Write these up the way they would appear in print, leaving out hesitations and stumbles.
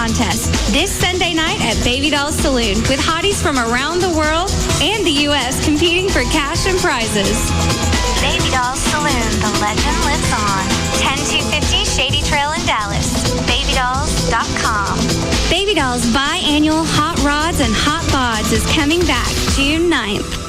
contest this Sunday night at Baby Doll's Saloon with hotties from around the world and the U.S. competing for cash and prizes. Baby Doll's Saloon, the legend lives on. 10250 Shady Trail in Dallas. BabyDolls.com. Baby Doll's biannual Hot Rods and Hot Bods is coming back June 9th.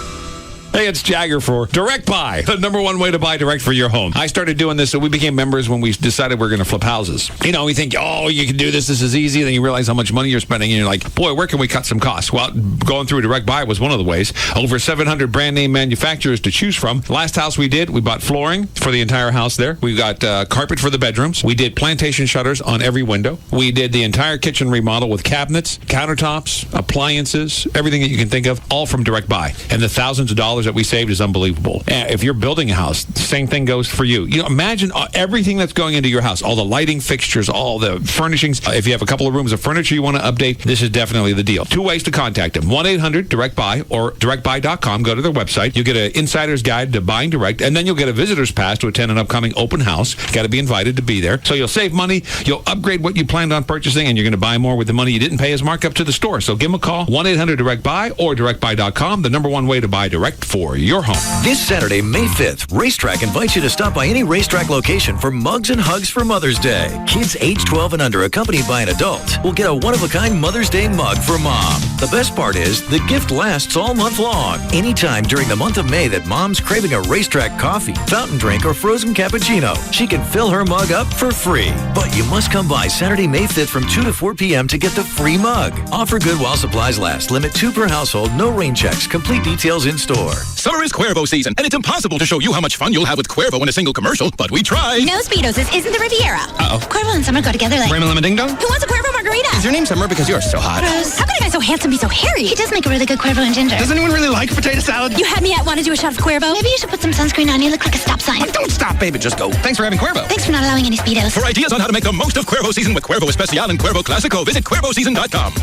Hey, it's Jagger for Direct Buy, the number one way to buy direct for your home. I started doing this, so we became members when we decided we were going to flip houses. You know, we think, oh, you can do this is easy. Then you realize how much money you're spending, and you're like, boy, where can we cut some costs? Well, going through Direct Buy was one of the ways. Over 700 brand name manufacturers to choose from. Last house we did, we bought flooring for the entire house there. We got carpet for the bedrooms. We did plantation shutters on every window. We did the entire kitchen remodel with cabinets, countertops, appliances, everything that you can think of, all from Direct Buy. And the thousands of dollars that we saved is unbelievable. If you're building a house, the same thing goes for you. You know, imagine everything that's going into your house, all the lighting fixtures, all the furnishings. If you have a couple of rooms of furniture you want to update, this is definitely the deal. Two ways to contact them. 1-800-DIRECT-BUY or directbuy.com. Go to their website. You'll get an insider's guide to buying direct, and then you'll get a visitor's pass to attend an upcoming open house. Got to be invited to be there. So you'll save money, you'll upgrade what you planned on purchasing, and you're going to buy more with the money you didn't pay as markup to the store. So give them a call, 1-800-DIRECT-BUY or directbuy.com, the number one way to buy direct for your home. This Saturday, May 5th, Racetrack invites you to stop by any Racetrack location for Mugs and Hugs for Mother's Day. Kids age 12 and under accompanied by an adult will get a one-of-a-kind Mother's Day mug for Mom. The best part is the gift lasts all month long. Anytime during the month of May that Mom's craving a Racetrack coffee, fountain drink, or frozen cappuccino, she can fill her mug up for free. But you must come by Saturday, May 5th from 2 to 4 p.m. to get the free mug. Offer good while supplies last. Limit 2 per household. No rain checks. Complete details in store. Summer is Cuervo season, and it's impossible to show you how much fun you'll have with Cuervo in a single commercial, but we try. No Speedos, this isn't the Riviera. Uh-oh. Cuervo and Summer go together like... Raymond Lemon Ding Dong? Who wants a Cuervo margarita? Is your name Summer because you're so hot? Gross. How could a guy so handsome be so hairy? He does make a really good Cuervo and ginger. Does anyone really like potato salad? You had me at want to do a shot of Cuervo? Maybe you should put some sunscreen on. You look like a stop sign. Don't stop, baby. Just go. Thanks for having Cuervo. Thanks for not allowing any Speedos. For ideas on how to make the most of Cuervo season with Cuervo Especial and Cuervo Classico, visit CuervoSeason.com.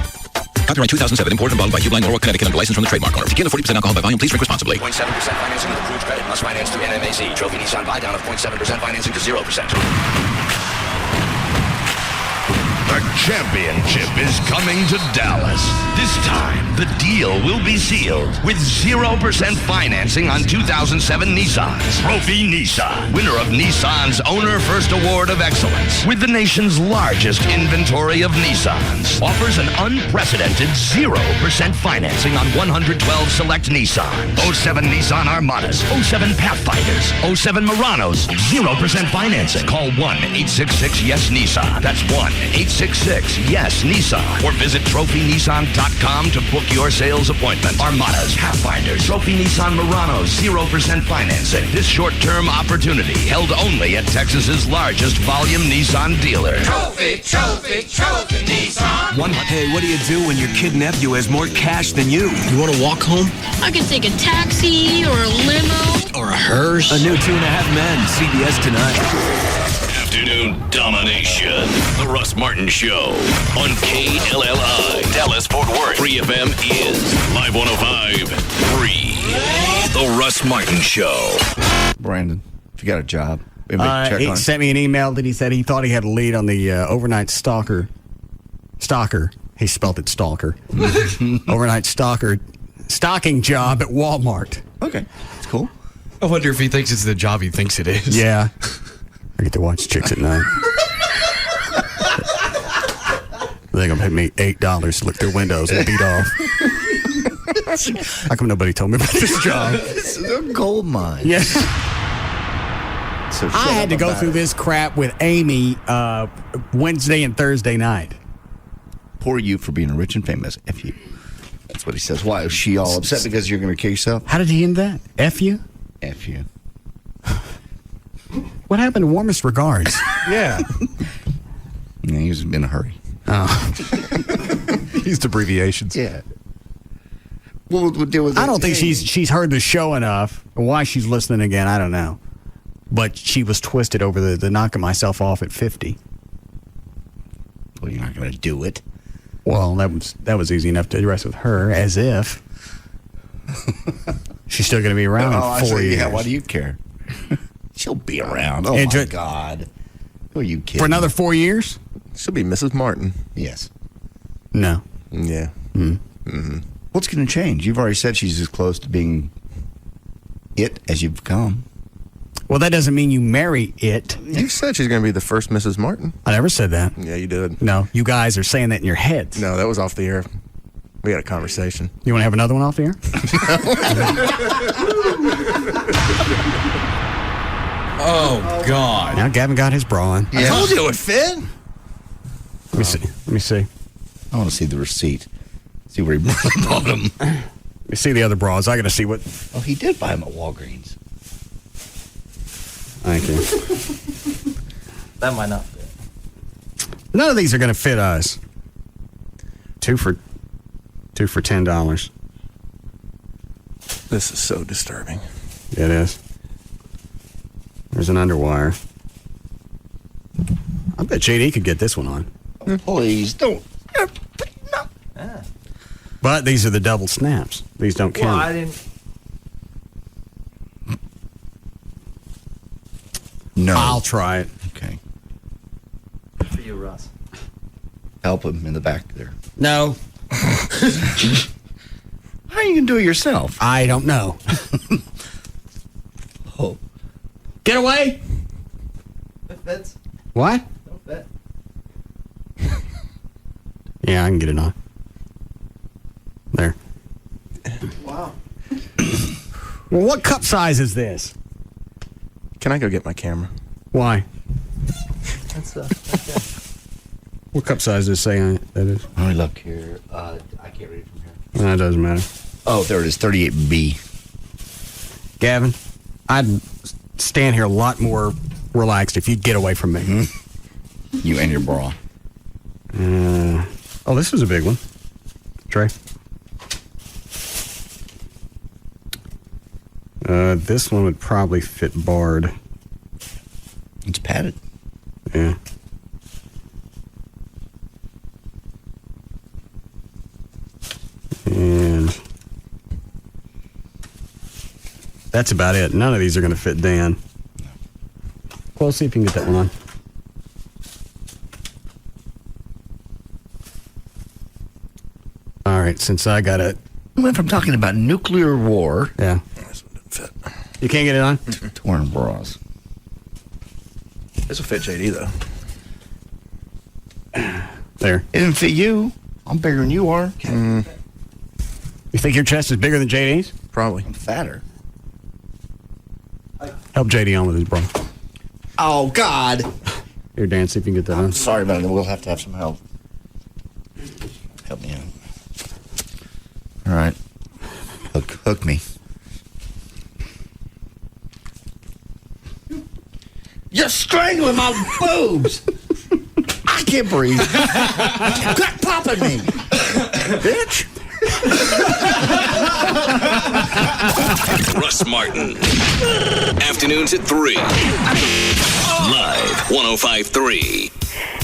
Copyright 2007, imported and bottled by Hugh Line, Norwalk, Connecticut, under license from the trademark owner. Tequila 40% alcohol by volume. Please drink responsibly. 0.7% financing with approved credit. Must finance through NMAC. Trophy Nissan buy down of 0.7% financing to 0%. The championship is coming to Dallas. This time, the deal will be sealed with 0% financing on 2007 Nissans. Trophy Nissan, winner of Nissan's Owner First Award of Excellence, with the nation's largest inventory of Nissans, offers an unprecedented 0% financing on 112 select Nissan, 07 Nissan Armadas, 07 Pathfinders, 07 Muranos, 0% financing. Call 1-866-YES-NISSAN. That's 1-866-YES-NISSAN. Or visit TrophyNissan.com to book your sales appointment. Armadas, Pathfinders, Trophy Nissan Muranos, 0% financing. This short-term opportunity held only at Texas's largest volume Nissan dealer. Trophy Nissan. Hey, what do you do when your kid nephew has more cash than you? You want to walk home? I could take a taxi or a limo. Or a hearse? A new 2.5 Men, CBS tonight. Afternoon domination. The Russ Martin Show on KLLI. Dallas Fort Worth. Free FM is Live 105.3. The Russ Martin Show. Brandon, if you got a job, he sent me an email that he said he thought he had a lead on the overnight stalker. He spelled it stalker. Overnight stocking job at Walmart. Okay, that's cool. I wonder if he thinks it's the job he thinks it is. Yeah. I get to watch chicks at night. They're going to pay me $8 to look through windows and beat off. How come nobody told me about this job? This is a gold mine. Yeah. So I had to go through this crap with Amy Wednesday and Thursday night. Poor you for being rich and famous. F you. That's what he says. Why? Is she all upset because you're going to kill yourself? How did he end that? F you? F you. What happened to warmest regards? Yeah. Yeah, he was in a hurry. Oh. He used abbreviations. Yeah. We'll deal with that. I don't think she's heard the show enough. Why she's listening again, I don't know. But she was twisted over the knocking myself off at 50. Well, you're not going to do it. Well, that was easy enough to address with her, as if she's still going to be around in 4 years. Yeah, why do you care? She'll be around. Oh, my God. Who are you kidding? For another 4 years? She'll be Mrs. Martin. Yes. No. Yeah. What's going to change? You've already said she's as close to being it as you've come. Well, that doesn't mean you marry it. You said she's going to be the first Mrs. Martin. I never said that. Yeah, you did. No, you guys are saying that in your heads. No, that was off the air. We had a conversation. You want to have another one off the air? Oh, God. Now Gavin got his bra on. I told you it would fit. Let me see. I want to see the receipt. See where he bought them. Let me see the other bras. I got to see what. Oh, he did buy them at Walgreens. Thank you. That might not fit. None of these are going to fit us. Two for $10. This is so disturbing. It is. There's an underwire. I bet JD could get this one on. Please don't. But these are the double snaps. These don't count. Well, I didn't. No. I'll try it. Okay. Good for you, Russ. Help him in the back there. No. How are you going to do it yourself? I don't know. Oh. Get away! It fits. What? Don't fit. Yeah, I can get it on. There. Wow. Well, what cup size is this? Can I go get my camera? Why? That's okay. What cup size does it say on it? That is? Let me look here. I can't read it from here. No, it doesn't matter. Oh, there it is. 38B. Gavin, I'd stand here a lot more relaxed if you'd get away from me. Mm-hmm. You and your bra. Oh, this was a big one. Trey. This one would probably fit barred. It's padded. Yeah. And that's about it. None of these are going to fit Dan. Well, let's see if you can get that one on. All right, since I got it. We went from talking about nuclear war. Yeah. This one didn't fit. You can't get it on? Torn bras. This will fit JD, though. There. It didn't fit you. I'm bigger than you are. You think your chest is bigger than JD's? Probably. I'm fatter. Help JD on with his bra. Oh, God. Here, Dan, see if you can get that on. Sorry about it. We'll have to have some help. Help me out. All right. Hook me. You're strangling my boobs. I can't breathe. Quit popping me, bitch. Russ Martin. Afternoons at 3. Live 105.3.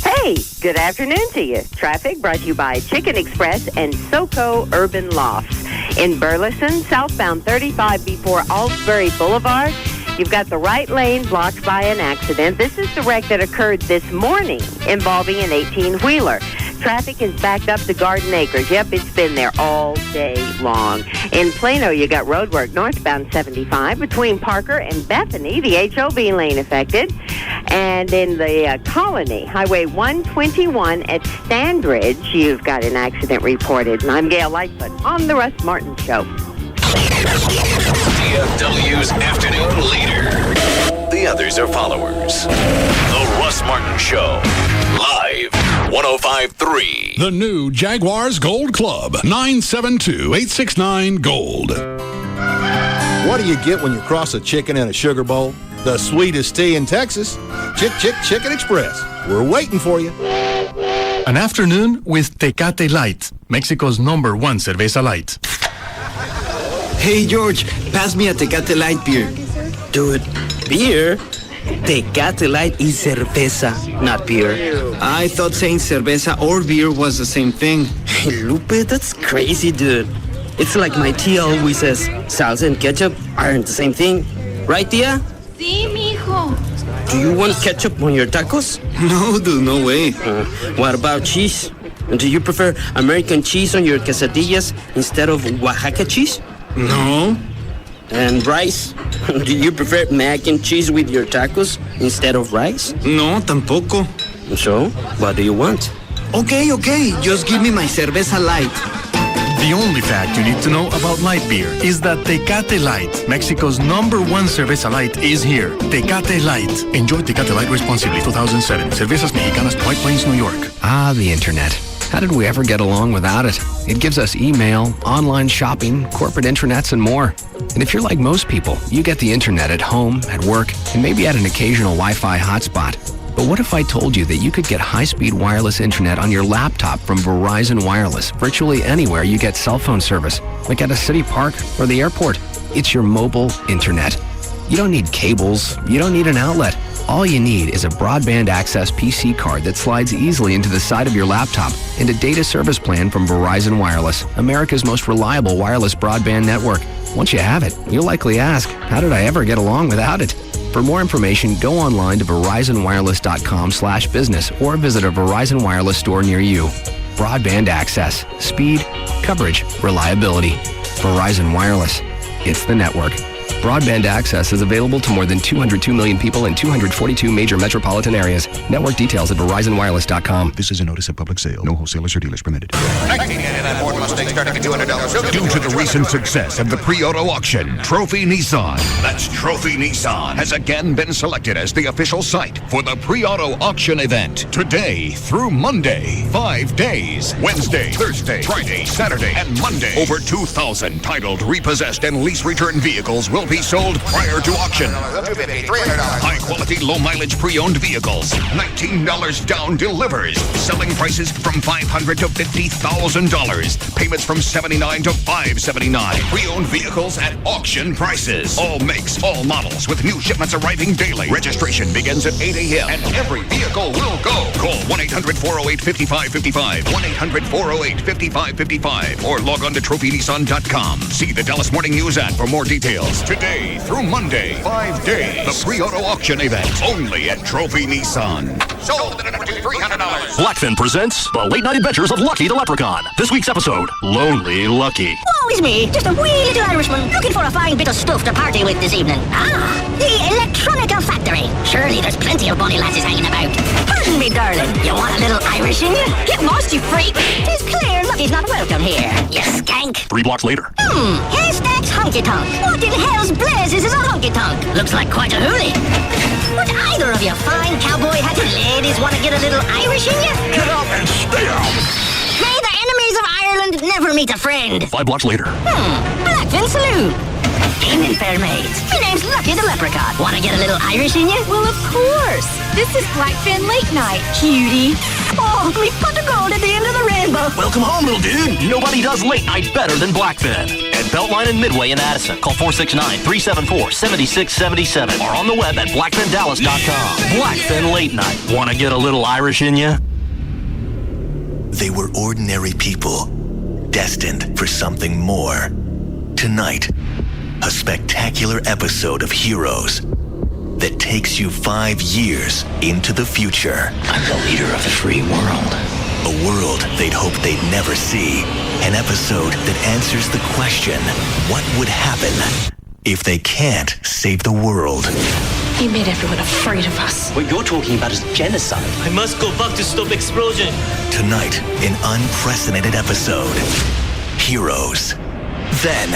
Hey, good afternoon to you. Traffic brought to you by Chicken Express and SoCo Urban Lofts. In Burleson, southbound 35 before Alsbury Boulevard, you've got the right lane blocked by an accident. This is the wreck that occurred this morning involving an 18-wheeler. Traffic is backed up to Garden Acres. Yep, it's been there all day long. In Plano, you got roadwork northbound 75 between Parker and Bethany, the HOV lane affected. And in the Colony, Highway 121 at Standridge, you've got an accident reported. And I'm Gail Lightfoot on The Russ Martin Show. DFW's afternoon leader. The others are followers. The Russ Martin Show. Live 105.3. The new Jaguars Gold Club. 972-869-GOLD. What do you get when you cross a chicken in a sugar bowl? The sweetest tea in Texas. Chicken Express. We're waiting for you. An afternoon with Tecate Light, Mexico's #1 cerveza light. Hey, George, pass me a Tecate Light beer. Dude, beer? Tecate Light is cerveza, not beer. I thought saying cerveza or beer was the same thing. Hey, Lupe, that's crazy, dude. It's like my tia always says, salsa and ketchup aren't the same thing. Right, tia? Sí, mijo. Do you want ketchup on your tacos? No, dude, no way. What about cheese? Do you prefer American cheese on your quesadillas instead of Oaxaca cheese? No. And rice? Do you prefer mac and cheese with your tacos instead of rice? No, tampoco. So, what do you want? Okay. Just give me my cerveza light. The only fact you need to know about light beer is that Tecate Light, Mexico's #1 cerveza light, is here. Tecate Light. Enjoy Tecate Light responsibly. 2007. Cervezas Mexicanas, White Plains, New York. Ah, the internet. How did we ever get along without it? It gives us email, online shopping, corporate intranets, and more. And if you're like most people, you get the internet at home, at work, and maybe at an occasional Wi-Fi hotspot. But what if I told you that you could get high-speed wireless internet on your laptop from Verizon Wireless virtually anywhere you get cell phone service, like at a city park or the airport? It's your mobile internet. You don't need cables. You don't need an outlet. All you need is a broadband access PC card that slides easily into the side of your laptop and a data service plan from Verizon Wireless, America's most reliable wireless broadband network. Once you have it, you'll likely ask, how did I ever get along without it? For more information, go online to verizonwireless.com/business or visit a Verizon Wireless store near you. Broadband access, speed, coverage, reliability. Verizon Wireless. It's the network. Broadband access is available to more than 202 million people in 242 major metropolitan areas. Network details at verizonwireless.com. This is a notice of public sale. No wholesalers or dealers permitted. 1989 Ford Mustang starting at $200. Due to the recent success of the pre-auto auction, Trophy Nissan, that's Trophy Nissan, has again been selected as the official site for the pre-auto auction event. Today through Monday, 5 days, Wednesday, Thursday, Friday, Saturday, and Monday. Over 2,000 titled, repossessed, and lease return vehicles will be sold prior to auction. High-quality, low-mileage pre-owned vehicles. $19 down delivers. Selling prices from $500 to $50,000. Payments from $79 to $579. Pre-owned vehicles at auction prices. All makes, all models, with new shipments arriving daily. Registration begins at 8 a.m. and every vehicle will go. Call 1-800-408-5555. 1-800-408-5555. Or log on to trophynissan.com. See the Dallas Morning News ad for more details. Today through Monday, 5 days. The pre-auto auction event only at Trophy Nissan. Sold at number 2, $300. Blackfin presents The Late Night Adventures of Lucky the Leprechaun. This week's episode, Lonely Lucky. Woe is me, just a wee little Irishman looking for a fine bit of stuff to party with this evening. Ah, the Electronica Factory. Surely there's plenty of bonny lasses hanging about. Pardon me, darling. You want a little Irish in you? Get lost, you freak. Tis clear Lucky's not welcome here, you skank. 3 blocks later. Haystacks honky-tonk. What in hell's blazes is a honky-tonk? Looks like quite a hoolie. Would either of you fine cowboy-hatted ladies want to get a little Irish in you? Get up and stay out. May the enemies of Ireland never meet a friend. 5 blocks later. Blackfin Saloon. Evening, fair maids. My name's Lucky the Leprechaun. Want to get a little Irish in you? Well, of course. This is Blackfin Late Night, cutie. Oh, me pot of gold at the end of the rainbow. Welcome home, little dude. Nobody does late night better than Blackfin. At Beltline and Midway in Addison. Call 469-374-7677 or on the web at blackfindallas.com. Blackfin Late Night. Want to get a little Irish in you? They were ordinary people, destined for something more. Tonight, a spectacular episode of Heroes that takes you 5 years into the future. I'm the leader of the free world. A world they'd hoped they'd never see. An episode that answers the question, what would happen if they can't save the world? He made everyone afraid of us. What you're talking about is genocide. I must go back to stop explosion. Tonight, an unprecedented episode. Heroes. Then,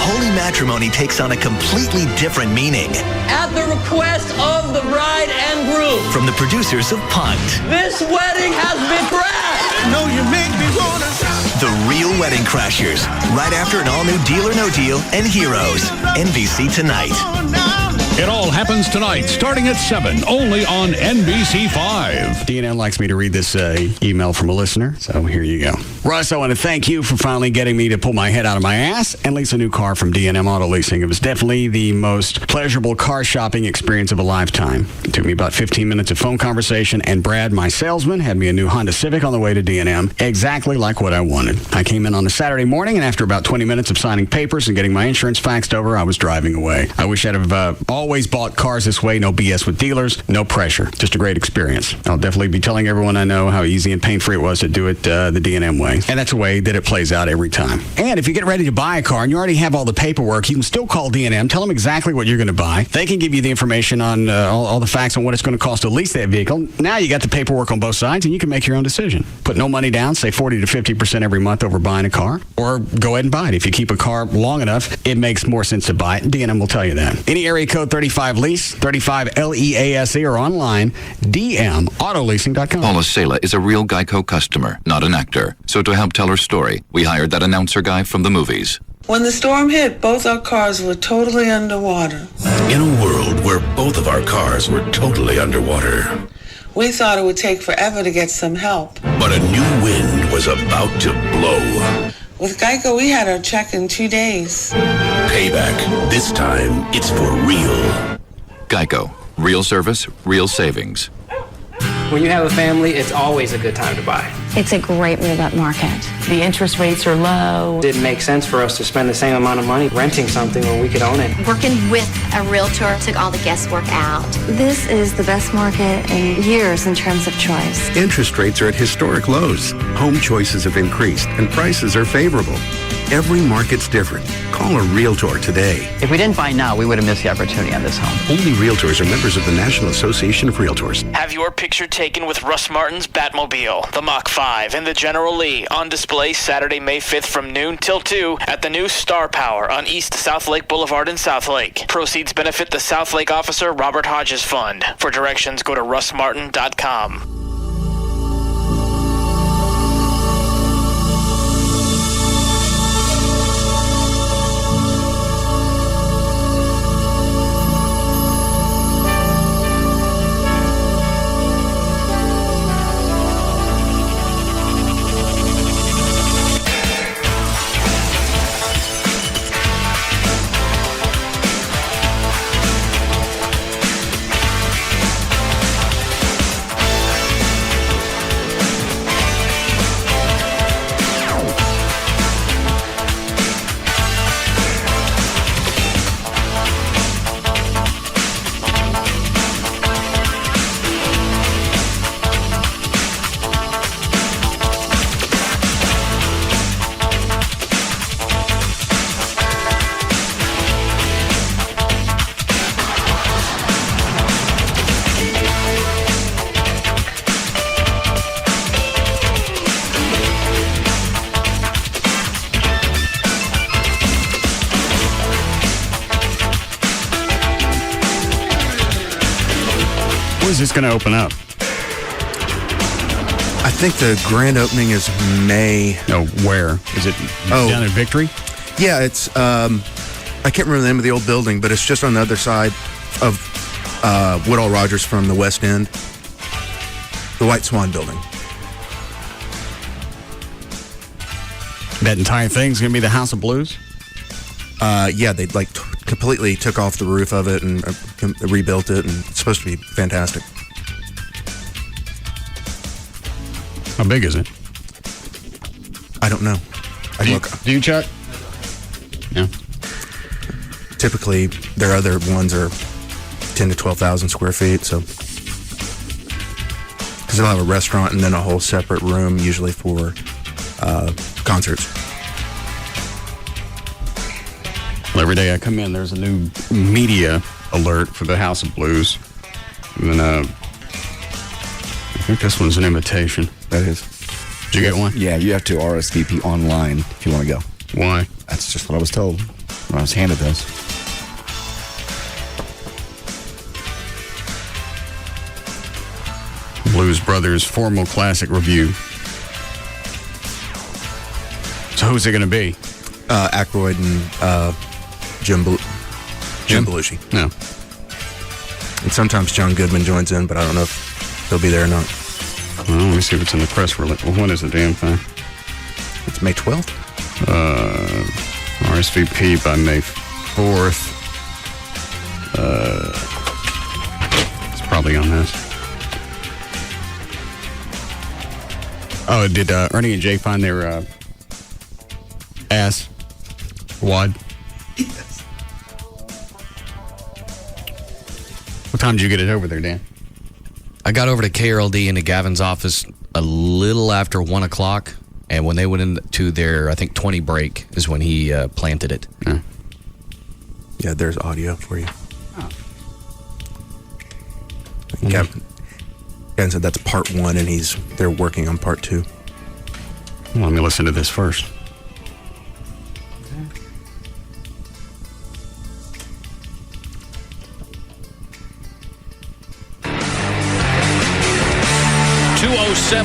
holy matrimony takes on a completely different meaning. At the request of the bride and groom. From the producers of Punk'd. This wedding has been crashed. No, you make me wanna. The Real Wedding Crashers. Right after an all-new Deal or No Deal and Heroes. NBC Tonight. It all happens tonight, starting at 7, only on NBC5. DNN likes me to read this email from a listener, so here you go. Russ, I want to thank you for finally getting me to pull my head out of my ass and lease a new car from DNM Auto Leasing. It was definitely the most pleasurable car shopping experience of a lifetime. It took me about 15 minutes of phone conversation, and Brad, my salesman, had me a new Honda Civic on the way to DNM, exactly like what I wanted. I came in on a Saturday morning, and after about 20 minutes of signing papers and getting my insurance faxed over, I was driving away. I wish I'd have always always bought cars this way. No BS with dealers. No pressure. Just a great experience. I'll definitely be telling everyone I know how easy and pain-free it was to do it the D&M way. And that's the way that it plays out every time. And if you get ready to buy a car and you already have all the paperwork, you can still call D&M. Tell them exactly what you're going to buy. They can give you the information on all the facts on what it's going to cost to lease that vehicle. Now you got the paperwork on both sides, and you can make your own decision. Put no money down, say 40 to 50% every month over buying a car, or go ahead and buy it. If you keep a car long enough, it makes more sense to buy it. D&M will tell you that. Any area code 35 lease, 35 LEASE, or online, DMAutoleasing.com. Paula Sela is a real Geico customer, not an actor. So to help tell her story, we hired that announcer guy from the movies. When the storm hit, both our cars were totally underwater. In a world where both of our cars were totally underwater, We thought it would take forever to get some help. but a new wind was about to blow. With Geico, we had our check in 2 days. Payback. This time, it's for real. Geico. Real service, real savings. When you have a family, it's always a good time to buy. It's a great move-up market. The interest rates are low. It didn't make sense for us to spend the same amount of money renting something when we could own it. Working with a realtor took all the guesswork out. This is the best market in years in terms of choice. Interest rates are at historic lows. Home choices have increased and prices are favorable. Every market's different. Call a realtor today. If we didn't buy now, we would have missed the opportunity on this home. Only realtors are members of the National Association of Realtors. Have your picture taken with Russ Martin's Batmobile, the Mach 5, and the General Lee on display Saturday, May 5th from noon till 2 at the new Star Power on East South Lake Boulevard in South Lake. Proceeds benefit the South Lake officer Robert Hodges Fund. For directions, go to russmartin.com. Is this going to open up? I think the grand opening is May. No, where? Is it down in Victory? Yeah, it's, I can't remember the name of the old building, but it's just on the other side of Woodall Rogers from the West End. The White Swan building. That entire thing's going to be the House of Blues? Yeah, they completely took off the roof of it and rebuilt it, and it's supposed to be fantastic. How big is it? I don't know. Do you, Chuck? Yeah. Typically, their other ones are 10 to 12,000 square feet, so because they'll have a restaurant and then a whole separate room, usually for concerts. Every day I come in, there's a new media alert for the House of Blues. And then, I think this one's an invitation. That is. Did you get one? Yeah, you have to RSVP online if you want to go. Why? That's just what I was told when I was handed this. Blues Brothers Formal Classic Review. So who's it going to be? Aykroyd and Jim Belushi. No. And sometimes John Goodman joins in, but I don't know if he'll be there or not. Well, let me see what's in the press release. Well, when is the damn thing? It's May 12th. RSVP by May 4th. It's probably on this. Oh, did Ernie and Jay find their ass wad? Yes. What time did you get it over there, Dan? I got over to KRLD into Gavin's office a little after 1 o'clock, and when they went into their, I think, 20 break is when he planted it. Yeah, there's audio for you. Oh. Gavin said that's part 1, and they're working on part 2. Well, let me listen to this first.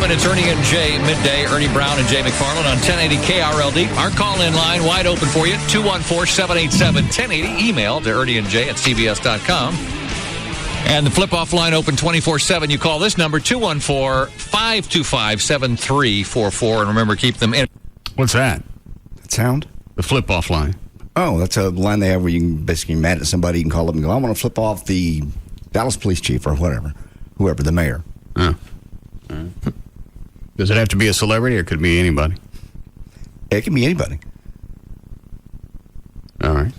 It's Ernie and Jay midday. Ernie Brown and Jay McFarland on 1080 KRLD. Our call-in line wide open for you, 214-787-1080. Email to ernieandjay@cbs.com. And the flip-off line open 24/7. You call this number, 214-525-7344. And remember, keep them in. What's that? That sound? The flip-off line. Oh, that's a line they have where you can basically mad at somebody. You can call up and go, I want to flip off the Dallas police chief or whatever. Whoever, the mayor. Oh. Does it have to be a celebrity or could it be anybody? It can be anybody. All right.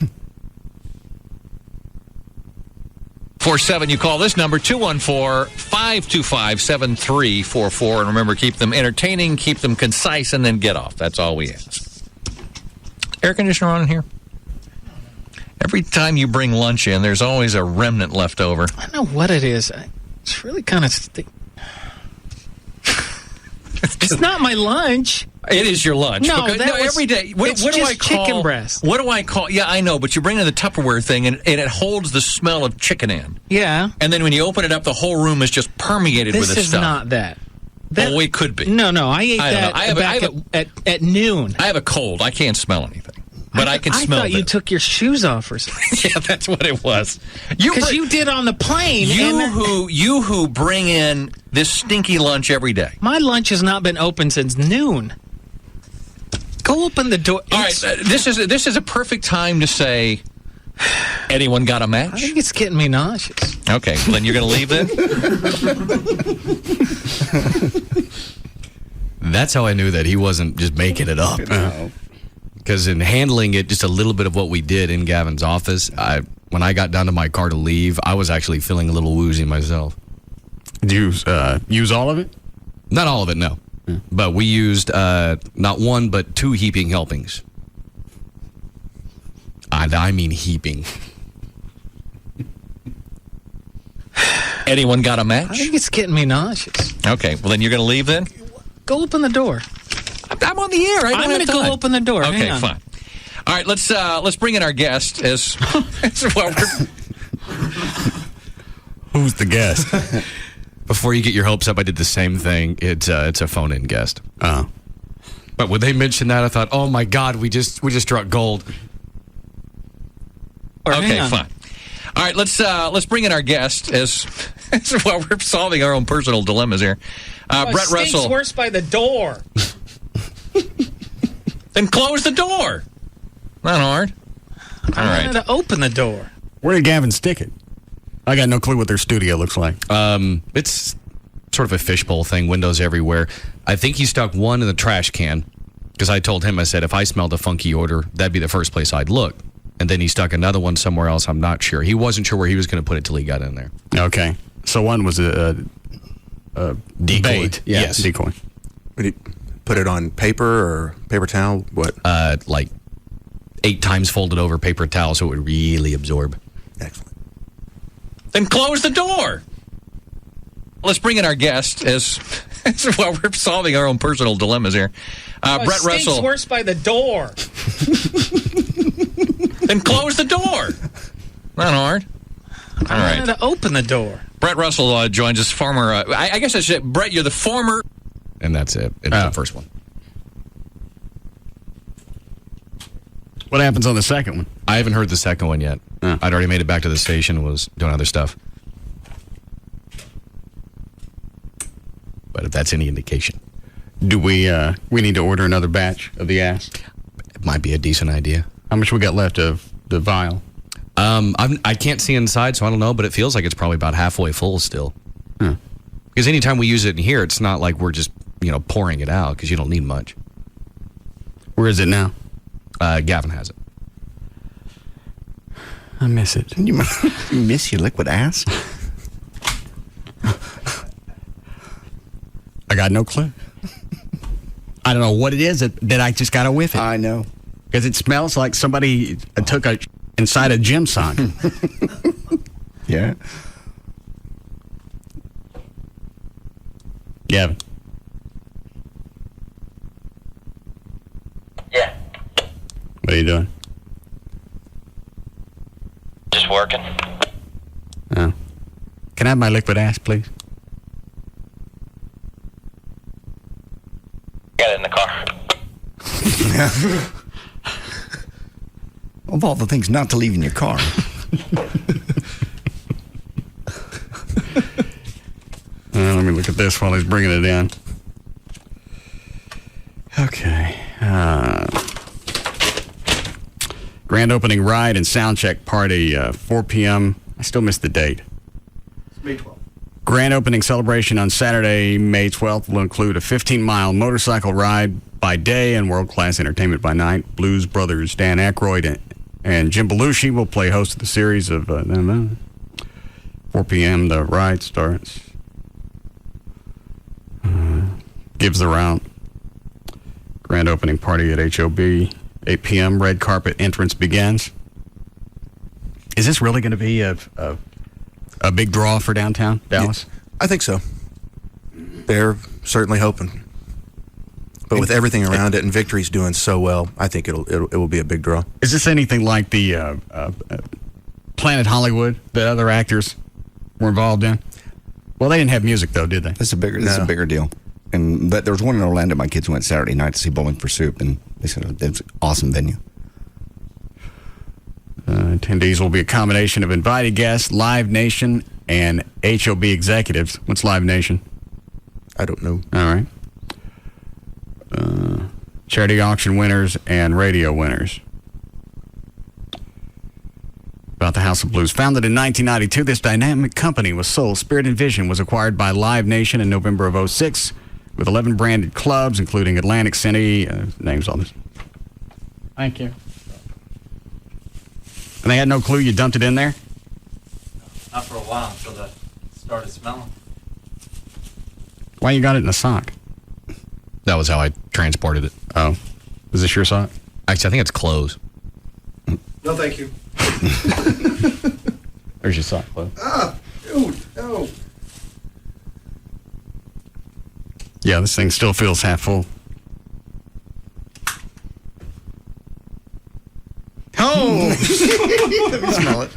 47, you call this number, 214-525-7344. And remember, keep them entertaining, keep them concise, and then get off. That's all we ask. Air conditioner on in here? Every time you bring lunch in, there's always a remnant left over. I don't know what it is. It's really kind of... It's not my lunch. It is your lunch. No, every day. What do I call chicken breast? What do I call? Yeah, I know, but you bring in the Tupperware thing, and it holds the smell of chicken in. Yeah. And then when you open it up, the whole room is just permeated with this stuff. This is not that. Oh, it could be. No, I ate that at noon. I have a cold. I can't smell anything. But I can smell it. I thought you took your shoes off or something. Yeah, that's what it was. Because you did on the plane. You who bring in this stinky lunch every day. My lunch has not been open since noon. Go open the door. All right, this is a perfect time to say, anyone got a match? I think it's getting me nauseous. Okay, well, then you're going to leave then? That's how I knew that he wasn't just making it up. Because in handling it, just a little bit of what we did in Gavin's office, when I got down to my car to leave, I was actually feeling a little woozy myself. Did you use all of it? Not all of it, no. But we used not one, but 2 heaping helpings. I mean heaping. Anyone got a match? I think it's getting me nauseous. Okay, well, then you're going to leave then? Go open the door. I'm on the air. I'm going to go open the door. Okay, fine. All right, let's bring in our guest as well. Who's the guest? Before you get your hopes up, I did the same thing. It's a phone-in guest. Oh. But when they mentioned that, I thought, oh my God, we just struck gold. Okay, fine. All right, let's bring in our guest as well. We're solving our own personal dilemmas here. Brett Russell. It's worse by the door. Then close the door. Not hard. All right. I wanted to open the door. Where did Gavin stick it? I got no clue what their studio looks like. It's sort of a fishbowl thing, windows everywhere. I think he stuck one in the trash can because I told him, I said, if I smelled a funky odor, that'd be the first place I'd look. And then he stuck another one somewhere else. I'm not sure. He wasn't sure where he was going to put it till he got in there. Okay. So one was a decoy. Bait. Yes. Decoy. Would he put it on paper or paper towel? What? Like 8 times folded over paper towel so it would really absorb. Excellent. Then close the door. Let's bring in our guest as well. We're solving our own personal dilemmas here. Brett Russell. It's worse by the door. Then close the door. Not hard. All right. I wanted to open the door. Brett Russell joins us. Former, I guess I should. Brett, you're the former. And that's it. It's the first one. What happens on the second one? I haven't heard the second one yet. I'd already made it back to the station and was doing other stuff. But if that's any indication. Do we need to order another batch of the ass? It might be a decent idea. How much we got left of the vial? I can't see inside, so I don't know, but it feels like it's probably about halfway full still. Because anytime we use it in here, it's not like we're just, pouring it out because you don't need much. Where is it now? Gavin has it. I miss it. You miss your liquid ass? I got no clue. I don't know what it is that I just got to whiff it. I know. Because it smells like somebody took a inside a gym sock. Yeah. Yeah. Yeah. What are you doing? Just working. Oh. Can I have my liquid ass, please? Got it in the car. Of all the things not to leave in your car. Let me look at this while he's bringing it in. Okay. Grand opening ride and sound check party, 4 p.m. I still missed the date. It's May 12th. Grand opening celebration on Saturday, May 12th will include a 15-mile motorcycle ride by day and world-class entertainment by night. Blues Brothers Dan Aykroyd and Jim Belushi will play host of the series of 4 p.m. The ride starts. Gives the route. Grand opening party at HOB, 8 p.m. Red carpet entrance begins. Is this really going to be a big draw for downtown Dallas? Yeah, I think so. They're certainly hoping. But with everything around it and Victory's doing so well, I think it will be a big draw. Is this anything like the Planet Hollywood that other actors were involved in? Well, they didn't have music though, did they? This is a bigger deal. And there was one in Orlando. My kids went Saturday night to see Bowling for Soup, and they said it was an awesome venue. Attendees will be a combination of invited guests, Live Nation, and HOB executives. What's Live Nation? I don't know. All right. Charity auction winners and radio winners. About the House of Blues. Founded in 1992, this dynamic company was sold. Spirit and Vision was acquired by Live Nation in November of 2006, with 11 branded clubs, including Atlantic City. Names on this. Thank you. And they had no clue you dumped it in there? Not for a while until it started smelling. Why you got it in a sock? That was how I transported it. Oh. Is this your sock? Actually, I think it's clothes. No, thank you. There's your sock, Flo. Ah, dude, no. Yeah, this thing still feels half full. Oh! Let me smell it.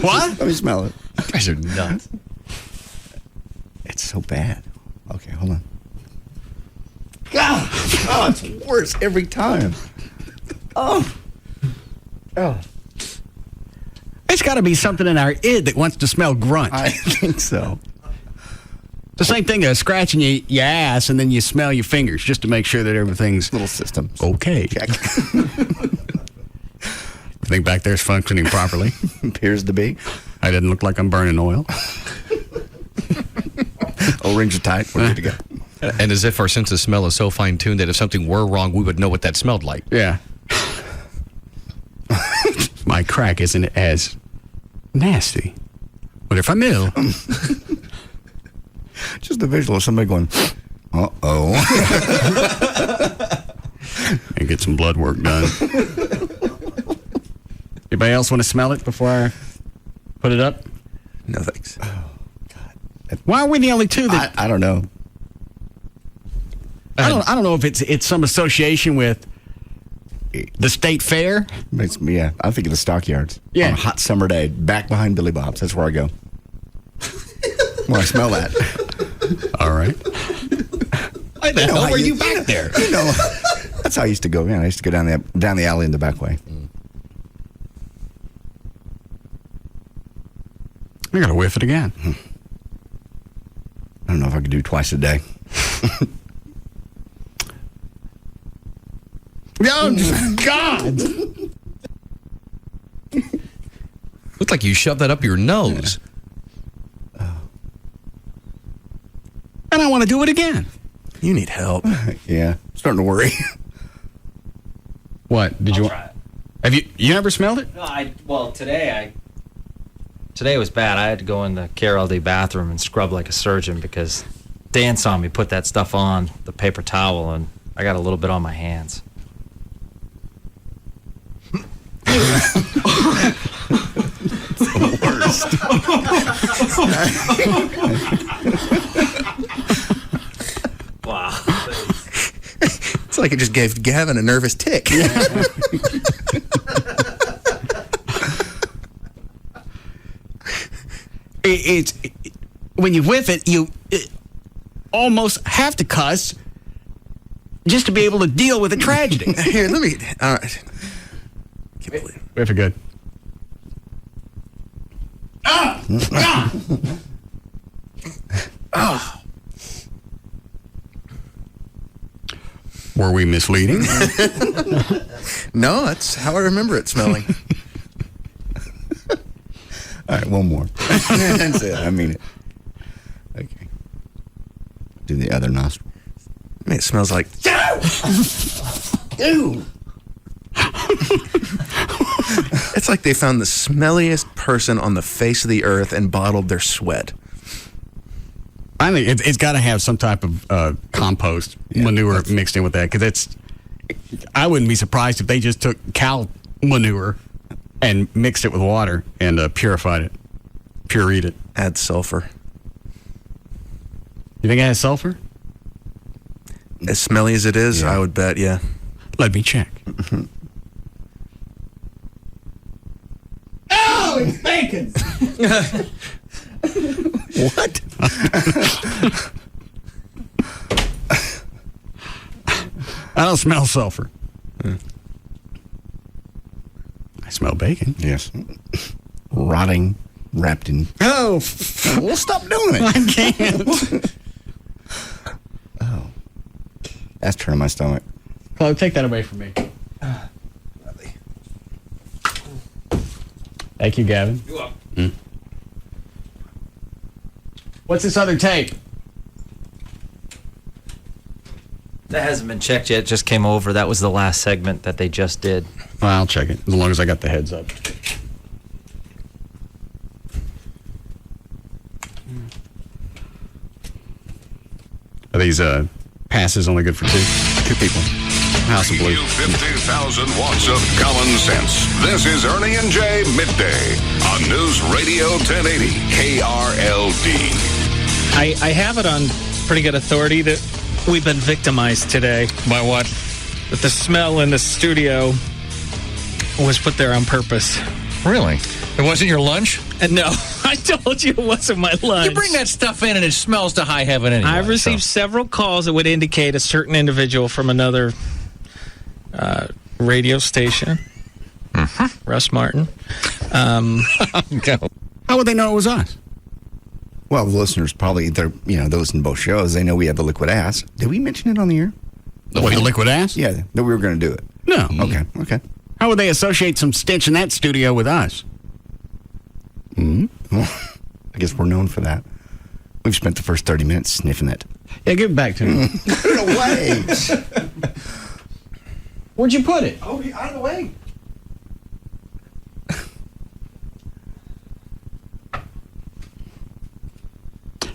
What? Let me smell it. You guys are nuts. It's so bad. Okay, hold on. God, oh, it's worse every time. Oh. It's got to be something in our id that wants to smell grunt. I think so. The same thing as scratching your ass and then you smell your fingers just to make sure that everything's little system okay. Check. I think back there's functioning properly. Appears to be. I didn't look like I'm burning oil. O-rings are tight. We're good to go. And as if our sense of smell is so fine-tuned that if something were wrong, we would know what that smelled like. Yeah. My crack isn't as nasty. But if I mill... Just the visual of somebody going, uh-oh. And get some blood work done. Anybody else want to smell it before I put it up? No, thanks. Oh, God. Why are we the only two that... I don't know. I don't know if it's some association with the state fair. Yeah, I'm thinking the stockyards. Yeah. On a hot summer day, back behind Billy Bob's. That's where I go. When I smell that. All right. Why the hell were you back there? You know, that's how I used to go. Yeah, I used to go down the alley in the back way. I gotta whiff it again. I don't know if I could do it twice a day. Oh, God! Looked like you shoved that up your nose. And I want to do it again. You need help. Yeah, starting to worry. What did you? Have you never smelled it? No, today was bad. I had to go in the KLLI bathroom and scrub like a surgeon because Dan saw me put that stuff on the paper towel, and I got a little bit on my hands. The worst. Wow. It's like it just gave Gavin a nervous tick. When you whiff it, you almost have to cuss just to be able to deal with the tragedy. Here, let me. All right. Can't believe it. Whiff it good. Were we misleading? No, that's how I remember it smelling. All right, one more. That's it. I mean it. Okay. Do the other nostril. I mean, it smells like. Ew. It's like they found the smelliest person on the face of the earth and bottled their sweat. I think it's got to have some type of compost manure mixed in with that, because I wouldn't be surprised if they just took cow manure and mixed it with water and purified it, pureed it. Add sulfur. You think it has sulfur? As smelly as it is, I would bet, yeah. Let me check. Oh, it's bacon! What? I don't smell sulfur. I smell bacon. Yes. Rotting, wrapped in. Oh, well, stop doing it. I can't. Oh. That's turning my stomach. Chloe, take that away from me. Thank you, Gavin. You're welcome. What's this other tape? That hasn't been checked yet. It just came over. That was the last segment that they just did. Well, I'll check it, as long as I got the heads up. Are these passes only good for two people? House of Blue. You 50,000 watts of common sense. This is Ernie and Jay Midday on News Radio 1080 KRLD. I have it on pretty good authority that we've been victimized today. By what? That the smell in the studio was put there on purpose. Really? It wasn't your lunch? And no, I told you it wasn't my lunch. You bring that stuff in and it smells to high heaven anyway. I've received several calls that would indicate a certain individual from another radio station. Russ Martin. How would they know it was us? Well, the listeners probably, those in both shows, they know we have the liquid ass. Did we mention it on the air? What, the liquid ass? Yeah, that we were going to do it. No. Okay. How would they associate some stench in that studio with us? Well, I guess we're known for that. We've spent the first 30 minutes sniffing it. Yeah, give it back to me. Put it away. Where'd you put it? Oh, out of the way.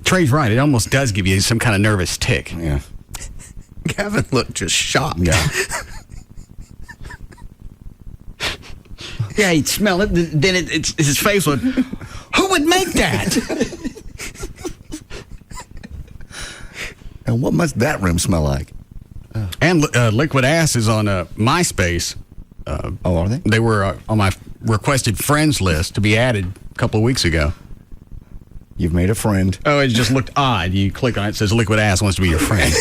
Trey's right. It almost does give you some kind of nervous tick. Yeah. Gavin looked just shocked. Yeah. Yeah, he'd smell it. Then his face would. Who would make that? And what must that room smell like? And Liquid Ass is on MySpace. Are they? They were on my requested friends list to be added a couple of weeks ago. You've made a friend. Oh, it just looked odd. You click on it, it says Liquid Ass wants to be your friend.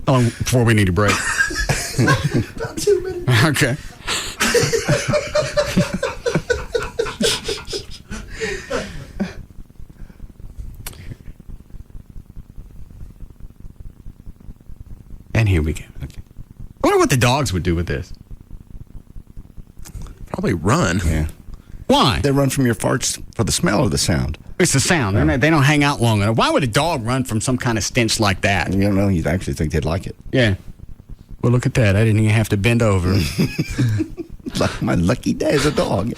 How long before we need a break? About 2 minutes. Okay. And here we go. Okay. I wonder what the dogs would do with this. Probably run. Yeah. Why? They run from your farts for the smell or the sound. It's the sound. Yeah. They don't hang out long enough. Why would a dog run from some kind of stench like that? You don't know. You'd actually think they'd like it. Yeah. Well, look at that. I didn't even have to bend over. Like my lucky day as a dog.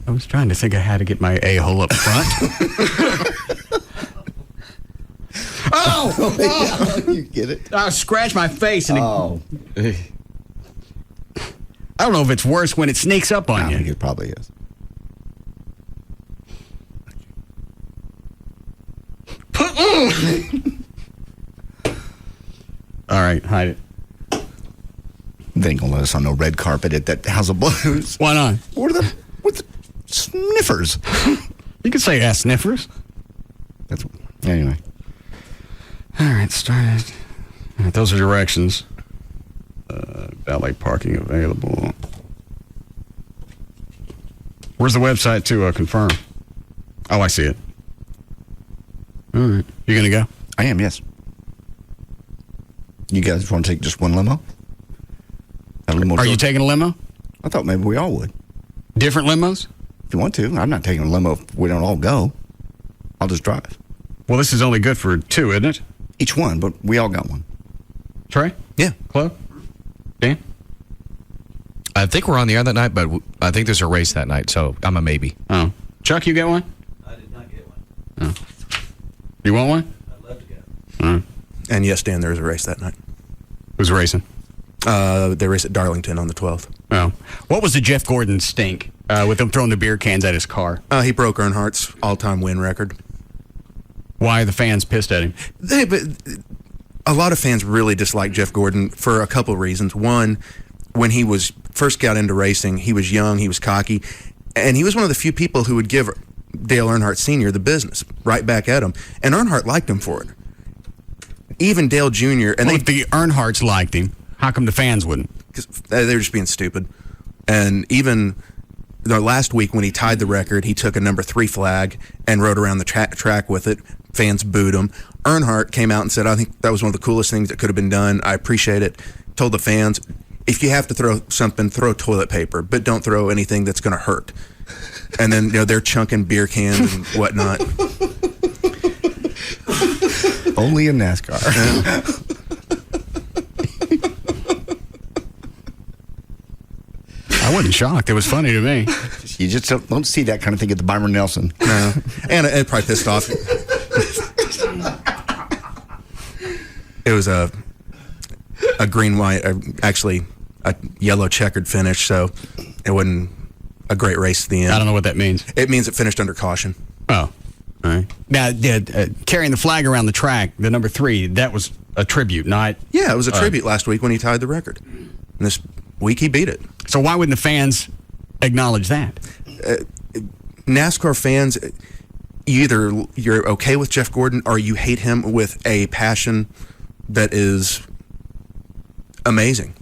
I was trying to think of how to get my a-hole up front. Oh! You get it? I scratched my face. And I don't know if it's worse when it sneaks up on you. It probably is. All right, hide it. They ain't gonna let us on no red carpet at that House of Blues. Why not? With the sniffers. You can say ass sniffers. Anyway. All right, started. All right, those are directions. Valet parking available. Where's the website to confirm? Oh, I see it. All right. You going to go? I am, yes. You guys want to take just one limo? Are you taking a limo? I thought maybe we all would. Different limos? If you want to. I'm not taking a limo if we don't all go. I'll just drive. Well, this is only good for two, isn't it? Each one, but we all got one. Trey? Yeah. Chloe? Dan? I think we're on the air that night, but I think there's a race that night, so I'm a maybe. Oh. Chuck, you get one? I did not get one. Oh. You want one? I'd love to get And yes, Dan, there is a race that night. Who's racing? They race at Darlington on the 12th. Oh. What was the Jeff Gordon stink with him throwing the beer cans at his car? He broke Earnhardt's all-time win record. Why are the fans pissed at him? A lot of fans really dislike Jeff Gordon for a couple of reasons. One, when he was first got into racing, he was young, he was cocky, and he was one of the few people who would give Dale Earnhardt Sr. the business right back at him. And Earnhardt liked him for it. Even Dale Jr. And if the Earnhardts liked him, how come the fans wouldn't? Because they were just being stupid. And even last week when he tied the record, he took a number 3 flag and rode around the track with it. Fans booed him. Earnhardt came out and said, I think that was one of the coolest things that could have been done. I appreciate it. Told the fans, if you have to throw something, throw toilet paper, but don't throw anything that's going to hurt. And then they're chunking beer cans and whatnot. Only in NASCAR. I wasn't shocked. It was funny to me. You just don't see that kind of thing at the Byron Nelson. No. And it probably pissed off. It was a green, white, actually a yellow checkered finish, so it wasn't a great race at the end. I don't know what that means. It means it finished under caution. Oh, all right. Now, carrying the flag around the track, the number 3, that was a tribute, not... Yeah, it was a tribute last week when he tied the record. And this week he beat it. So why wouldn't the fans acknowledge that? NASCAR fans, either you're okay with Jeff Gordon or you hate him with a passion that is amazing.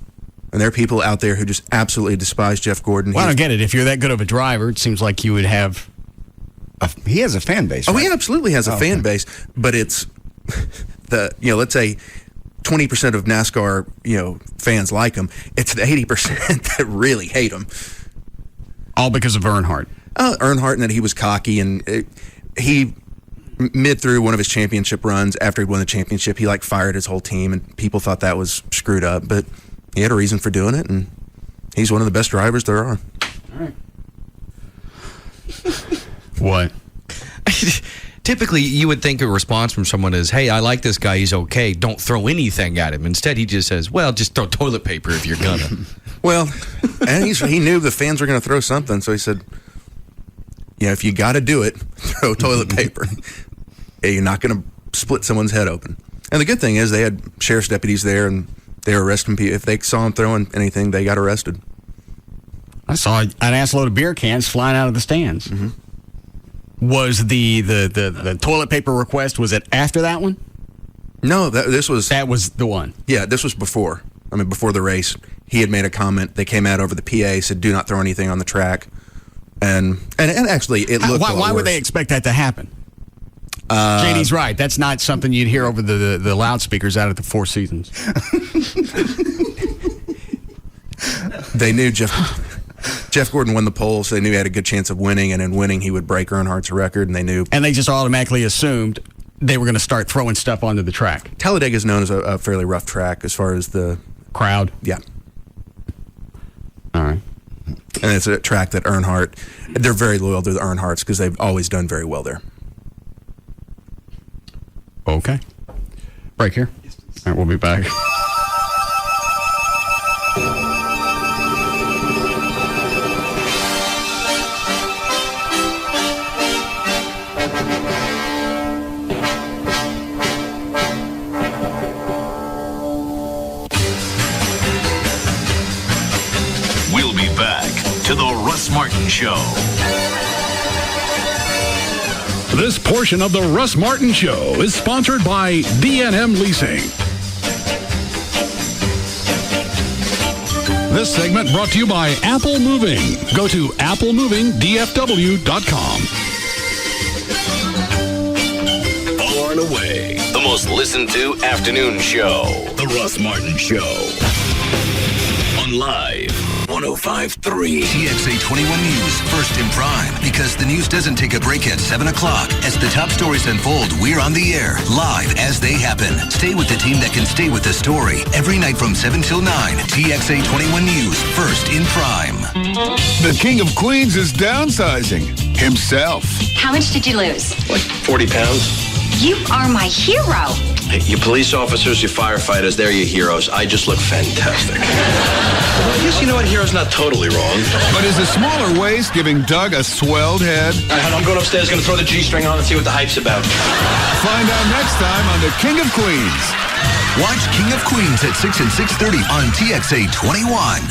And there are people out there who just absolutely despise Jeff Gordon. Well, I don't get it. If you're that good of a driver, it seems like you would have... He has a fan base, right? Oh, he absolutely has a fan base, but it's let's say 20% of NASCAR, fans like him. It's the 80% that really hate him. All because of Earnhardt. Earnhardt, and that he was cocky, and he mid through one of his championship runs after he won the championship, he fired his whole team, and people thought that was screwed up, but he had a reason for doing it, and he's one of the best drivers there are. All right. What? Typically, you would think a response from someone is, hey, I like this guy, he's okay, don't throw anything at him. Instead, he just says, well, just throw toilet paper if you're gonna. Well, and he knew the fans were going to throw something, so he said, if you got to do it, throw toilet paper. You're not going to split someone's head open. And the good thing is they had sheriff's deputies there, and they were arresting people. If they saw him throwing anything, they got arrested. I saw an assload of beer cans flying out of the stands. Mm-hmm. Was the toilet paper request, was it after that one? No, that was the one. Yeah, this was before. Before the race. He had made a comment. They came out over the PA, said, do not throw anything on the track. And actually, it looked why would they expect that to happen? JD's right. That's not something you'd hear over the loudspeakers out at the Four Seasons. They knew Jeff Gordon won the poll, so they knew he had a good chance of winning, and in winning, he would break Earnhardt's record, and they knew. And they just automatically assumed they were going to start throwing stuff onto the track. Talladega is known as a fairly rough track as far as the crowd. Yeah. All right. And it's a track that Earnhardt, they're very loyal to the Earnhardts because they've always done very well there. Okay. Break here. All right, we'll be back. We'll be back to the Russ Martin Show. This portion of the Russ Martin Show is sponsored by D&M Leasing. This segment brought to you by Apple Moving. Go to applemovingdfw.com. Far and away, the most listened to afternoon show. The Russ Martin Show. On Live 105.3. TXA 21 News, first in prime, because the news doesn't take a break at 7 o'clock. As the top stories unfold, we're on the air, live as they happen. Stay with the team that can stay with the story. Every night from 7 till 9, TXA 21 News, first in prime. The King of Queens is downsizing himself. How much did you lose? Like 40 pounds. You are my hero. Hey, you police officers, you firefighters, they're your heroes. I just look fantastic. Well, I guess you know what? Hero's not totally wrong. But is a smaller waist giving Doug a swelled head? I'm going upstairs, going to throw the G-string on and see what the hype's about. Find out next time on The King of Queens. Watch King of Queens at 6 and 6:30 on TXA 21.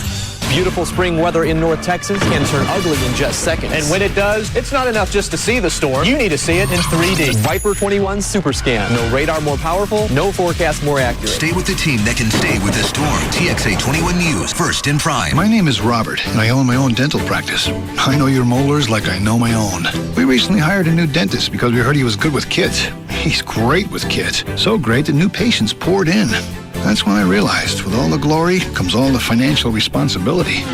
Beautiful spring weather in North Texas can turn ugly in just seconds. And when it does, it's not enough just to see the storm. You need to see it in 3D. Viper 21 Super Scan. No radar more powerful, no forecast more accurate. Stay with the team that can stay with the storm. TXA 21 News, first in prime. My name is Robert, and I own my own dental practice. I know your molars like I know my own. We recently hired a new dentist because we heard he was good with kids. He's great with kids. So great that new patients poured in. That's when I realized, with all the glory comes all the financial responsibility.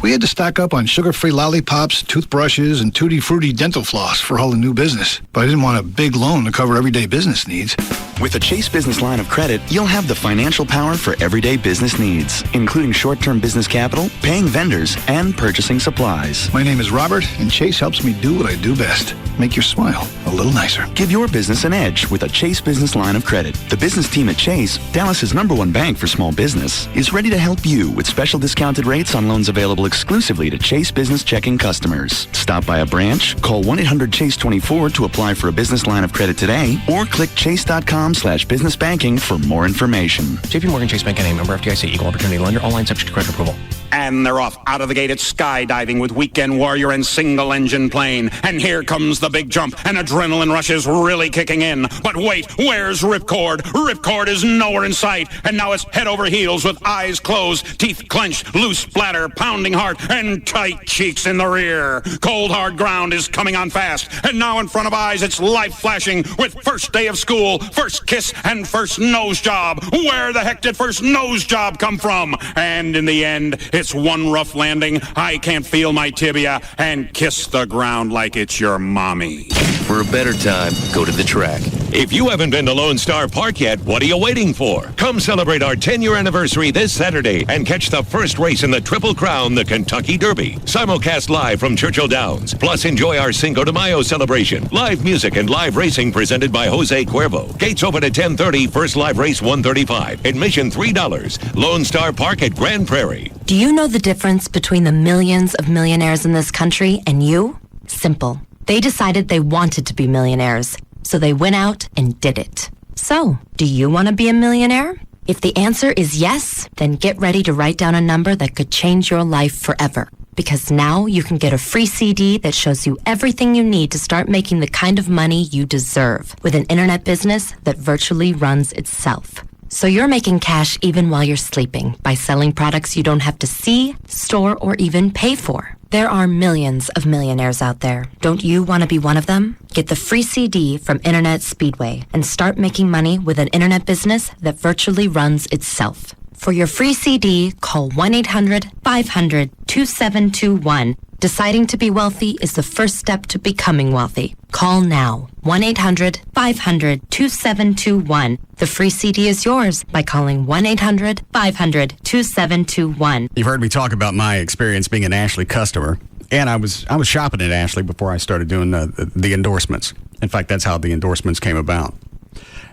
We had to stock up on sugar-free lollipops, toothbrushes, and tutti-frutti dental floss for all the new business. But I didn't want a big loan to cover everyday business needs. With the Chase Business Line of Credit, you'll have the financial power for everyday business needs, including short-term business capital, paying vendors, and purchasing supplies. My name is Robert, and Chase helps me do what I do best. Make your smile a little nicer. Give your business an edge with a Chase Business Line of Credit. The business team at Chase, Dallas's #1 bank for small business, is ready to help you with special discounted rates on loans available exclusively to Chase Business Checking customers. Stop by a branch, call 1-800-CHASE-24 to apply for a business line of credit today, or click chase.com/business banking for more information. JP Morgan Chase Bank and a member FDIC equal opportunity lender. Online subject to credit approval. And they're off out of the gate at skydiving with Weekend Warrior and Single Engine Plane. And here comes the big jump, and adrenaline rush is really kicking in. But wait, where's Ripcord? Ripcord is nowhere in sight, and now it's head over heels with eyes closed, teeth clenched, loose bladder, pounding heart, and tight cheeks in the rear. Cold hard ground is coming on fast, and now in front of eyes it's life flashing with first day of school, first kiss, and first nose job. Where the heck did first nose job come from? And in the end, it's one rough landing, I can't feel my tibia, and kiss the ground like it's your mommy. For a better time, go to the track. If you haven't been to Lone Star Park yet, what are you waiting for? Come celebrate our 10-year anniversary this Saturday and catch the first race in the Triple Crown, the Kentucky Derby. Simulcast live from Churchill Downs. Plus, enjoy our Cinco de Mayo celebration. Live music and live racing presented by Jose Cuervo. Gates open at 10:30, first live race 135. Admission $3. Lone Star Park at Grand Prairie. Do you know the difference between the millions of millionaires in this country and you? Simple. They decided they wanted to be millionaires, so they went out and did it. So, do you want to be a millionaire? If the answer is yes, then get ready to write down a number that could change your life forever. Because now you can get a free CD that shows you everything you need to start making the kind of money you deserve with an internet business that virtually runs itself. So you're making cash even while you're sleeping by selling products you don't have to see, store, or even pay for. There are millions of millionaires out there. Don't you want to be one of them? Get the free CD from Internet Speedway and start making money with an internet business that virtually runs itself. For your free CD, call 1-800-500-2721 Deciding to be wealthy is the first step to becoming wealthy. Call now. 1-800-500-2721. The free CD is yours by calling 1-800-500-2721. You've heard me talk about my experience being an Ashley customer, and I was shopping at Ashley before I started doing the endorsements. In fact, that's how the endorsements came about.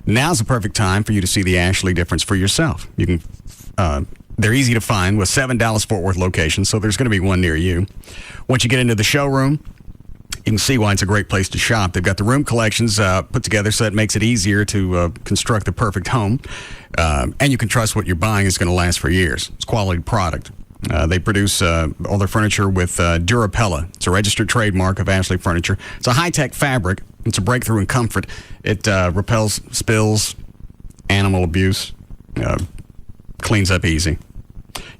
Now's the perfect time for you to see the Ashley difference for yourself. You can. They're easy to find with 7 Dallas-Fort Worth locations, so there's going to be one near you. Once you get into the showroom, you can see why it's a great place to shop. They've got the room collections put together so that makes it easier to construct the perfect home. And you can trust what you're buying is going to last for years. It's quality product. They produce all their furniture with Durapella. It's a registered trademark of Ashley Furniture. It's a high-tech fabric. It's a breakthrough in comfort. It repels spills, animal abuse, cleans up easy.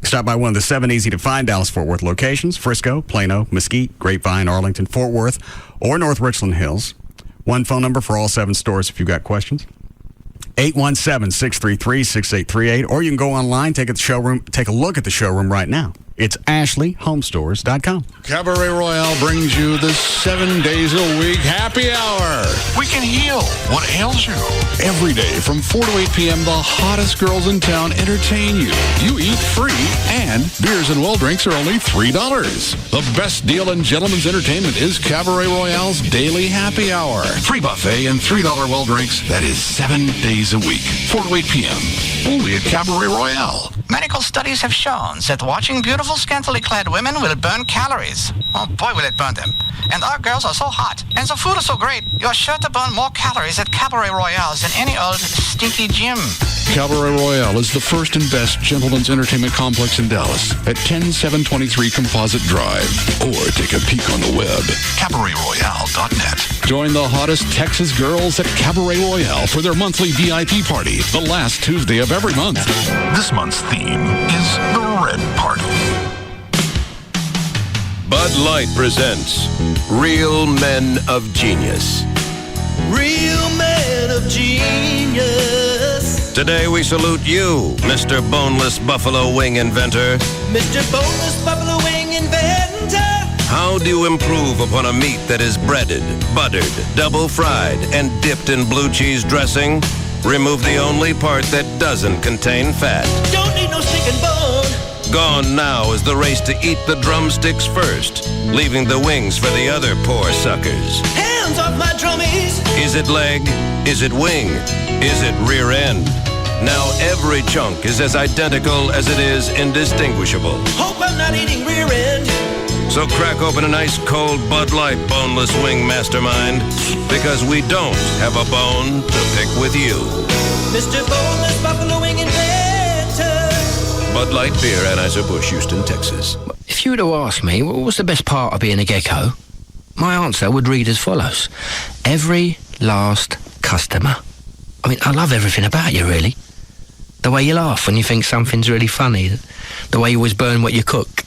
Stop by one of the 7 easy-to-find Dallas-Fort Worth locations: Frisco, Plano, Mesquite, Grapevine, Arlington, Fort Worth, or North Richland Hills. One phone number for all 7 stores if you've got questions: 817-633-6838, or you can go online, take a look at the showroom right now. It's AshleyHomestores.com. Cabaret Royale brings you the 7 days a week happy hour. We can heal what ails you. Every day from 4 to 8 p.m., the hottest girls in town entertain you. You eat free, and beers and well drinks are only $3. The best deal in gentlemen's entertainment is Cabaret Royale's daily happy hour. Free buffet and $3 well drinks. That is 7 days a week. 4 to 8 p.m. Only at Cabaret Royale. Medical studies have shown that watching beautiful, scantily clad women will burn calories. Oh boy, will it burn them. And our girls are so hot, and the food is so great, you're sure to burn more calories at Cabaret Royale than any old stinky gym. Cabaret Royale is the first and best gentlemen's entertainment complex in Dallas at 10723 Composite Drive. Or take a peek on the web. CabaretRoyale.net. Join the hottest Texas girls at Cabaret Royale for their monthly VIP party, the last Tuesday of every month. This month's theme is the Red Party. Bud Light presents Real Men of Genius. Real men of genius. Today we salute you, Mr. Boneless Buffalo Wing Inventor. Mr. Boneless Buffalo Wing Inventor. How do you improve upon a meat that is breaded, buttered, double fried, and dipped in blue cheese dressing? Remove the only part that doesn't contain fat. Don't need no stinking bone. Gone now is the race to eat the drumsticks first, leaving the wings for the other poor suckers. Hands off my drummies. Is it leg? Is it wing? Is it rear end? Now every chunk is as identical as it is indistinguishable. Hope I'm not eating rear end. So crack open an ice cold Bud Light Boneless Wing Mastermind, because we don't have a bone to pick with you. Mr. Boneless Buffalo Wing Inventor. Bud Light Beer, Anheuser-Busch, Houston, Texas. If you were to ask me what was the best part of being a gecko, my answer would read as follows: every last customer. I mean, I love everything about you, really. The way you laugh when you think something's really funny. The way you always burn what you cook.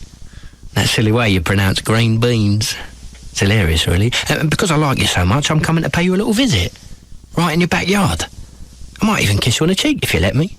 That silly way you pronounce green beans. It's hilarious, really. And because I like you so much, I'm coming to pay you a little visit. Right in your backyard. I might even kiss you on the cheek if you let me.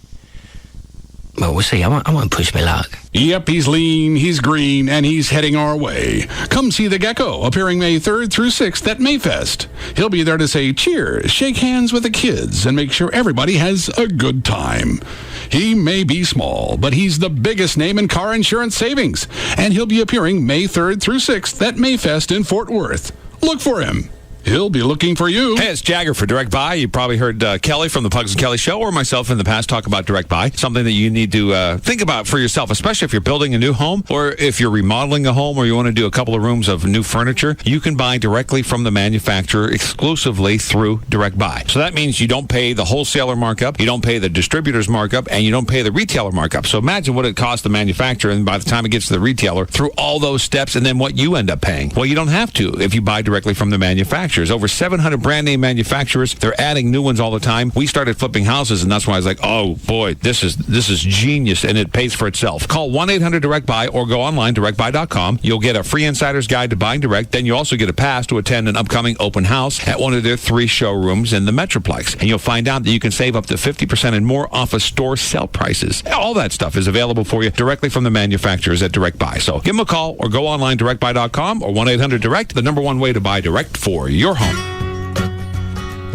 Well, we'll see. I won't push my luck. Yep, he's lean, he's green, and he's heading our way. Come see the Gecko, appearing May 3rd through 6th at Mayfest. He'll be there to say cheers, shake hands with the kids, and make sure everybody has a good time. He may be small, but he's the biggest name in car insurance savings, and he'll be appearing May 3rd through 6th at Mayfest in Fort Worth. Look for him. He'll be looking for you. Hey, it's Jagger for Direct Buy. You probably heard Kelly from the Pugs and Kelly Show, or myself in the past talk about Direct Buy. Something that you need to think about for yourself, especially if you're building a new home, or if you're remodeling a home, or you want to do a couple of rooms of new furniture. You can buy directly from the manufacturer exclusively through Direct Buy. So that means you don't pay the wholesaler markup, you don't pay the distributor's markup, and you don't pay the retailer markup. So imagine what it costs the manufacturer, and by the time it gets to the retailer, through all those steps, and then what you end up paying. Well, you don't have to if you buy directly from the manufacturer. manufacturers. Over 700 brand name manufacturers. They're adding new ones all the time. We started flipping houses, and that's why I was like, oh boy, this is genius, and it pays for itself. Call 1-800-DIRECT-BUY or go online, directbuy.com. You'll get a free insider's guide to buying direct. Then you also get a pass to attend an upcoming open house at one of their 3 showrooms in the Metroplex. And you'll find out that you can save up to 50% and more off of store sale prices. All that stuff is available for you directly from the manufacturers at Direct Buy. So give them a call or go online, directbuy.com or 1-800-DIRECT, the number one way to buy direct for your home.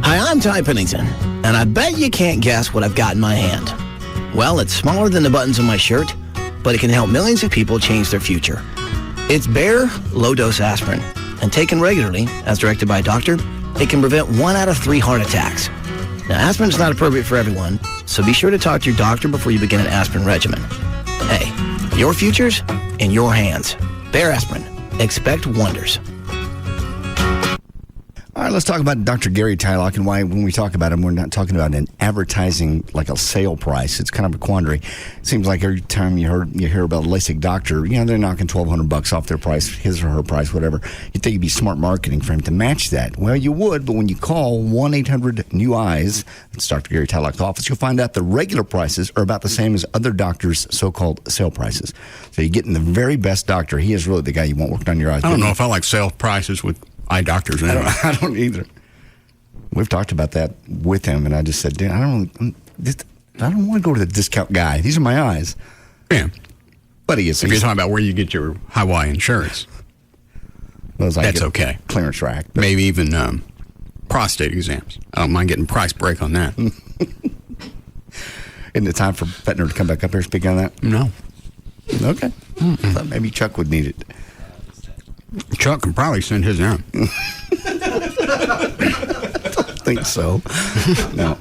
Hi, I'm Ty Pennington, and I bet you can't guess what I've got in my hand. Well, it's smaller than the buttons on my shirt, but it can help millions of people change their future. It's Bayer Low-Dose Aspirin, and taken regularly, as directed by a doctor, it can prevent 1 out of 3 heart attacks. Now, aspirin is not appropriate for everyone, so be sure to talk to your doctor before you begin an aspirin regimen. Hey, your future's in your hands. Bayer Aspirin. Expect wonders. All right, let's talk about Dr. Gary Tylock and why when we talk about him, we're not talking about an advertising like a sale price. It's kind of a quandary. It seems like every time you hear about a LASIK doctor, they're knocking $1,200 off their price, his or her price, whatever. You'd think it'd be smart marketing for him to match that. Well, you would, but when you call 1-800-NEW-EYES, it's Dr. Gary Tylock's office, you'll find out the regular prices are about the same as other doctors' so-called sale prices. So you're getting the very best doctor. He is really the guy you want working on your eyes. I don't know if I like sale prices with eye doctors. Anyway. I don't either. We've talked about that with him, and I just said, I don't want to go to the discount guy. These are my eyes. Yeah. But he is. If you're talking about where you get your Hawaii insurance, that's okay. Clearance rack. Maybe even prostate exams. I don't mind getting a price break on that. Isn't it time for Bettner to come back up here and speak on that? No. Okay. I thought maybe Chuck would need it. Chuck can probably send his in. I don't think so. No.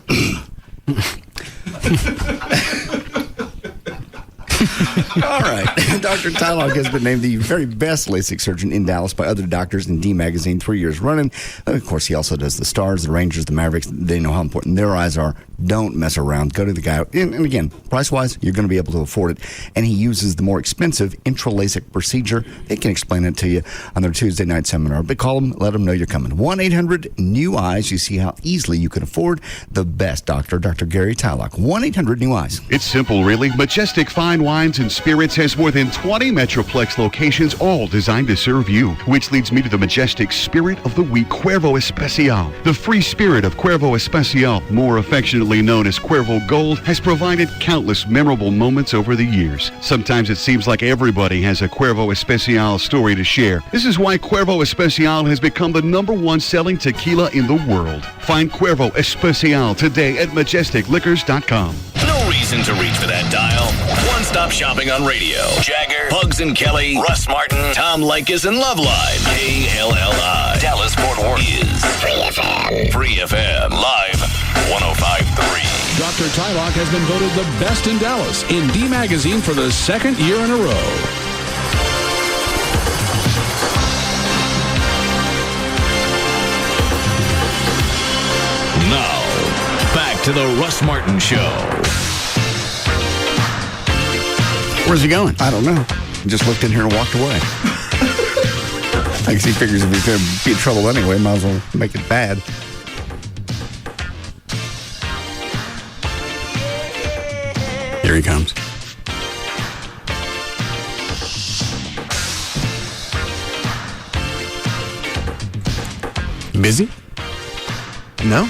All right. Dr. Tylock has been named the very best LASIK surgeon in Dallas by other doctors in D Magazine 3 years running. And of course, he also does the Stars, the Rangers, the Mavericks. They know how important their eyes are. Don't mess around. Go to the guy. And again, price-wise, you're going to be able to afford it. And he uses the more expensive intra-LASIK procedure. They can explain it to you on their Tuesday night seminar. But call them, let them know you're coming. 1-800-NEW-EYES. You see how easily you can afford the best doctor, Dr. Gary Tylock. 1-800-NEW-EYES. It's simple, really. Majestic Fine Wines and Spirits has more than 20 Metroplex locations, all designed to serve you. Which leads me to the Majestic Spirit of the Week, Cuervo Especial. The free spirit of Cuervo Especial, more affectionately known as Cuervo Gold, has provided countless memorable moments over the years. Sometimes it seems like everybody has a Cuervo Especial story to share. This is why Cuervo Especial has become the #1 selling tequila in the world. Find Cuervo Especial today at majesticliquors.com. No reason to reach for that dial. One-stop shopping on radio. Jagger, Pugs and Kelly, Russ Martin, Tom Leykis, and Loveline. KLLI. Dallas-Fort Worth is Free FM. Free FM. Live 105.3. Dr. Tylock has been voted the best in Dallas in D Magazine for the 2nd year in a row. Now, back to the Russ Martin Show. Where's he going? I don't know. He just looked in here and walked away. I guess he figures if he's going to be in trouble anyway, might as well make it bad. Here he comes. Busy? No.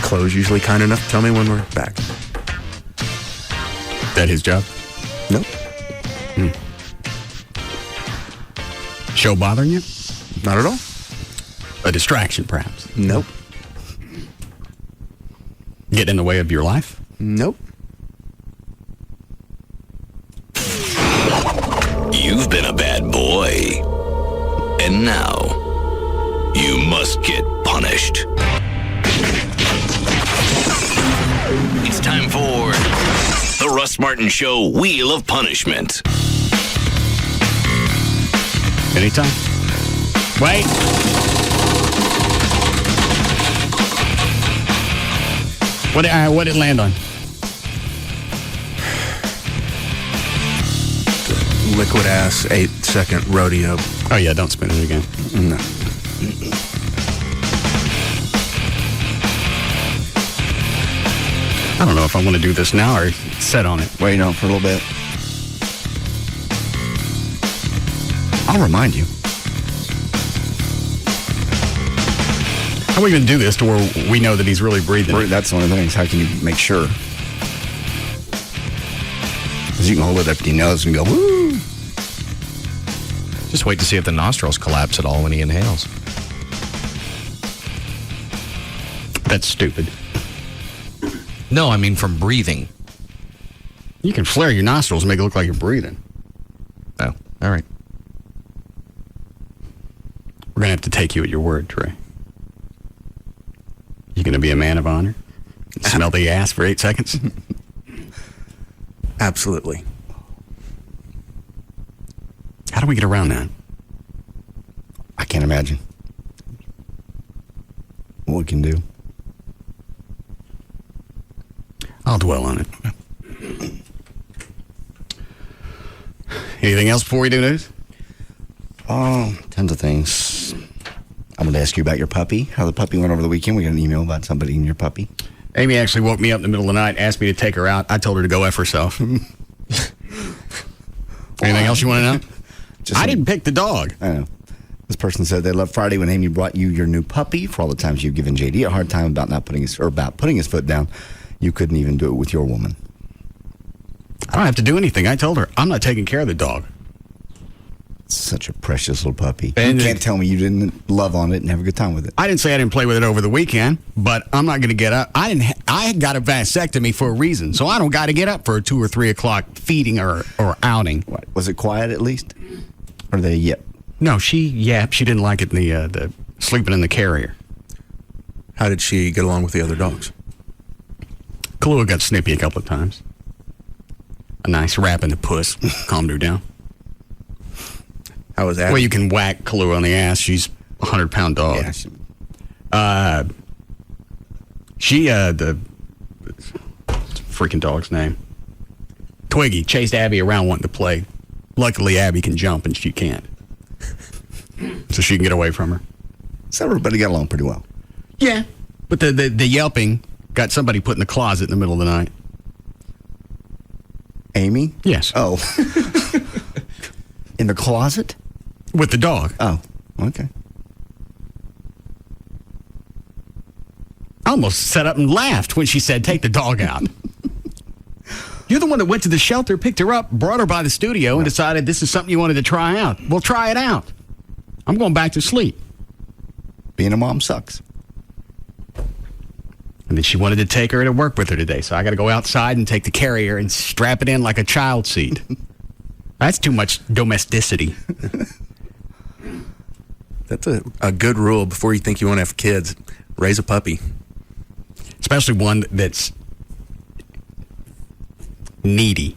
Chloe's usually kind enough to tell me when we're back. That his job? Nope. Show bothering you? Not at all. A distraction, perhaps? Nope. Get in the way of your life? Nope. You've been a bad boy. And now, you must get punished. It's time for the Russ Martin Show Wheel of Punishment. Anytime. Wait. What did it land on? Liquid ass 8-second rodeo Oh, yeah, don't spin it again. No. I don't know if I want to do this now or set on it. Wait on for a little bit. I'll remind you. How are we going to do this to where we know that he's really breathing? That's one of the things. How can you make sure? Because you can hold it up to your nose and go, woo! Just wait to see if the nostrils collapse at all when he inhales. That's stupid. No, I mean from breathing. You can flare your nostrils and make it look like you're breathing. Oh, all right. We're going to have to take you at your word, Trey. You going to be a man of honor? Smell the ass for 8 seconds? Absolutely. How do we get around that? I can't imagine what we can do. I'll dwell on it. Anything else before we do news? Oh, tons of things. I'm going to ask you about your puppy. How the puppy went over the weekend. We got an email about somebody in your puppy. Amy actually woke me up in the middle of the night, asked me to take her out. I told her to go F herself. Anything else you want to know? I didn't pick the dog. I know. This person said they loved Friday when Amy brought you your new puppy. For all the times you've given JD a hard time about putting his foot down, you couldn't even do it with your woman. I don't have to do anything. I told her I'm not taking care of the dog. Such a precious little puppy. And you can't tell me you didn't love on it and have a good time with it. I didn't say I didn't play with it over the weekend, but I'm not going to get up. I got a vasectomy for a reason, so I don't got to get up for a 2 or 3 o'clock feeding or outing. What, was it quiet at least? Or they yep? No, she didn't like it in the sleeping in the carrier. How did she get along with the other dogs? Kahlua got snippy a couple of times. A nice rap in the puss calmed her down. How was that? Well, you can whack Kahlua on the ass. She's a 100-pound dog. Yeah, the freaking dog's name. Twiggy chased Abby around wanting to play. Luckily, Abby can jump and she can't. So she can get away from her. So everybody got along pretty well. Yeah. But the yelping got somebody put in the closet in the middle of the night. Amy? Yes. Oh. In the closet? With the dog. Oh, okay. I almost sat up and laughed when she said, take the dog out. You're the one that went to the shelter, picked her up, brought her by the studio, and decided this is something you wanted to try out. Well, try it out. I'm going back to sleep. Being a mom sucks. And then she wanted to take her to work with her today, so I got to go outside and take the carrier and strap it in like a child seat. That's too much domesticity. That's a good rule before you think you want to have kids. Raise a puppy. Especially one that's needy.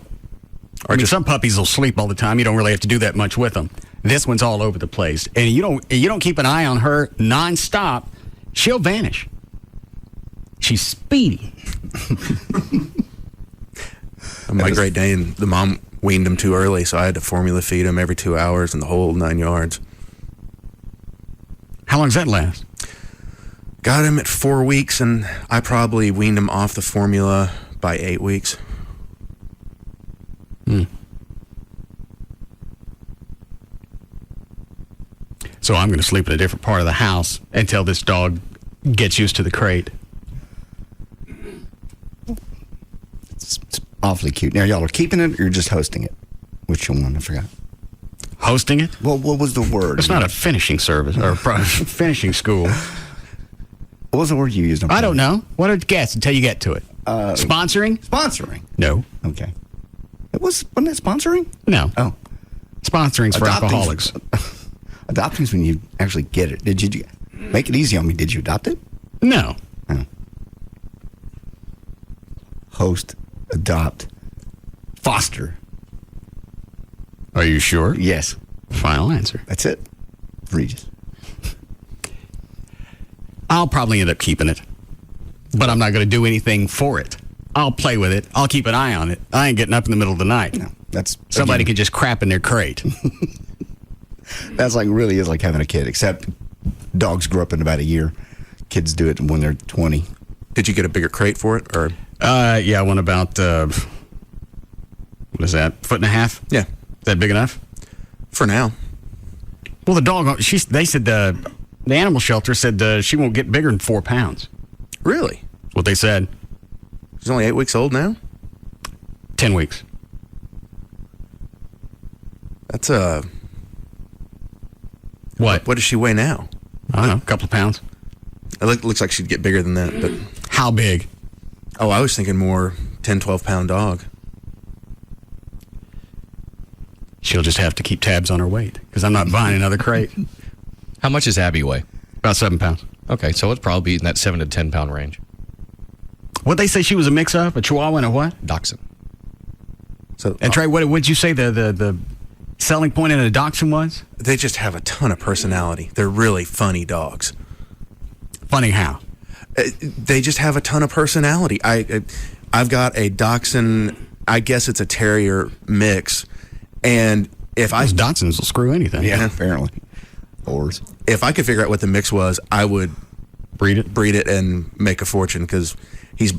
Some puppies will sleep all the time. You don't really have to do that much with them. This one's all over the place. And you don't keep an eye on her nonstop, she'll vanish. She's speedy. My Great Dane, the mom weaned him too early, so I had to formula feed him every 2 hours and the whole 9 yards. How long does that last? Got him at 4 weeks, and I probably weaned him off the formula by 8 weeks. So I'm going to sleep in a different part of the house until this dog gets used to the crate. It's awfully cute. Now, y'all are keeping it or you're just hosting it? Which one? I forgot. Hosting it? Well, what was the word? It's not a finishing service or finishing school. What was the word you used? I don't know. What did you guess until you get to it? Sponsoring? Sponsoring. No. Okay. Wasn't it sponsoring? No. Oh. Sponsoring's for alcoholics. Adopting's when you actually get it. Did you make it easy on me? Did you adopt it? No. Oh. Host, adopt, foster. Are you sure? Yes. Final answer. That's it. Regis. I'll probably end up keeping it, but I'm not going to do anything for it. I'll play with it. I'll keep an eye on it. I ain't getting up in the middle of the night. No, that's somebody could just crap in their crate. That's like really is like having a kid, except dogs grow up in about a year. Kids do it when they're 20. Did you get a bigger crate for it? Or Yeah, I went about, what is that, 1.5 feet? Yeah. Is that big enough? For now. Well, the dog, they said the animal shelter said she won't get bigger than 4 pounds. Really? That's what they said. She's only 8 weeks old now? 10 weeks. That's What? What does she weigh now? I don't know, a couple of pounds. It looks like she'd get bigger than that, but... How big? Oh, I was thinking more 10, 12-pound dog. She'll just have to keep tabs on her weight, because I'm not buying another crate. How much does Abby weigh? About 7 pounds. Okay, so it's probably in that 7 to 10 pound range. What'd they say she was a mix-up? A Chihuahua and a what? Dachshund. So, and Trey, what would you say the selling point in a Dachshund was? They just have a ton of personality. They're really funny dogs. Funny how? They just have a ton of personality. I've got a Dachshund, I guess it's a Terrier mix, and if Those Dachshunds will screw anything. Yeah, apparently. Oars. If I could figure out what the mix was, I would breed it and make a fortune, because he's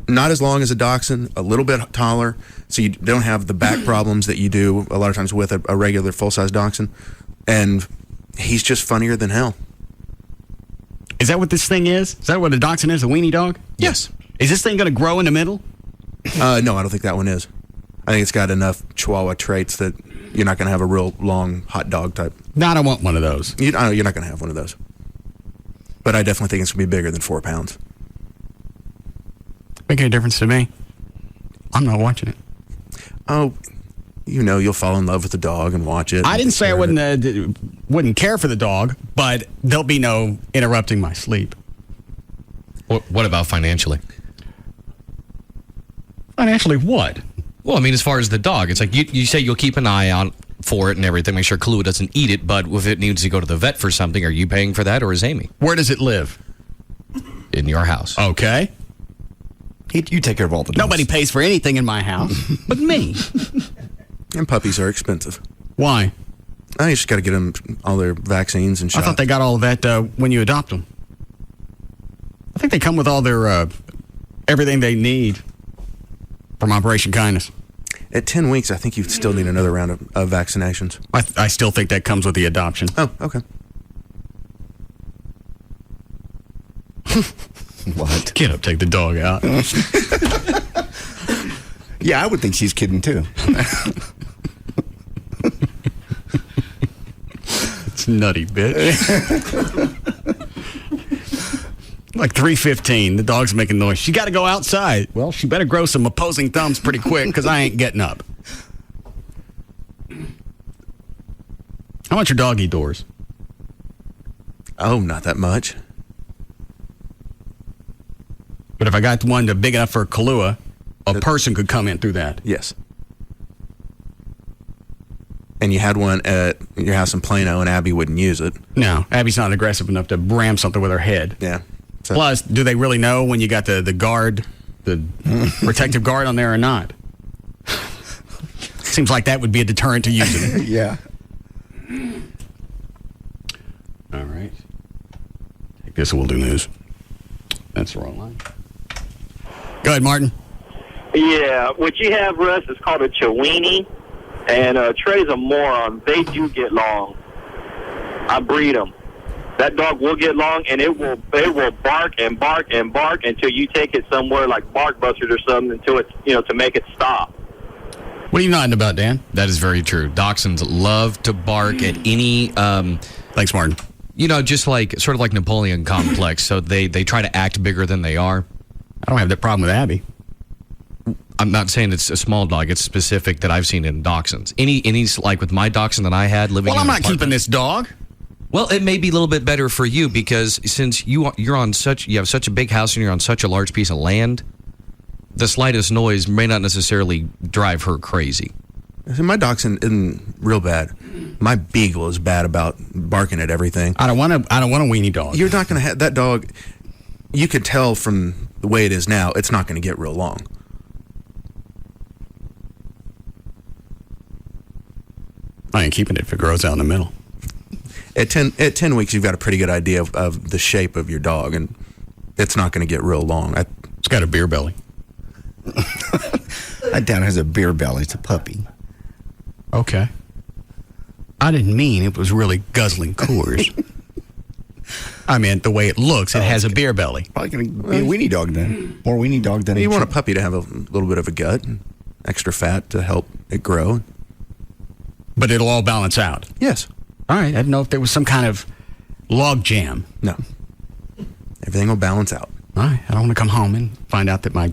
not as long as a Dachshund, a little bit taller, so you don't have the back problems that you do a lot of times with a regular full-size Dachshund, and he's just funnier than hell. Is that what this thing is? Is that what a Dachshund is, a weenie dog? Yes. Is this thing going to grow in the middle? No, I don't think that one is. I think it's got enough Chihuahua traits that you're not going to have a real long hot dog type. No, I don't want one of those. You're not going to have one of those. But I definitely think it's going to be bigger than 4 pounds. Make any difference to me? I'm not watching it. Oh, you'll fall in love with the dog and watch it. I didn't say I wouldn't care for the dog, but there'll be no interrupting my sleep. What about financially? Financially what? Well, I mean, as far as the dog, it's like you say you'll keep an eye on for it and everything, make sure Kahlua doesn't eat it, but if it needs to go to the vet for something, are you paying for that, or is Amy? Where does it live? In your house. Okay. You take care of all the dogs. Nobody pays for anything in my house but me. And puppies are expensive. Why? You just got to get them all their vaccines and I shots. thought they got all of that when you adopt them. I think they come with all their everything they need from Operation Kindness. At 10 weeks, I think you still need another round of vaccinations. I still think that comes with the adoption. Oh, okay. What? Get up, take the dog out. Yeah, I would think she's kidding too. It's nutty, bitch. Like 3:15, the dog's making noise. She got to go outside. Well, she better grow some opposing thumbs pretty quick, because I ain't getting up. How much are doggy doors? Oh, not that much. But if I got one big enough for Kahlua, a person could come in through that. Yes. And you had one at your house in Plano, and Abby wouldn't use it. No, Abby's not aggressive enough to ram something with her head. Yeah. So. Plus, do they really know when you got the guard, the protective guard on there or not? Seems like that would be a deterrent to using it. Yeah. All right. I guess we'll do news. That's the wrong line. Go ahead, Martin. Yeah, what you have, Russ, is called a Chiweenie, and Trey's a moron. They do get long. I breed them. That dog will get long, and it will bark and bark and bark until you take it somewhere like Bark Busters or something until it's, to make it stop. What are you nodding about, Dan? That is very true. Dachshunds love to bark at any... Thanks, Martin. Just sort of like Napoleon complex. So they try to act bigger than they are. I don't have that problem with Abby. I'm not saying it's a small dog. It's specific that I've seen in Dachshunds. Any like with my Dachshund that I had living. Well, I'm in not keeping this dog. Well, it may be a little bit better for you because since you have such a big house and you're on such a large piece of land, the slightest noise may not necessarily drive her crazy. My Dachshund isn't real bad. My Beagle is bad about barking at everything. I don't want a weenie dog. You're not going to have that dog. You could tell from the way it is now, it's not going to get real long. I ain't keeping it if it grows out in the middle. At 10 weeks, you've got a pretty good idea of the shape of your dog, and it's not going to get real long. It's got a beer belly. That down has a beer belly. It's a puppy. Okay. I didn't mean it was really guzzling Coors. I meant the way it looks. It has a beer belly. Probably going to be a weenie dog then. More weenie dog than You want a puppy to have a little bit of a gut, and extra fat to help it grow. But it'll all balance out. Yes. All right. I didn't know if there was some kind of log jam. No. Everything will balance out. All right. I don't want to come home and find out that my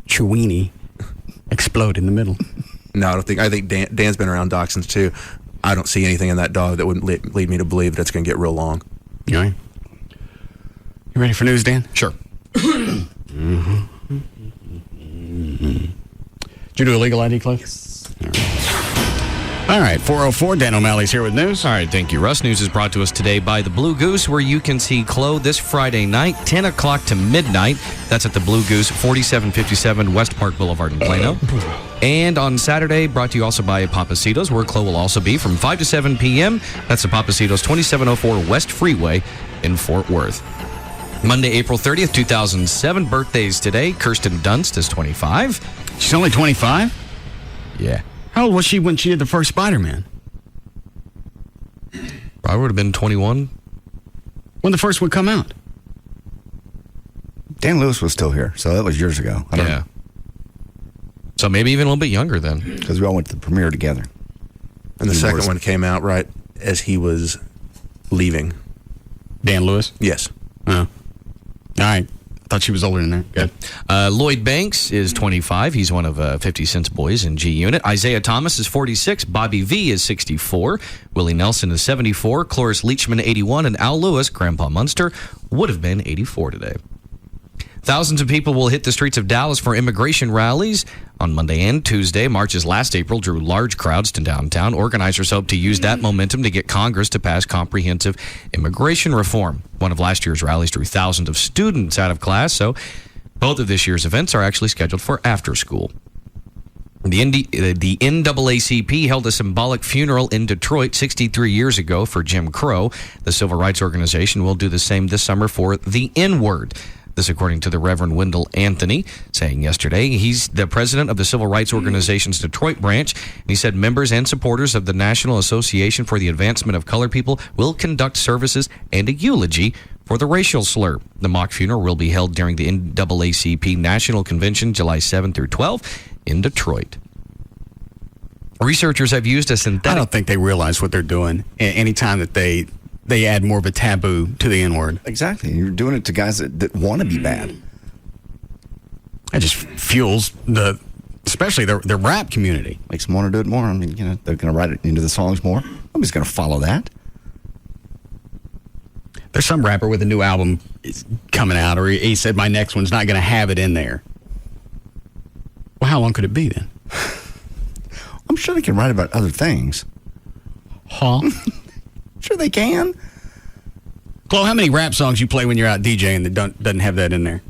Chiweenie explode in the middle. No, I don't think. I think Dan's been around dachshunds too. I don't see anything in that dog that would lead me to believe that it's going to get real long. All right. You ready for news, Dan? Sure. Did you do a legal ID, Cliff? Yes. All right, 404, Dan O'Malley's here with news. All right, thank you, Russ. News is brought to us today by the Blue Goose, where you can see Chloe this Friday night, 10 o'clock to midnight. That's at the Blue Goose, 4757 West Park Boulevard in Plano. And on Saturday, brought to you also by Papacitos, where Chloe will also be from 5 to 7 p.m. That's the Papacitos, 2704 West Freeway in Fort Worth. Monday, April 30th, 2007. Birthdays today. Kirsten Dunst is 25. She's only 25? Yeah. How old was she when she did the first Spider-Man? Probably would have been 21. When the first one come out? Dan Lewis was still here, so that was years ago. I don't know. So maybe even a little bit younger then. Because we all went to the premiere together. And the second one came out right as he was leaving. Dan Lewis? Yes. Oh. All right. I thought she was older than that. Good. Lloyd Banks is 25. He's one of 50 Cent's boys in G Unit. Isaiah Thomas is 46. Bobby V is 64. Willie Nelson is 74. Cloris Leachman, 81. And Al Lewis, Grandpa Munster, would have been 84 today. Thousands of people will hit the streets of Dallas for immigration rallies on Monday and Tuesday. Marches last April drew large crowds to downtown. Organizers hope to use that momentum to get Congress to pass comprehensive immigration reform. One of last year's rallies drew thousands of students out of class, so both of this year's events are actually scheduled for after school. The NAACP held a symbolic funeral in Detroit 63 years ago for Jim Crow. The civil rights organization will do the same this summer for the N-word. This according to the Reverend Wendell Anthony, saying yesterday he's the president of the Civil Rights Organization's Detroit branch. He said members and supporters of the National Association for the Advancement of Colored People will conduct services and a eulogy for the racial slur. The mock funeral will be held during the NAACP National Convention July 7 through 12 in Detroit. Researchers have used a synthetic... I don't think they realize what they're doing anytime that they add more of a taboo to the N-word. Exactly. You're doing it to guys that want to be bad. That just fuels especially the rap community. Makes them want to do it more. I mean, they're going to write it into the songs more. Nobody's going to follow that. There's some rapper with a new album coming out, or he said my next one's not going to have it in there. Well, how long could it be then? I'm sure they can write about other things. Huh? Sure they can. Chloe, how many rap songs you play when you're out DJing that doesn't have that in there?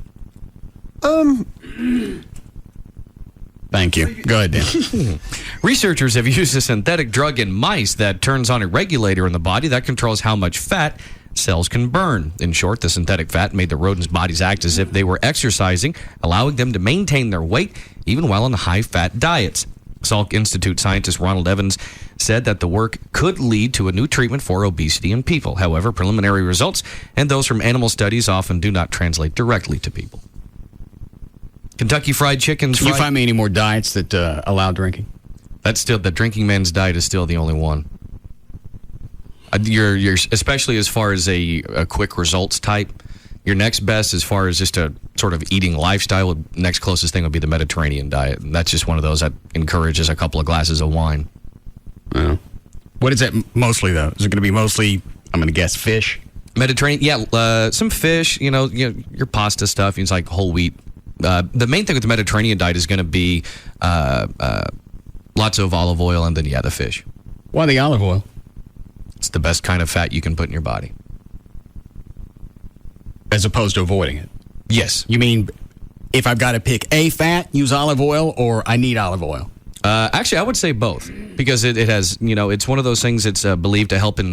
Thank you. Go ahead, Dan. Researchers have used a synthetic drug in mice that turns on a regulator in the body that controls how much fat cells can burn. In short, the synthetic fat made the rodents' bodies act as if they were exercising, allowing them to maintain their weight even while on high-fat diets. Salk Institute scientist Ronald Evans said that the work could lead to a new treatment for obesity in people. However, preliminary results and those from animal studies often do not translate directly to people. Kentucky Fried Chicken's... Can you find me any more diets that allow drinking? That's still... The drinking man's diet is still the only one. You're especially as far as a quick results type. Your next best as far as just a sort of eating lifestyle, next closest thing would be the Mediterranean diet. And that's just one of those that encourages a couple of glasses of wine. Yeah. What is that mostly, though? Is it going to be mostly, I'm going to guess, fish? Mediterranean, yeah, some fish, your pasta stuff, it's like whole wheat. The main thing with the Mediterranean diet is going to be lots of olive oil and then, the fish. Why the olive oil? It's the best kind of fat you can put in your body. As opposed to avoiding it? Yes. You mean if I've got to pick a fat, use olive oil, or I need olive oil? Actually, I would say both. because it has, it's one of those things that's believed to help in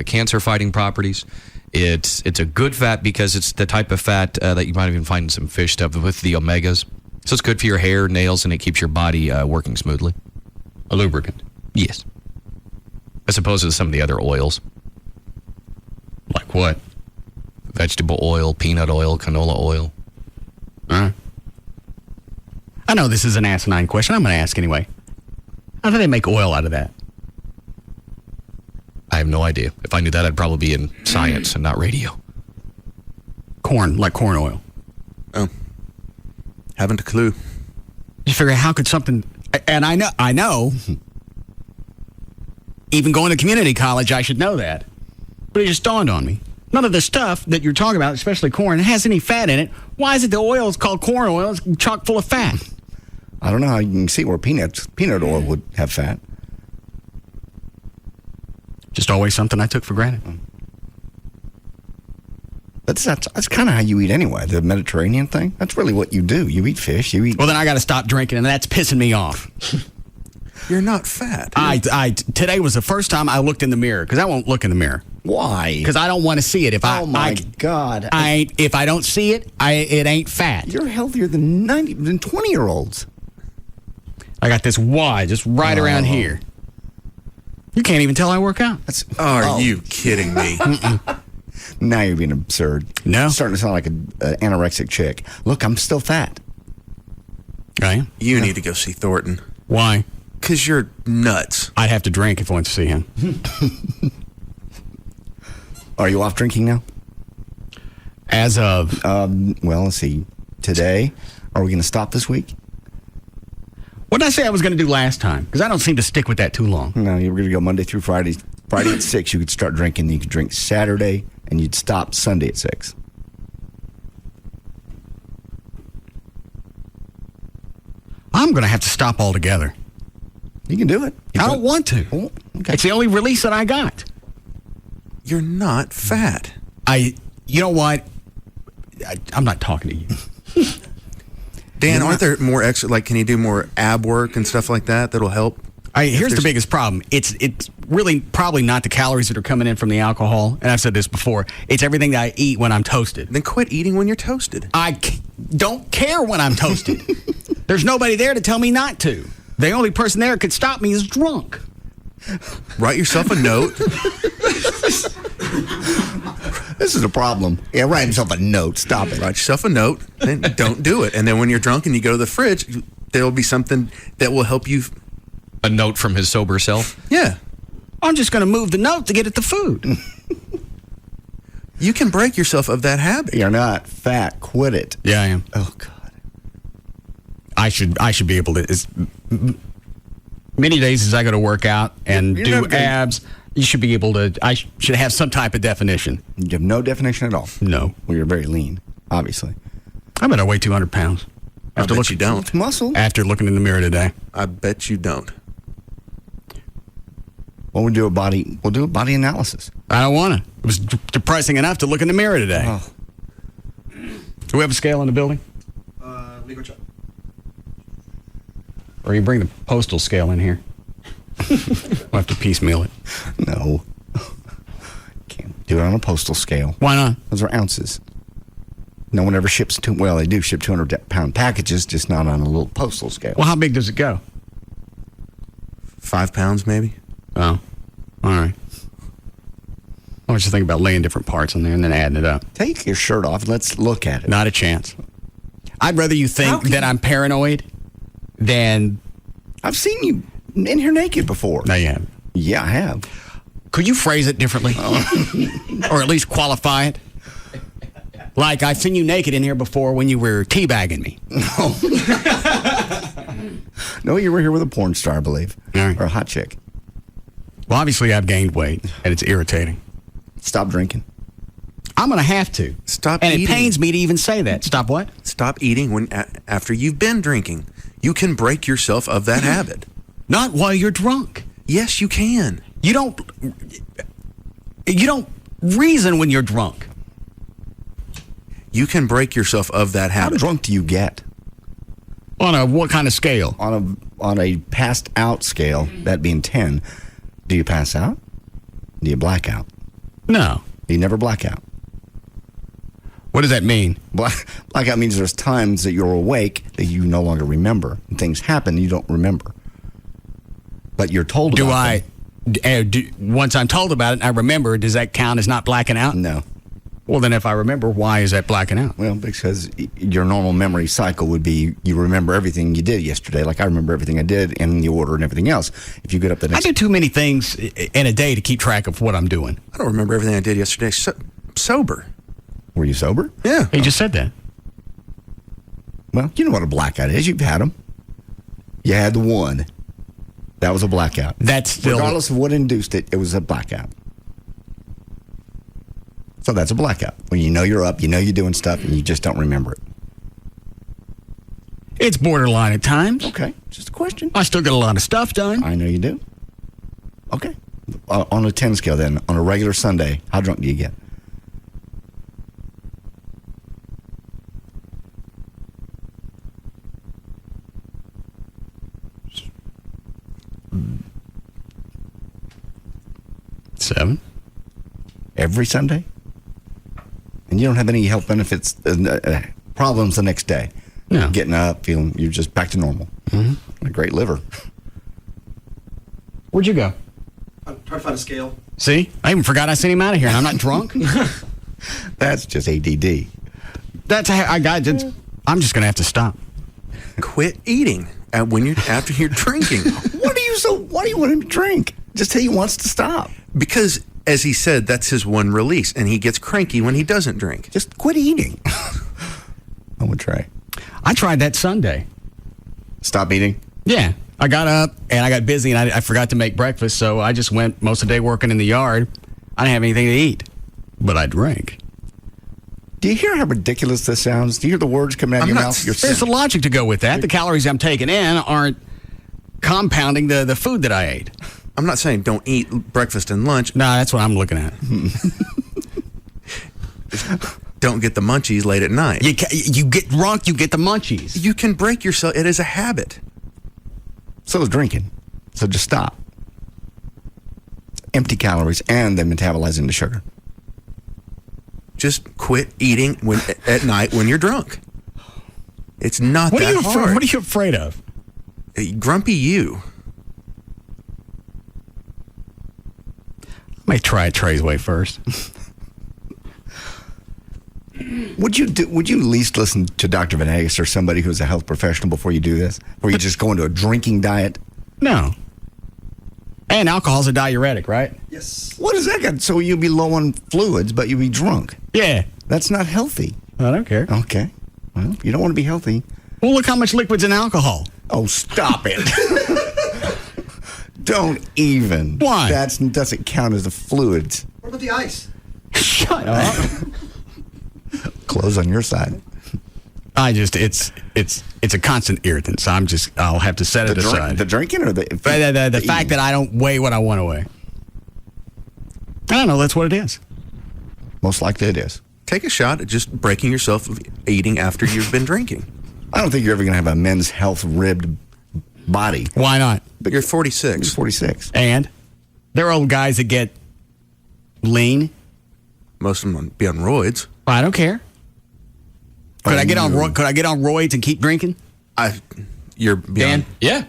cancer-fighting properties. It's a good fat because it's the type of fat that you might even find in some fish stuff with the omegas. So it's good for your hair, nails, and it keeps your body working smoothly. A lubricant. Yes. As opposed to some of the other oils. Like what? Vegetable oil, peanut oil, canola oil. I know this is an asinine question. I'm going to ask anyway. How do they make oil out of that? I have no idea. If I knew that, I'd probably be in science and not radio. Corn, like corn oil. Oh. Haven't a clue. You figure how could something, and I know, even going to community college, I should know that. But it just dawned on me. None of the stuff that you're talking about, especially corn, has any fat in it. Why is it the oil is called corn oil? It's chock full of fat. I don't know how you can see where peanut oil would have fat. Just always something I took for granted. That's kind of how you eat anyway, the Mediterranean thing. That's really what you do. You eat fish, you eat... Well, then I got to stop drinking, and that's pissing me off. You're not fat. Today was the first time I looked in the mirror, because I won't look in the mirror. Why? Because I don't want to see it. God. If I don't see it, it ain't fat. You're healthier than 20-year-olds. I got this Y just right around here. You can't even tell I work out. Are you kidding me? Now you're being absurd. No. You're starting to sound like an anorexic chick. Look, I'm still fat. I am? You need to go see Thornton. Why? Because you're nuts. I'd have to drink if I went to see him. Are you off drinking now? As of? Well, let's see. Today, are we going to stop this week? What did I say I was going to do last time? Because I don't seem to stick with that too long. No, you were going to go Monday through Friday. Friday at 6, you could start drinking. Then you could drink Saturday, and you'd stop Sunday at 6. I'm going to have to stop altogether. You can do it. I don't want to. Oh, okay. It's the only release that I got. You're not fat. You know what? I'm not talking to you. Dan, aren't there more extra, like, can you do more ab work and stuff like that that'll help? Here's the biggest problem. It's really probably not the calories that are coming in from the alcohol, and I've said this before. It's everything that I eat when I'm toasted. Then quit eating when you're toasted. I don't care when I'm toasted. There's nobody there to tell me not to. The only person there that could stop me is drunk. Write yourself a note. This is a problem. Yeah, write yourself a note. Stop it. Write yourself a note, and don't do it. And then when you're drunk and you go to the fridge, there will be something that will help you. A note from his sober self? Yeah. I'm just going to move the note to get at the food. You can break yourself of that habit. You're not fat. Quit it. Yeah, I am. Oh, God. I should be able to. Many days as I go to work out and do abs, you should be able to. I should have some type of definition. You have no definition at all? No. Well, you're very lean, obviously. I bet I weigh 200 pounds. I bet you don't. It's muscle. After looking in the mirror today. I bet you don't. Well, we'll do a body analysis. I don't want to. It was depressing enough to look in the mirror today. Oh. Do we have a scale in the building? Legal check. Or you bring the postal scale in here. We'll have to piecemeal it. No. Can't do it on a postal scale. Why not? Those are ounces. No one ever ships they do ship 200-pound packages, just not on a little postal scale. Well, how big does it go? 5 pounds, maybe. Oh, all right. I want you to think about laying different parts on there and then adding it up. Take your shirt off and let's look at it. Not a chance. I'd rather you think that I'm paranoid than... I've seen you in here naked before. No, you haven't. Yeah, I have. Could you phrase it differently? Or at least qualify it? Like, I've seen you naked in here before when you were teabagging me. No, you were here with a porn star, I believe. Right. Or a hot chick. Well, obviously, I've gained weight, and it's irritating. Stop drinking. I'm going to have to. Stop eating. And it eating. pains me to even say that. Stop what? Stop eating after you've been drinking. You can break yourself of that habit. Not while you're drunk. Yes, you can. You don't reason when you're drunk. You can break yourself of that habit. How drunk do you get? On a what kind of scale? On on a passed out scale, that being 10, do you pass out? Do you black out? No. You never black out. What does that mean? Blackout means there's times that you're awake that you no longer remember. And things happen you don't remember. But you're told about them. Once I'm told about it and I remember, does that count as not blacking out? No. Well, then if I remember, why is that blacking out? Well, because your normal memory cycle would be you remember everything you did yesterday. Like I remember everything I did in the order and everything else. If you get up the next... I do too many things in a day to keep track of what I'm doing. I don't remember everything I did yesterday. Sober. Were you sober? Yeah. He just said that. Well, you know what a blackout is. You've had them. You had the one. That was a blackout. That's still... Regardless of what induced it, it was a blackout. So that's a blackout. When you know you're up, you know you're doing stuff, and you just don't remember it. It's borderline at times. Okay, just a question. I still get a lot of stuff done. I know you do. Okay. On a 10 scale then, on a regular Sunday, how drunk do you get? Seven. Every Sunday? And you don't have any health benefits, problems the next day? No. Getting up, feeling you're just back to normal. Mm-hmm. A great liver. Where'd you go? I'm trying to find a scale. See? I even forgot I sent him out of here, and I'm not drunk. That's just ADD. I'm just going to have to stop. Quit eating after you're drinking. Why do you want him to drink? Just say he wants to stop. Because, as he said, that's his one release, and he gets cranky when he doesn't drink. Just quit eating. I'm going to try. I tried that Sunday. Stop eating? Yeah. I got up, and I got busy, and I forgot to make breakfast, so I just went most of the day working in the yard. I didn't have anything to eat, but I drank. Do you hear how ridiculous this sounds? Do you hear the words coming out of your mouth? There's a logic to go with that. The calories I'm taking in aren't compounding the food that I ate. I'm not saying don't eat breakfast and lunch. No, that's what I'm looking at. Don't get the munchies late at night. You get drunk, you get the munchies. You can break yourself. It is a habit. So is drinking. So just stop. Empty calories and they metabolize into sugar. Just quit eating at night when you're drunk. It's not that hard. What are you afraid of? Grumpy you. I might try it Trey's way first. Would you at least listen to Dr. Venegas or somebody who's a health professional before you do this? Or you just go into a drinking diet? No. And alcohol's a diuretic, right? Yes. What does that got? So you'll be low on fluids, but you'll be drunk. Yeah. That's not healthy. I don't care. Okay. Well, you don't want to be healthy. Well, look how much liquid's in alcohol. Oh, stop it. Don't even. Why? That doesn't count as the fluids. What about the ice? Shut up. Close on your side. It's a constant irritant, so I'll have to set it aside. The drinking or the fact that I don't weigh what I want to weigh. I don't know, that's what it is. Most likely it is. Take a shot at just breaking yourself of eating after you've been drinking. I don't think you're ever going to have a men's health ribbed body. Why not? But you're 46. You're 46. And there are old guys that get lean. Most of them be on roids. I don't care. Could I get on roids and keep drinking? You're beyond. Dan? Yeah.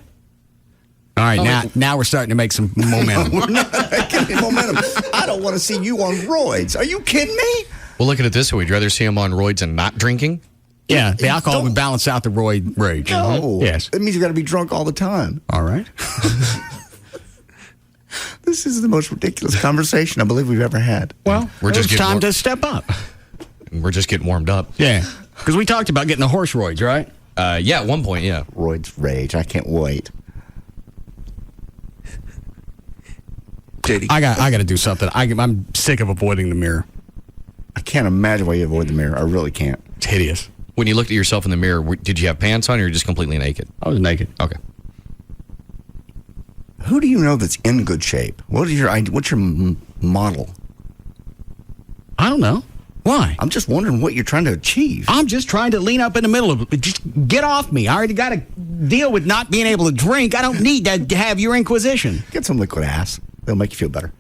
All right, now we're starting to make some momentum. We're not making momentum. I don't want to see you on roids. Are you kidding me? Well, look at it this way. Would you rather see him on roids and not drinking? Yeah, the alcohol would balance out the roid rage. No. Yes. That means you got to be drunk all the time. All right. This is the most ridiculous conversation I believe we've ever had. Well, it's time to step up. We're just getting warmed up. Yeah. Because we talked about getting the horse roids, right? Yeah, at one point, yeah. Roids rage. I can't wait. JD. I got to do something. I'm sick of avoiding the mirror. I can't imagine why you avoid the mirror. I really can't. It's hideous. When you looked at yourself in the mirror, did you have pants on or were you just completely naked? I was naked. Okay. Who do you know that's in good shape? What's your model? I don't know. Why? I'm just wondering what you're trying to achieve. I'm just trying to lean up in the middle of it. Just get off me. I already got a deal with not being able to drink. I don't need to have your inquisition. Get some liquid ass. They'll make you feel better.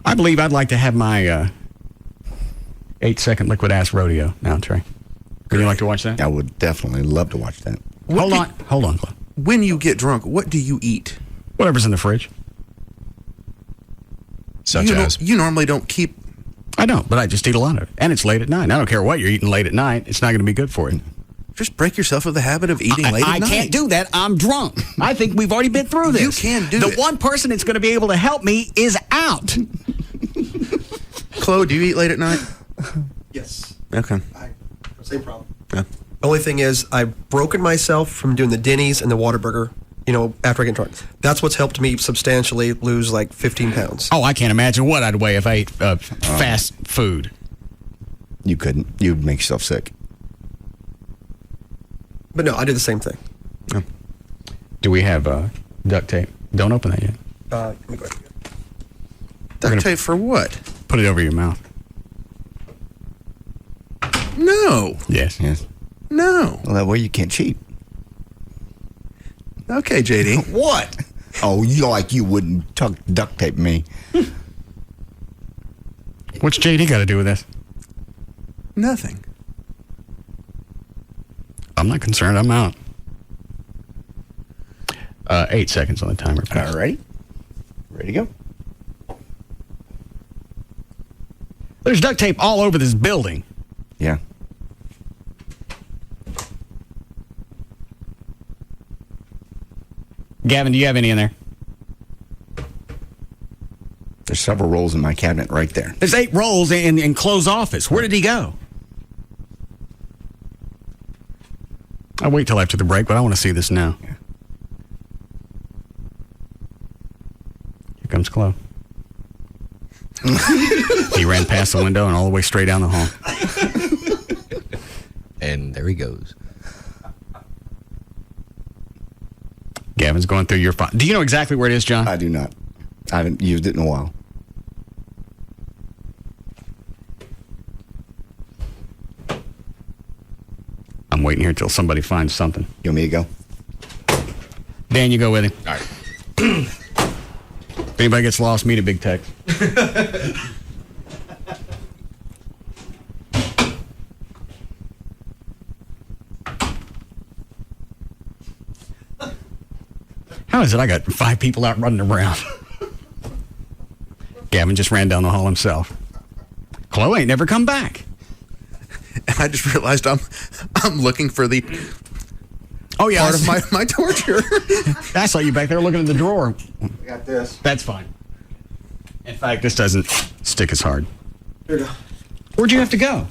I believe I'd like to have my 8-second liquid ass rodeo now, Trey. Would you like to watch that? I would definitely love to watch that. Hold on, Cliff. When you get drunk, what do you eat? Whatever's in the fridge. You normally don't keep. I don't, but I just eat a lot of it. And it's late at night. I don't care what you're eating late at night. It's not going to be good for you. Just break yourself of the habit of eating late at night. I can't do that. I'm drunk. I think we've already been through this. You can do it. it. The one person that's going to be able to help me is out. Chloe, do you eat late at night? Yes. Okay. Same problem. Yeah. Only thing is, I've broken myself from doing the Denny's and the Whataburger, after I get drunk. That's what's helped me substantially lose like 15 pounds. Oh, I can't imagine what I'd weigh if I ate fast food. You couldn't. You'd make yourself sick. But no, I do the same thing. Yeah. Do we have duct tape? Don't open that yet. Let me go ahead. Duct tape for what? Put it over your mouth. No. Yes. No. Well, that way you can't cheat. Okay, JD. What? Oh, you wouldn't duct tape me. What's JD got to do with this? Nothing. I'm not concerned. I'm out. 8 seconds on the timer. All right. Ready to go. There's duct tape all over this building. Yeah. Gavin, do you have any in there? There's several rolls in my cabinet right there. There's 8 rolls in Chloe's office. Where did he go? I'll wait till after the break, but I want to see this now. Yeah. Here comes Chloe. He ran past the window and all the way straight down the hall. And there he goes. Gavin's going through your file. Do you know exactly where it is, John? I do not. I haven't used it in a while. I'm waiting here till somebody finds something. You want me to go? Dan, you go with him. All right. If anybody gets lost, meet a big text. How is it I got 5 people out running around? Gavin just ran down the hall himself. Chloe ain't never come back. I just realized I'm looking for the part of my torture. I saw you back there looking in the drawer. I got this. That's fine. In fact, this doesn't stick as hard. Here we go. Where'd you have to go?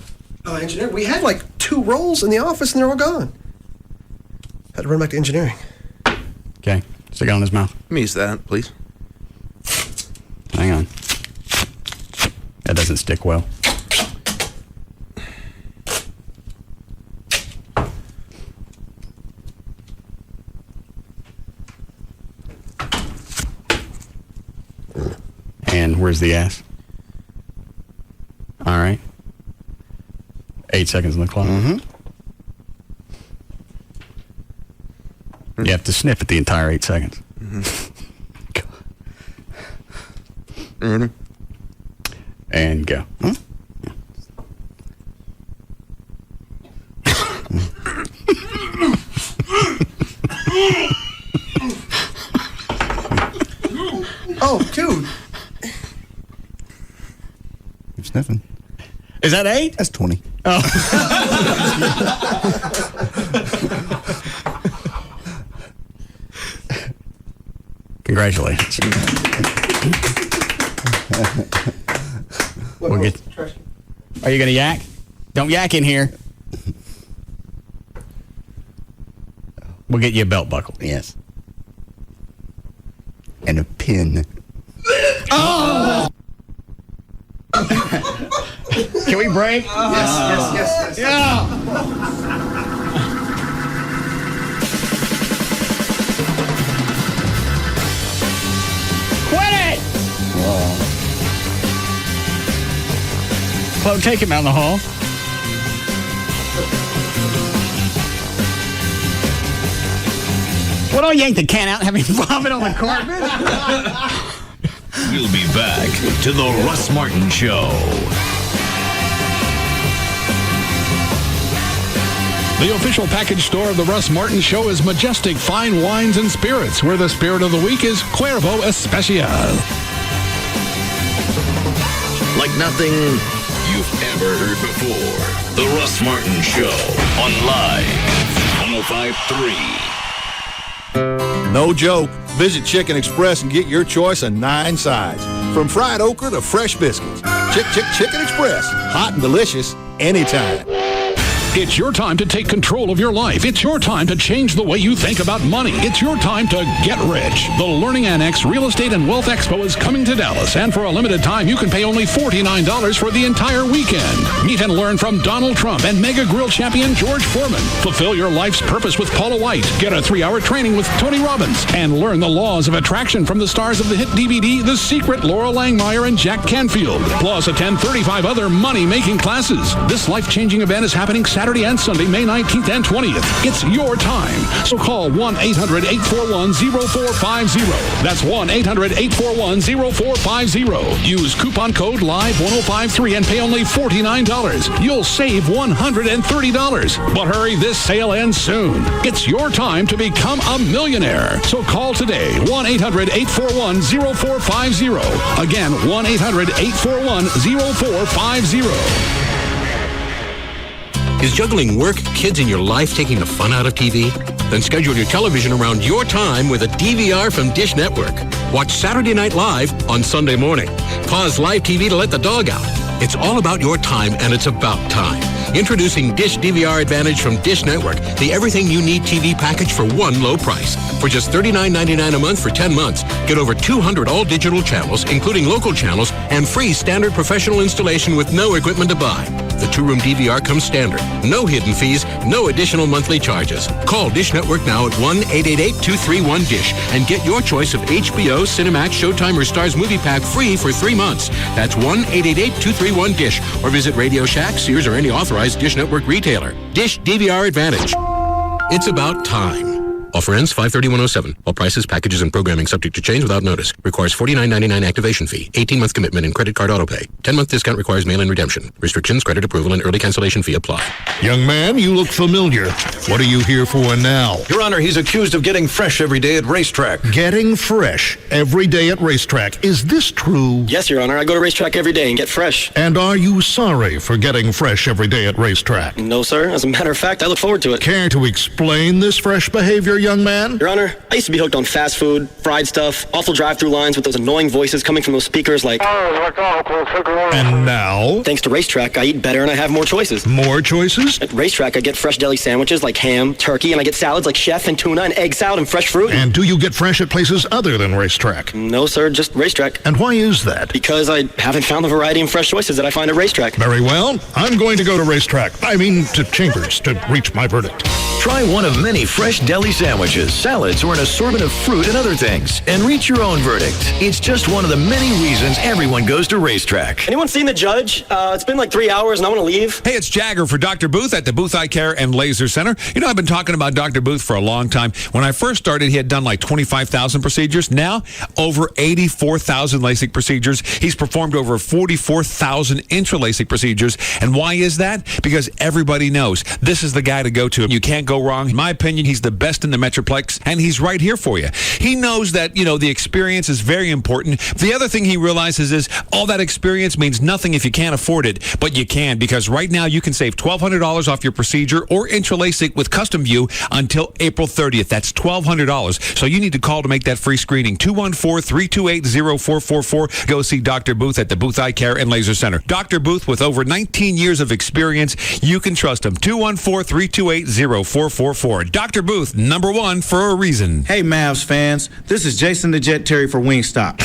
Engineering. We had like 2 rolls in the office and they're all gone. Had to run back to engineering. Okay. Stick it on his mouth. Let me use that, please. Hang on. That doesn't stick well. And where's the ass? All right. 8 seconds on the clock. Mm-hmm. You have to sniff it the entire 8 seconds. Ready? And go. Huh? Oh, dude. You're sniffing. Is that 8? That's 20. Oh. Congratulations. We'll get, are you going to yak? Don't yak in here. We'll get you a belt buckle. Yes. And a pin. Oh! Can we break? Yes. Yeah. Quit it! Chloe, take him out in the hall. Well, don't yank the can out and have me vomit on the carpet. We'll be back to the Russ Martin Show. The official package store of the Russ Martin Show is Majestic Fine Wines and Spirits, where the spirit of the week is Cuervo Especial. Like nothing you've ever heard before. The Russ Martin Show on Live 105.3. No joke. Visit Chicken Express and get your choice of 9 sides. From fried okra to fresh biscuits. Chicken Express. Hot and delicious anytime. It's your time to take control of your life. It's your time to change the way you think about money. It's your time to get rich. The Learning Annex Real Estate and Wealth Expo is coming to Dallas, and for a limited time, you can pay only $49 for the entire weekend. Meet and learn from Donald Trump and Mega Grill champion George Foreman. Fulfill your life's purpose with Paula White. Get a 3-hour training with Tony Robbins, and learn the laws of attraction from the stars of the hit DVD The Secret, Laura Langmeyer and Jack Canfield. Plus, attend 35 other money-making classes. This life-changing event is happening Saturday and Sunday, May 19th and 20th. It's your time. So call 1-800-841-0450. That's 1-800-841-0450. Use coupon code LIVE1053 and pay only $49. You'll save $130. But hurry, this sale ends soon. It's your time to become a millionaire. So call today, 1-800-841-0450. Again, 1-800-841-0450. Is juggling work, kids, and your life taking the fun out of TV? Then schedule your television around your time with a DVR from Dish Network. Watch Saturday Night Live on Sunday morning. Pause live TV to let the dog out. It's all about your time, and it's about time. Introducing Dish DVR Advantage from Dish Network, the everything you need TV package for one low price. For just $39.99 a month for 10 months, get over 200 all-digital channels, including local channels, and free standard professional installation with no equipment to buy. The 2-room DVR comes standard. No hidden fees, no additional monthly charges. Call Dish Network now at 1-888-231-DISH and get your choice of HBO, Cinemax, Showtime, or Starz Movie Pack free for 3 months. That's 1-888-231-DISH, or visit Radio Shack, Sears, or any authorized Dish Network retailer. Dish DVR Advantage. It's about time. Offer ends 5/31/07. All prices, packages, and programming subject to change without notice. Requires $49.99 activation fee, 18-month commitment, and credit card autopay. 10-month discount requires mail-in redemption. Restrictions, credit approval, and early cancellation fee apply. Young man, you look familiar. What are you here for now? Your Honor, he's accused of getting fresh every day at Racetrack. Getting fresh every day at Racetrack. Is this true? Yes, Your Honor. I go to Racetrack every day and get fresh. And are you sorry for getting fresh every day at Racetrack? No, sir. As a matter of fact, I look forward to it. Care to explain this fresh behavior, young man? Your Honor, I used to be hooked on fast food, fried stuff, awful drive-through lines with those annoying voices coming from those speakers like... And now? Thanks to Racetrack, I eat better and I have more choices. More choices? At Racetrack, I get fresh deli sandwiches like ham, turkey, and I get salads like chef and tuna and egg salad and fresh fruit. And do you get fresh at places other than Racetrack? No, sir, just Racetrack. And why is that? Because I haven't found the variety and fresh choices that I find at Racetrack. Very well. I'm going to go to Racetrack. I mean, to Chambers, to reach my verdict. Try one of many fresh deli sandwiches, salads, or an assortment of fruit and other things, and reach your own verdict. It's just one of the many reasons everyone goes to Racetrack. Anyone seen the judge? It's been like 3 hours and I want to leave. Hey, it's Jagger for Dr. Booth at the Booth Eye Care and Laser Center. You know, I've been talking about Dr. Booth for a long time. When I first started, he had done like 25,000 procedures. Now, over 84,000 LASIK procedures. He's performed over 44,000 intra-LASIK procedures. And why is that? Because everybody knows this is the guy to go to. You can't go wrong. In my opinion, he's the best in the Metroplex, and he's right here for you. He knows that, you know, the experience is very important. The other thing he realizes is all that experience means nothing if you can't afford it, but you can, because right now you can save $1,200 off your procedure or intra-LASIK with Custom View until April 30th. That's $1,200. So you need to call to make that free screening. 214-328-0444. Go see Dr. Booth at the Booth Eye Care and Laser Center. Dr. Booth, with over 19 years of experience, you can trust him. 214-328-0444. Dr. Booth, number one for a reason. Hey, Mavs fans. This is Jason the Jet Terry for Wingstop.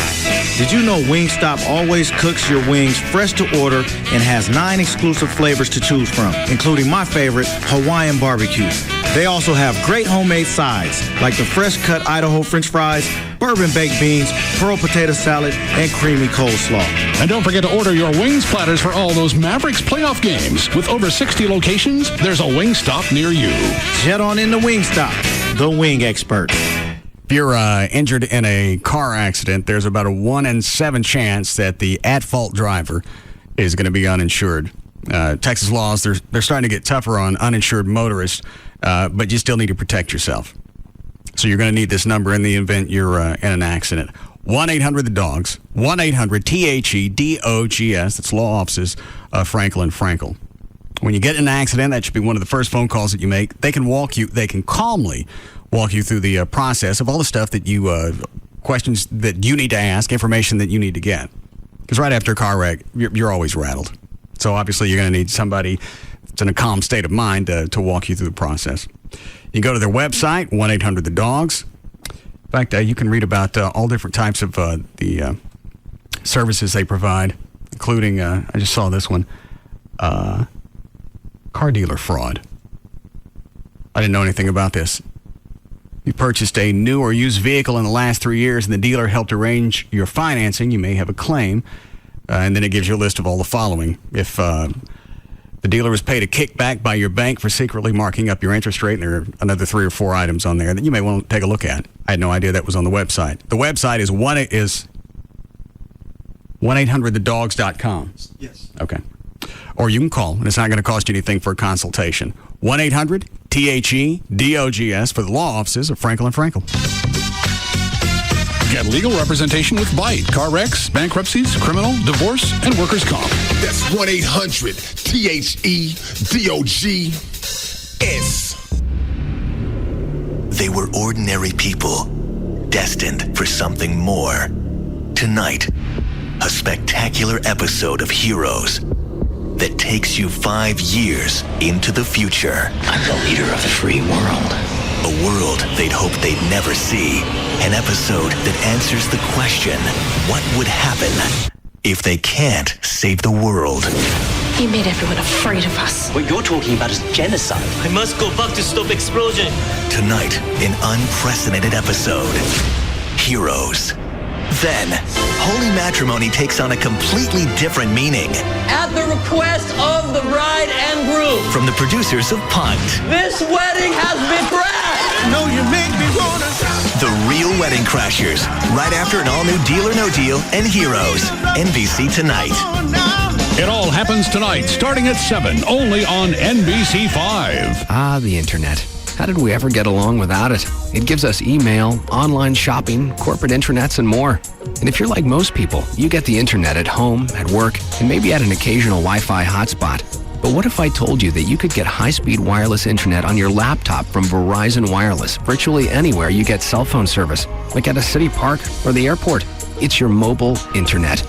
Did you know Wingstop always cooks your wings fresh to order and has 9 exclusive flavors to choose from, including my favorite, Hawaiian barbecue. They also have great homemade sides, like the fresh-cut Idaho French fries, bourbon baked beans, pearl potato salad, and creamy coleslaw. And don't forget to order your wings platters for all those Mavericks playoff games. With over 60 locations, there's a Wingstop near you. Jet on into Wingstop, the wing expert. If you're injured in a car accident, there's about a 1 in 7 chance that the at-fault driver is going to be uninsured. Texas laws, they're starting to get tougher on uninsured motorists, but you still need to protect yourself. So you're going to need this number in the event you're in an accident. 1-800-THE-DOGS, 1-800-THEDOGS. That's law offices of Franklin Frankel. When you get in an accident, that should be one of the first phone calls that you make. They can calmly walk you through the process of all the stuff that you, questions that you need to ask, information that you need to get. Because right after a car wreck, you're always rattled. So obviously you're going to need somebody that's in a calm state of mind to walk you through the process. You can go to their website, 1-800-THE-DOGS. In fact, you can read about all different types of the services they provide, including, I just saw this one, car dealer fraud. I didn't know anything about this. You purchased a new or used vehicle in the last 3 years and the dealer helped arrange your financing, you may have a claim. And then it gives you a list of all the following. If the dealer was paid a kickback by your bank for secretly marking up your interest rate, and there are another 3 or 4 items on there that you may want to take a look at. I had no idea that was on the website. The website is 1-800-THEDOGS.com. Yes. Okay. Or you can call, and it's not going to cost you anything for a consultation. 1-800-THEDOGS for the law offices of Franklin Frankel. Get legal representation with Byte. Car wrecks, bankruptcies, criminal, divorce, and workers' comp. That's 1-800-THEDOGS. They were ordinary people, destined for something more. Tonight, a spectacular episode of Heroes that takes you 5 years into the future. I'm the leader of the free world. A world they'd hoped they'd never see. An episode that answers the question, what would happen if they can't save the world? He made everyone afraid of us. What you're talking about is genocide. I must go back to stop explosion. Tonight, an unprecedented episode, Heroes. Then, holy matrimony takes on a completely different meaning. At the request of the bride and groom, From the producers of Punk'd, this wedding has been crashed. No, you make me wanna. The Real Wedding Crashers, right after an all-new Deal or No Deal and Heroes. NBC Tonight. It all happens tonight, starting at 7, only on NBC5. Ah, the internet. How did we ever get along without it? It gives us email, online shopping, corporate intranets, and more. And if you're like most people, you get the internet at home, at work, and maybe at an occasional Wi-Fi hotspot. But what if I told you that you could get high-speed wireless internet on your laptop from Verizon Wireless virtually anywhere you get cell phone service, like at a city park or the airport? It's your mobile internet.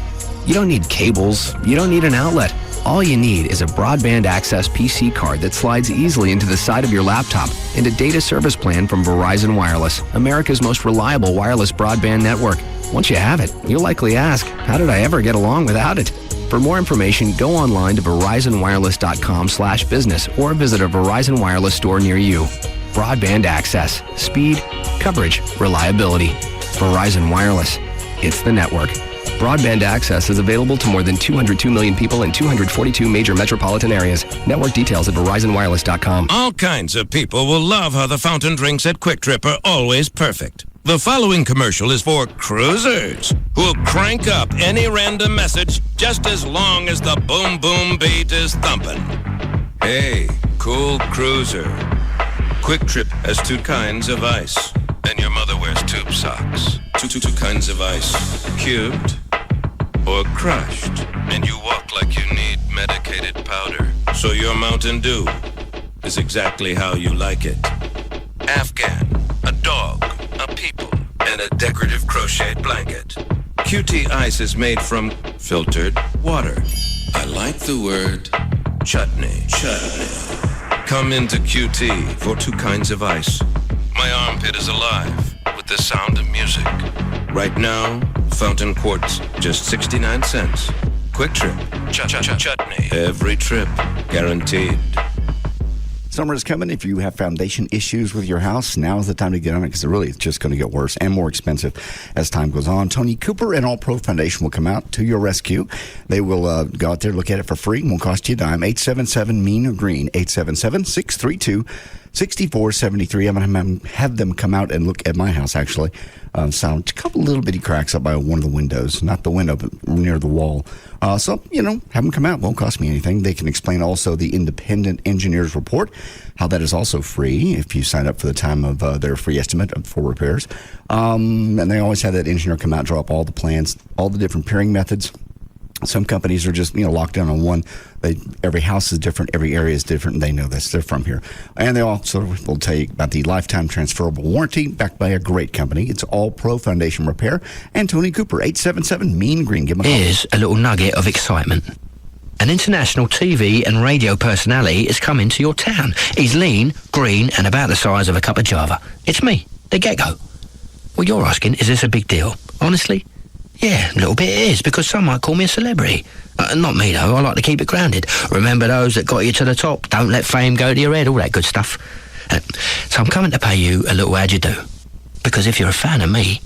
You don't need cables. You don't need an outlet. All you need is a broadband access PC card that slides easily into the side of your laptop and a data service plan from Verizon Wireless, America's most reliable wireless broadband network. Once you have it, you'll likely ask, how did I ever get along without it? For more information, go online to verizonwireless.com/business or visit a Verizon Wireless store near you. Broadband access, speed, coverage, reliability. Verizon Wireless. It's the network. Broadband access is available to more than 202 million people in 242 major metropolitan areas. Network details at verizonwireless.com. All kinds of people will love how the fountain drinks at Quick Trip are always perfect. The following commercial is for cruisers who'll crank up any random message just as long as the boom boom beat is thumping. Hey, cool cruiser. Quick Trip has 2 kinds of ice, and your mother wears tube socks. Two kinds of ice, cubed or crushed, and you walk like you need medicated powder. So your Mountain Dew is exactly how you like it. Afghan, a dog, a people, and a decorative crocheted blanket. QT Ice is made from filtered water. I like the word chutney. Chutney. Come into QT for 2 kinds of ice. My armpit is alive with the sound of music. Right now, fountain quarts, just 69 cents. Quick Trip, chutney. Every trip, guaranteed. Summer is coming. If you have foundation issues with your house, now is the time to get on it because it's just going to get worse and more expensive as time goes on. Tony Cooper and All Pro Foundation will come out to your rescue. They will go out there, look at it for free. Won't cost you a dime. 877-MEAN-GREEN, 877-632 6473. I'm going to have them come out and look at my house, actually. So a couple little bitty cracks up by one of the windows. Not the window, but near the wall. So, have them come out. Won't cost me anything. They can explain also the independent engineer's report, how that is also free if you sign up for the time of their free estimate for repairs. And they always have that engineer come out, draw up all the plans, all the different pairing methods. Some companies are just, locked down on one. Every house is different. Every area is different. And they know this. They're from here. And they also will tell you about the lifetime transferable warranty backed by a great company. It's All Pro Foundation Repair. And Tony Cooper, 877 Mean Green. Give him a call. Here's a little nugget of excitement. An international TV and radio personality is coming to your town. He's lean, green, and about the size of a cup of Java. It's me, the Gecko. Well, you're asking, is this a big deal? Honestly? Yeah, a little bit it is, because some might call me a celebrity. Not me, though. I like to keep it grounded. Remember those that got you to the top. Don't let fame go to your head, all that good stuff. So I'm coming to pay you a little how'd you do. Because if you're a fan of me,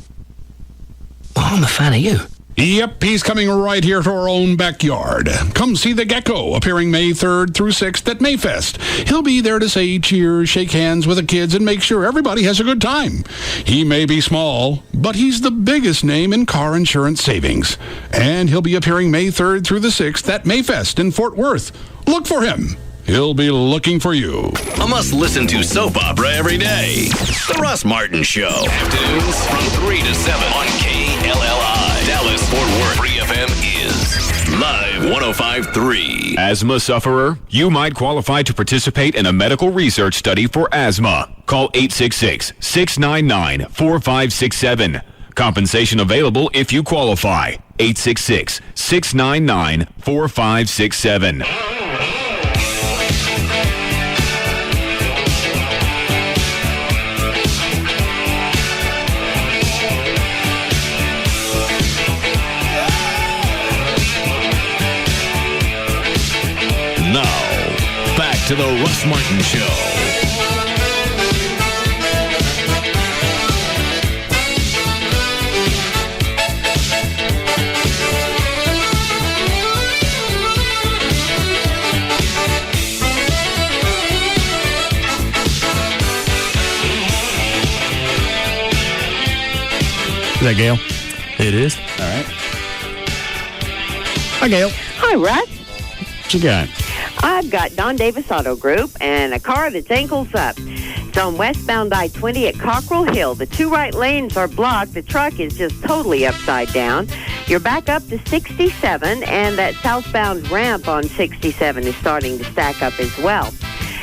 well, I'm a fan of you. Yep, he's coming right here to our own backyard. Come see the Gecko, appearing May 3rd through 6th at Mayfest. He'll be there to say cheers, shake hands with the kids, and make sure everybody has a good time. He may be small, but he's the biggest name in car insurance savings. And he'll be appearing May 3rd through the 6th at Mayfest in Fort Worth. Look for him. He'll be looking for you. A must-listen-to soap opera every day. The Russ Martin Show. Afternoons from 3 to 7 on KLLI. Dallas, Fort Worth. Free FM is Live 105.3. Asthma sufferer? You might qualify to participate in a medical research study for asthma. Call 866-699-4567. Compensation available if you qualify. 866-699-4567. Now, back to the Russ Martin Show. Is that Gail? It is. All right. Hi, Gail. Hi, Russ. What you got? I've got Don Davis Auto Group and a car that's ankles up. It's on westbound I-20 at Cockrell Hill. The two right lanes are blocked. The truck is just totally upside down. You're back up to 67, and that southbound ramp on 67 is starting to stack up as well.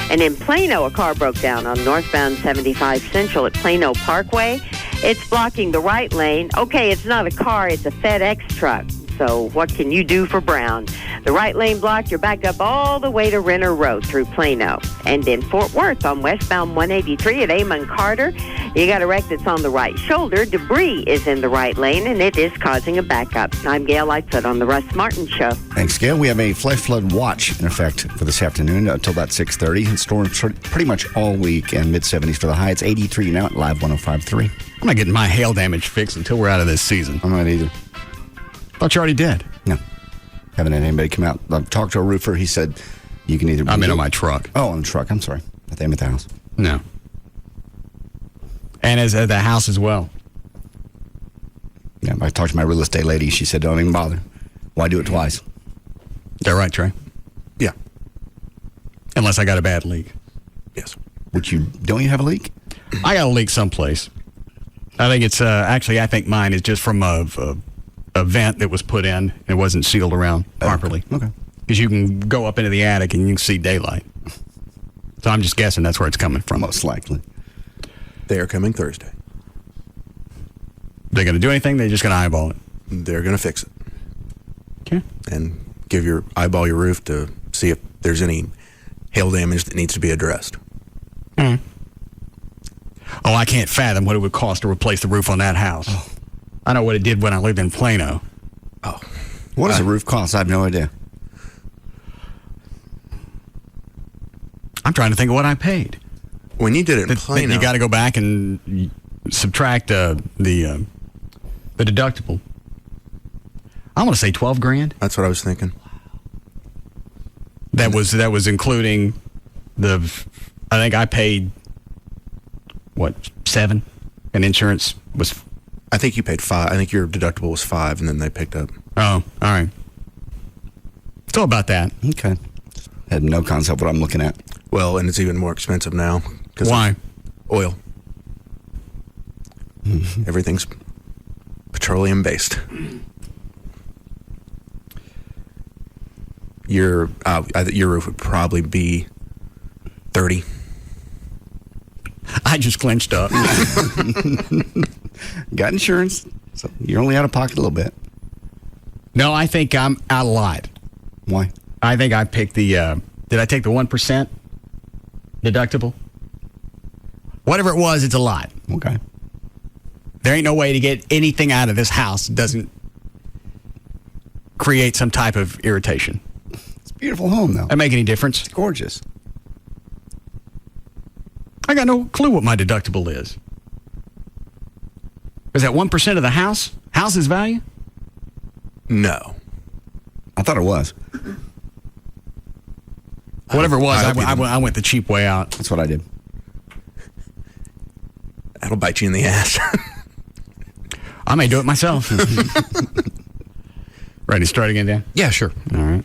And in Plano, a car broke down on northbound 75 Central at Plano Parkway. It's blocking the right lane. Okay, it's not a car, it's a FedEx truck. So what can you do for Brown? The right lane blocked, you're back up all the way to Renner Road through Plano. And in Fort Worth on westbound 183 at Amon Carter, you got a wreck that's on the right shoulder. Debris is in the right lane, and it is causing a backup. I'm Gail Lightfoot on the Russ Martin Show. Thanks, Gail. We have a flash flood watch in effect for this afternoon until about 6:30. And storms pretty much all week and mid-70s for the high. It's 83 now at Live 105.3. I'm not getting my hail damage fixed until we're out of this season. I'm not either. Thought you already did. No. Haven't had anybody come out. I've talked to a roofer. He said you can either... I mean on my truck. Oh, on the truck. I'm sorry. I think I'm at the house. No. And as at the house as well. Yeah, I talked to my real estate lady. She said, don't even bother. Why do it twice? Is that right, Trey? Yeah. Unless I got a bad leak. Yes. Don't you have a leak? I got a leak someplace. I think it's, actually, I think mine is just from a vent that was put in. It wasn't sealed around properly. Okay. Because you can go up into the attic and you can see daylight. So I'm just guessing that's where it's coming from. Most likely. They are coming Thursday. They're going to do anything? They're just going to eyeball it? They're going to fix it. Okay. And eyeball your roof to see if there's any hail damage that needs to be addressed. Mm. Oh, I can't fathom what it would cost to replace the roof on that house. Oh. I know what it did when I lived in Plano. Oh. What does a roof cost? I have no idea. I'm trying to think of what I paid. When you did it in Plano... You got to go back and subtract the deductible. I want to say $12,000. That's what I was thinking. That was including the I think I paid, $7? And insurance was... I think you paid $5. I think your deductible was $5, and then they picked up. Oh, all right. So about that. Okay. Had no concept what I'm looking at. Well, and it's even more expensive now. Why? Oil. Everything's petroleum-based. Your roof would probably be $30. I just clenched up. Got insurance, so you're only out of pocket a little bit. No, I think I'm out of line. Why? I think I picked the, did I take the 1% deductible? Whatever it was, it's a lot. Okay. There ain't no way to get anything out of this house that doesn't create some type of irritation. It's a beautiful home, though. That make any difference? It's gorgeous. I got no clue what my deductible is. Is that 1% of the house's value? No. I thought it was. Whatever it was, I went the cheap way out. That's what I did. That'll bite you in the ass. I may do it myself. Ready to start again, Dan? Yeah, sure. All right.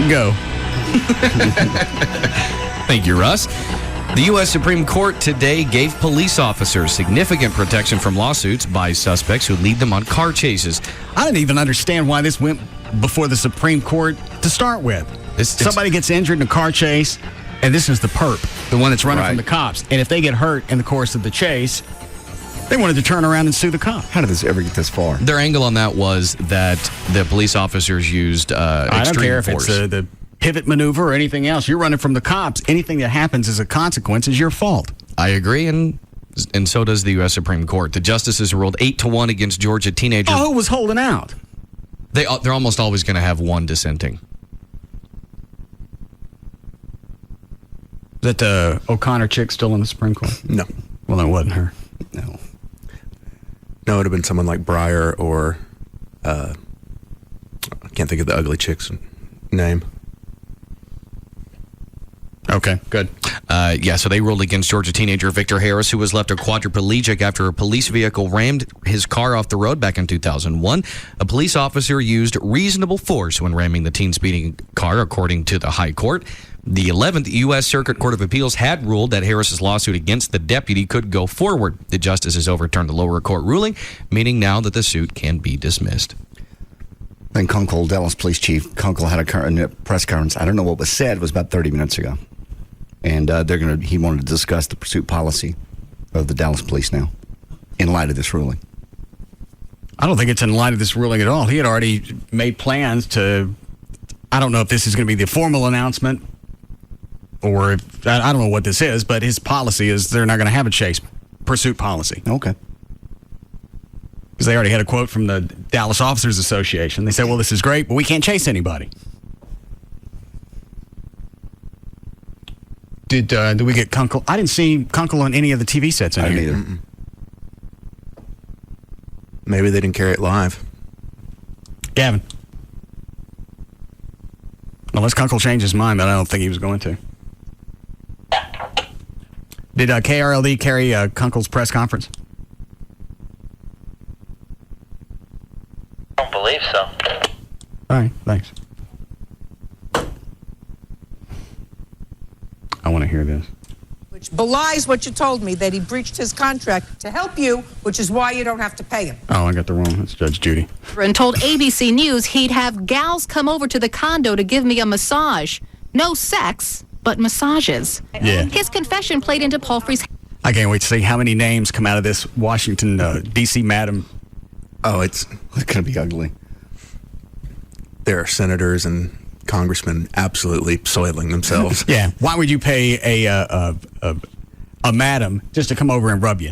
Go. Thank you, Russ. The U.S. Supreme Court today gave police officers significant protection from lawsuits by suspects who lead them on car chases. I didn't even understand why this went before the Supreme Court to start with. Somebody gets injured in a car chase, and this is the perp, the one that's running from the cops. And if they get hurt in the course of the chase, they wanted to turn around and sue the cop. How did this ever get this far? Their angle on that was that the police officers used I don't extreme care force. if it's the pivot maneuver or anything else. You're running from the cops. Anything that happens as a consequence is your fault. I agree, and so does the U.S. Supreme Court. The justices ruled 8-1 against Georgia teenagers. Oh, who was holding out? They're almost always going to have one dissenting. Is that the O'Connor chick still in the Supreme Court? No. Well, it wasn't her. No. No, it would have been someone like Breyer or I can't think of the ugly chick's name. Okay, good. So they ruled against Georgia teenager Victor Harris, who was left a quadriplegic after a police vehicle rammed his car off the road back in 2001. A police officer used reasonable force when ramming the teen speeding car, according to the High Court. The 11th U.S. Circuit Court of Appeals had ruled that Harris's lawsuit against the deputy could go forward. The justices overturned the lower court ruling, meaning now that the suit can be dismissed. Then Kunkel, Dallas Police Chief Kunkel, had a press conference. I don't know what was said. It was about 30 minutes ago. And he wanted to discuss the pursuit policy of the Dallas Police now in light of this ruling. I don't think it's in light of this ruling at all. He had already made plans to, I don't know if this is going to be the formal announcement or if, I don't know what this is, but his policy is they're not going to have a chase pursuit policy. Okay. Because they already had a quote from the Dallas Officers Association. They said, well, this is great, but we can't chase anybody. Did we get Kunkel? I didn't see Kunkel on any of the TV sets in I here. didn't either. Mm-mm. Maybe they didn't carry it live. Gavin. Unless Kunkel changed his mind, but I don't think he was going to. Did KRLD carry Kunkel's press conference? I don't believe so. All right, thanks. I want to hear this. Which belies what you told me, that he breached his contract to help you, which is why you don't have to pay him. Oh, I got the wrong. That's Judge Judy. And told ABC News he'd have gals come over to the condo to give me a massage. No sex, but massages. Yeah. His confession played into Palfrey's... I can't wait to see how many names come out of this Washington, D.C. madam. Oh, it's going to be ugly. There are senators and congressmen absolutely soiling themselves. Yeah. Why would you pay a madam just to come over and rub you?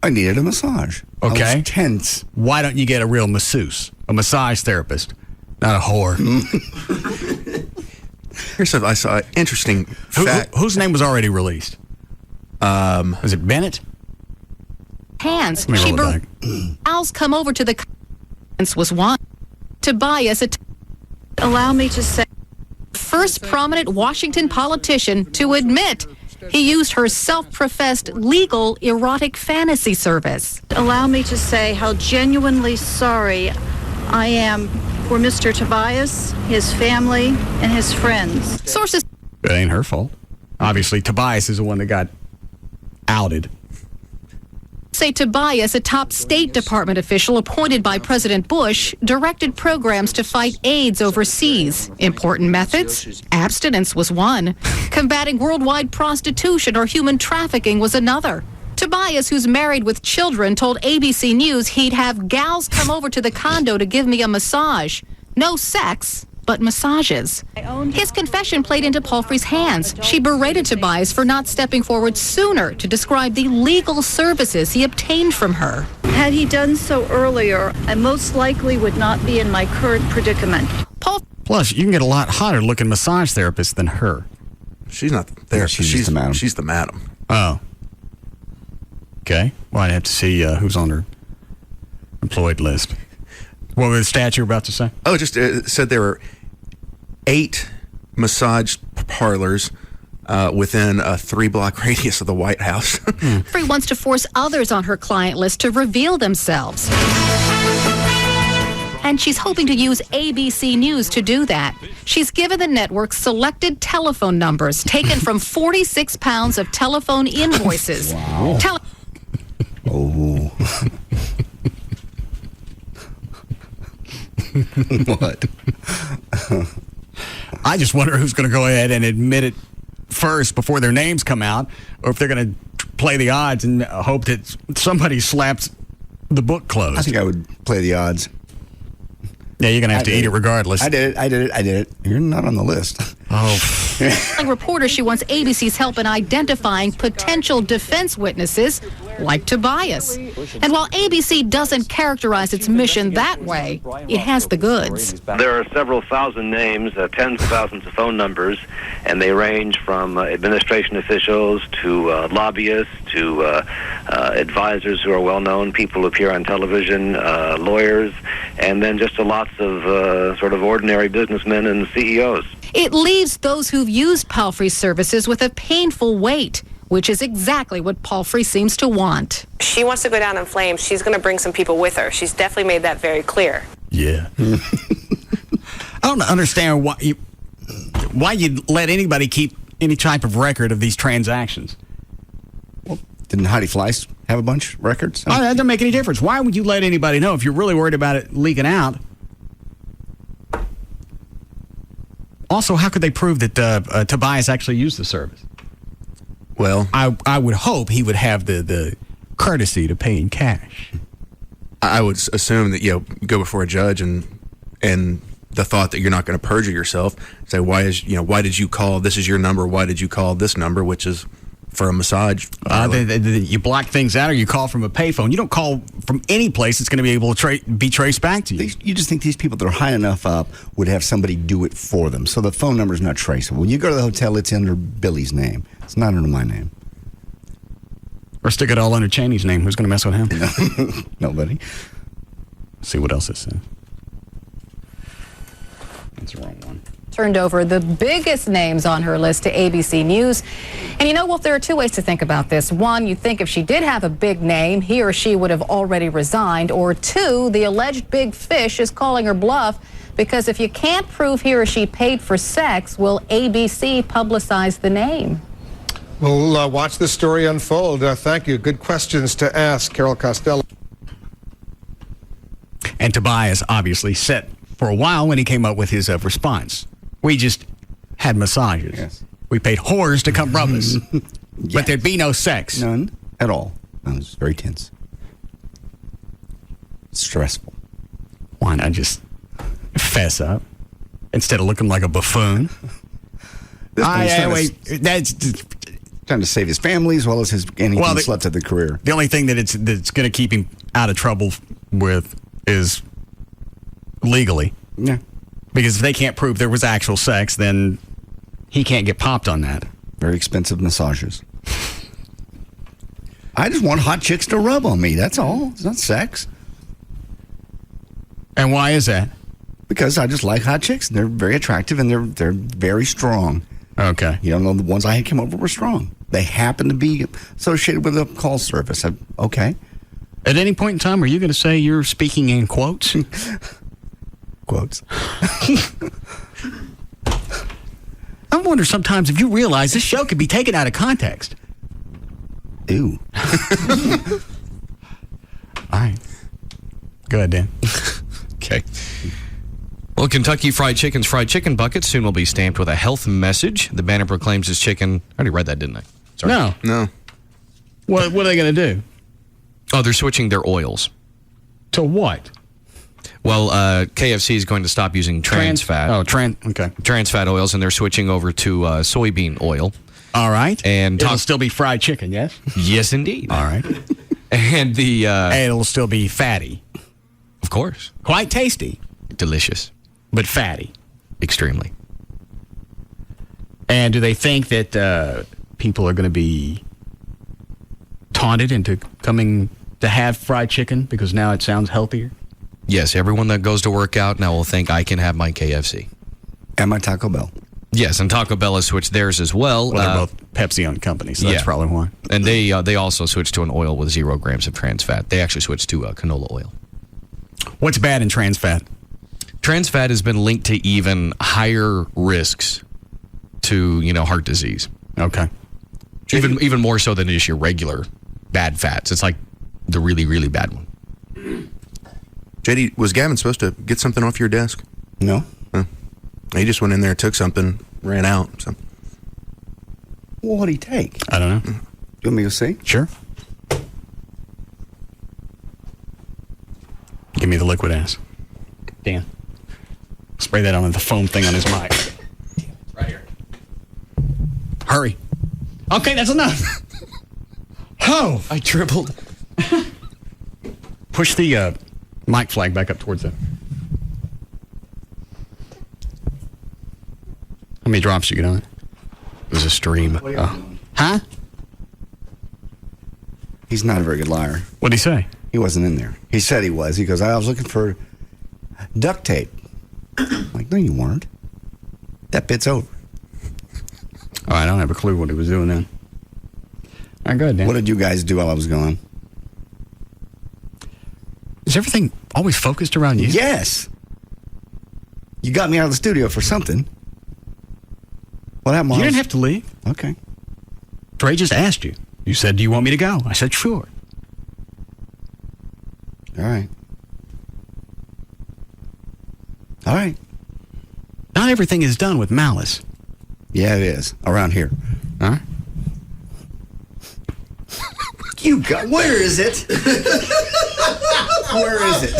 I needed a massage. Okay. I was tense. Why don't you get a real masseuse, a massage therapist, not a whore? Here's I saw an interesting fact. Whose name was already released? Was it Bennett? Hands. Let me She roll it gals come over to the... was one to buy us a... Allow me to say... first prominent Washington politician to admit he used her self-professed legal erotic fantasy service. Allow me to say how genuinely sorry I am for Mr. Tobias, his family, and his friends. Sources. It ain't her fault. Obviously, Tobias is the one that got outed. Say Tobias, a top State Department official appointed by President Bush, directed programs to fight AIDS overseas. Important methods? Abstinence was one. Combating worldwide prostitution or human trafficking was another. Tobias, who's married with children, told ABC News he'd have gals come over to the condo to give me a massage. No sex, but massages. His confession played into Palfrey's hands. She berated Tobias for not stepping forward sooner to describe the legal services he obtained from her. Had he done so earlier, I most likely would not be in my current predicament. Plus, you can get a lot hotter looking massage therapist than her. She's not the therapist. She's the madam. She's the madam. Oh. Okay. Well, I'd have to see who's on her employed list. What was the stat you were about to say? Oh, just said there were 8 massage parlors within a 3-block radius of the White House. Palfrey wants to force others on her client list to reveal themselves. And she's hoping to use ABC News to do that. She's given the network selected telephone numbers taken from 46 pounds of telephone invoices. Wow. Oh. What? I just wonder who's going to go ahead and admit it first before their names come out, or if they're going to play the odds and hope that somebody slaps the book closed. I think I would play the odds. Yeah, you're going to have to eat it regardless. I did it. You're not on the list. Oh. Like reporter, she wants ABC's help in identifying potential defense witnesses like Tobias. And while ABC doesn't characterize its mission that way, it has the goods. There are several thousand names, tens of thousands of phone numbers, and they range from administration officials to lobbyists to advisors who are well-known, people who appear on television, lawyers, and then just lots of sort of ordinary businessmen and CEOs. It leaves those who've used Palfrey's services with a painful weight, which is exactly what Palfrey seems to want. She wants to go down in flames. She's going to bring some people with her. She's definitely made that very clear. Yeah. I don't understand why you'd let anybody keep any type of record of these transactions. Well, didn't Heidi Fleiss have a bunch of records? Oh, that doesn't make any difference. Why would you let anybody know if you're really worried about it leaking out? Also, how could they prove that Tobias actually used the service? Well, I would hope he would have the courtesy to pay in cash. I would assume that you go before a judge and the thought that you're not going to perjure yourself. Say why did you call? This is your number. Why did you call this number? Which is for a massage. You block things out, or you call from a payphone. You don't call from any place that's going to be able to be traced back to you. You just think these people that are high enough up would have somebody do it for them, so the phone number is not traceable. When you go to the hotel, it's under Billy's name. It's not under my name. Or stick it all under Cheney's name. Who's going to mess with him? Nobody. See what else it says. That's the wrong one. Turned over the biggest names on her list to ABC News. And you know, Wolf, there are two ways to think about this. One, you think if she did have a big name, he or she would have already resigned. Or two, the alleged big fish is calling her bluff, because if you can't prove he or she paid for sex, will ABC publicize the name? We'll watch this story unfold. Thank you. Good questions to ask, Carol Costello. And Tobias obviously set for a while when he came up with his response. We just had massages. Yes. We paid whores to come rub us. Yes. But there'd be no sex. None at all. It was very tense. Stressful. Why not just fess up instead of looking like a buffoon? That's trying to save his family as well as his slept at the career. The only thing that's going to keep him out of trouble with is legally. Yeah. Because if they can't prove there was actual sex, then he can't get popped on that. Very expensive massages. I just want hot chicks to rub on me. That's all. It's not sex. And why is that? Because I just like hot chicks. They're very attractive and they're very strong. Okay. You don't know, the ones I had come over were strong. They happen to be associated with a call service. Okay. At any point in time, are you going to say you're speaking in quotes? Quotes. I wonder sometimes if you realize this show could be taken out of context. Ew. All right. Go ahead, Dan. Okay. Well, Kentucky Fried Chicken's fried chicken bucket soon will be stamped with a health message. The banner proclaims its chicken. I already read that, didn't I? Sorry. No. What are they going to do? Oh, they're switching their oils. To what? Well, KFC is going to stop using trans fat. Okay. Trans fat oils, and they're switching over to soybean oil. All right. And it'll still be fried chicken, yes? Yes, indeed. All right. And it'll still be fatty. Of course. Quite tasty. Delicious. But fatty. Extremely. And do they think that people are going to be taunted into coming to have fried chicken because now it sounds healthier? Yes, everyone that goes to work out now will think I can have my KFC. And my Taco Bell. Yes, and Taco Bell has switched theirs as well. Well, they're both Pepsi-owned companies, so that's probably why. And they also switched to an oil with 0 grams of trans fat. They actually switched to canola oil. What's bad in trans fat? Trans fat has been linked to even higher risks to, heart disease. Okay. Even more so than just your regular bad fats. It's like the really, really bad one. JD, was Gavin supposed to get something off your desk? No. He just went in there, took something, ran out. So. Well, what'd he take? I don't know. You want me to see? Sure. Give me the liquid ass. Dan. Spray that on the foam thing on his mic. Right here. Hurry. Okay, that's enough. Oh, I dribbled. Push the mic flag back up towards it. How many drops you get on it? It was a stream. Huh? He's not a very good liar. What'd he say? He wasn't in there. He said he was. He goes, I was looking for duct tape. I'm like, no, you weren't. That bit's over. Oh, I don't have a clue what he was doing then. All right, go ahead, Dan. What did you guys do while I was gone? Is everything always focused around you? Yes. You got me out of the studio for something. What happened? You didn't have to leave. Okay. Trey just asked you. You said, do you want me to go? I said, sure. All right. All right. Not everything is done with malice. Yeah, it is. Around here. Huh? You got... Where is it? Where is it?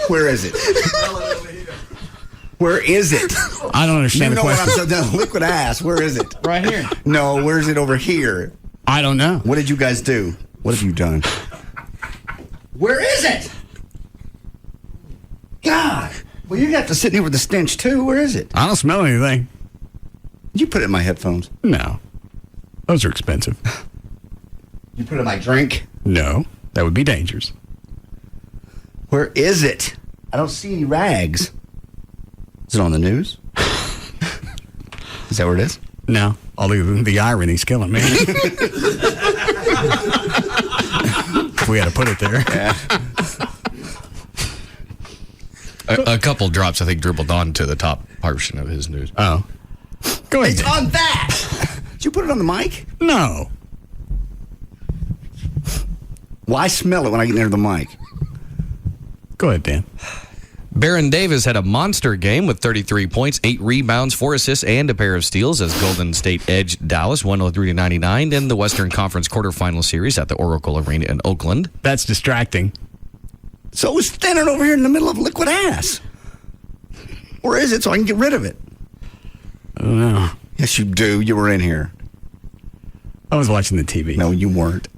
Where is it? Where is it? I don't understand the question. You know what I'm saying? Liquid ass. Where is it? Right here. No, where is it over here? I don't know. What did you guys do? What have you done? Where is it? God. Well, you got to sit here with the stench, too. Where is it? I don't smell anything. Did you put it in my headphones? No. Those are expensive. You put it in my drink? No. That would be dangerous. Where is it? I don't see any rags. Is it on the news? Is that where it is? No. All the irony's killing me. We had to put it there. Yeah. A couple drops, I think, dribbled onto the top portion of his news. Oh. Go ahead. It's on that! Did you put it on the mic? No. Well, I smell it when I get near the mic. Go ahead, Dan. Baron Davis had a monster game with 33 points, 8 rebounds, 4 assists, and a pair of steals as Golden State edged Dallas 103-99 in the Western Conference quarterfinal series at the Oracle Arena in Oakland. That's distracting. So we're standing over here in the middle of liquid ass. Where is it so I can get rid of it? I don't know. Yes, you do. You were in here. I was watching the TV. No, you weren't.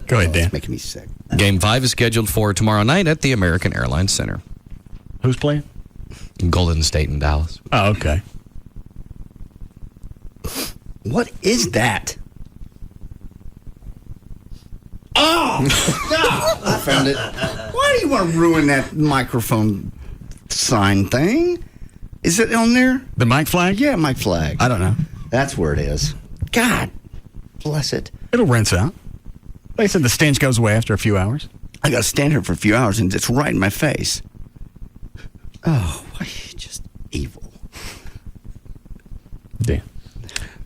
Go ahead, Dan. It's making me sick. Game 5 is scheduled for tomorrow night at the American Airlines Center. Who's playing? Golden State and Dallas. Oh, okay. What is that? Oh, God. I found it. Why do you want to ruin that microphone sign thing? Is it on there? The mic flag? Yeah, mic flag. I don't know. That's where it is. God bless it. It'll rinse out. They said the stench goes away after a few hours. I got to stand here for a few hours and it's right in my face. Oh, why just evil. Damn.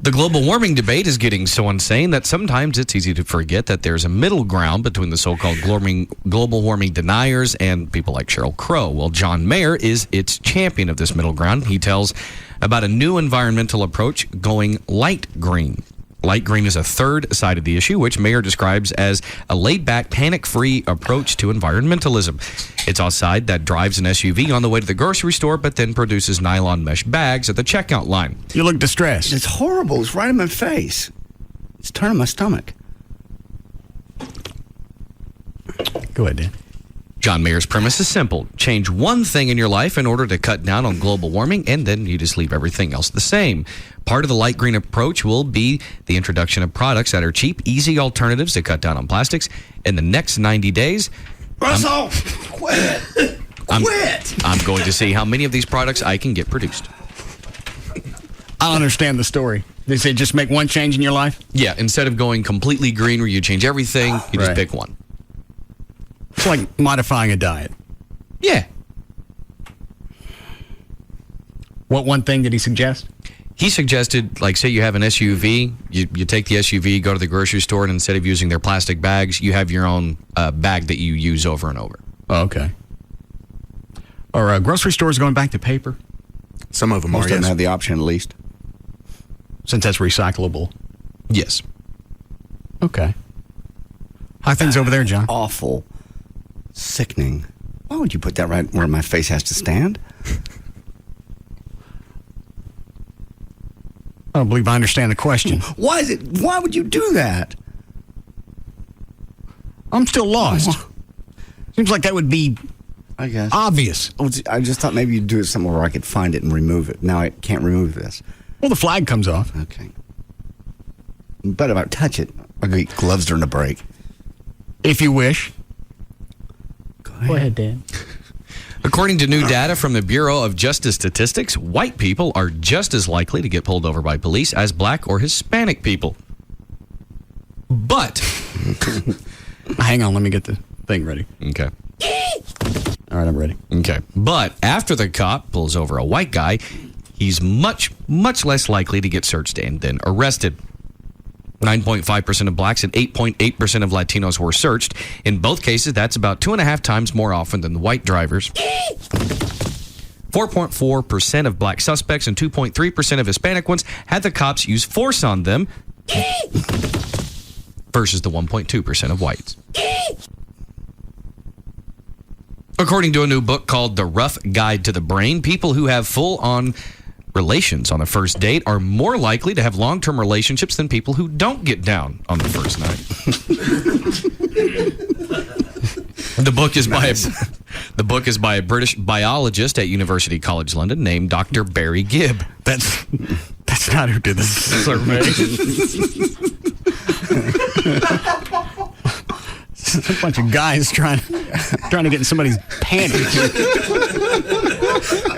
The global warming debate is getting so insane that sometimes it's easy to forget that there's a middle ground between the so-called global warming deniers and people like Sheryl Crow. Well, John Mayer is its champion of this middle ground. He tells about a new environmental approach going light green. Light green is a third side of the issue, which Mayer describes as a laid-back, panic-free approach to environmentalism. It's a side that drives an SUV on the way to the grocery store, but then produces nylon mesh bags at the checkout line. You look distressed. It's horrible. It's right in my face. It's turning my stomach. Go ahead, Dan. John Mayer's premise is simple. Change one thing in your life in order to cut down on global warming, and then you just leave everything else the same. Part of the light green approach will be the introduction of products that are cheap, easy alternatives to cut down on plastics. In the next 90 days... Russell, quit! I'm going to see how many of these products I can get produced. I don't understand the story. They say just make one change in your life? Yeah, instead of going completely green where you change everything, you just pick one. It's like modifying a diet. Yeah. What one thing did he suggest? He suggested, like, say you have an SUV, you take the SUV, go to the grocery store, and instead of using their plastic bags, you have your own bag that you use over and over. Oh, okay. Are grocery stores going back to paper? Some of them Most are, of them yes. have the option at least. Since that's recyclable. Yes. Okay. How are things over there, John? Awful. Sickening. Why would you put that right where my face has to stand? I don't believe I understand the question. Why would you do that? I'm still lost. Seems like that would be, I guess, obvious. I just thought maybe you'd do it somewhere where I could find it and remove it. Now I can't remove this. Well, the flag comes off. Okay. But if I touch it, I'll get gloves during the break. If you wish. Go ahead, Dan. According to new data from the Bureau of Justice Statistics, white people are just as likely to get pulled over by police as black or Hispanic people. But... Hang on, let me get the thing ready. Okay. All right, I'm ready. Okay. But after the cop pulls over a white guy, he's much, much less likely to get searched and then arrested. 9.5% of blacks and 8.8% of Latinos were searched. In both cases, that's about 2.5 times more often than the white drivers. 4.4% of black suspects and 2.3% of Hispanic ones had the cops use force on them versus the 1.2% of whites. According to a new book called The Rough Guide to the Brain, people who have full-on relations on the first date are more likely to have long-term relationships than people who don't get down on the first night. The book is by a British biologist at University College London named Dr. Barry Gibb. That's not who did this survey. It's a bunch of guys trying to get in somebody's panties.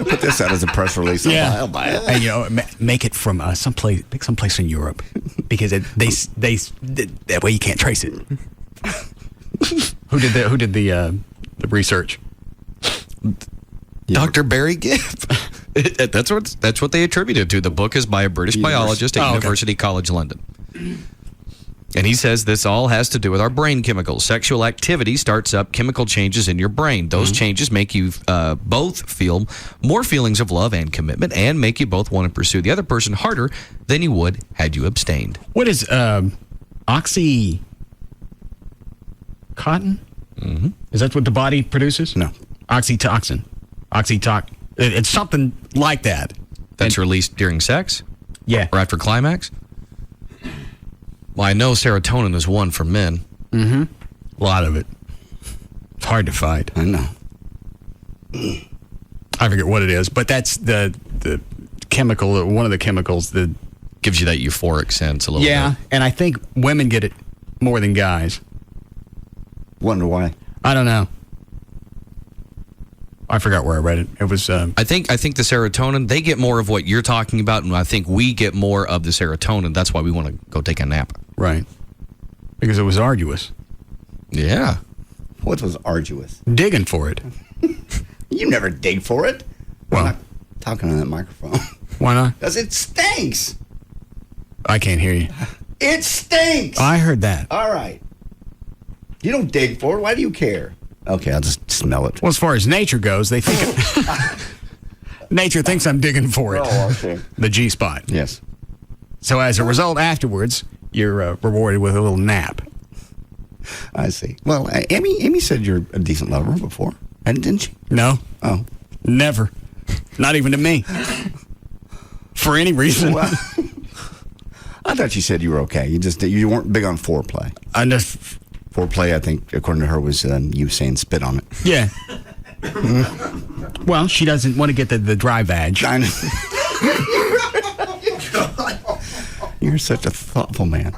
Put this out as a press release. Yeah, I'll buy it. and make it from someplace in Europe, because that way you can't trace it. Who did the research? Dr. Barry Gibb. That's what they attributed to. The book is by a British biologist at University College London. And he says this all has to do with our brain chemicals. Sexual activity starts up chemical changes in your brain. Those changes make you both feel more feelings of love and commitment, and make you both want to pursue the other person harder than you would had you abstained. What is oxycontin? Mm-hmm. Is that what the body produces? No. Oxytocin. It's something like that. That's released during sex? Yeah. Or after climax? Well, I know serotonin is one for men. Mm-hmm. A lot of it. It's hard to find. I know. I forget what it is, but that's the chemical, one of the chemicals that gives you that euphoric sense a little bit. Yeah, and I think women get it more than guys. Wonder why. I don't know. I forgot where I read it. It was. I think the serotonin, they get more of what you're talking about, and I think we get more of the serotonin. That's why we want to go take a nap. Right. Because it was arduous. Yeah. What was arduous? Digging for it. You never dig for it. Well, I'm not talking on that microphone. Why not? Because it stinks. I can't hear you. It stinks. I heard that. All right. You don't dig for it. Why do you care? Okay, I'll just smell it. Well, as far as nature goes, they think nature thinks I'm digging for it. Oh, okay. The G spot. Yes. So as a result, afterwards, you're rewarded with a little nap. I see. Well, Amy said you're a decent lover before, didn't she? No. Oh. Never. Not even to me. For any reason. Well, I thought you said you were okay. You weren't big on foreplay. Foreplay, I think, according to her, was you saying spit on it. Yeah. Well, she doesn't want to get the dry vag. I know. You're such a thoughtful man.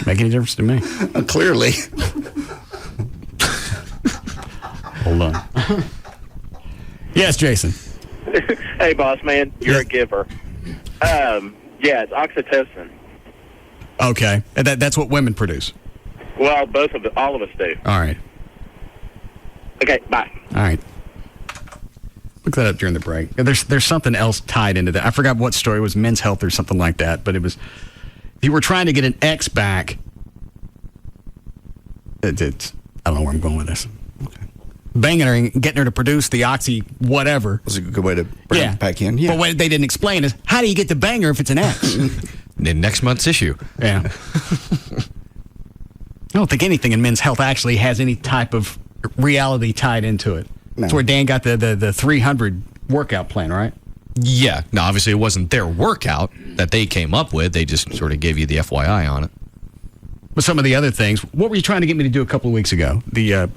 Make any difference to me? Clearly. Hold on. Yes, Jason. Hey, boss man, you're a giver. Yeah, it's oxytocin. Okay, and that's what women produce. Well, all of us do. All right. Okay, bye. All right. Look that up during the break. There's something else tied into that. I forgot what story. It was Men's Health or something like that. But it was, if you were trying to get an ex back, I don't know where I'm going with this. Okay. Banging her and getting her to produce the oxy whatever. Was a good way to bring it back in. Yeah. But what they didn't explain is, how do you get the banger if it's an ex? In next month's issue. Yeah. I don't think anything in Men's Health actually has any type of reality tied into it. No. That's where Dan got the 300 workout plan, right? Yeah. No, obviously it wasn't their workout that they came up with. They just sort of gave you the FYI on it. But some of the other things, what were you trying to get me to do a couple of weeks ago? The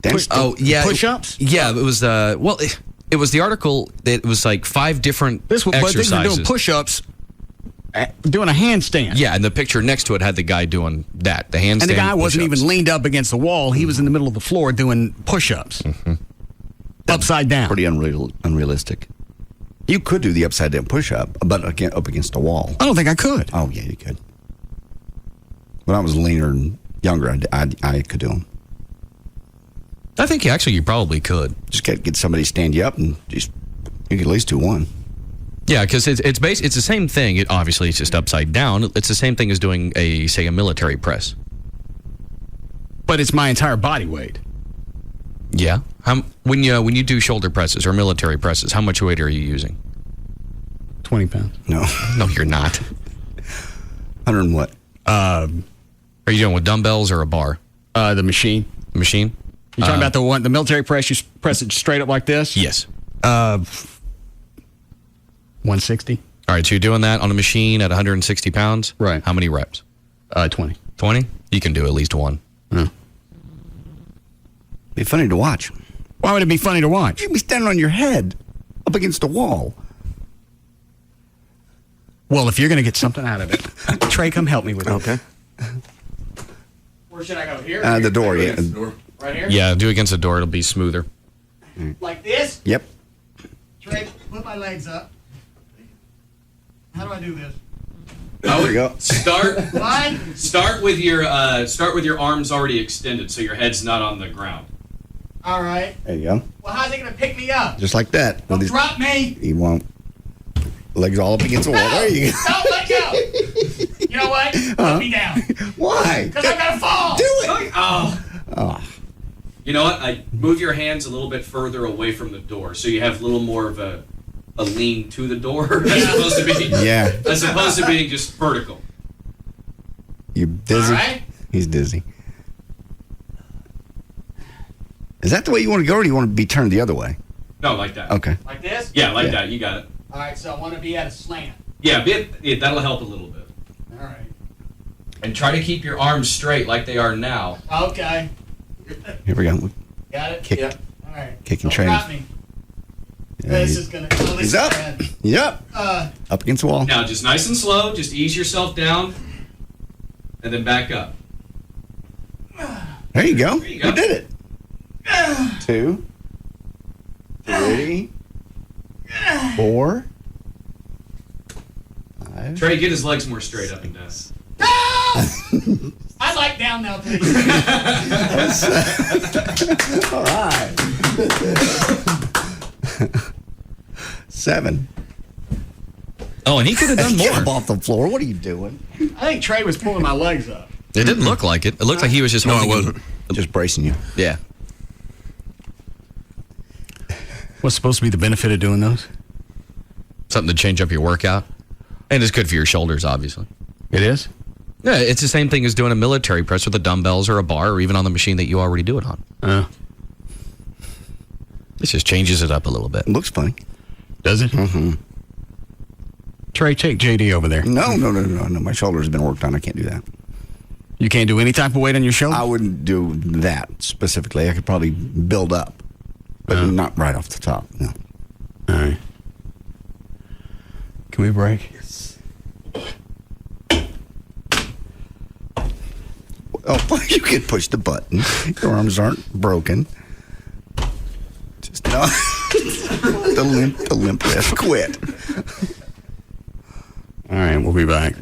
push-ups? Yeah, it was it was the article that was like 5 different exercises. But they were doing push-ups, doing a handstand. Yeah, and the picture next to it had the guy doing that, the handstand. And the guy wasn't push-ups. even leaned up against the wall. He was in the middle of the floor doing push-ups. Mm-hmm. Upside down. Pretty unrealistic. You could do the upside down push-up, but up against a wall. I don't think I could. Oh, yeah, you could. When I was leaner and younger, I could do them. I think you probably could. Just get somebody to stand you up and you could at least do one. Yeah, because it's the same thing. Obviously, it's just upside down. It's the same thing as doing a military press. But it's my entire body weight. Yeah. When you do shoulder presses or military presses, how much weight are you using? 20 pounds. No. No, you're not. 100 and what? Are you doing with dumbbells or a bar? The machine. Machine? You talking about the military press? You press it straight up like this? Yes. 160. All right, so you're doing that on a machine at 160 pounds? Right. How many reps? 20. 20? You can do at least one. Yeah. Be funny to watch. Why would it be funny to watch? You'd be standing on your head up against a wall. Well, if you're going to get something out of it, Trey, come help me with it. Okay. Where should I go? Here? The door, yeah. Right here? Yeah, do against the door. It'll be smoother. Like this? Yep. Trey, put my legs up. How do I do this? There you go. Start with your arms already extended, so your head's not on the ground. All right. There you go. Well, how's he going to pick me up? Just like that. Don't drop me. He won't. Legs all up against the wall. There you go. Don't let go. You know what? Put me down. Why? Because I'm going to fall. Do it. Oh. You know what? Move your hands a little bit further away from the door, so you have a little more of a lean to the door as opposed to being just vertical. You dizzy? All right. He's dizzy. Is that the way you want to go, or do you want to be turned the other way? No, like that. Okay. Like this? Yeah, like that. You got it. All right, so I want to be at a slant. Yeah, that'll help a little bit. All right. And try to keep your arms straight like they are now. Okay. Here we go. Got it? Kick. Yep. All right. Kicking Don't train. drop me. This is going to... He's up. Yep. Up against the wall. Now, just nice and slow. Just ease yourself down, and then back up. There you go. You did it. 2, 3, 4, 5. Trey, get his legs more straight up and down. I like down now, please. All right. 7. Oh, and he could have done more. Get up off the floor. What are you doing? I think Trey was pulling my legs up. It didn't look like it. It looked like he was just No, holding it wasn't. Just bracing you. Yeah. What's supposed to be the benefit of doing those? Something to change up your workout. And it's good for your shoulders, obviously. It is? Yeah, it's the same thing as doing a military press with the dumbbells or a bar or even on the machine that you already do it on. It just changes it up a little bit. It looks funny. Does it? Mm-hmm. Trey, take JD over there. No. My shoulders have been worked on. I can't do that. You can't do any type of weight on your shoulder? I wouldn't do that specifically. I could probably build up, but not right off the top. No. All right. Can we break? Yes. Oh, you can push the button. Your arms aren't broken. Just no. the limp wrist. Quit. All right, we'll be back.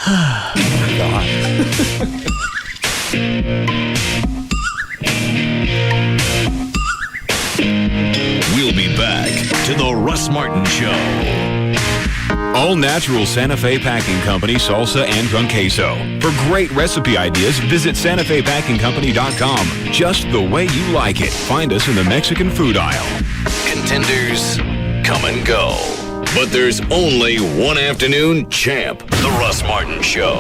God. We'll be back to the Russ Martin Show. All natural Santa Fe Packing Company salsa and drunk queso. For great recipe ideas, visit SantaFePackingCompany.com. Just the way you like it. Find us in the Mexican food aisle. Contenders come and go. But there's only one afternoon champ. The Russ Martin Show.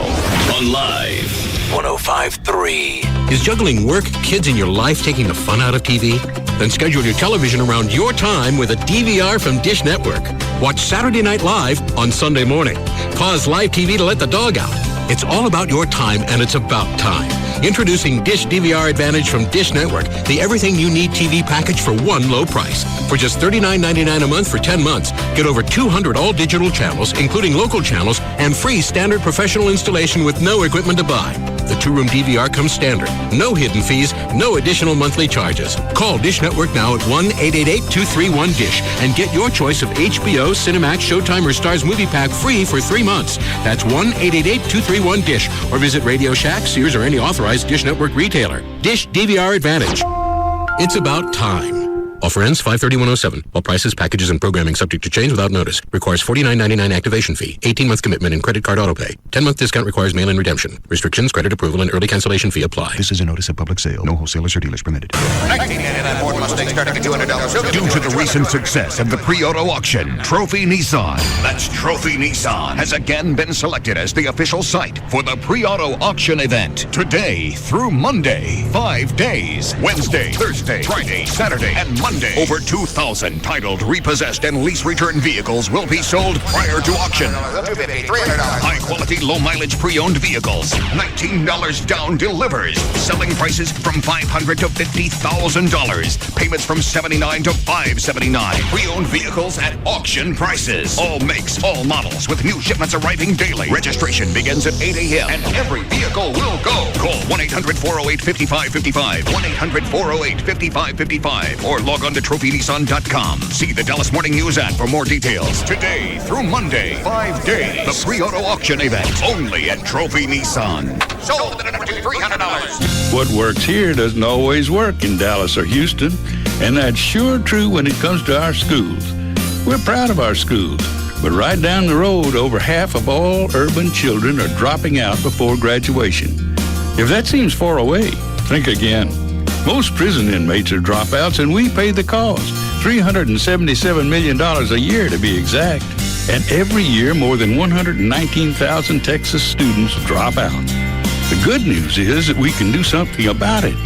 On Live 105.3. Is juggling work, kids, and your life taking the fun out of TV? Then schedule your television around your time with a DVR from Dish Network. Watch Saturday Night Live on Sunday morning. Pause live TV to let the dog out. It's all about your time, and it's about time. Introducing Dish DVR Advantage from Dish Network, the everything you need TV package for one low price. For just $39.99 a month for 10 months, get over 200 all-digital channels, including local channels, and free standard professional installation with no equipment to buy. The two-room DVR comes standard. No hidden fees, no additional monthly charges. Call Dish Network now at 1-888-231-DISH and get your choice of HBO, Cinemax, Showtime, or Starz Movie Pack free for 3 months. That's 1-888-231-DISH or visit Radio Shack, Sears, or any authorized Dish Network retailer. Dish DVR Advantage. It's about time. Offer ends 5/30/107. All prices, packages, and programming subject to change without notice. Requires $49.99 activation fee. 18-month commitment and credit card autopay. 10-month discount requires mail-in redemption. Restrictions, credit approval, and early cancellation fee apply. This is a notice of public sale. No wholesalers or dealers permitted. 1989 Ford Mustang starting at $200. Due to the recent success of the pre-auto auction, Trophy Nissan, that's Trophy Nissan, has again been selected as the official site for the pre-auto auction event. Today through Monday, 5 days. Wednesday, Thursday, Friday, Saturday, and Monday. Over 2,000 titled, repossessed, and lease return vehicles will be sold prior to auction. $250, $300. High-quality, low-mileage pre-owned vehicles. $19 down delivers. Selling prices from $500 to $50,000. Payments from $79 to $579. Pre-owned vehicles at auction prices. All makes, all models, with new shipments arriving daily. Registration begins at 8 a.m. and every vehicle will go. Call 1-800-408-5555. 1-800-408-5555. Or log on to TrophyNissan.com. See the Dallas Morning News ad for more details. Today through Monday, 5 days. The pre-auto auction event only at Trophy Nissan. Sold at $300. What works here doesn't always work in Dallas or Houston, and that's sure true when it comes to our schools. We're proud of our schools, but right down the road, over half of all urban children are dropping out before graduation. If that seems far away, think again. Most prison inmates are dropouts, and we pay the cost. $377 million a year, to be exact. And every year, more than 119,000 Texas students drop out. The good news is that we can do something about it.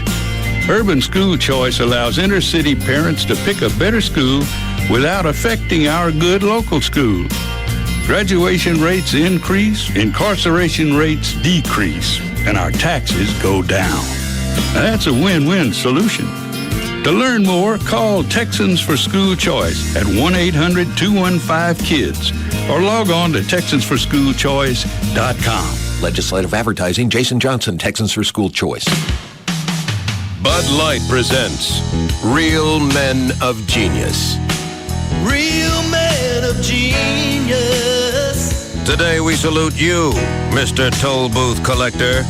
Urban school choice allows inner-city parents to pick a better school without affecting our good local schools. Graduation rates increase, incarceration rates decrease, and our taxes go down. That's a win-win solution. To learn more, call Texans for School Choice at 1-800-215-KIDS or log on to TexansForSchoolChoice.com. Legislative Advertising, Jason Johnson, Texans for School Choice. Bud Light presents Real Men of Genius. Real men of genius. Today we salute you, Mr. Toll Booth Collector.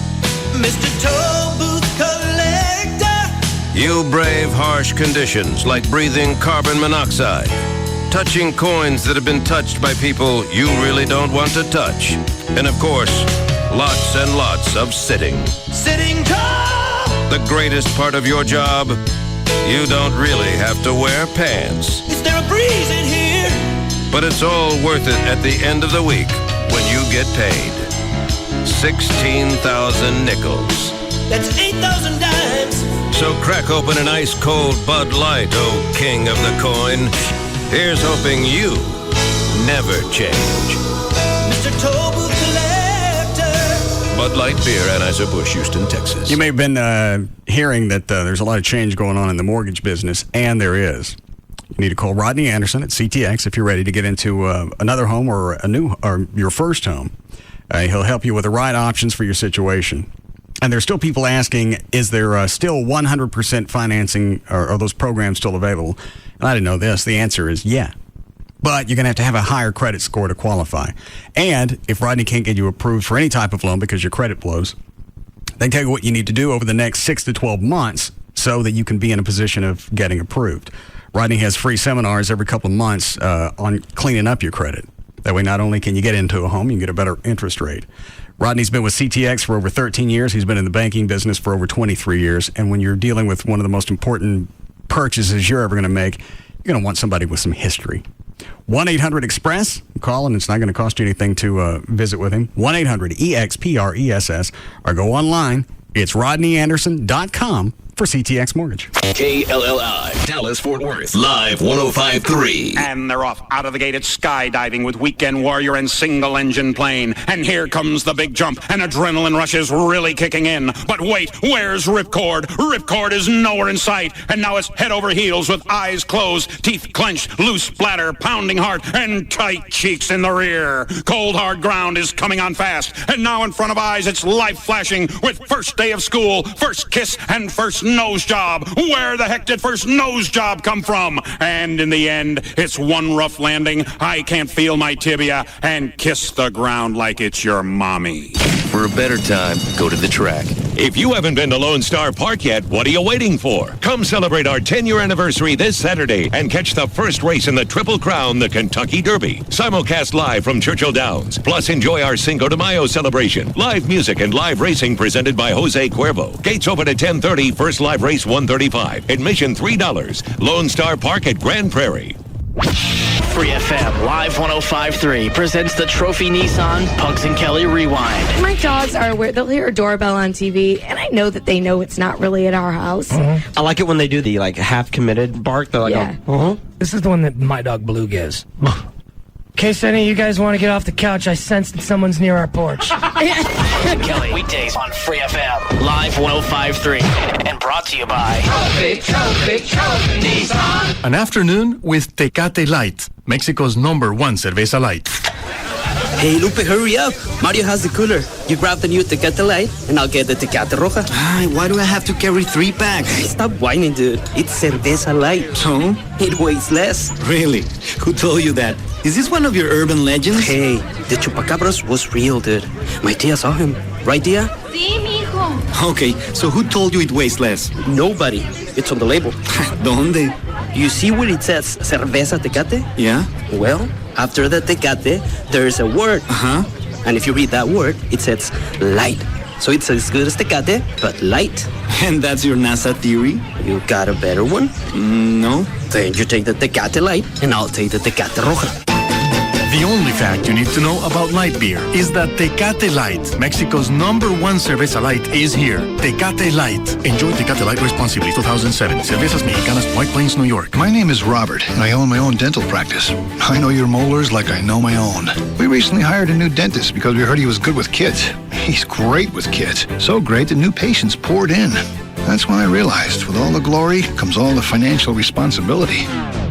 Mr. Toll Booth Collector. You brave harsh conditions like breathing carbon monoxide, touching coins that have been touched by people you really don't want to touch, and of course, lots and lots of sitting. Sitting tall. The greatest part of your job, you don't really have to wear pants. Is there a breeze in here? But it's all worth it at the end of the week when you get paid. 16,000 nickels. That's 8,000 dimes. So crack open an ice-cold Bud Light, oh king of the coin. Here's hoping you never change. Mr. Toll Booth Collector. Bud Light Beer, Anheuser-Busch, Houston, Texas. You may have been hearing that there's a lot of change going on in the mortgage business, and there is. You need to call Rodney Anderson at CTX if you're ready to get into another home or your first home. He'll help you with the right options for your situation. And there's still people asking, is there still 100% financing, or are those programs still available? And I didn't know this. The answer is yeah. But you're going to have a higher credit score to qualify. And if Rodney can't get you approved for any type of loan because your credit blows, they tell you what you need to do over the next 6 to 12 months so that you can be in a position of getting approved. Rodney has free seminars every couple of months on cleaning up your credit. That way, not only can you get into a home, you can get a better interest rate. Rodney's been with CTX for over 13 years. He's been in the banking business for over 23 years. And when you're dealing with one of the most important purchases you're ever going to make, you're going to want somebody with some history. 1-800-EXPRESS. Call, and it's not going to cost you anything to visit with him. 1-800-EXPRESS. Or go online. It's RodneyAnderson.com for CTX Mortgage. KLLI, Dallas, Fort Worth, live 105.3. And they're off out of the gate. It's skydiving with Weekend Warrior and single engine plane. And here comes the big jump, and adrenaline rush is really kicking in. But wait, where's Ripcord? Ripcord is nowhere in sight. And now it's head over heels with eyes closed, teeth clenched, loose bladder, pounding heart, and tight cheeks in the rear. Cold hard ground is coming on fast. And now in front of eyes, it's life flashing with first day of school, first kiss, and first nose job. Where the heck did first nose job come from? And in the end, it's one rough landing. I can't feel my tibia and kiss the ground like it's your mommy. For a better time, go to the track. If you haven't been to Lone Star Park yet, what are you waiting for? Come celebrate our 10-year anniversary this Saturday and catch the first race in the Triple Crown, the Kentucky Derby. Simulcast live from Churchill Downs. Plus, enjoy our Cinco de Mayo celebration. Live music and live racing presented by Jose Cuervo. Gates open at 10:30, first live race $135. Admission $3. Lone Star Park at Grand Prairie. Free FM Live 105.3 presents the Trophy Nissan Pugs and Kelly Rewind. My dogs are aware. They'll hear a doorbell on TV, and I know that they know it's not really at our house. I like it when they do the half committed bark. They're like, This is the one that my dog Blue gives. In case any of you guys want to get off the couch, I sense that someone's near our porch. Kelly, weekdays on Free FM Live 105.3 and brought to you by Trophy Nissan. An afternoon with Tecate Light, Mexico's #1 cerveza light. Hey, Lupe, hurry up. Mario has the cooler. You grab the new Tecate Light, and I'll get the Tecate Roja. Why do I have to carry 3 packs? Stop whining, dude. It's cerveza light. So? It weighs less. Really? Who told you that? Is this one of your urban legends? Hey, the Chupacabras was real, dude. My tia saw him. Right, tia? Sí, mijo. Okay, so who told you it weighs less? Nobody. It's on the label. ¿Dónde? You see where it says cerveza Tecate? Yeah. Well, after the Tecate, there's a word. And if you read that word, it says light. So it's as good as Tecate, but light. And that's your NASA theory? You got a better one? No. Then you take the Tecate Light, and I'll take the Tecate Roja. The only fact you need to know about light beer is that Tecate Light, Mexico's #1 cerveza light, is here. Tecate Light. Enjoy Tecate Light responsibly. 2007. Cervezas Mexicanas, White Plains, New York. My name is Robert, and I own my own dental practice. I know your molars like I know my own. We recently hired a new dentist because we heard he was good with kids. He's great with kids. So great that new patients poured in. That's when I realized with all the glory comes all the financial responsibility.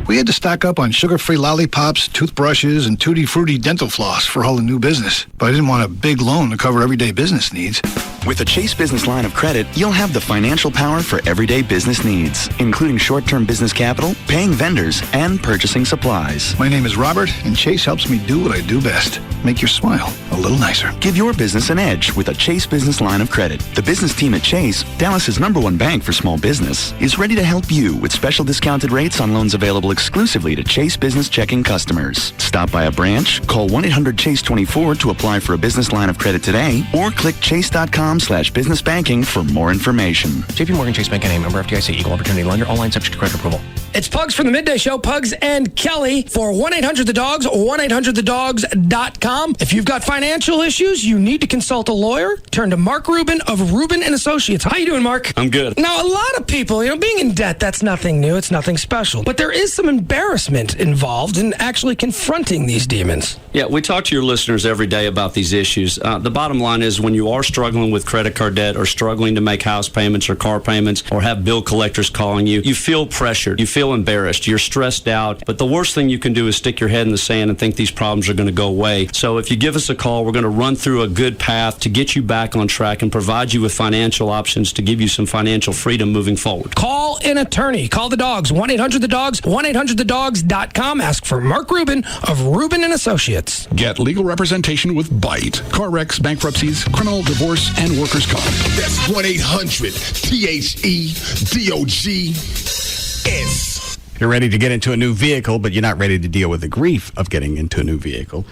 We had to stock up on sugar-free lollipops, toothbrushes, and Tutti Frutti dental floss for all the new business. But I didn't want a big loan to cover everyday business needs. With the Chase Business Line of Credit, you'll have the financial power for everyday business needs, including short-term business capital, paying vendors, and purchasing supplies. My name is Robert, and Chase helps me do what I do best. Make your smile a little nicer. Give your business an edge with a Chase Business Line of Credit. The business team at Chase, Dallas's #1 bank for small business, is ready to help you with special discounted rates on loans available exclusively to Chase Business Checking customers. Stop by a branch, call 1-800-CHASE-24 to apply for a business line of credit today, or click chase.com/business banking for more information. JP Morgan Chase Bank, and a member FDIC, equal opportunity lender, online subject to credit approval. It's Pugs from the Midday Show, Pugs and Kelly for 1-800-THE-DOGS, 1-800-THEDOGS.com. If you've got financial issues, you need to consult a lawyer, turn to Mark Rubin of Rubin & Associates. How you doing, Mark? I'm good. Now, a lot of people, being in debt, that's nothing new. It's nothing special. But there is some embarrassment involved in actually confronting these demons. Yeah, we talk to your listeners every day about these issues. The bottom line is when you are struggling with credit card debt or struggling to make house payments or car payments or have bill collectors calling you, you feel pressured, you feel embarrassed, you're stressed out. But the worst thing you can do is stick your head in the sand and think these problems are going to go away. So if you give us a call, we're going to run through a good path to get you back on track and provide you with financial options to give you some financial freedom moving forward. Call an attorney. Call the dogs. 1-800-THE-DOGS, 1-800-THEDOGS.com. Ask for Mark Rubin of Rubin & Associates. Get legal representation with BITE. Car wrecks, bankruptcies, criminal, divorce, and workers' comp. That's 1-800-THEDOGS. You're ready to get into a new vehicle, but you're not ready to deal with the grief of getting into a new vehicle.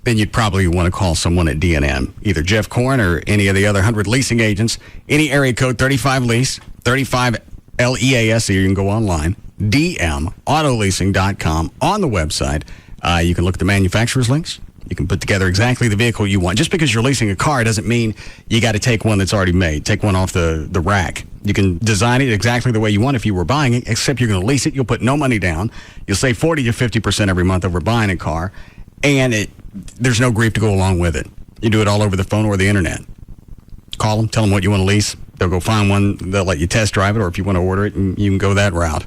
Then you'd probably want to call someone at D&M, either Jeff Korn or any of the other 100 leasing agents. Any area code 35-LEASE, 35-LEASE, or you can go online, dmautoleasing.com. On the website, you can look at the manufacturer's links. You can put together exactly the vehicle you want. Just because you're leasing a car doesn't mean you got to take one that's already made. Take one off the rack. You can design it exactly the way you want if you were buying it, except you're going to lease it. You'll put no money down. You'll save 40 to 50% every month over buying a car, and there's no grief to go along with it. You do it all over the phone or the internet. Call them, tell them what you want to lease. They'll go find one. They'll let you test drive it, or if you want to order it, you can go that route.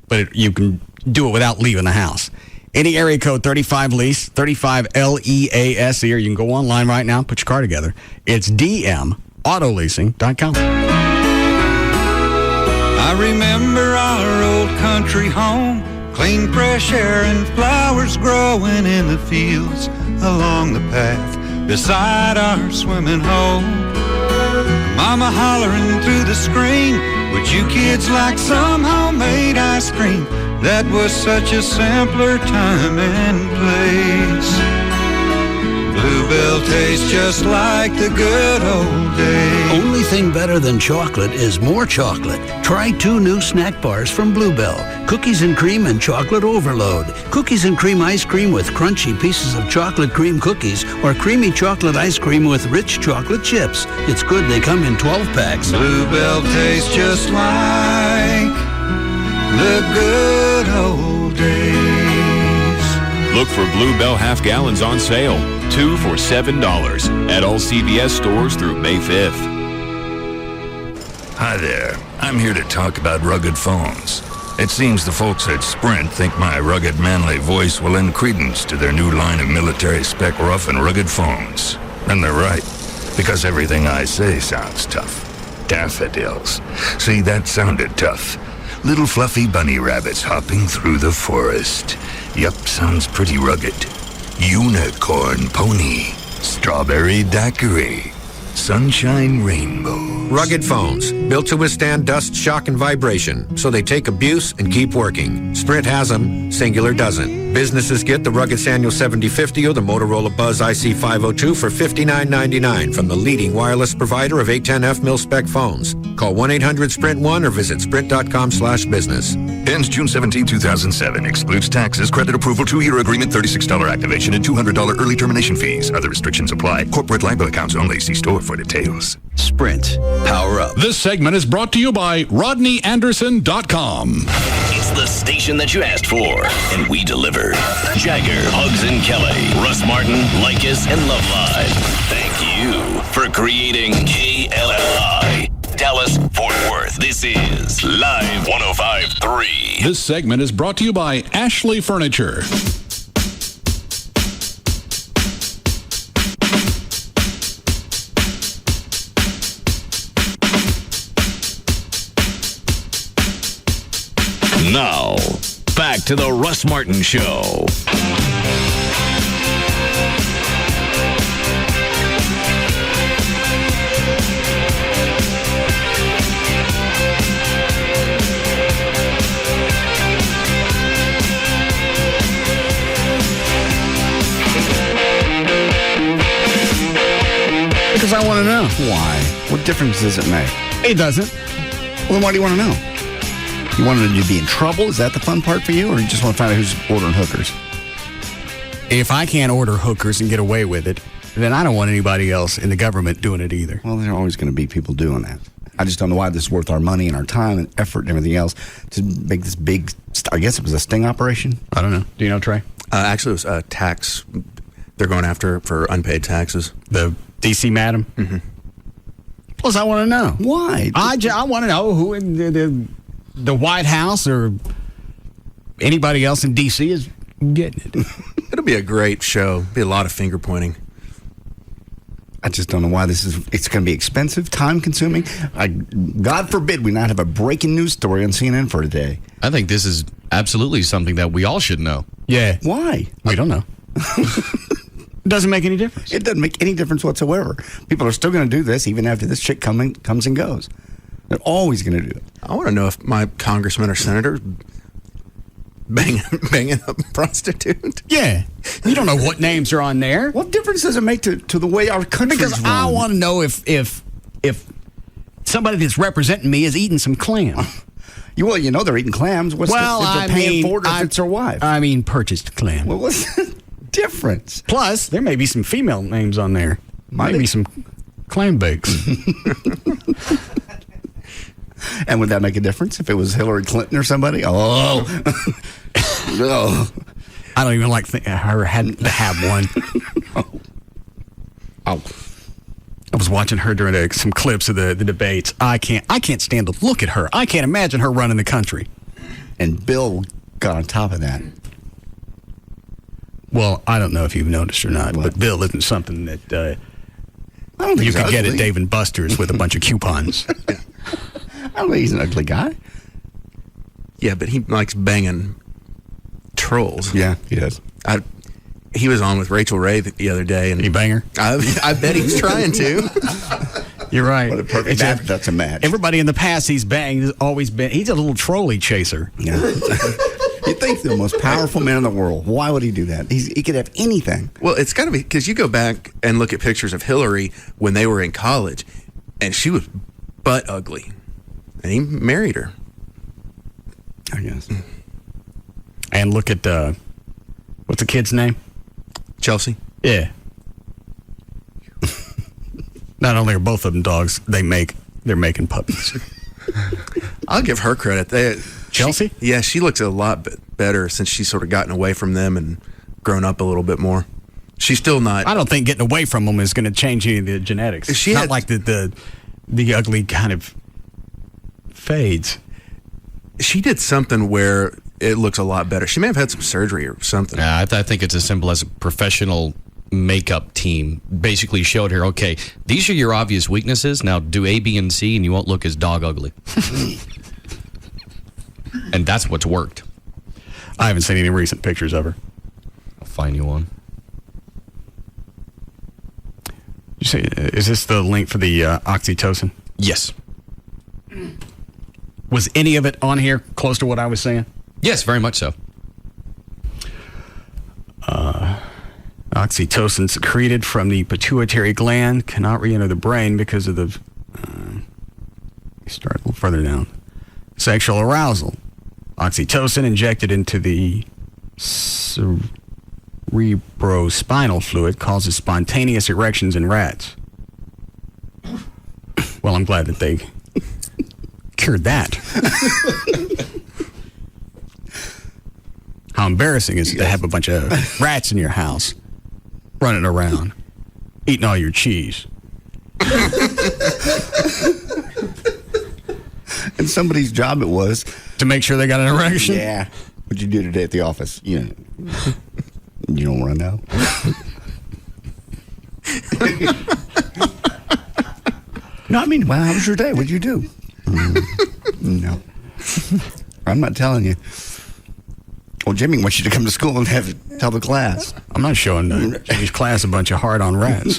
But you can do it without leaving the house. Any area code 35-LEASE, 35-LEASE, or you can go online right now and put your car together. It's dmautoleasing.com. I remember our old country home, clean fresh air and flowers growing in the fields along the path beside our swimming hole. Mama hollering through the screen, would you kids like some homemade ice cream? That was such a simpler time and place. Bluebell tastes just like the good old days. Only thing better than chocolate is more chocolate. Try 2 new snack bars from Bluebell. Cookies and cream and chocolate overload. Cookies and cream ice cream with crunchy pieces of chocolate cream cookies, or creamy chocolate ice cream with rich chocolate chips. It's good they come in 12 packs. Bluebell tastes just like the good old days. Look for Bluebell half gallons on sale. 2 for $7 at all CVS stores through May 5th. Hi there. I'm here to talk about rugged phones. It seems the folks at Sprint think my rugged, manly voice will lend credence to their new line of military spec rough and rugged phones. And they're right, because everything I say sounds tough. Daffodils. See, that sounded tough. Little fluffy bunny rabbits hopping through the forest. Yup, sounds pretty rugged. Unicorn pony. Strawberry daiquiri. Sunshine rainbow. Rugged phones, built to withstand dust, shock, and vibration, so they take abuse and keep working. Sprint has them, Singular doesn't. Businesses get the rugged Sanyo 7050 or the Motorola Buzz IC502 for $59.99 from the leading wireless provider of 810F mil-spec phones. Call 1-800-SPRINT1 or visit sprint.com/business. Ends June 17, 2007. Excludes taxes, credit approval, 2-year agreement, $36 activation, and $200 early termination fees. Other restrictions apply. Corporate LIBOR accounts only. See store for details. Sprint. Power up. This segment is brought to you by RodneyAnderson.com. It's the station that you asked for, and we deliver. Jagger, Hugs and Kelly, Russ Martin, Likas, and Love Live. Thank you for creating KLLI. Dallas, Fort Worth. This is Live 105.3. 1053. This segment is brought to you by Ashley Furniture. Now, back to the Russ Martin Show. Because I want to know. Why? What difference does it make? It doesn't. Well, then why do you want to know? You wanted to be in trouble? Is that the fun part for you? Or you just want to find out who's ordering hookers? If I can't order hookers and get away with it, then I don't want anybody else in the government doing it either. Well, there are always going to be people doing that. I just don't know why this is worth our money and our time and effort and everything else to make this big, I guess it was a sting operation? I don't know. Do you know, Trey? Actually, it was a tax. They're going after for unpaid taxes. The D.C. madam? Mm-hmm. Plus, I want to know. Why? I want to know who in the White House or anybody else in D.C. is getting it. It'll be a great show. Be a lot of finger pointing. I just don't know why it's going to be expensive, time-consuming. God forbid we not have a breaking news story on CNN for today. I think this is absolutely something that we all should know. Yeah. Why? We don't know. It doesn't make any difference. It doesn't make any difference whatsoever. People are still going to do this even after this chick comes and goes. They're always going to do it. I want to know if my congressman or senator banging a prostitute. Yeah. You don't know what names are on there. What difference does it make to the way our country's Because run? I want to know if somebody that's representing me is eating some clam. Well, you know they're eating clams. What's if they're paying for it, if it's their wife? I mean, purchased clam. Well, what's the difference? Plus, there may be some female names on there. Might be some clam bakes. And would that make a difference if it was Hillary Clinton or somebody? Oh. No. I don't even like her having to have one. Oh. I was watching her during some clips of the debates. I can't stand to look at her. I can't imagine her running the country. And Bill got on top of that. Well, I don't know if you've noticed or not, but Bill isn't something that I don't think you he's could get ugly. at Dave & Buster's with a bunch of coupons. I don't think he's an ugly guy. Yeah, but he likes banging trolls. Yeah, he does. He was on with Rachel Ray the other day, and you bang her? I bet he's trying to. You're right. What a perfect match. That's a match. Everybody in the past he's banged has always been. He's a little trolley chaser. Yeah. You think the most powerful man in the world? Why would he do that? He could have anything. Well, it's got to be because you go back and look at pictures of Hillary when they were in college, and she was butt ugly, and he married her. I guess. And look at what's the kid's name? Chelsea. Yeah. Not only are both of them dogs, they're making puppies. I'll give her credit. Chelsea? She looks a lot better since she's sort of gotten away from them and grown up a little bit more. She's still not. I don't think getting away from them is going to change any of the genetics. Not like the ugly kind of fades. She did something where it looks a lot better. She may have had some surgery or something. I think it's as simple as a professional makeup team basically showed her, okay, these are your obvious weaknesses. Now do A, B, and C, and you won't look as dog ugly. And that's what's worked. I haven't seen any recent pictures of her. I'll find you one. You say, is this the link for the oxytocin? Yes. Was any of it on here close to what I was saying? Yes, very much so. Oxytocin secreted from the pituitary gland cannot re-enter the brain because of the... start a little further down. Sexual arousal. Oxytocin injected into the cerebrospinal fluid causes spontaneous erections in rats. Well, I'm glad that they cured that. How embarrassing is it to have a bunch of rats in your house running around, eating all your cheese? And somebody's job it was To make sure they got an erection? Yeah. What'd you do today at the office? You don't want to know? No, I mean, well, how was your day? What'd you do? No. I'm not telling you. Well, Jimmy wants you to come to school and tell the class. I'm not showing Jimmy's class a bunch of hard-on rats.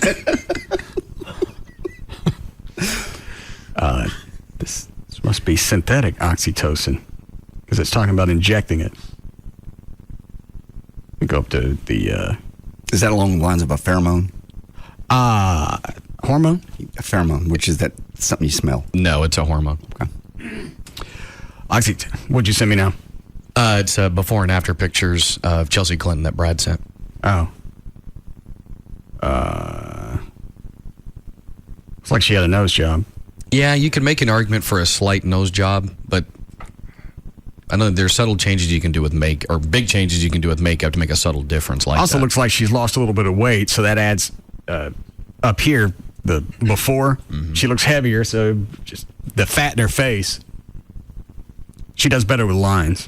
This must be synthetic oxytocin, because it's talking about injecting it. We go up to the... Is that along the lines of a pheromone? Hormone? A pheromone, which is that something you smell. No, it's a hormone. Okay. What'd you send me now? It's before and after pictures of Chelsea Clinton that Brad sent. Oh. It's like she had a nose job. Yeah, you can make an argument for a slight nose job, but I know there's subtle changes you can do with or big changes you can do with makeup to make a subtle difference like Also that. looks like she's lost a little bit of weight, so that adds up here, the before. Mm-hmm. She looks heavier, so just the fat in her face. She does better with lines.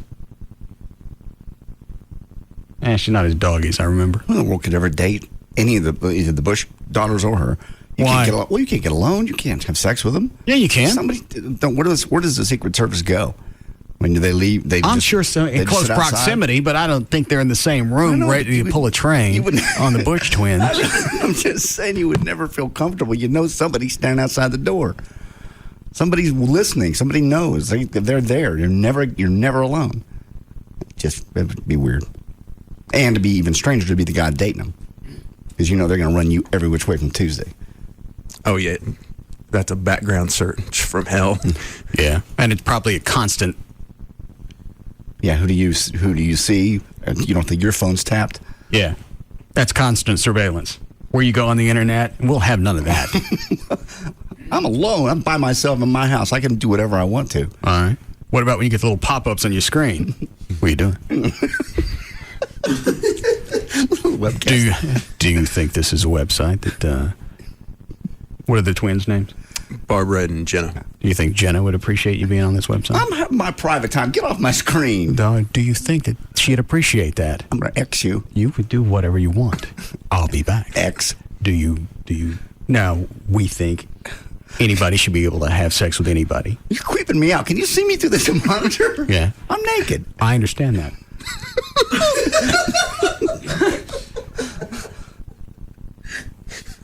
She's not as doggy as I remember. Who in the world could ever date any of either the Bush daughters or her? Why? You can't get alone. You can't have sex with them. Yeah, you can. Where does the Secret Service go? When do they leave? I'm sure so, in close proximity, but I don't think they're in the same room ready to pull a train on the Bush twins. I'm just saying you would never feel comfortable. You know somebody's standing outside the door. Somebody's listening. Somebody knows. They're there. You're never alone. It would be weird. And to be even stranger to be the guy dating them. Because they're going to run you every which way from Tuesday. Oh, yeah. That's a background search from hell. Yeah. And it's probably a constant. Yeah, who do you see? You don't think your phone's tapped? Yeah. That's constant surveillance. Where you go on the internet, we'll have none of that. I'm alone. I'm by myself in my house. I can do whatever I want to. All right. What about when you get the little pop-ups on your screen? What are you doing? Do you think this is a website that... what are the twins' names? Barbara and Jenna. Do you think Jenna would appreciate you being on this website? I'm having my private time. Get off my screen. Do you think that she'd appreciate that? I'm going to X you. You could do whatever you want. I'll be back. X. Do you... Now, we think anybody should be able to have sex with anybody. You're creeping me out. Can you see me through this monitor? Yeah. I'm naked. I understand that.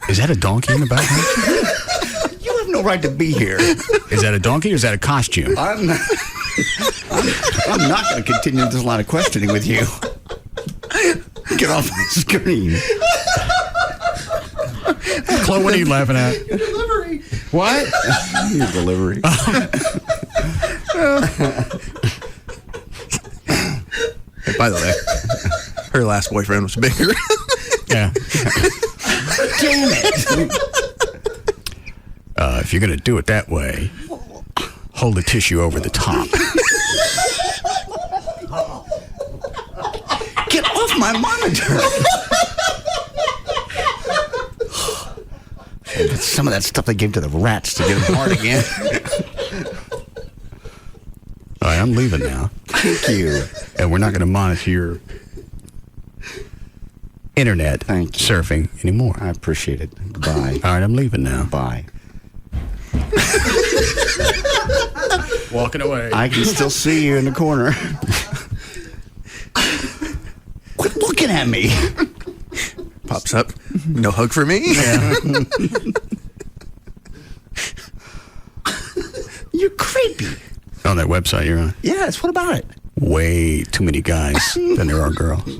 Is that a donkey in the background? You have no right to be here. Is that a donkey or is that a costume? I'm not going to continue this line of questioning with you. Get off my screen. Chloe, what are you laughing at? Your delivery. What? Your delivery. Hey, by the way, her last boyfriend was bigger. Yeah. Damn it. If you're going to do it that way, hold the tissue over the top. Get off my monitor. Some of that stuff they gave to the rats to get them hard again. All right, I'm leaving now. Thank you. And we're not going to monitor your internet surfing anymore. I appreciate it. Bye. All right, I'm leaving now. Bye. Walking away. I can still see you in the corner. Quit looking at me. Pops up. No hug for me? Yeah. You're creepy. On that website you're on? Yes, what about it? Way too many guys than there are girls.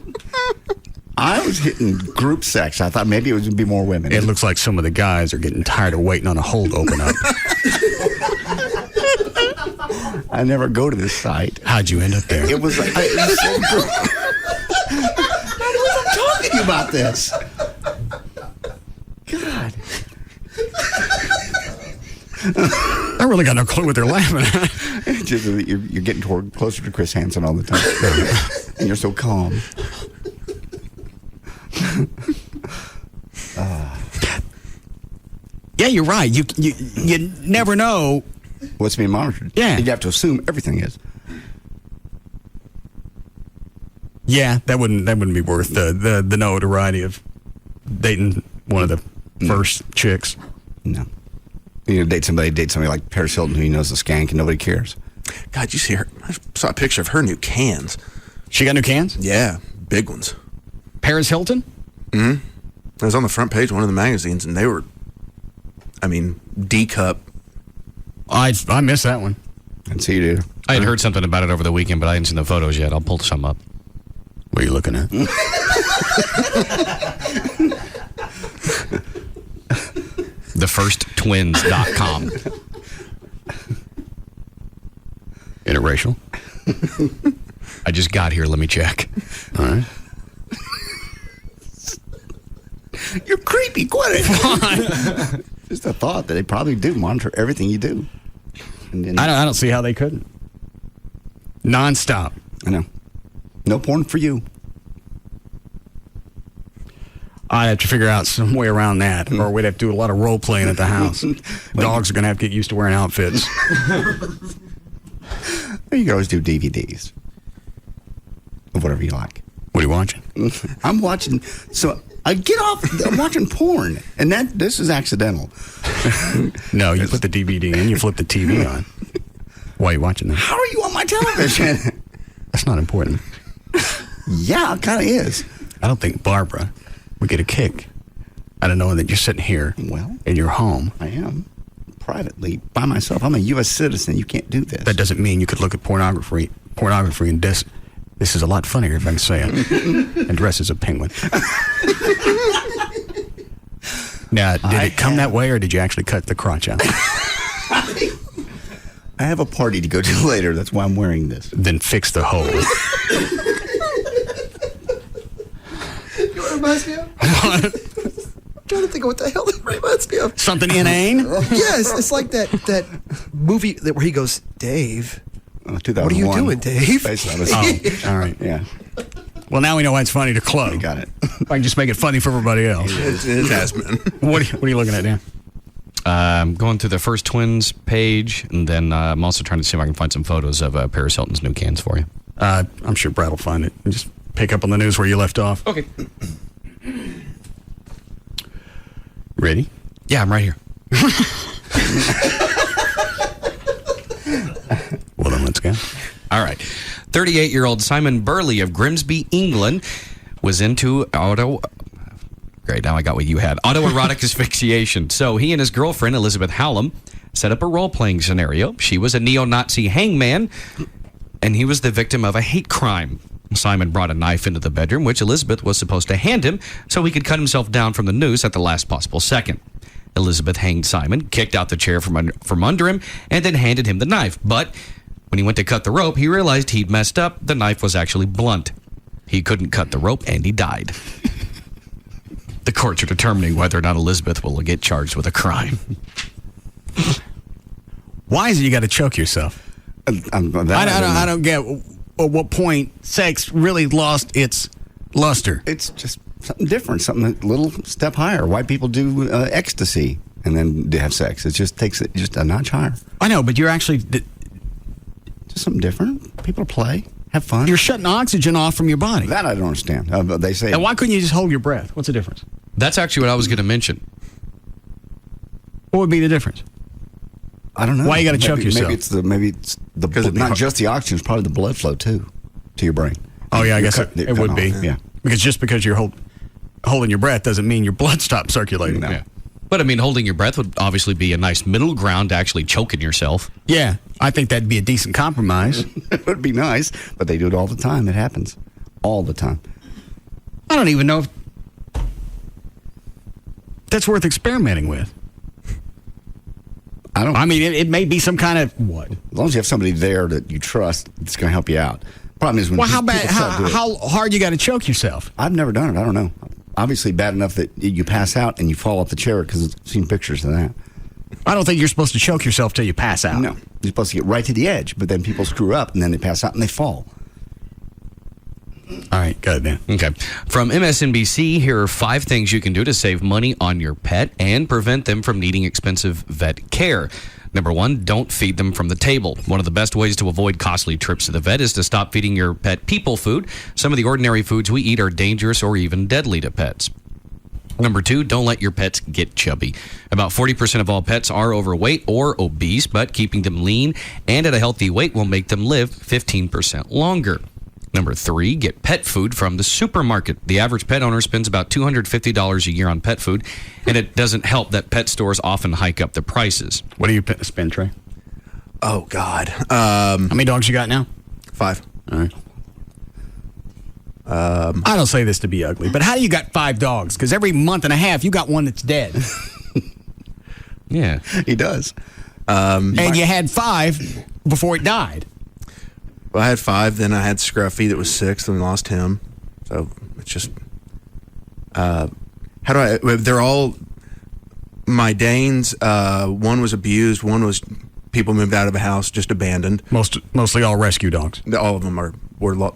I was hitting group sex. I thought maybe it would be more women. It looks like some of the guys are getting tired of waiting on a hole to open up. I never go to this site. How'd you end up there? It was like... I'm talking to you about this. God. I really got no clue what they're laughing at. Just, you're getting closer to Chris Hansen all the time. And you're so calm. Yeah, you're right. You never know what's being monitored. Yeah. You have to assume everything is. Yeah, that wouldn't be worth the notoriety of dating one of the first chicks. No. You know, date somebody like Paris Hilton who knows a skank and nobody cares. God, you see her? I saw a picture of her new cans. She got new cans? Yeah, big ones. Paris Hilton? Mm-hmm. It was on the front page of one of the magazines, and they were, D-cup. I missed that one. And see you, dude. I had heard something about it over the weekend, but I hadn't seen the photos yet. I'll pull some up. What are you looking at? TheFirstTwins.com. Interracial? I just got here. Let me check. All right. You're creepy. Quit it. Just a thought that they probably do monitor everything you do. And then, I don't see how they couldn't. Non-stop. I know. No porn for you. I'd have to figure out some way around that, or we'd have to do a lot of role playing at the house. Dogs are going to have to get used to wearing outfits. You can always do DVDs of whatever you like. What are you watching? I'm watching. So I get off. I'm watching porn, and this is accidental. No, you put the DVD in, you flip the TV on. Why are you watching that? How are you on my television? That's not important. Yeah, it kind of is. I don't think Barbara would get a kick out of knowing that you're sitting here in your home. I am. Privately, by myself. I'm a U.S. citizen. You can't do this. That doesn't mean you could look at pornography and this is a lot funnier if I can say it, and dress as a penguin. Now, did it come that way, or did you actually cut the crotch out? I have a party to go to later. That's why I'm wearing this. Then fix the hole. You know what it reminds me of? I'm trying to think of what the hell it reminds me of. Something inane? Yes, it's like that movie where he goes, Dave, 2001. what are you doing, Dave? Oh, all right. Yeah. Well, now we know why it's funny to Chloe. You got it. I can just make it funny for everybody else. It has been. What are you looking at, Dan? I'm going through the First Twins page, and then I'm also trying to see if I can find some photos of Paris Hilton's new cans for you. I'm sure Brad will find it. Just pick up on the news where you left off. Okay. Ready? Yeah, I'm right here. Well, then let's go. All right. 38-year-old Simon Burley of Grimsby, England, was into Great, now I got what you had. Autoerotic asphyxiation. So he and his girlfriend, Elizabeth Hallam, set up a role-playing scenario. She was a neo-Nazi hangman, and he was the victim of a hate crime. Simon brought a knife into the bedroom, which Elizabeth was supposed to hand him so he could cut himself down from the noose at the last possible second. Elizabeth hanged Simon, kicked out the chair from under him, and then handed him the knife. But when he went to cut the rope, he realized he'd messed up. The knife was actually blunt. He couldn't cut the rope, and he died. The courts are determining whether or not Elizabeth will get charged with a crime. Why is it you got to choke yourself? I don't get at what point sex really lost its luster. It's just something different, something a little step higher. White people do ecstasy and then they have sex. It just takes it just a notch higher. I know, but you're actually just something different. People play, have fun. You're shutting oxygen off from your body. That I don't understand. They say. And why couldn't you just hold your breath? What's the difference? That's actually what I was going to mention. What would be the difference? I don't know. Why you got to choke yourself? Maybe it's the not just the oxygen, it's probably the blood flow too to your brain. Oh yeah, I guess it would be. Yeah, because just because you're holding your breath doesn't mean your blood stops circulating. No. Yeah. But I mean, holding your breath would obviously be a nice middle ground to actually choking yourself. Yeah, I think that'd be a decent compromise. It would be nice, but they do it all the time. It happens all the time. I don't even know if that's worth experimenting with. I mean, it may be some kind of what? As long as you have somebody there that you trust, it's going to help you out. Problem is when how hard you got to choke yourself? I've never done it. I don't know. Obviously, bad enough that you pass out and you fall off the chair because I've seen pictures of that. I don't think you're supposed to choke yourself till you pass out. No, you're supposed to get right to the edge, but then people screw up and then they pass out and they fall. All right, go ahead, man. Okay. From MSNBC, here are 5 things you can do to save money on your pet and prevent them from needing expensive vet care. Number 1, don't feed them from the table. One of the best ways to avoid costly trips to the vet is to stop feeding your pet people food. Some of the ordinary foods we eat are dangerous or even deadly to pets. Number 2, don't let your pets get chubby. About 40% of all pets are overweight or obese, but keeping them lean and at a healthy weight will make them live 15% longer. Number 3, get pet food from the supermarket. The average pet owner spends about $250 a year on pet food, and it doesn't help that pet stores often hike up the prices. What do you spend, Trey? Oh, God. How many dogs you got now? 5. All right. I don't say this to be ugly, but how do you got 5 dogs? Because every month and a half, you got one that's dead. Yeah. He does. And you had 5 before it died. Well, I had 5, then I had Scruffy that was 6, then we lost him. So it's just, they're all my Danes. One was abused, one was people moved out of a house, just abandoned. Mostly all rescue dogs. All of them were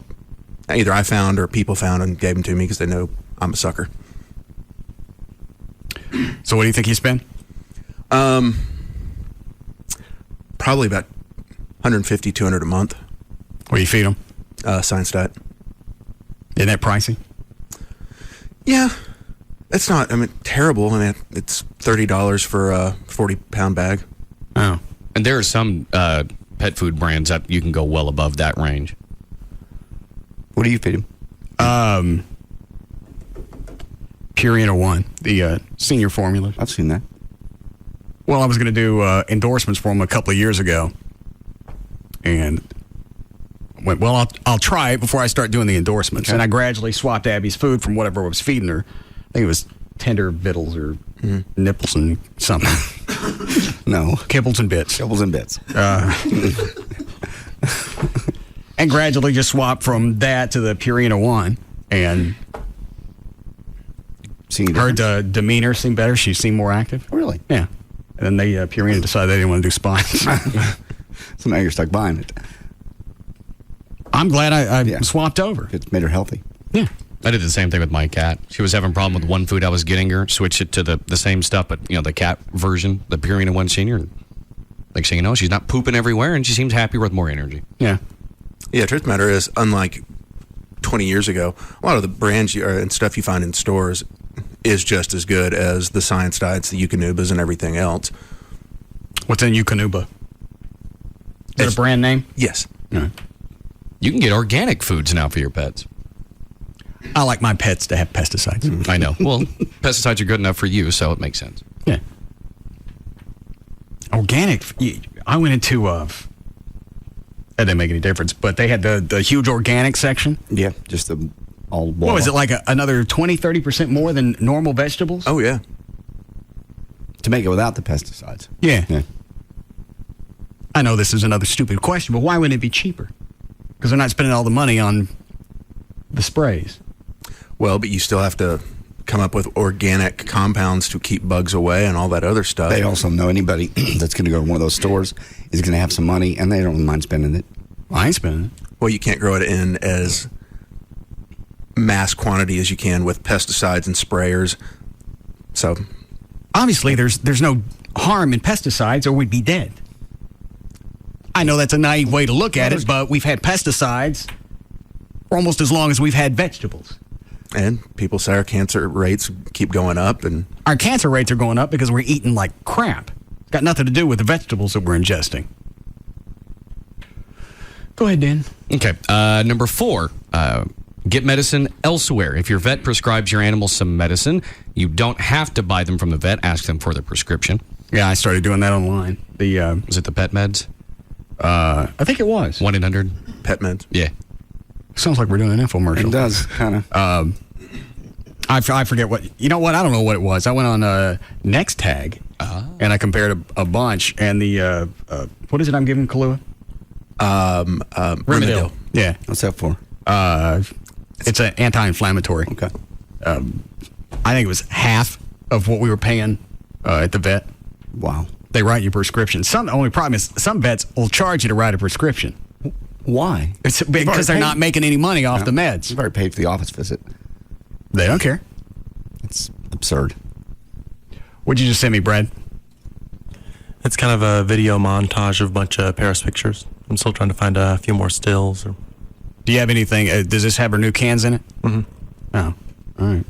either I found or people found and gave them to me because they know I'm a sucker. So what do you think you spend? Probably about $150, $200 a month. What do you feed them? Science diet. Isn't that pricey? Yeah. It's not, terrible. It's $30 for a 40-pound bag. Oh. And there are some pet food brands that you can go well above that range. What do you feed him? Purina One, the senior formula. I've seen that. Well, I was going to do endorsements for them a couple of years ago. And went, well, I'll try it before I start doing the endorsements. Okay. And I gradually swapped Abby's food from whatever I was feeding her. I think it was tender vittles or nipples and something. No. Kibbles and bits. Kibbles and bits. And gradually just swapped from that to the Purina One. And her demeanor seemed better. She seemed more active. Really? Yeah. And then Purina decided they didn't want to do spines. So now you're stuck buying it. I'm glad I swapped over. It's made her healthy. Yeah. I did the same thing with my cat. She was having a problem with one food I was getting her, switched it to the same stuff, but the cat version, the Purina One Senior. Next thing you know, she's not pooping everywhere, and she seems happier with more energy. Yeah. Yeah, truth of the matter is, unlike 20 years ago, a lot of the brands and stuff you find in stores is just as good as the Science Diets, the Eukanuba's, and everything else. What's in Eukanuba? Is that a brand name? Yes. No. You can get organic foods now for your pets. I like my pets to have pesticides. I know. Well, pesticides are good enough for you, so it makes sense. Yeah. Organic. I went into, that didn't make any difference, but they had the huge organic section. Yeah, just the all. What was it, like another 20-30% more than normal vegetables? Oh, yeah. To make it without the pesticides. Yeah. I know this is another stupid question, but why wouldn't it be cheaper? Because they're not spending all the money on the sprays. Well, but you still have to come up with organic compounds to keep bugs away and all that other stuff. They also know anybody that's going to go to one of those stores is going to have some money, and they don't mind spending it. Well, I ain't spending it. Well, you can't grow it in as mass quantity as you can with pesticides and sprayers. So, obviously, there's no harm in pesticides, or we'd be dead. I know that's a naive way to look at it, but we've had pesticides for almost as long as we've had vegetables. And people say our cancer rates keep going up. And our cancer rates are going up because we're eating like crap. It's got nothing to do with the vegetables that we're ingesting. Go ahead, Dan. Okay. Number 4, get medicine elsewhere. If your vet prescribes your animal some medicine, you don't have to buy them from the vet. Ask them for the prescription. Yeah, I started doing that online. Was it the Pet Meds? I think it was 1-800 Pet Meds. Yeah. Sounds like we're doing an infomercial. It does, kind of. I forget what. You know what? I don't know what it was. I went on NextTag and I compared a bunch. And the what is it I'm giving Kahlua? Rimadyl. Yeah. What's that for? It's an anti-inflammatory. Okay. I think it was half of what we were paying at the vet. Wow. They write you prescriptions. The only problem is some vets will charge you to write a prescription. Why? It's because they're not making any money off the meds. You've already paid for the office visit. They don't care. It's absurd. What'd you just send me, Brad? It's kind of a video montage of a bunch of Paris pictures. I'm still trying to find a few more stills. Do you have anything? Does this have her new cans in it? Mm-hmm. Oh, all right.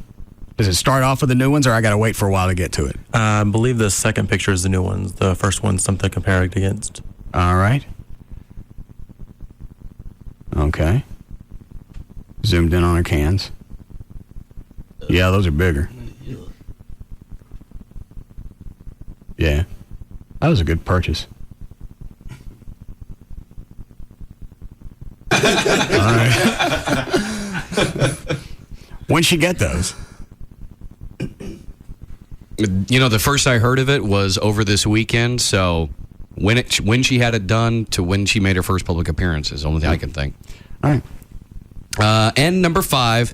Does it start off with the new ones, or I got to wait for a while to get to it? I believe the second picture is the new ones. The first one's something to compare it against. All right. Okay. Zoomed in on her cans. Yeah, those are bigger. Yeah. That was a good purchase. All right. When'd she get those? You know, the first I heard of it was over this weekend, so when she had it done to when she made her first public appearance is the only thing I can think. All right. And number 5,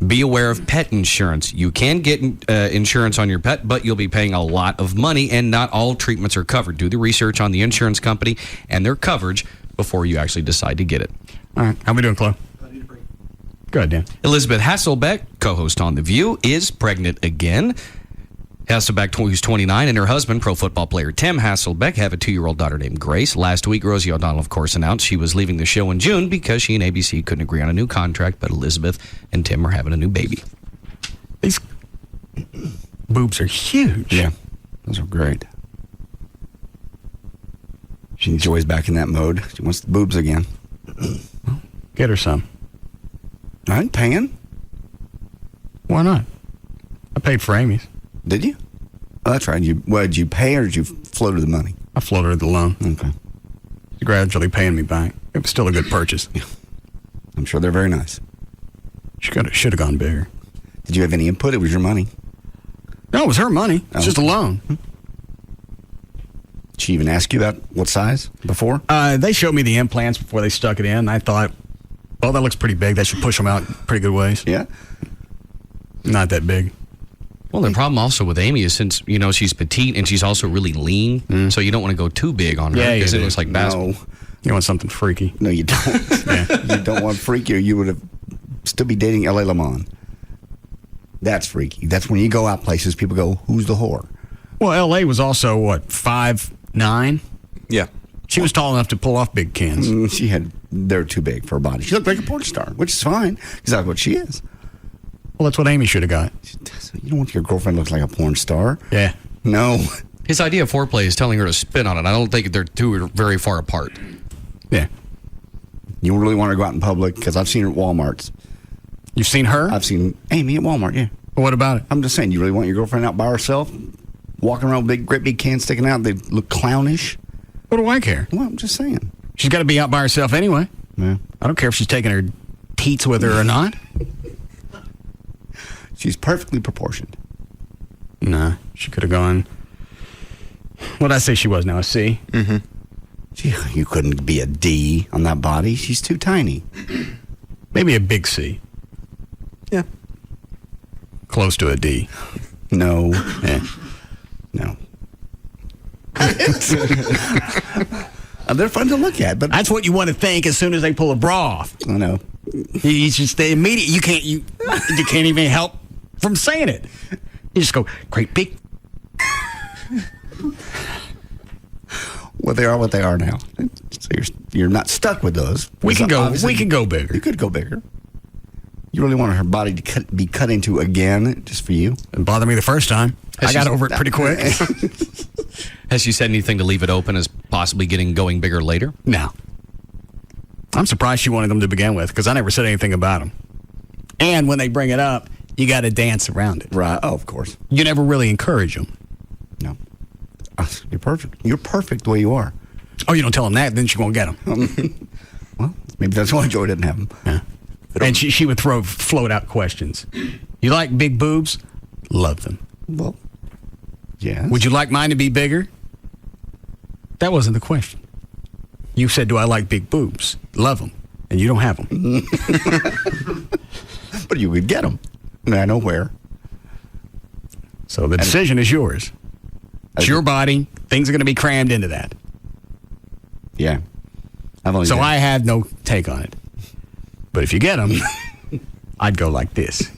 be aware of pet insurance. You can get insurance on your pet, but you'll be paying a lot of money, and not all treatments are covered. Do the research on the insurance company and their coverage before you actually decide to get it. All right. How we doing, Chloe? Go ahead, Dan. Elizabeth Hasselbeck, co-host on The View, is pregnant again. Hasselbeck, who's 29, and her husband, pro football player Tim Hasselbeck, have a 2-year-old daughter named Grace. Last week, Rosie O'Donnell, of course, announced she was leaving the show in June because she and ABC couldn't agree on a new contract, but Elizabeth and Tim are having a new baby. These boobs are huge. Yeah, those are great. She enjoys back in that mode. She wants the boobs again. Get her some. I ain't paying. Why not? I paid for Amy's. Did you? Oh, that's right. Did you pay, or did you float her the money? I floated her the loan. Okay. She's gradually paying me back. It was still a good purchase. Yeah. I'm sure they're very nice. She should have gone bigger. Did you have any input? It was your money. No, it was her money. It's just a loan. Did she even ask you about what size before? They showed me the implants before they stuck it in. I thought, well, that looks pretty big. That should push them out pretty good ways. Yeah. Not that big. Well, the problem also with Amy is since, you know, she's petite and she's also really lean, so you don't want to go too big on her because it looks like basketball. No. You want something freaky. No, you don't. You don't want freaky, or you would have still be dating L.A. Lamont. That's freaky. That's when you go out places, people go, who's the whore? Well, L.A. was also, what, 5'9"? Yeah. She was tall enough to pull off big cans. They're too big for her body. She looked like a porn star, which is fine, because that's what she is. Well, that's what Amy should have got. You don't want your girlfriend to look like a porn star. Yeah. No. His idea of foreplay is telling her to spin on it. I don't think they're too very far apart. Yeah. You really want her to go out in public? Because I've seen her at Walmart's. You've seen her? I've seen Amy at Walmart, yeah. Well, what about it? I'm just saying, you really want your girlfriend out by herself? Walking around with great big cans sticking out? They look clownish? What do I care? Well, I'm just saying. She's got to be out by herself anyway. Yeah. I don't care if she's taking her teats with her or not. She's perfectly proportioned. Nah, she could have gone. What did I say she was now? A C? Mm-hmm. Gee, you couldn't be a D on that body. She's too tiny. Maybe a big C. Yeah. Close to a D. No. No. They're fun to look at, but that's what you want to think as soon as they pull a bra off. I know. You just the immediate. You can't even help from saying it. You just go, great big. Well, they are what they are now. So you're not stuck with those. We can go bigger. You could go bigger. You really want her body to be cut into again, just for you? It bothered me the first time. I got over it pretty quick. Has she said anything to leave it open as possibly going bigger later? No. I'm surprised she wanted them to begin with, because I never said anything about them. And when they bring it up, you got to dance around it. Right. Oh, of course. You never really encourage them. No. You're perfect. You're perfect the way you are. Oh, you don't tell them that, then she won't get them. Well, maybe that's why Joy didn't have them. Yeah. And she would float out questions. You like big boobs? Love them. Well, yeah. Would you like mine to be bigger? That wasn't the question. You said, do I like big boobs? Love them. And you don't have them. But you could get them. And I know where. So the decision is yours. It's your body. Things are going to be crammed into that. Yeah. I have no take on it. But if you get them, I'd go like this.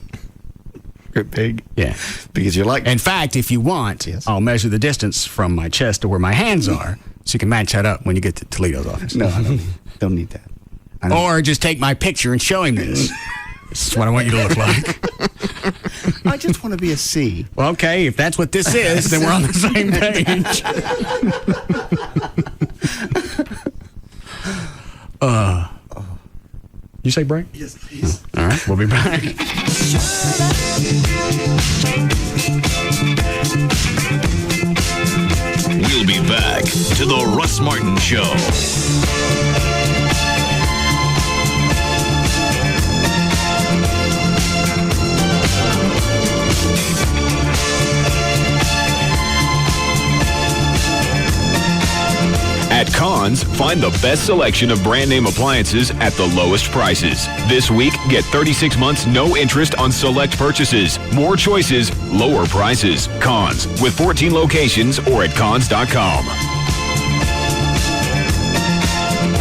Great big? Yeah. Because you're like... In fact, if you want, I'll measure the distance from my chest to where my hands are so you can match that up when you get to Toledo's office. No, I don't need that. Or just take my picture and show him this. This is what I want you to look like. I just want to be a C. Well, okay, if that's what this is, then we're on the same page. You say break? Yes, please. All right, we'll be back. We'll be back to the Russ Martin Show. At Conn's, find the best selection of brand name appliances at the lowest prices. This week, get 36 months no interest on select purchases. More choices, lower prices. Conn's, with 14 locations or at cons.com.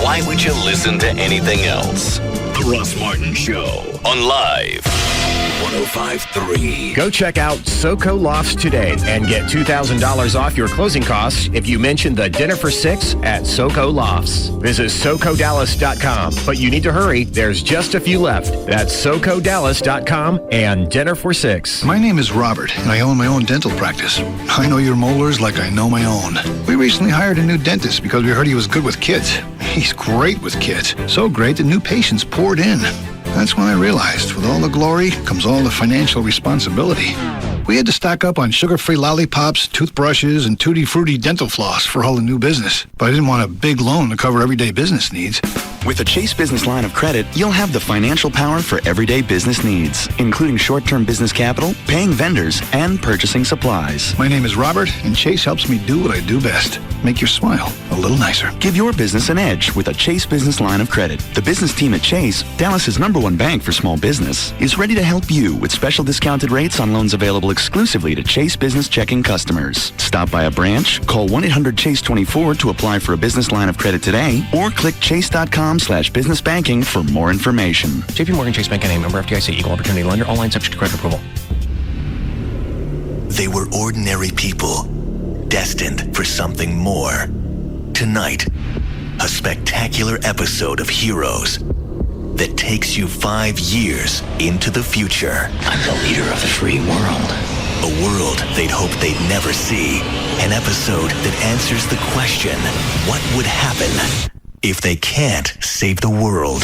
Why would you listen to anything else? The Russ Martin Show on Live 105.3. Go check out SoCo Lofts today and get $2,000 off your closing costs if you mention the Dinner for Six at SoCo Lofts. Visit SoCoDallas.com, but you need to hurry. There's just a few left. That's SoCoDallas.com and Dinner for Six. My name is Robert, and I own my own dental practice. I know your molars like I know my own. We recently hired a new dentist because we heard he was good with kids. He's great with kids. So great that new patients poured in. That's when I realized, with all the glory comes all the financial responsibility. We had to stock up on sugar-free lollipops, toothbrushes, and tutti-frutti dental floss for all the new business. But I didn't want a big loan to cover everyday business needs. With a Chase Business line of credit, you'll have the financial power for everyday business needs, including short-term business capital, paying vendors, and purchasing supplies. My name is Robert, and Chase helps me do what I do best. Make your smile a little nicer. Give your business an edge with a Chase Business line of credit. The business team at Chase, Dallas's #1 bank for small business, is ready to help you with special discounted rates on loans available exclusively to Chase Business checking customers. Stop by a branch, call 1-800-CHASE-24 to apply for a business line of credit today, or click chase.com/business banking for more information. JP Morgan Chase Bank, NA, member FDIC, equal opportunity lender, all lines subject to credit approval. They were ordinary people, destined for something more. Tonight, a spectacular episode of Heroes that takes you 5 years into the future. I'm the leader of the free world. A world they'd hoped they'd never see. An episode that answers the question, what would happen if they can't save the world?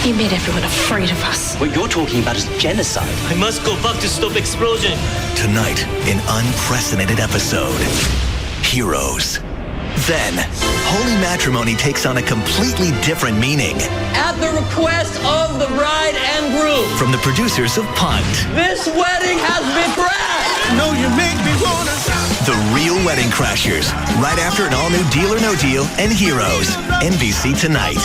He made everyone afraid of us. What you're talking about is genocide. I must go back to stop explosion. Tonight, an unprecedented episode. Heroes. Then, holy matrimony takes on a completely different meaning. At the request of the bride and groom. From the producers of Punt. This wedding has been crashed. No, you make me wanna. The Real Wedding Crashers. Right after an all-new Deal or No Deal and Heroes. NBC tonight.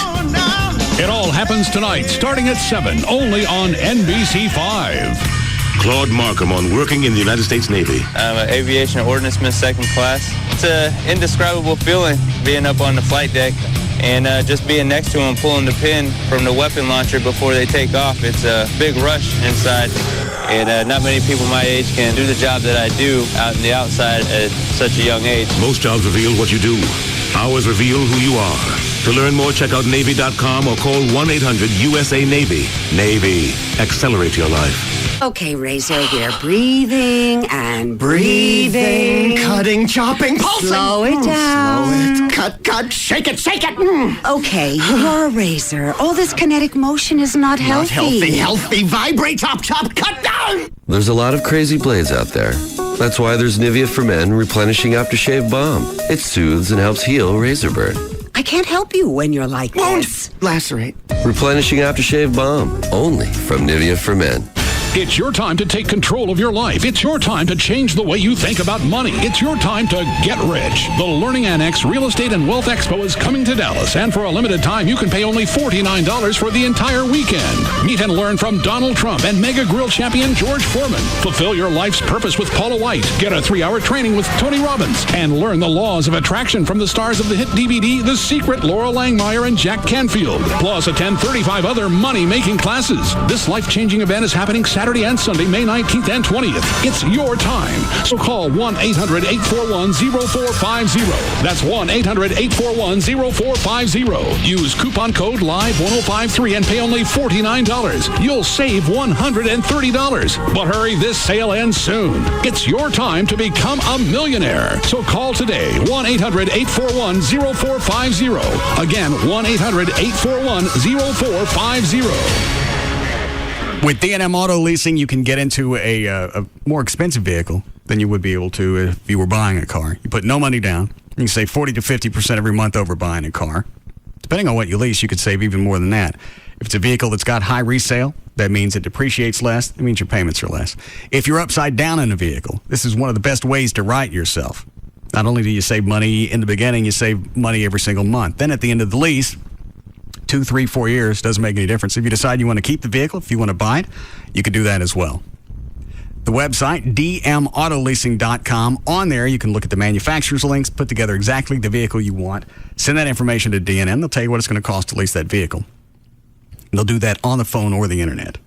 It all happens tonight, starting at 7, only on NBC5. Claude Markham on working in the United States Navy. I'm an aviation ordnanceman, second class. It's an indescribable feeling being up on the flight deck and just being next to them, pulling the pin from the weapon launcher before they take off. It's a big rush inside, and not many people my age can do the job that I do out in the outside at such a young age. Most jobs reveal what you do. Ours reveal who you are. To learn more, check out Navy.com or call 1-800-USA-NAVY. Navy. Accelerate your life. Okay, Razor, we're breathing and breathing. Cutting, chopping, pulsing. Slow it down. Slow it. Cut, shake it. Okay, you're a Razor. All this kinetic motion is not healthy. Healthy. Vibrate, chop, cut down. There's a lot of crazy blades out there. That's why there's Nivea for Men Replenishing Aftershave Balm. It soothes and helps heal razor burn. I can't help you when you're like this. Lacerate. Replenishing Aftershave Balm. Only from Nivea for Men. It's your time to take control of your life. It's your time to change the way you think about money. It's your time to get rich. The Learning Annex Real Estate and Wealth Expo is coming to Dallas, and for a limited time, you can pay only $49 for the entire weekend. Meet and learn from Donald Trump and Mega Grill champion George Foreman. Fulfill your life's purpose with Paula White. Get a 3-hour training with Tony Robbins, and learn the laws of attraction from the stars of the hit DVD, The Secret, Laurel Langmeyer and Jack Canfield. Plus, attend 35 other money-making classes. This life-changing event is happening Saturday, Saturday and Sunday, May 19th and 20th. It's your time. So call 1-800-841-0450. That's 1-800-841-0450. Use coupon code LIVE1053 and pay only $49. You'll save $130. But hurry, this sale ends soon. It's your time to become a millionaire. So call today, 1-800-841-0450. Again, 1-800-841-0450. With D&M Auto Leasing, you can get into a more expensive vehicle than you would be able to if you were buying a car. You put no money down. You can save 40 to 50% every month over buying a car. Depending on what you lease, you could save even more than that. If it's a vehicle that's got high resale, that means it depreciates less. That means your payments are less. If you're upside down in a vehicle, this is one of the best ways to right yourself. Not only do you save money in the beginning, you save money every single month. Then at the end of the lease, 2, 3, 4 years, doesn't make any difference. If you decide you want to keep the vehicle, if you want to buy it, you can do that as well. The website, dmautoleasing.com. On there, you can look at the manufacturer's links, put together exactly the vehicle you want, send that information to D&M. They'll tell you what it's going to cost to lease that vehicle. And they'll do that on the phone or the internet.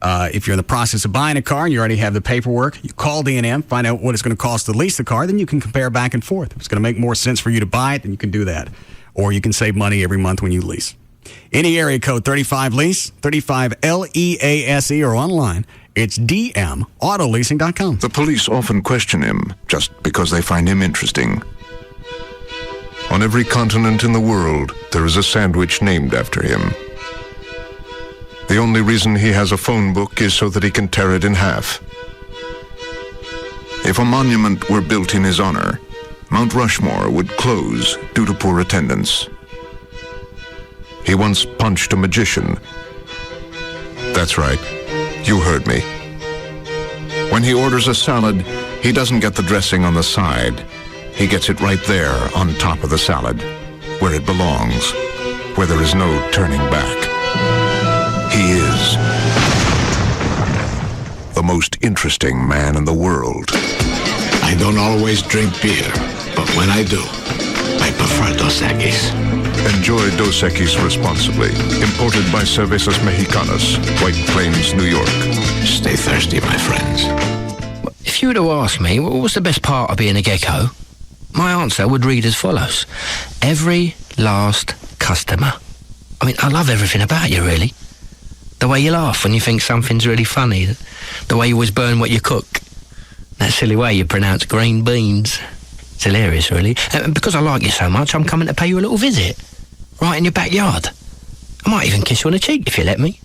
If you're in the process of buying a car and you already have the paperwork, you call D&M, find out what it's going to cost to lease the car, then you can compare back and forth. If it's going to make more sense for you to buy it, then you can do that. Or you can save money every month when you lease. Any area code 35LEASE, 35LEASE, or online, it's dmautoleasing.com. The police often question him just because they find him interesting. On every continent in the world, there is a sandwich named after him. The only reason he has a phone book is so that he can tear it in half. If a monument were built in his honor, Mount Rushmore would close due to poor attendance. He once punched a magician. That's right, you heard me. When he orders a salad, he doesn't get the dressing on the side. He gets it right there on top of the salad, where it belongs, where there is no turning back. He is the most interesting man in the world. I don't always drink beer, but when I do, I prefer Dos Equis. Enjoy Dos Equis responsibly. Imported by Cervezas Mexicanas, White Plains, New York. Stay thirsty, my friends. If you were to ask me, what was the best part of being a gecko? My answer would read as follows. Every last customer. I mean, I love everything about you, really. The way you laugh when you think something's really funny. The way you always burn what you cook. That silly way you pronounce green beans. It's hilarious, really. And because I like you so much, I'm coming to pay you a little visit. Right in your backyard. I might even kiss you on the cheek if you let me.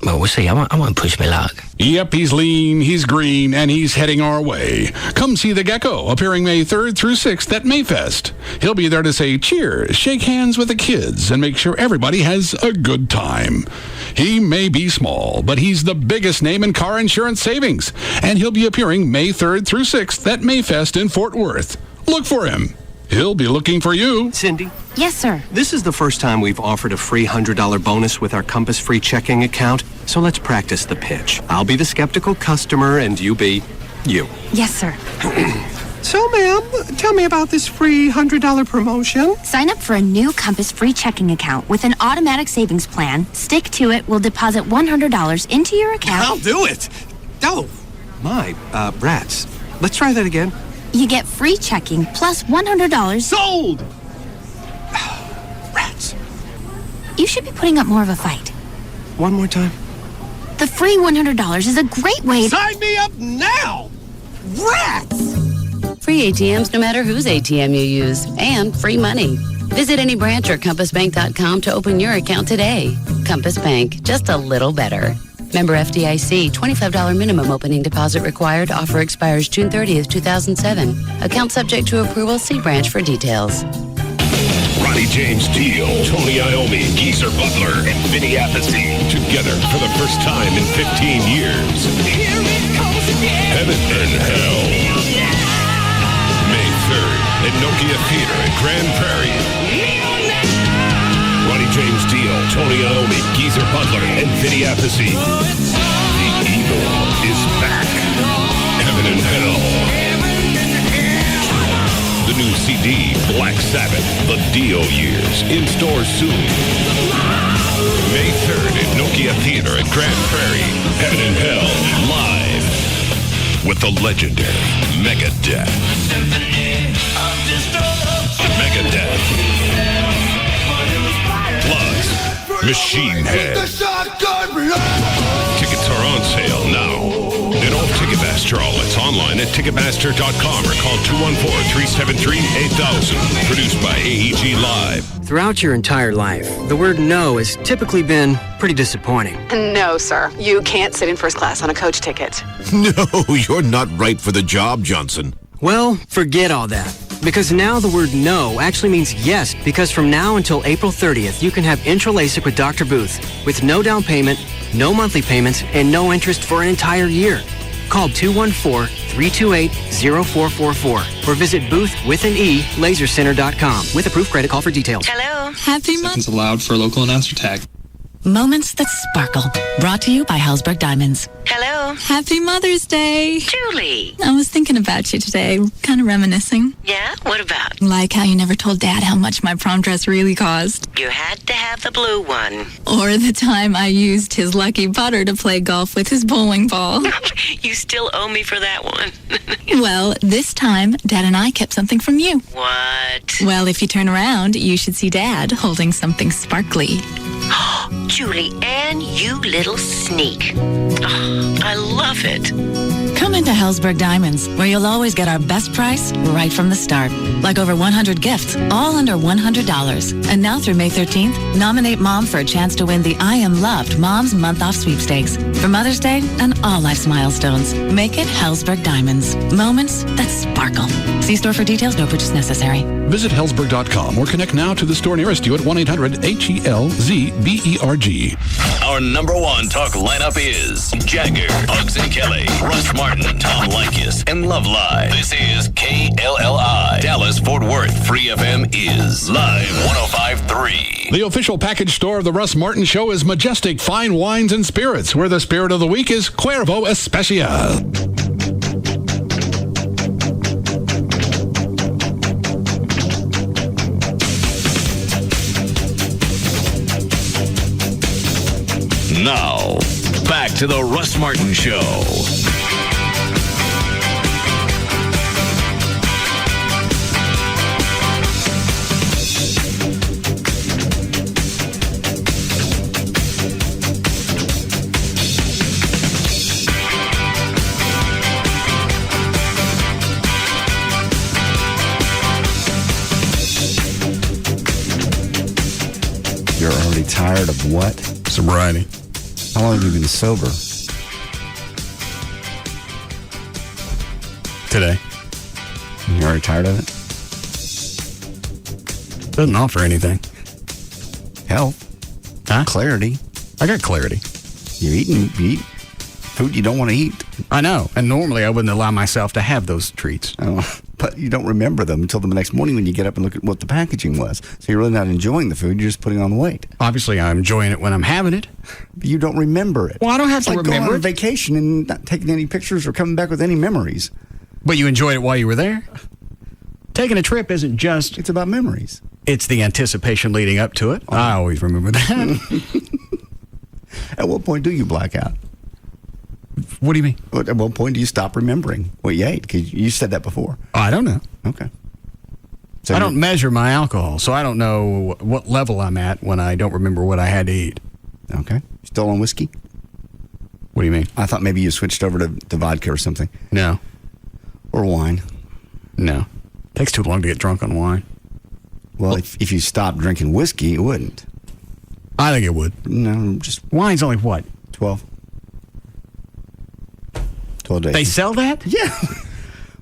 Well, we'll see. I won't push my luck. Yep, he's lean, he's green, and he's heading our way. Come see the Gecko, appearing May 3rd through 6th at Mayfest. He'll be there to say cheers, shake hands with the kids, and make sure everybody has a good time. He may be small, but he's the biggest name in car insurance savings. And he'll be appearing May 3rd through 6th at Mayfest in Fort Worth. Look for him. He'll be looking for you. Cindy? Yes, sir. This is the first time we've offered a free $100 bonus with our Compass free checking account, so let's practice the pitch. I'll be the skeptical customer, and you be you. Yes, sir. So, ma'am, tell me about this free $100 promotion. Sign up for a new Compass free checking account with an automatic savings plan. Stick to it. We'll deposit $100 into your account. I'll do it. Oh, my, brats. Let's try that again. You get free checking plus $100. Sold! Rats. You should be putting up more of a fight. One more time. The free $100 is a great way to... Sign me up now! Rats! Free ATMs no matter whose ATM you use. And free money. Visit any branch or compassbank.com to open your account today. Compass Bank, just a little better. Member FDIC, $25 minimum opening deposit required. Offer expires June 30th, 2007. Account subject to approval. See branch for details. Ronnie James Dio, Tony Iommi, Geezer Butler, and Vinny Appice together for the first time in 15 years. Here it comes again. Heaven and Hell. May 3rd at Nokia Theater in Grand Prairie. Ronnie James Dio, Tony Iommi, Geezer Butler, and Vinny Appice. The evil is back. Heaven and Hell. The new CD, Black Sabbath, The Dio Years, in stores soon. May 3rd at Nokia Theater at Grand Prairie. Heaven and Hell live with the legendary Megadeth. Megadeth. Plus Machine Head. Tickets are on sale now at all Ticketmaster outlets, online at Ticketmaster.com or call 214-373-8000. Produced by AEG Live. Throughout your entire life, the word no has typically been pretty disappointing. No, sir. You can't sit in first class on a coach ticket. No, you're not right for the job, Johnson. Well, forget all that. Because now the word no actually means yes, because from now until April 30th, you can have intro LASIK with Dr. Booth with no down payment, no monthly payments, and no interest for an entire year. Call 214-328-0444 or visit booth.lasercenter.com with approved credit. Call for details. Hello. Happy Seconds allowed for local announcer tag. Moments that sparkle. Brought to you by Hellsberg Diamonds. Hello. Happy Mother's Day. Julie. I was thinking about you today, kind of reminiscing. Yeah? What about? Like how you never told Dad how much my prom dress really cost. You had to have the blue one. Or the time I used his lucky putter to play golf with his bowling ball. You still owe me for that one. Well, this time, Dad and I kept something from you. What? Well, if you turn around, you should see Dad holding something sparkly. Julie Ann, you little sneak. Oh, I love it. Come into Hellsberg Diamonds, where you'll always get our best price right from the start. Like over 100 gifts, all under $100. And now through May 13th, nominate Mom for a chance to win the I Am Loved Mom's Month Off Sweepstakes. For Mother's Day and all life's milestones, make it Hellsberg Diamonds. Moments that sparkle. See store for details, no purchase necessary. Visit Hellsberg.com or connect now to the store nearest you at 1-800-HELZBERG. Our number one talk lineup is Jagger, Bugs and Kelly, Russ Martin, Tom Likas, and Love Live. This is KLLI. Dallas Fort Worth. Free FM is Live 105.3. The official package store of the Russ Martin Show is Majestic Fine Wines and Spirits, where the spirit of the week is Cuervo Especial. Now, back to the Russ Martin Show. You're already tired of what? Sobriety. How long have you been sober? Today. You're already tired of it? Doesn't offer anything. Health. Huh? Clarity. I got clarity. You eat food you don't want to eat. I know. And normally I wouldn't allow myself to have those treats. Oh, but you don't remember them until the next morning when you get up and look at what the packaging was. So you're really not enjoying the food. You're just putting on weight. Obviously, I'm enjoying it when I'm having it. But you don't remember it. Well, I don't have to like remember going on it. vacation and not taking any pictures or coming back with any memories. But you enjoyed it while you were there? Taking a trip isn't just... It's about memories. It's the anticipation leading up to it. I always remember that. At what point do you black out? What do you mean? At what point do you stop remembering what you ate? Because you said that before. I don't know. Okay. So I don't measure my alcohol, so I don't know what level I'm at when I don't remember what I had to eat. Okay. Still on whiskey? What do you mean? I thought maybe you switched over to vodka or something. No. Or wine. No. Takes too long to get drunk on wine. Well, if you stopped drinking whiskey, it wouldn't. I think it would. No, just... Wine's only what? 12. 12 days. They sell that? Yeah.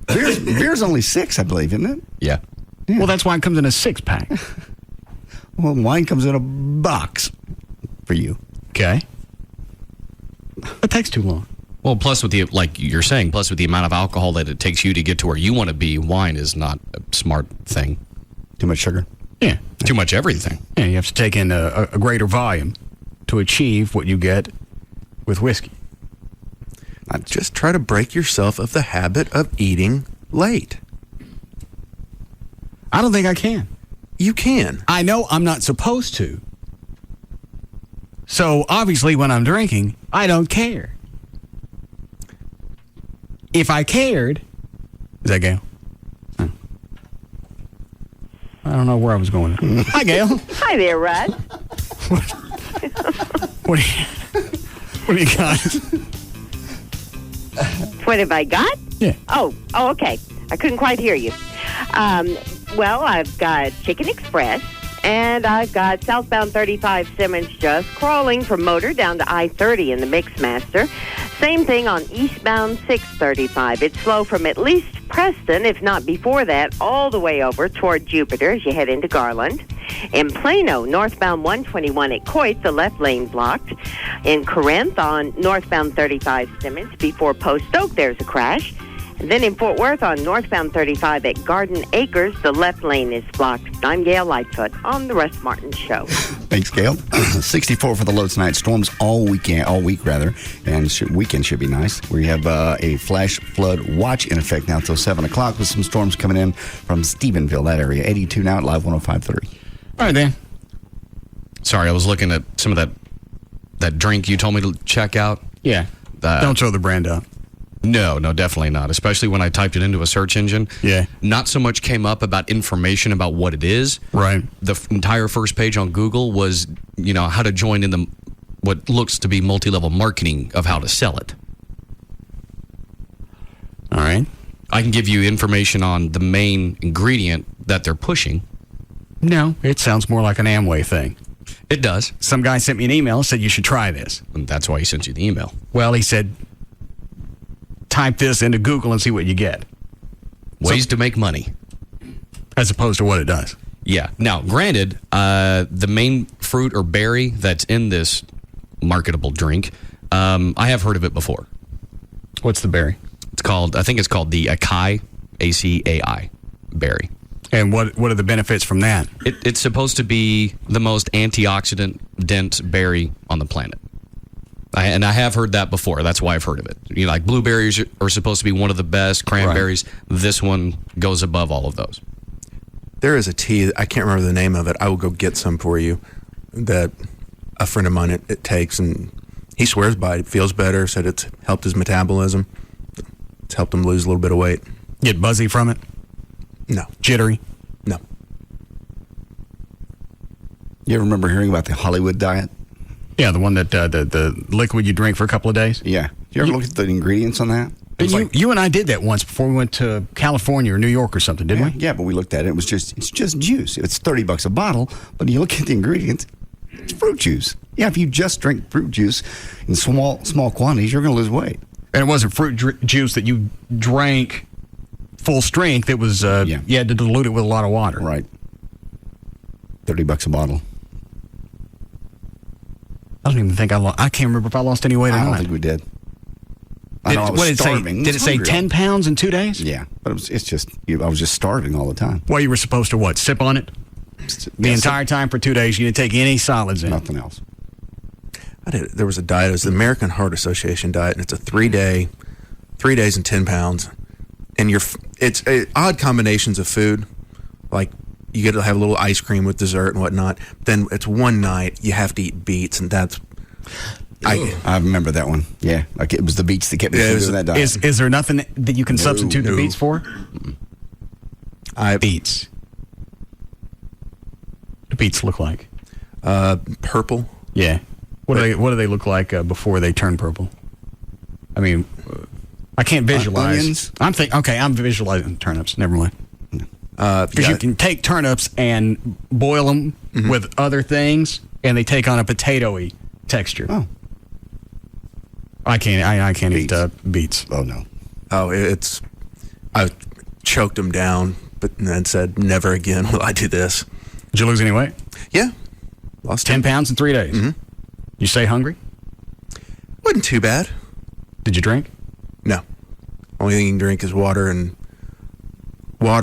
Beer's only 6, I believe, isn't it? Yeah. Well, that's why it comes in a 6-pack. Well, wine comes in a box for you. Okay. It takes too long. Well, plus with the, like you're saying, plus with the amount of alcohol that it takes you to get to where you want to be, wine is not a smart thing. Too much sugar? Yeah. Too much everything. Yeah, you have to take in a greater volume to achieve what you get with whiskey. Just try to break yourself of the habit of eating late. I don't think I can. You can. I know I'm not supposed to. So obviously when I'm drinking, I don't care. If I cared, is that Gail? I don't know where I was going. Hi, Gail. Hi there, Russ. What do you got? What have I got? Yeah. Oh, okay. I couldn't quite hear you. Well, I've got Chicken Express, and I've got southbound 35 Simmons just crawling from Motor down to I-30 in the Mixmaster. Same thing on eastbound 635. It's slow from at least Preston, if not before that, all the way over toward Jupiter as you head into Garland. In Plano, northbound 121 at Coit, the left lane blocked. In Corinth, on northbound 35 Simmons, before Post Oak, there's a crash. And then in Fort Worth, on northbound 35 at Garden Acres, the left lane is blocked. I'm Gail Lightfoot on the Russ Martin Show. Thanks, Gail. 64 for the low tonight. Storms all week, and weekend should be nice. We have a flash flood watch in effect now until 7 o'clock with some storms coming in from Stephenville, that area. 82 now at Live 105.3. All right, Dan. Sorry, I was looking at some of that drink you told me to check out. Yeah. Don't throw the brand up. No, definitely not. Especially when I typed it into a search engine. Yeah. Not so much came up about information about what it is. Right. The entire first page on Google was, how to join in what looks to be multi-level marketing of how to sell it. All right. I can give you information on the main ingredient that they're pushing. No, it sounds more like an Amway thing. It does. Some guy sent me an email and said you should try this. And that's why he sent you the email. Well, he said, type this into Google and see what you get. Ways to make money. As opposed to what it does. Yeah. Now, granted, the main fruit or berry that's in this marketable drink, I have heard of it before. What's the berry? I think it's called the acai, A-C-A-I, berry. And what are the benefits from that? It's supposed to be the most antioxidant-dense berry on the planet. And I have heard that before. That's why I've heard of it. Like blueberries are supposed to be one of the best. Cranberries. Right. This one goes above all of those. There is a tea, I can't remember the name of it. I will go get some for you that a friend of mine it takes, and he swears by it. It feels better, said it's helped his metabolism. It's helped him lose a little bit of weight. Get buzzy from it? No. Jittery? No. You ever remember hearing about the Hollywood diet? Yeah, the one that the liquid you drink for a couple of days. Yeah. Did you ever look at the ingredients on that? You and I did that once before we went to California or New York or something, didn't we? Yeah, but we looked at it. It's just juice. It's $30 a bottle, but you look at the ingredients, it's fruit juice. Yeah, if you just drink fruit juice in small quantities, you're going to lose weight. And it wasn't fruit juice that you drank full strength. It was you had to dilute it with a lot of water. Right. $30 a bottle. I don't even think I can't remember if I lost any weight or not. I don't think we did. What did it say? Did it say 10 pounds in 2 days? Yeah, but I was just starving all the time. Well, you were supposed to what? Sip on it the entire time for 2 days. You didn't take any solids in. Nothing else. There was a diet. It was the American Heart Association diet, and it's a 3 days and 10 pounds. And it's odd combinations of food, like you get to have a little ice cream with dessert and whatnot. Then it's one night you have to eat beets, and that's. I remember that one. Yeah, like it was the beets that kept me doing that diet. Is there nothing that you can substitute the beets for? Beets. What do beets look like? Purple. Yeah. What do they look like before they turn purple? I mean, I can't visualize. Onions? I'm visualizing turnips. Never mind. Because you can take turnips and boil them with other things, and they take on a potatoy texture. Oh. I can't eat beets. Oh, no. Oh, I choked them down, but then said, never again will I do this. Did you lose any weight? Yeah. Lost 10 pounds in 3 days. Mm-hmm. You stay hungry? Wasn't too bad. Did you drink? No. Only thing you can drink is water,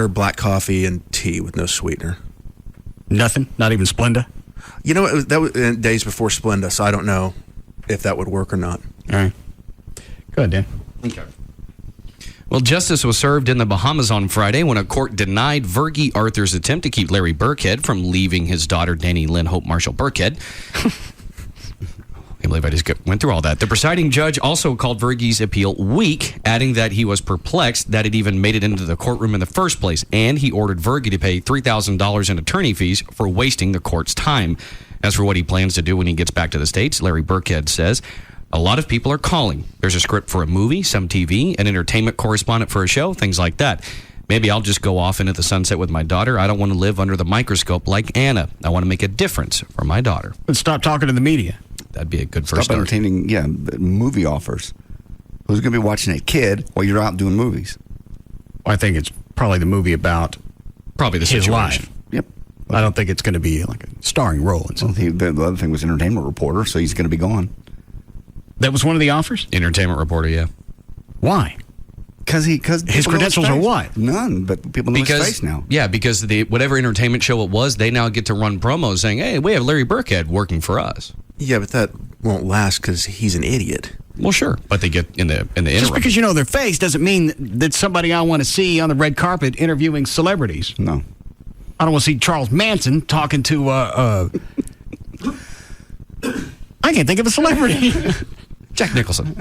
black coffee, and tea with no sweetener. Nothing? Not even Splenda? You know, that was days before Splenda, so I don't know if that would work or not. All right. Go ahead, Dan. Okay. Well, justice was served in the Bahamas on Friday when a court denied Virgie Arthur's attempt to keep Larry Burkhead from leaving his daughter, Danny Lynn Hope Marshall Burkhead. believe I just went through all that. The presiding judge also called Verghese' appeal weak, adding that he was perplexed that it even made it into the courtroom in the first place, and he ordered Verghese to pay $3,000 in attorney fees for wasting the court's time. As for what he plans to do when he gets back to the States, Larry Burkhead says, a lot of people are calling. There's a script for a movie, some TV, an entertainment correspondent for a show, things like that. Maybe I'll just go off into the sunset with my daughter. I don't want to live under the microscope like Anna. I want to make a difference for my daughter. And stop talking to the media. That'd be a good first Stop start. entertaining, movie offers. Who's going to be watching a kid while you're out doing movies? Well, I think it's probably the movie about probably the his situation. life. Yep. I don't think it's going to be like a starring role. Well, the other thing was entertainment reporter, so he's going to be gone. That was one of the offers? Entertainment reporter, yeah. Why? Because his credentials are what? None, but people know his face now. Yeah, because whatever entertainment show it was, they now get to run promos saying, hey, we have Larry Burkhead working for us. Yeah, but that won't last because he's an idiot. Well, sure, but they get in the interim. Just because you know their face doesn't mean that somebody I want to see on the red carpet interviewing celebrities. No. I don't want to see Charles Manson talking to, I can't think of a celebrity. Jack Nicholson.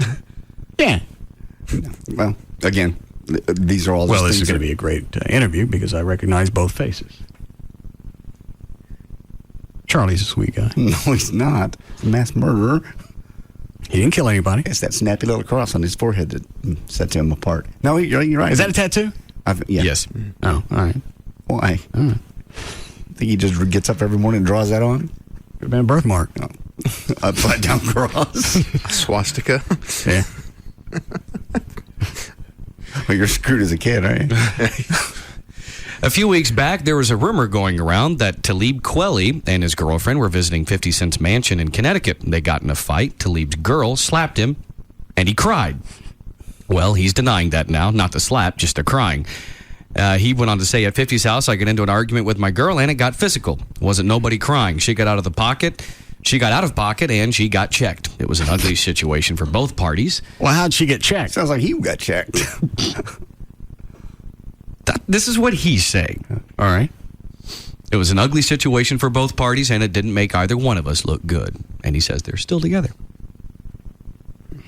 Yeah. Well, again, these are all. Well, this is going to be a great interview because I recognize both faces. Charlie's a sweet guy. No, he's not. Mass murderer. He didn't kill anybody. It's that snappy little cross on his forehead that sets him apart. No, you're right. Is that a tattoo? Yeah. Yes. Oh, all right. Why? All right. Think he just gets up every morning and draws that on? Could have been a birthmark. No. Upside down cross. Swastika. Yeah. Well, you're screwed as a kid, aren't you? A few weeks back, there was a rumor going around that Talib Kweli and his girlfriend were visiting 50 Cent's mansion in Connecticut. They got in a fight. Talib's girl slapped him, and he cried. Well, he's denying that now. Not the slap, just the crying. He went on to say, at 50's house, I got into an argument with my girl, and it got physical. Wasn't nobody crying. She got out of pocket, and she got checked. It was an ugly situation for both parties. Well, how'd she get checked? Sounds like he got checked. This is what he's saying. All right. It was an ugly situation for both parties, and it didn't make either one of us look good. And he says they're still together.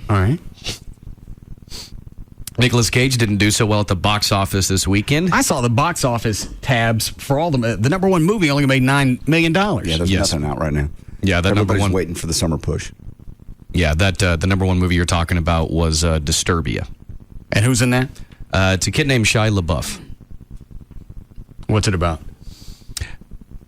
All right. Nicolas Cage didn't do so well at the box office this weekend. I saw the box office tabs for all the number one movie only made $9 million. Yeah, there's nothing out right now. Yeah, that Everybody's number one waiting for the summer push. Yeah, that the number one movie you're talking about was Disturbia. And who's in that? It's a kid named Shia LaBeouf. What's it about?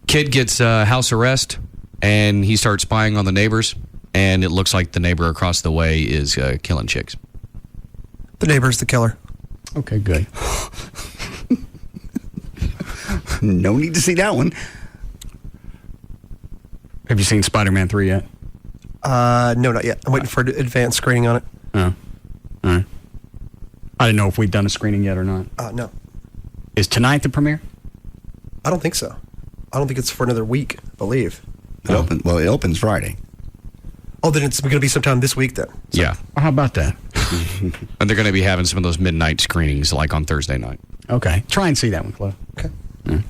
Kid gets house arrest, and he starts spying on the neighbors, and it looks like the neighbor across the way is killing chicks. The neighbor's the killer. Okay, good. No need to see that one. Have you seen Spider-Man 3 yet? No, not yet. I'm waiting for an advanced screening on it. Oh. All right. I didn't know if we'd done a screening yet or not. No. Is tonight the premiere? I don't think so. I don't think it's for another week, I believe. It opens Friday. Oh, then it's going to be sometime this week then. So. Yeah. Well, how about that? And they're going to be having some of those midnight screenings like on Thursday night. Okay. Try and see that one, Cliff. Okay. Mm.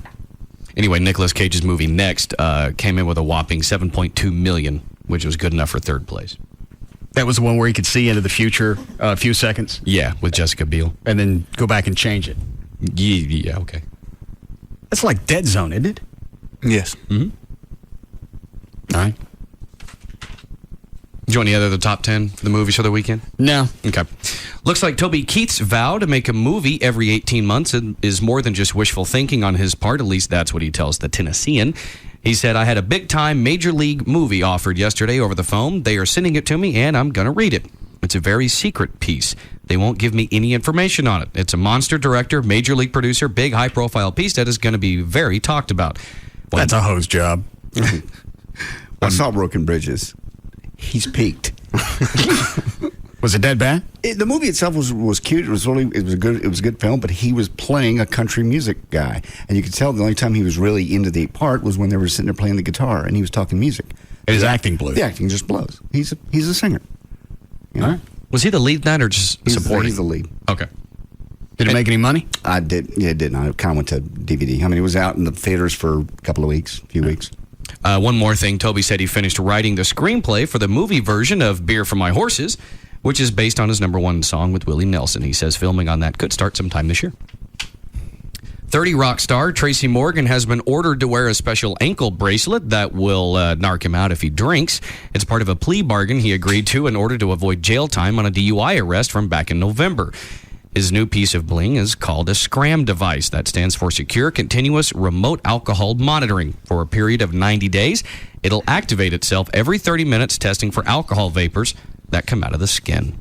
Anyway, Nicolas Cage's movie Next came in with a whopping $7.2 million, which was good enough for third place. That was the one where you could see into the future a few seconds? Yeah, with Jessica Biel. And then go back and change it. Yeah, okay. That's like Dead Zone, isn't it? Yes. Mm-hmm. All right. Do you want any other top 10 for the movies for the weekend? No. Okay. Looks like Toby Keith's vow to make a movie every 18 months is more than just wishful thinking on his part. At least that's what he tells the Tennessean. He said, I had a big-time major league movie offered yesterday over the phone. They are sending it to me, and I'm going to read it. It's a very secret piece. They won't give me any information on it. It's a monster director, major league producer, big high-profile piece that is going to be very talked about. That's a hose job. I saw Broken Bridges. He's peaked. Was it dead bad? The movie itself was cute. It was a good film. But he was playing a country music guy, and you could tell the only time he was really into the part was when they were sitting there playing the guitar and he was talking music. And his acting blew. The acting just blows. He's a singer. You know? All right. Was he the lead in that or just supporting? He's the lead. Okay. Did it make any money? I did. Yeah, it didn't. I kind of went to DVD. I mean, it was out in the theaters for a couple of weeks, few weeks. One more thing, Toby said he finished writing the screenplay for the movie version of Beer for My Horses, which is based on his #1 song with Willie Nelson. He says filming on that could start sometime this year. 30 Rock star Tracy Morgan has been ordered to wear a special ankle bracelet that will narc him out if he drinks. It's part of a plea bargain he agreed to in order to avoid jail time on a DUI arrest from back in November. His new piece of bling is called a SCRAM device. That stands for Secure Continuous Remote Alcohol Monitoring. For a period of 90 days, it'll activate itself every 30 minutes, testing for alcohol vapors that come out of the skin.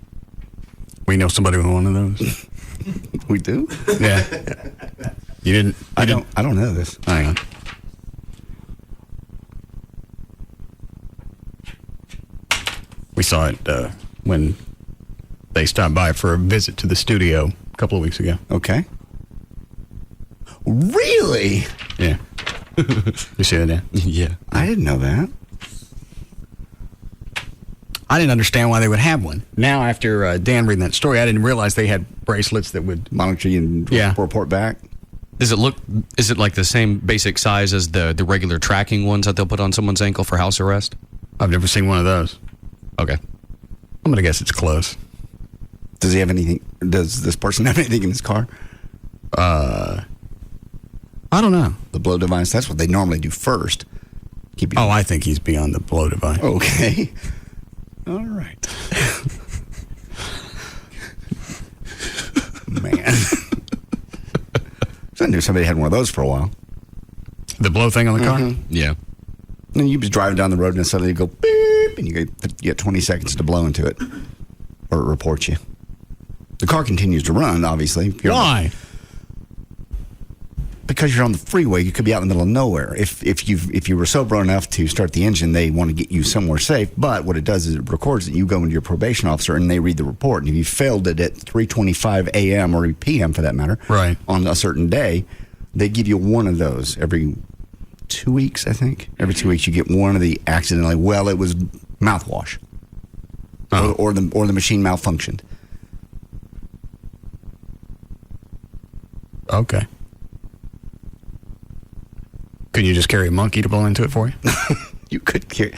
We know somebody with one of those. We do? Yeah. You didn't? I don't know this. Hang on. We saw it when they stopped by for a visit to the studio a couple of weeks ago. Okay. Really? Yeah. You see that, Dan? Yeah. I didn't know that. I didn't understand why they would have one. Now, after Dan reading that story, I didn't realize they had bracelets that would monitor you and report back. Is it like the same basic size as the regular tracking ones that they'll put on someone's ankle for house arrest? I've never seen one of those. Okay. I'm going to guess it's close. Does he have anything? Does this person have anything in his car? I don't know. The blow device, that's what they normally do first. I think he's beyond the blow device. Okay. All right. Man. I knew somebody had one of those for a while. The blow thing on the car? Yeah. And you just driving down the road and suddenly you go beep, and you get 20 seconds to blow into it, or it reports you. The car continues to run, obviously. Why? Because you're on the freeway, you could be out in the middle of nowhere. If you were sober enough to start the engine, they want to get you somewhere safe. But what it does is it records that you go into your probation officer and they read the report. And if you failed it at 3:25 a.m. or p.m. for that matter, right, on a certain day, they give you one of those every 2 weeks. I think every 2 weeks you get one of the accidentally. Well, it was mouthwash, or the machine malfunctioned. Okay. Couldn't you just carry a monkey to blow into it for you? You could carry.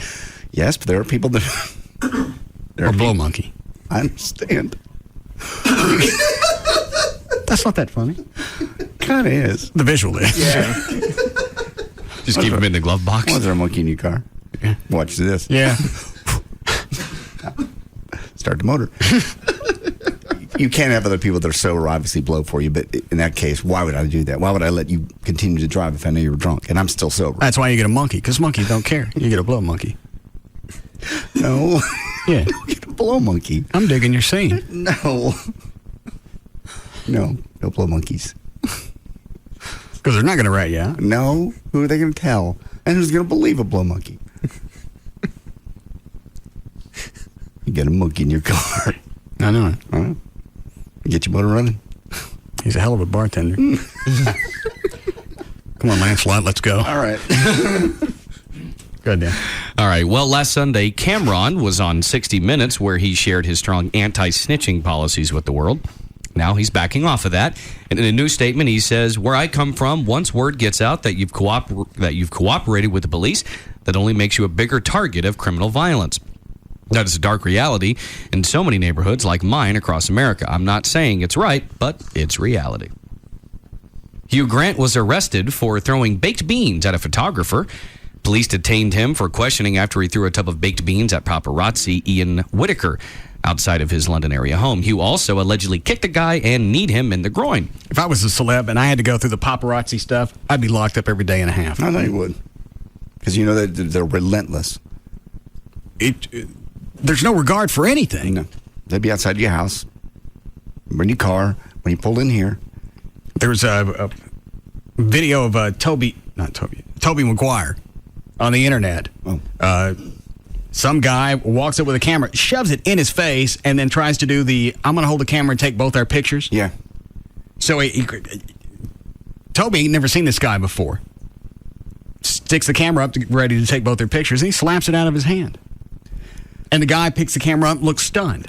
Yes, but there are people that. Or blow monkey. I understand. That's not that funny. Kind of is. The visual is. Yeah. Just keep them in the glove box. Was there a monkey in your car? Yeah. Watch this. Yeah. Start the motor. You can't have other people that are sober obviously blow for you, but in that case, why would I do that? Why would I let you continue to drive if I know you were drunk and I'm still sober? That's why you get a monkey, because monkeys don't care. You get a blow monkey. No. Yeah. You get a blow monkey. I'm digging your scene. No. No blow monkeys. Because they're not going to rat you out. No. Who are they going to tell? And who's going to believe a blow monkey? You got a monkey in your car. I know it. All right. Get your motor running. He's a hell of a bartender. Come on, Lancelot, let's go. All right. Good, Dan. All right. Well, last Sunday, Cameron was on 60 Minutes, where he shared his strong anti-snitching policies with the world. Now he's backing off of that. And in a new statement, he says, "Where I come from, once word gets out that you've cooperated with the police, that only makes you a bigger target of criminal violence. That is a dark reality in so many neighborhoods like mine across America. I'm not saying it's right, but it's reality." Hugh Grant was arrested for throwing baked beans at a photographer. Police detained him for questioning after he threw a tub of baked beans at paparazzi Ian Whitaker outside of his London area home. Hugh also allegedly kicked a guy and kneed him in the groin. If I was a celeb and I had to go through the paparazzi stuff, I'd be locked up every day and a half. I know you would. Because you know that they're relentless. There's no regard for anything. No. They'd be outside your house, in your car, when you pulled in here. There was a video of Toby Maguire on the internet. Oh. Some guy walks up with a camera, shoves it in his face, and then tries to do I'm going to hold the camera and take both our pictures. Yeah. So Toby ain't never seen this guy before. Sticks the camera up ready to take both their pictures, and he slaps it out of his hand. And the guy picks the camera up, looks stunned.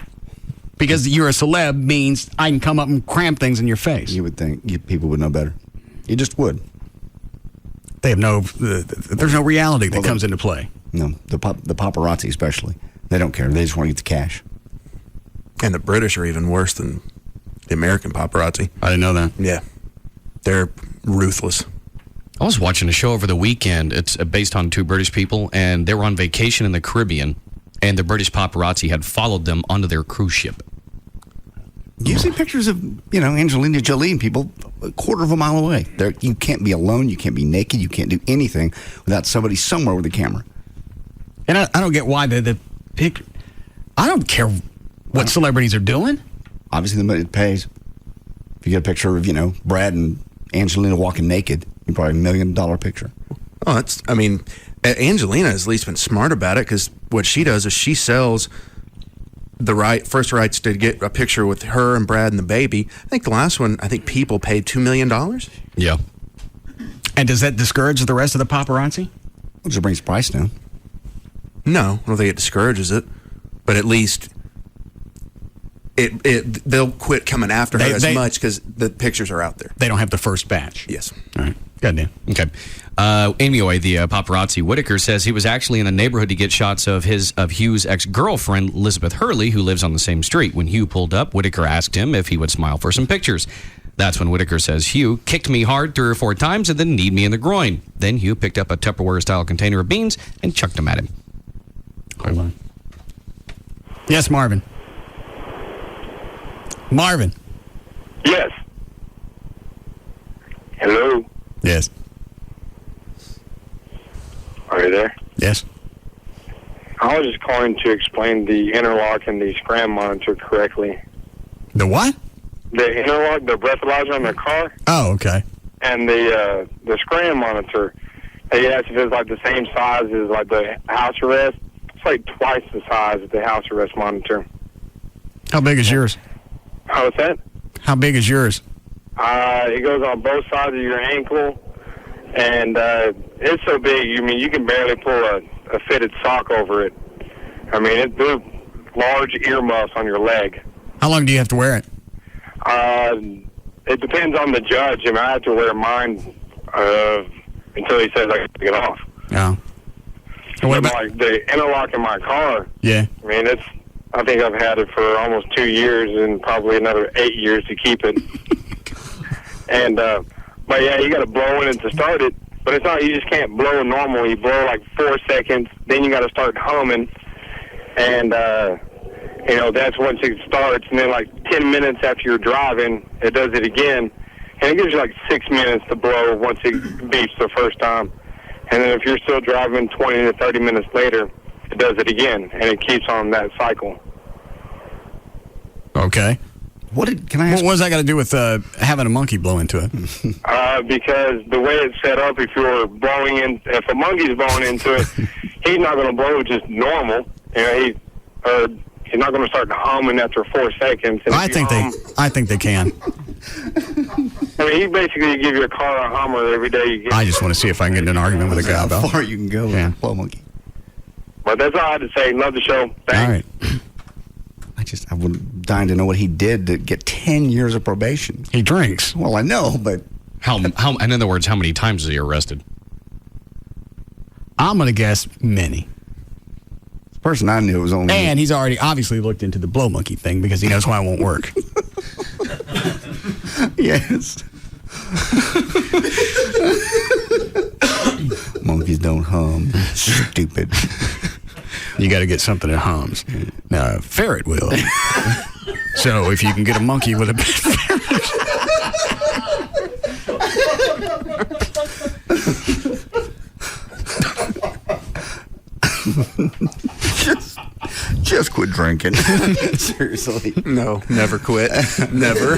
Because you're a celeb means I can come up and cram things in your face. You would think people would know better. You just would. They have there's no reality that comes into play. No, the paparazzi especially. They don't care. They just want to get the cash. And the British are even worse than the American paparazzi. I didn't know that. Yeah. They're ruthless. I was watching a show over the weekend. It's based on two British people, and they were on vacation in the Caribbean, and the British paparazzi had followed them onto their cruise ship. You see pictures of, Angelina Jolie and people a quarter of a mile away. You can't be alone. You can't be naked. You can't do anything without somebody somewhere with a camera. And I don't get why the picture. I don't care what celebrities are doing. Obviously, the money pays. If you get a picture of, Brad and Angelina walking naked, you probably $1 million picture. Oh, Angelina has at least been smart about it, because what she does is she sells the first rights to get a picture with her and Brad and the baby. I think the last one, People paid $2 million. Yeah. And does that discourage the rest of the paparazzi? It just brings the price down. No, I don't think it discourages it, but at least they'll quit coming after her as much because the pictures are out there. They don't have the first batch. Yes. All right. Goddamn. Okay. Anyway, the paparazzi Whitaker says he was actually in the neighborhood to get shots of Hugh's ex-girlfriend, Elizabeth Hurley, who lives on the same street. When Hugh pulled up, Whitaker asked him if he would smile for some pictures. That's when Whitaker says Hugh kicked me hard 3 or 4 times and then kneed me in the groin. Then Hugh picked up a Tupperware-style container of beans and chucked them at him. Hold on. Yes, Marvin. Marvin. Yes. Hello. Yes. Are you there? Yes. I was just calling to explain the interlock and the scram monitor correctly. The what? The interlock, the breathalyzer on the car. Oh, okay. And the scram monitor. They asked if it's like the same size as like the house arrest. It's like twice the size of the house arrest monitor. How big is yours? What's that? How big is yours? It goes on both sides of your ankle, and it's so big. You can barely pull a fitted sock over it. They're large earmuffs on your leg. How long do you have to wear it? It depends on the judge. I have to wear mine until he says I can take it off. Oh. What about like the interlock in my car? Yeah. I think I've had it for almost 2 years and probably another 8 years to keep it. And but yeah, you got to blow in it to start it. But it's not. You just can't blow normal. You blow like 4 seconds, then you got to start humming, and that's once it starts. And then like 10 minutes after you're driving, it does it again, and it gives you like 6 minutes to blow once it beeps the first time. And then if you're still driving 20 to 30 minutes later, it does it again, and it keeps on that cycle. Okay. What has that got to do with having a monkey blow into it? Because the way it's set up, if a monkey's blowing into it, he's not going to blow just normal. He's not going to start humming after 4 seconds. And I think they can. He basically give your car a hummer every day you get. I just want to see if I can get in an argument with a guy about how far you can go with a blow monkey. But that's all I had to say. Love the show. Thanks. All right. I would dying to know what he did to get 10 years of probation. He drinks. Well, I know, but in other words, how many times was he arrested? I'm going to guess many. The person I knew was only... And he's already obviously looked into the blow monkey thing because he knows why it won't work. Yes. Monkeys don't hum. Stupid. You got to get something that hums. Now, a ferret will. So if you can get a monkey with a Just quit drinking. Seriously. No, never quit. Never.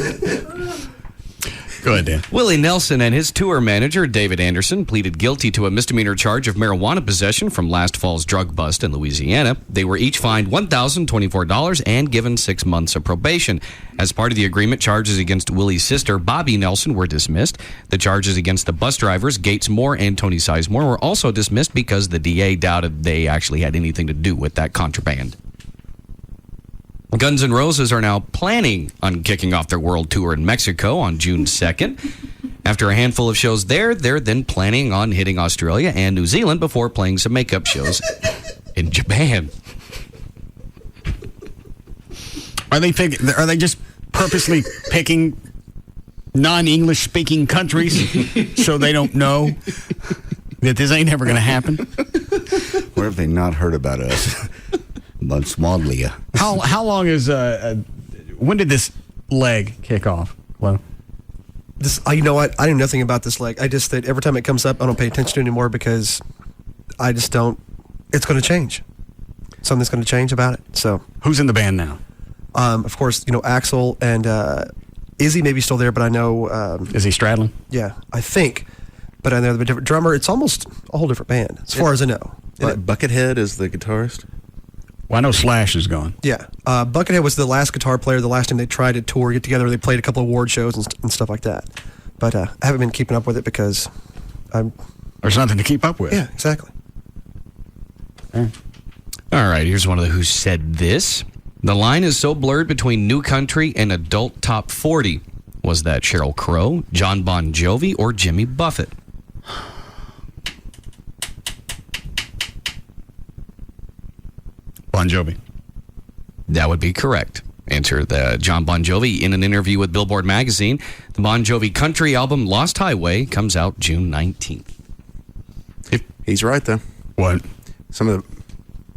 Go ahead, Dan. Willie Nelson and his tour manager, David Anderson, pleaded guilty to a misdemeanor charge of marijuana possession from last fall's drug bust in Louisiana. They were each fined $1,024 and given 6 months of probation. As part of the agreement, charges against Willie's sister, Bobby Nelson, were dismissed. The charges against the bus drivers, Gates Moore and Tony Sizemore, were also dismissed because the DA doubted they actually had anything to do with that contraband. Guns N' Roses are now planning on kicking off their world tour in Mexico on June 2nd. After a handful of shows there, they're then planning on hitting Australia and New Zealand before playing some makeup shows in Japan. Are they just purposely picking non-English speaking countries so they don't know that this ain't ever going to happen? Where have they not heard about us? Australia. How long is when did this leg kick off? Well, you know what? I knew nothing about this leg. I just that every time it comes up, I don't pay attention to it anymore because I just don't. It's going to change. Something's going to change about it. So who's in the band now? Of course, Axel and Izzy may be still there, but I know. Is he Stradlin? Yeah, I think. But I know they're a different drummer. It's almost a whole different band, as far as I know. But Buckethead is the guitarist? Well, I know Slash is gone. Yeah. Buckethead was the last guitar player. The last time they tried to tour, get together, they played a couple of award shows and stuff like that. But I haven't been keeping up with it because there's nothing to keep up with. Yeah, exactly. All right, here's one of the Who Said This. The line is so blurred between New Country and Adult Top 40. Was that Sheryl Crow, John Bon Jovi, or Jimmy Buffett? Bon Jovi. That would be correct. Answer the John Bon Jovi in an interview with Billboard magazine. The Bon Jovi country album Lost Highway comes out June 19th. He's right, though. What?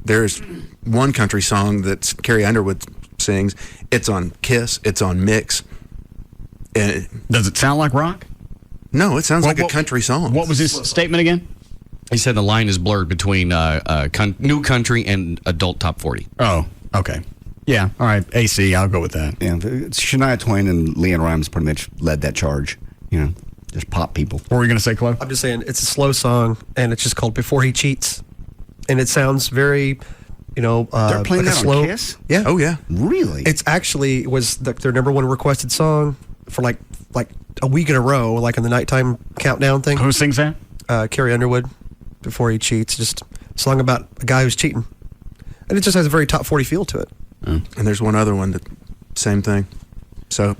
There's one country song that Carrie Underwood sings. It's on Kiss. It's on Mix. Does it sound like rock? No, it sounds like a country song. What was his statement again? He said the line is blurred between New Country and Adult Top 40. Oh, okay. Yeah, all right. AC, I'll go with that. Yeah, Shania Twain and Leanne Rimes pretty much led that charge. Just pop people. What were you going to say, Chloe? I'm just saying it's a slow song, and it's just called Before He Cheats. And it sounds very, They're playing like that a slow, on Kiss? Yeah. Oh, yeah. Really? It's actually was their number one requested song for like a week in a row, like in the nighttime countdown thing. Who sings that? Carrie Underwood, Before He Cheats. Just a song about a guy who's cheating. And it just has a very top 40 feel to it. And there's one other one that same thing. So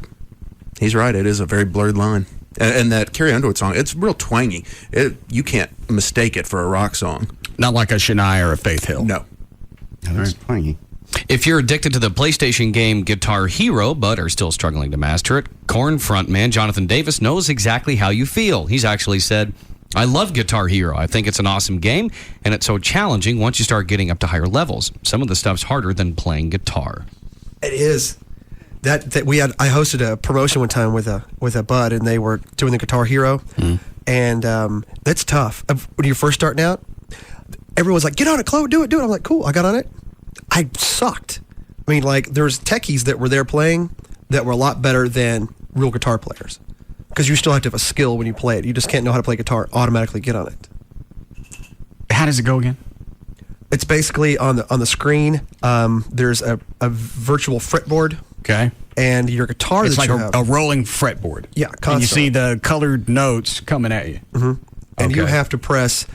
he's right. It is a very blurred line. And that Carrie Underwood song, it's real twangy. You can't mistake it for a rock song. Not like a Shania or a Faith Hill. No. It's twangy. If you're addicted to the PlayStation game Guitar Hero but are still struggling to master it, Korn frontman Jonathan Davis knows exactly how you feel. He's actually said, I love Guitar Hero. I think it's an awesome game, and it's so challenging once you start getting up to higher levels. Some of the stuff's harder than playing guitar. It is. I hosted a promotion one time with a bud, and they were doing the Guitar Hero, and that's tough. When you're first starting out, everyone's like, "Get on it, Chloe, do it." I'm like, "Cool." I got on it. I sucked. I mean, like, there's techies that were there playing that were a lot better than real guitar players, because you still have to have a skill when you play it. You just can't know how to play guitar automatically get on it. How does it go again? It's basically on the screen. There's a virtual fretboard. Okay. And your guitar it's that like you have. a rolling fretboard. Yeah, constantly. And you see the colored notes coming at you. Mm-hmm. And you have to press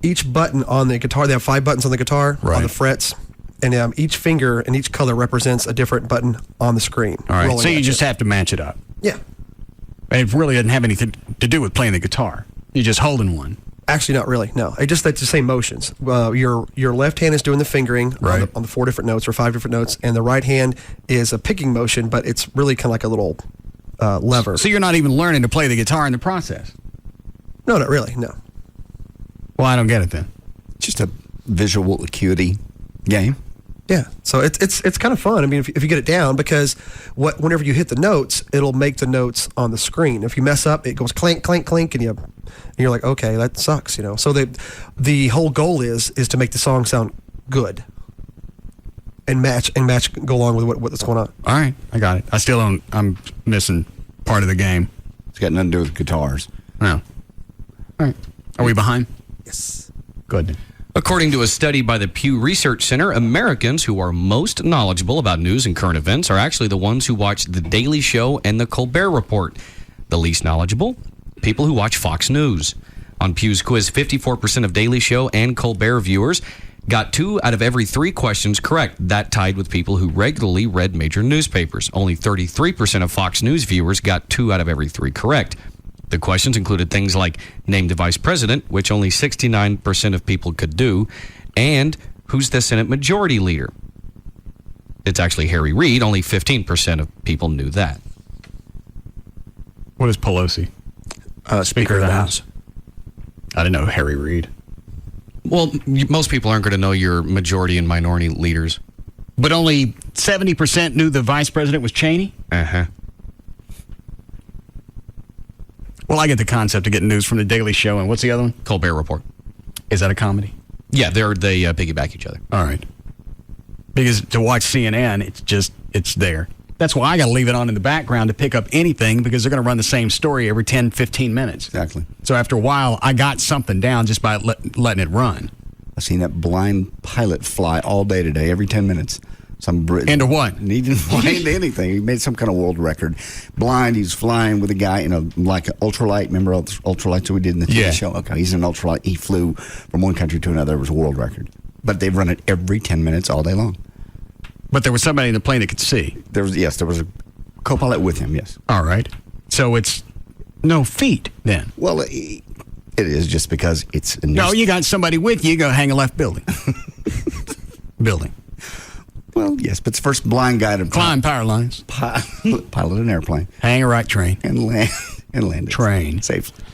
each button on the guitar. They have 5 buttons on the guitar, on the frets. And each finger and each color represents a different button on the screen. All right. So you just have to match it up. Yeah. And it really doesn't have anything to do with playing the guitar. You're just holding one. Actually, not really. No, that's the same motions. Your left hand is doing the fingering on the 4 different notes or 5 different notes, and the right hand is a picking motion, but it's really kind of like a little lever. So you're not even learning to play the guitar in the process? No, not really. No. Well, I don't get it then. Just a visual acuity game. Yeah, so it's kind of fun. I mean, if you get it down, because whenever you hit the notes, it'll make the notes on the screen. If you mess up, it goes clank, clank, clink, and you're like, okay, that sucks, So the whole goal is to make the song sound good and match go along with what's going on. All right, I got it. I still don't. I'm missing part of the game. It's got nothing to do with guitars. No. All right. Are we behind? Yes. Good. According to a study by the Pew Research Center, Americans who are most knowledgeable about news and current events are actually the ones who watch The Daily Show and The Colbert Report. The least knowledgeable? People who watch Fox News. On Pew's quiz, 54% of Daily Show and Colbert viewers got 2 out of every 3 questions correct. That tied with people who regularly read major newspapers. Only 33% of Fox News viewers got 2 out of every 3 correct. The questions included things like name the vice president, which only 69% of people could do, and who's the Senate Majority Leader. It's actually Harry Reid. Only 15% of people knew that. What is Pelosi? Speaker of the House. I didn't know Harry Reid. Well, most people aren't going to know your majority and minority leaders. But only 70% knew the vice president was Cheney? Uh-huh. Well, I get the concept of getting news from The Daily Show. And what's the other one? Colbert Report. Is that a comedy? Yeah, they piggyback each other. All right. Because to watch CNN, it's there. That's why I got to leave it on in the background to pick up anything, because they're going to run the same story every 10, 15 minutes. Exactly. So after a while, I got something down just by letting it run. I've seen that blind pilot fly all day today, every 10 minutes. Some Brit into what? He didn't fly into anything. He made some kind of world record. Blind, he's flying with a guy in like an ultralight. Remember ultralights that we did in the TV show? Okay, he's in an ultralight. He flew from one country to another. It was a world record. But they've run it every 10 minutes all day long. But there was somebody in the plane that could see. There was a co-pilot with him, yes. All right. So it's no feet then. Well, it is just because it's a new... No, you got somebody with you, you go hang a left building. Well, yes, but it's the first blind guy to climb power lines, pilot an airplane, hang a right train, and land it train safely.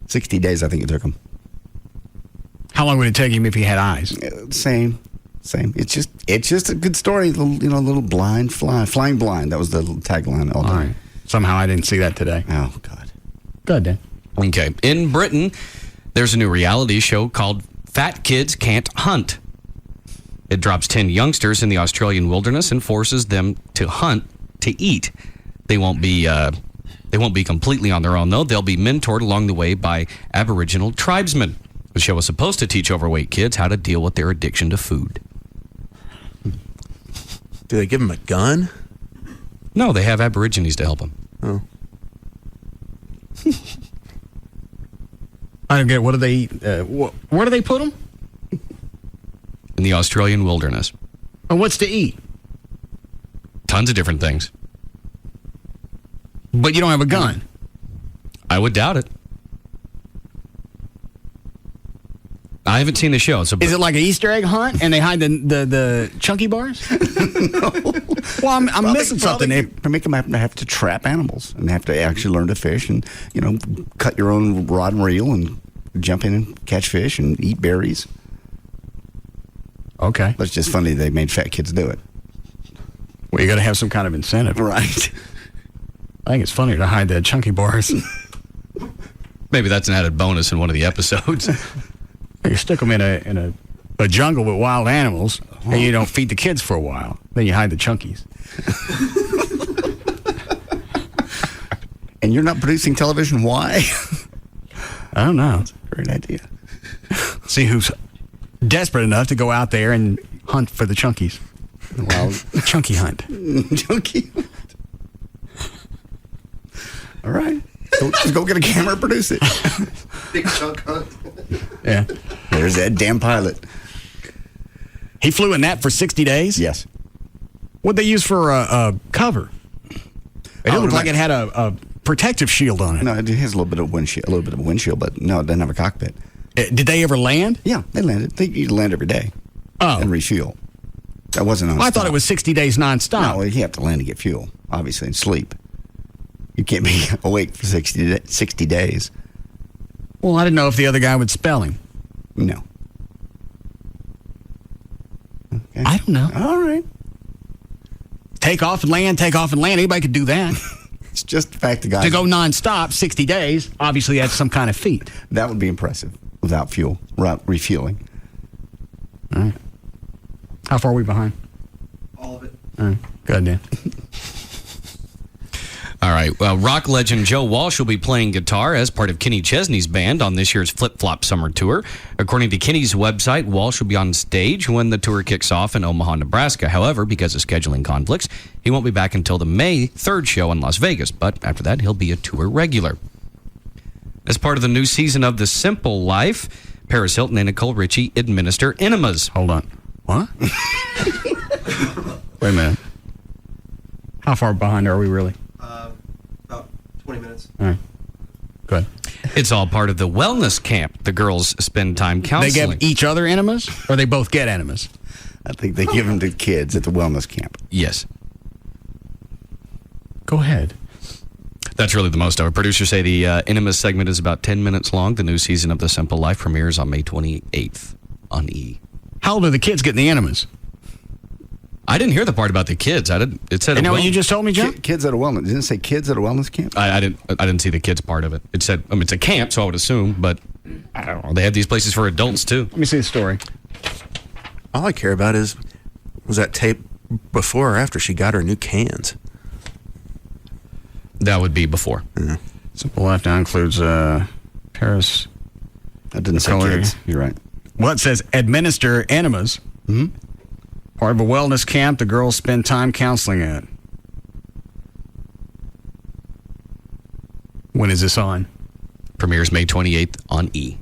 60 days, I think it took him. How long would it take him if he had eyes? Same. It's just a good story. Little blind flying blind. That was the tagline. All right. Somehow I didn't see that today. Oh God. Go ahead, Dan. Okay. In Britain, there's a new reality show called Fat Kids Can't Hunt. It drops 10 youngsters in the Australian wilderness and forces them to hunt to eat. They won't be completely on their own, though. They'll be mentored along the way by Aboriginal tribesmen. The show is supposed to teach overweight kids how to deal with their addiction to food. Do they give them a gun? No, they have Aborigines to help them. Oh. I don't get it. What do they eat? Where do they put them? In the Australian wilderness. And what's to eat? Tons of different things. But you don't have a gun? I would doubt it. I haven't seen the show. So is it like an Easter egg hunt and they hide the chunky bars? No. Well, I'm missing something. They make them have to trap animals and have to actually learn to fish and, cut your own rod and reel and jump in and catch fish and eat berries. Okay. But it's just funny they made fat kids do it. Well, you got to have some kind of incentive. Right. I think it's funnier to hide the chunky bars. Maybe that's an added bonus in one of the episodes. You stick them in a jungle with wild animals, and you don't feed the kids for a while. Then you hide the chunkies. And you're not producing television? Why? I don't know. That's a great idea. See who's desperate enough to go out there and hunt for the chunkies. Well, chunky hunt. Chunky hunt. All right. Just go get a camera and produce it. Big chunk hunt. Yeah. There's that damn pilot. He flew in that for 60 days? Yes. What'd they use for a cover? It didn't look like it had a protective shield on it. No, it has a little bit of a windshield, but no, it doesn't have a cockpit. Did they ever land? Yeah, they landed. You land every day. Oh. And refuel. That wasn't nonstop. I thought it was 60 days nonstop. No, you have to land to get fuel, obviously, and sleep. You can't be awake for 60 days. Well, I didn't know if the other guy would spell him. No. Okay. I don't know. All right. Take off and land, take off and land. Anybody could do that. It's just the fact the guy... To go nonstop, 60 days, obviously that's some kind of feat. That would be impressive without fuel, refueling. All right. How far are we behind? All of it. All right. Go ahead, Dan. All right. Well, rock legend Joe Walsh will be playing guitar as part of Kenny Chesney's band on this year's Flip Flop Summer Tour. According to Kenny's website, Walsh will be on stage when the tour kicks off in Omaha, Nebraska. However, because of scheduling conflicts, he won't be back until the May 3rd show in Las Vegas. But after that, he'll be a tour regular. As part of the new season of The Simple Life, Paris Hilton and Nicole Richie administer enemas. Hold on. What? Wait a minute. How far behind are we really? About 20 minutes. All right. It's all part of the wellness camp. The girls spend time counseling. They give each other enemas, or they both get enemas? I think they give them to kids at the wellness camp. Yes. Go ahead. That's really the most of it. Producers say the Enemas segment is about 10 minutes long. The new season of The Simple Life premieres on May 28th on E! How old are the kids getting the enemas? I didn't hear the part about the kids. It said. You know what you just told me, John? Kids at a wellness. Didn't it say kids at a wellness camp? I didn't see the kids part of it. It said, it's a camp, so I would assume, but I don't know. They have these places for adults too. Let me see the story. All I care about was that tape before or after she got her new cans. That would be before. Mm-hmm. Simple Life now includes Paris. That didn't say kids. You're right. Well, it says administer enemas. Mm-hmm. Part of a wellness camp the girls spend time counseling at. When is this on? Premieres May 28th on E!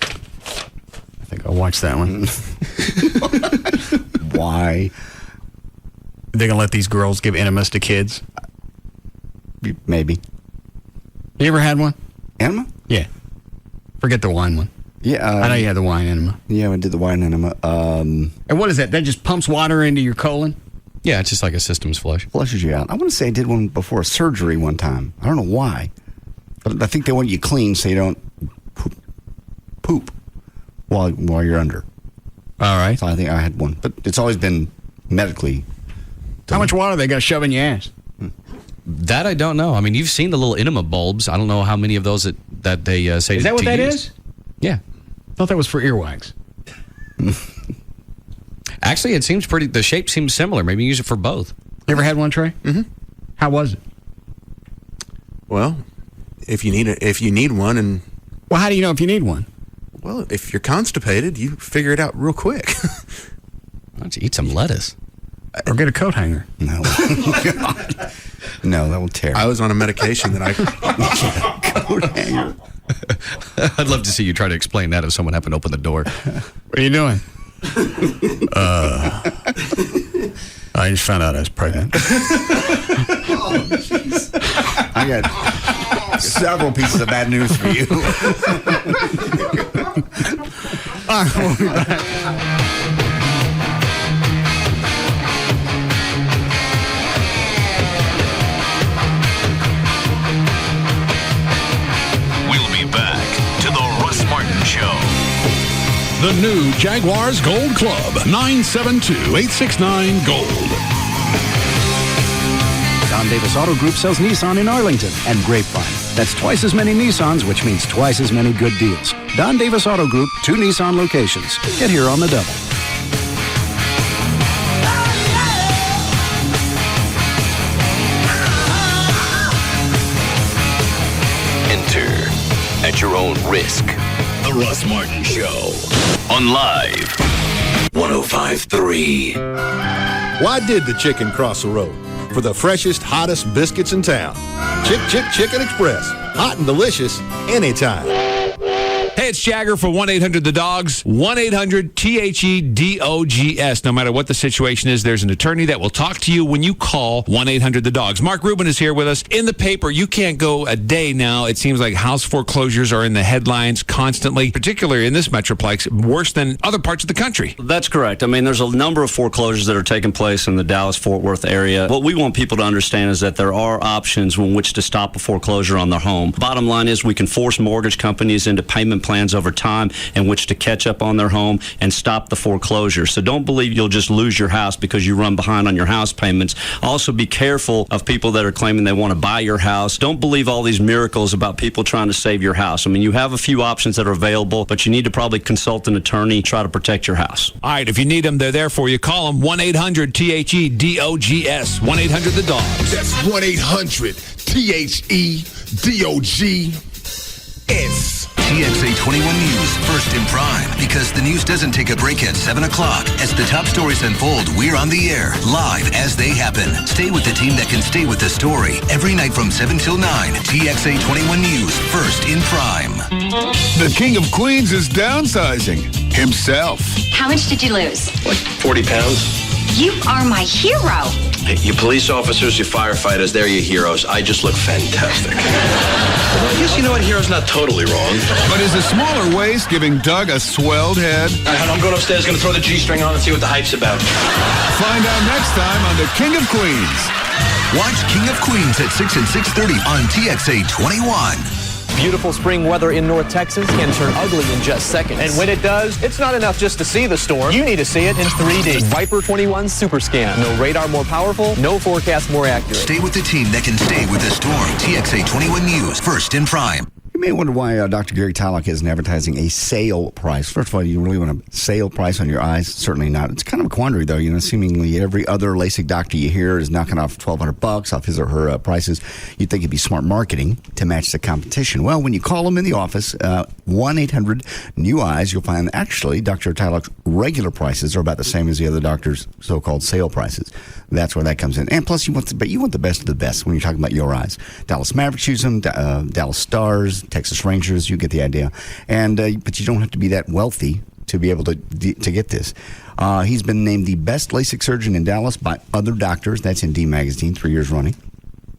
I think I'll watch that one. Why? They're going to let these girls give enemas to kids? Maybe. You ever had one? Enema? Yeah. Forget the wine one. Yeah. I know you had the wine enema. Yeah, I did the wine enema. And what is that? That just pumps water into your colon? Yeah, it's just like a systems flush. Flushes you out. I want to say I did one before a surgery one time. I don't know why. But I think they want you clean so you don't poop while you're under. All right. So I think I had one. But it's always been medically. How much water they got to shove in your ass? That I don't know. I mean, you've seen the little enema bulbs. I don't know how many of those that they say. Is that what that is? Yeah. I thought that was for earwax. Actually, it seems pretty. The shape seems similar. Maybe use it for both. You ever had one, Trey? Mm-hmm. How was it? Well, if you need one, and well, how do you know if you need one? Well, if you're constipated, you figure it out real quick. Why don't you eat some lettuce? Or get a coat hanger. No. No, that will tear. I was on a medication that I... Coat hanger. I'd love to see you try to explain that if someone happened to open the door. What are you doing? I just found out I was pregnant. Oh, jeez. I got several pieces of bad news for you. All right, we'll be back. Show. The new Jaguars Gold Club, 972-869-GOLD. Don Davis Auto Group sells Nissan in Arlington and Grapevine. That's twice as many Nissans, which means twice as many good deals. Don Davis Auto Group, 2 Nissan locations. Get here on the double. Enter at your own risk. The Russ Martin Show on Live 105.3. Why did the chicken cross the road? For the freshest, hottest biscuits in town. Chicken Express. Hot and delicious anytime. Hey, it's Jagger for 1-800-THE-DOGS. 1-800-THEDOGS. No matter what the situation is, there's an attorney that will talk to you when you call 1-800-THE-DOGS. Mark Rubin is here with us. In the paper, you can't go a day now. It seems like house foreclosures are in the headlines constantly, particularly in this metroplex, worse than other parts of the country. That's correct. I mean, there's a number of foreclosures that are taking place in the Dallas-Fort Worth area. What we want people to understand is that there are options in which to stop a foreclosure on their home. Bottom line is we can force mortgage companies into payment plans over time in which to catch up on their home and stop the foreclosure. So don't believe you'll just lose your house because you run behind on your house payments. Also be careful of people that are claiming they want to buy your house. Don't believe all these miracles about people trying to save your house. I mean, you have a few options that are available, but you need to probably consult an attorney, try to protect your house. All right, if you need them, they're there for you. Call them 1-800-THEDOGS. 1-800-THE-DOGS. That's 1-800-THEDOGS. TXA 21 News, first in prime, because the news doesn't take a break at 7 o'clock. As the top stories unfold, we're on the air, live as they happen. Stay with the team that can stay with the story. Every night from 7 till 9, TXA 21 News, first in prime. The King of Queens is downsizing himself. How much did you lose? Like 40 pounds. You are my hero. Hey, you police officers, you firefighters, they're your heroes. I just look fantastic. Well, I guess you know what? Hero's not totally wrong. But is a smaller waist giving Doug a swelled head? I'm going upstairs, going to throw the G-string on and see what the hype's about. Find out next time on The King of Queens. Watch King of Queens at 6 and 6:30 on TXA 21. Beautiful spring weather in North Texas can turn ugly in just seconds. And when it does, it's not enough just to see the storm. You need to see it in 3D. Viper 21 Super Scan. No radar more powerful, no forecast more accurate. Stay with the team that can stay with the storm. TXA 21 News, first in prime. You may wonder why Dr. Gary Tylock isn't advertising a sale price. First of all, you really want a sale price on your eyes? Certainly not. It's kind of a quandary, though. You know, seemingly every other LASIK doctor you hear is knocking off $1,200 off his or her prices. You'd think it'd be smart marketing to match the competition. Well, when you call them in the office, 1-800-NEW-EYES, you'll find actually Dr. Tylock's regular prices are about the same as the other doctor's so-called sale prices. That's where that comes in. And plus, you want the best of the best when you're talking about your eyes. Dallas Mavericks use them, Dallas Stars, Texas Rangers, you get the idea. And but you don't have to be that wealthy to be able to get this. He's been named the best LASIK surgeon in Dallas by other doctors. That's in D Magazine, 3 years running.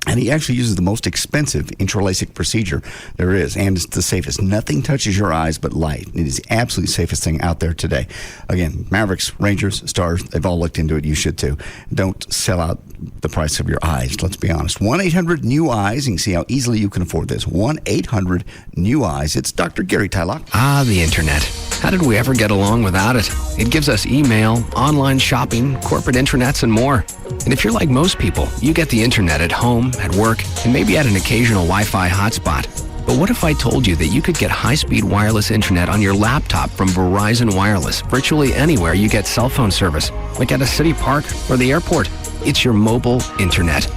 And he actually uses the most expensive intra-LASIK procedure there is, and it's the safest. Nothing touches your eyes but light. It is the absolute safest thing out there today. Again, Mavericks, Rangers, Stars, they've all looked into it. You should too. Don't sell out the price of your eyes, let's be honest. 1-800-NEW-EYES. You can see how easily you can afford this. 1-800-NEW-EYES. It's Dr. Gary Tylock. The internet. How did we ever get along without it? It gives us email, online shopping, corporate intranets, and more. And if you're like most people, you get the internet at home, at work, and maybe at an occasional Wi-Fi hotspot. But what if I told you that you could get high-speed wireless internet on your laptop from Verizon Wireless virtually anywhere you get cell phone service, like at a city park or the airport? It's your mobile internet.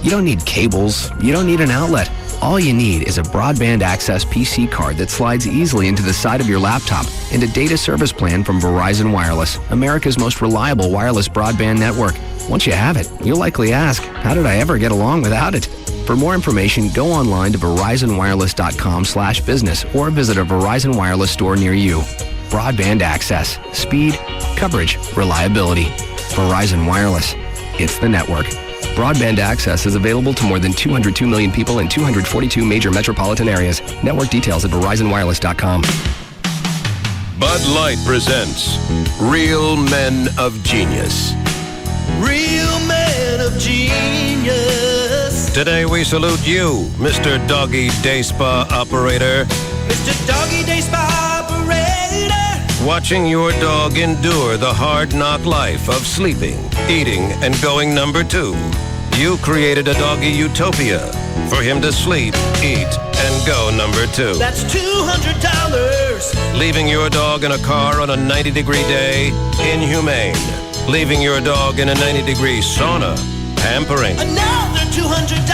You don't need cables. You don't need an outlet. All you need is a broadband access PC card that slides easily into the side of your laptop and a data service plan from Verizon Wireless, America's most reliable wireless broadband network. Once you have it, you'll likely ask, how did I ever get along without it? For more information, go online to verizonwireless.com/business or visit a Verizon Wireless store near you. Broadband access, speed, coverage, reliability. Verizon Wireless. It's the network. Broadband access is available to more than 202 million people in 242 major metropolitan areas. Network details at verizonwireless.com. Bud Light presents Real Men of Genius. Real men of genius. Today we salute you, Mr. Doggy Day Spa Operator. Mr. Doggy Day Spa Operator. Watching your dog endure the hard knock life of sleeping, eating, and going number 2. You created a doggy utopia for him to sleep, eat, and go number 2. That's $200. Leaving your dog in a car on a 90-degree day, inhumane. Leaving your dog in a 90-degree sauna, pampering. Another $200.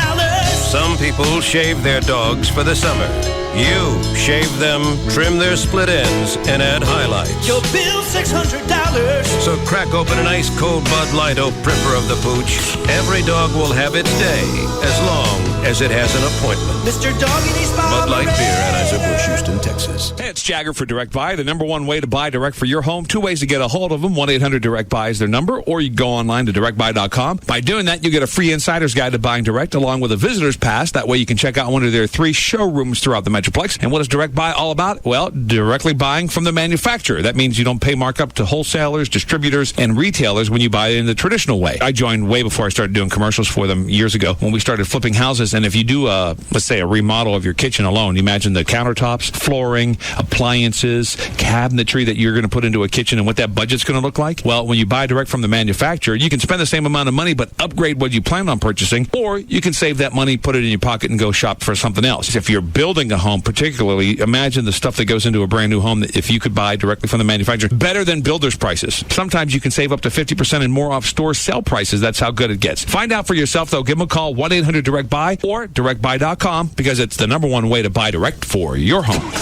Some people shave their dogs for the summer. You shave them, trim their split ends, and add highlights. Your bill's $600. So crack open an ice-cold Bud Light, oh pripper of the pooch. Every dog will have its day, as long as it has an appointment. Mr. Doggy Day Spa Bud Light Beer, Anheuser-Busch, Houston, Texas. Hey, it's Jagger for Direct Buy, the number one way to buy direct for your home. 2 ways to get a hold of them. 1-800-DIRECT-BUY is their number, or you go online to directbuy.com. By doing that, you get a free insider's guide to buying direct, along with a visitor's pass. That way you can check out one of their 3 showrooms throughout the Metroplex. And what is Direct Buy all about? Well, directly buying from the manufacturer. That means you don't pay markup to wholesalers, distributors, and retailers when you buy it in the traditional way. I joined way before I started doing commercials for them years ago when we started flipping houses. And if you do, let's say, a remodel of your kitchen alone, imagine the countertops, flooring, appliances, cabinetry that you're going to put into a kitchen and what that budget's going to look like. Well, when you buy direct from the manufacturer, you can spend the same amount of money but upgrade what you plan on purchasing, or you can save that money, put it in your pocket, and go shop for something else. If you're building a home, particularly, imagine the stuff that goes into a brand new home that if you could buy directly from the manufacturer, better than builder's prices. Sometimes you can save up to 50% and more off store sale prices. That's how good it gets. Find out for yourself, though. Give them a call, 1-800-DIRECT-BUY or directbuy.com, because it's the number one way to buy direct for your home.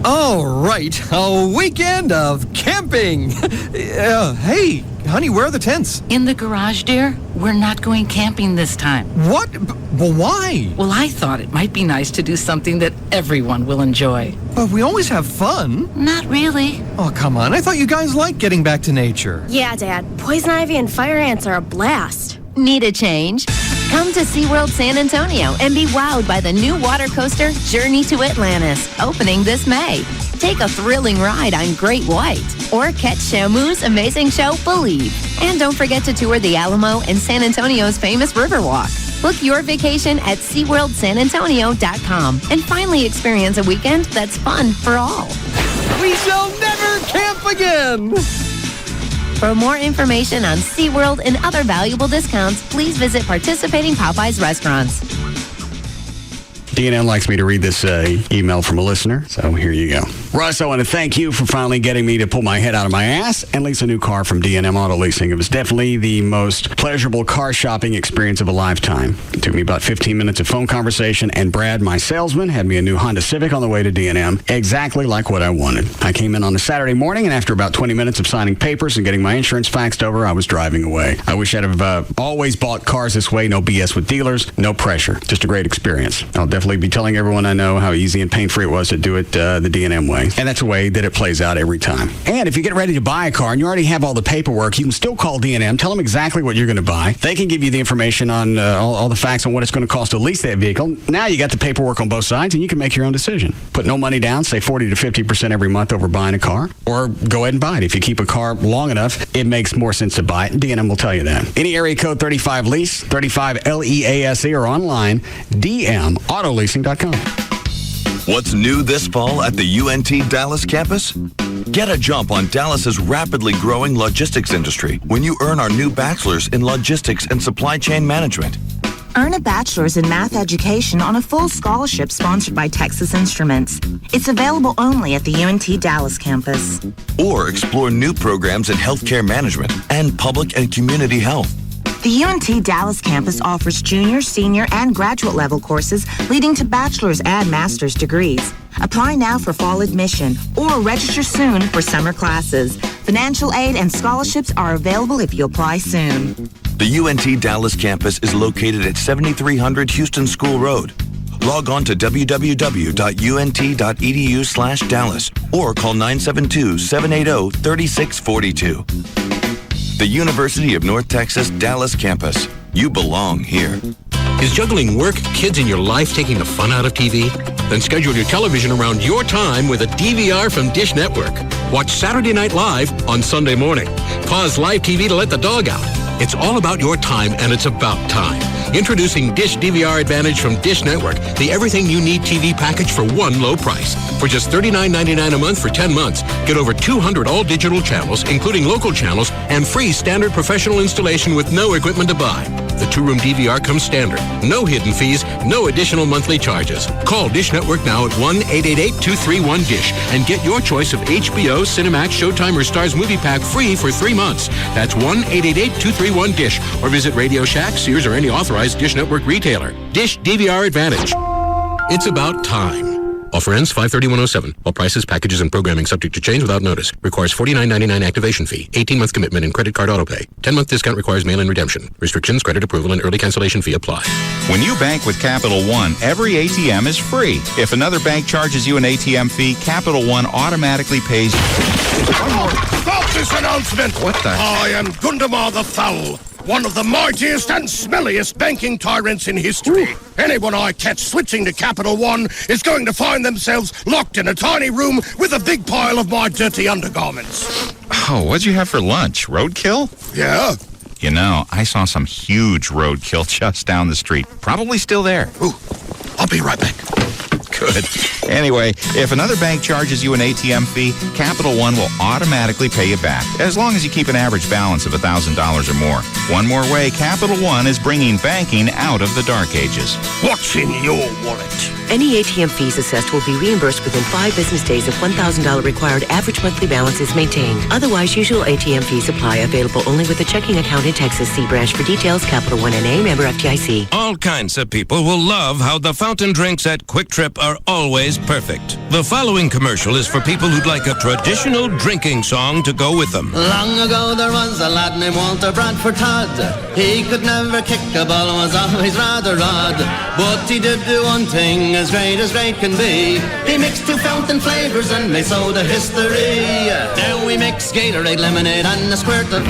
All right, a weekend of camping. Hey, Honey, where are the tents? In the garage, dear. We're not going camping this time. What? Well, why? Well, I thought it might be nice to do something that everyone will enjoy. But we always have fun. Not really. Oh, come on. I thought you guys liked getting back to nature. Yeah, Dad. Poison ivy and fire ants are a blast. Need a change? Come to SeaWorld San Antonio and be wowed by the new water coaster Journey to Atlantis, opening this May. Take a thrilling ride on Great White or catch Shamu's amazing show, Believe. And don't forget to tour the Alamo and San Antonio's famous Riverwalk. Book your vacation at SeaWorldSanAntonio.com and finally experience a weekend that's fun for all. We shall never camp again! For more information on SeaWorld and other valuable discounts, please visit participating Popeyes restaurants. DNM likes me to read this email from a listener, so here you go. Russ, I want to thank you for finally getting me to pull my head out of my ass and lease a new car from DNM Auto Leasing. It was definitely the most pleasurable car shopping experience of a lifetime. It took me about 15 minutes of phone conversation, and Brad, my salesman, had me a new Honda Civic on the way to DNM, exactly like what I wanted. I came in on a Saturday morning, and after about 20 minutes of signing papers and getting my insurance faxed over, I was driving away. I wish I'd have always bought cars this way. No BS with dealers, no pressure. Just a great experience. I'll definitely be telling everyone I know how easy and pain-free it was to do it the DNM way. And that's the way that it plays out every time. And if you get ready to buy a car and you already have all the paperwork, you can still call DNM, tell them exactly what you're going to buy. They can give you the information on all the facts on what it's going to cost to lease that vehicle. Now you got the paperwork on both sides and you can make your own decision. Put no money down, say 40 to 50% every month over buying a car, or go ahead and buy it. If you keep a car long enough, it makes more sense to buy it. DNM will tell you that. Any area code 35 lease, 35 LEASE, or online, dmautoleasing.com. What's new this fall at the UNT Dallas campus? Get a jump on Dallas's rapidly growing logistics industry when you earn our new bachelor's in logistics and supply chain management. Earn a bachelor's in math education on a full scholarship sponsored by Texas Instruments. It's available only at the UNT Dallas campus. Or explore new programs in healthcare management and public and community health. The UNT Dallas campus offers junior, senior, and graduate level courses leading to bachelor's and master's degrees. Apply now for fall admission or register soon for summer classes. Financial aid and scholarships are available if you apply soon. The UNT Dallas campus is located at 7300 Houston School Road. Log on to www.unt.edu/Dallas or call 972-780-3642. The University of North Texas Dallas campus. You belong here. Is juggling work, kids, and your life taking the fun out of TV? Then schedule your television around your time with a DVR from Dish Network. Watch Saturday Night Live on Sunday morning. Pause live TV to let the dog out. It's all about your time, and it's about time. Introducing Dish DVR Advantage from Dish Network, the everything you need TV package for one low price. For just $39.99 a month for 10 months, get over 200 all-digital channels, including local channels, and free standard professional installation with no equipment to buy. The two-room DVR comes standard. No hidden fees, no additional monthly charges. Call Dish Network now at 1-888-231-DISH and get your choice of HBO, Cinemax, Showtime, or Starz Movie Pack free for 3 months. That's 1-888-231-DISH or visit Radio Shack, Sears, or any authorized Dish Network retailer. Dish DVR Advantage. It's about time. Offer ends 5/31/07. All prices, packages, and programming subject to change without notice. Requires $49.99 activation fee. 18-month commitment and credit card autopay. 10-month discount requires mail-in redemption. Restrictions, credit approval, and early cancellation fee apply. When you bank with Capital One, every ATM is free. If another bank charges you an ATM fee, Capital One automatically pays. One more. Stop this announcement! What the? I am Gundamar the Foul, one of the mightiest and smelliest banking tyrants in history. Anyone I catch switching to Capital One is going to find themselves locked in a tiny room with a big pile of my dirty undergarments. Oh, what'd you have for lunch? Roadkill? Yeah. You know, I saw some huge roadkill just down the street. Probably still there. Ooh, I'll be right back. Good. Anyway, if another bank charges you an ATM fee, Capital One will automatically pay you back, as long as you keep an average balance of $1,000 or more. One more way, Capital One is bringing banking out of the dark ages. What's in your wallet? Any ATM fees assessed will be reimbursed within 5 business days if $1,000 required average monthly balance is maintained. Otherwise, usual ATM fees apply. Available only with a checking account in Texas. See branch for details. Capital One NA, member FDIC. All kinds of people will love how the fountain drinks at Quick Trip are always perfect. The following commercial is for people who'd like a traditional drinking song to go with them. Long ago there was a lad named Walter Bradford Todd. He could never kick a ball, was always rather odd. But he did do one thing as great can be. He mixed 2 fountain flavors and made soda history. Now we mix Gatorade, lemonade and a squirt of...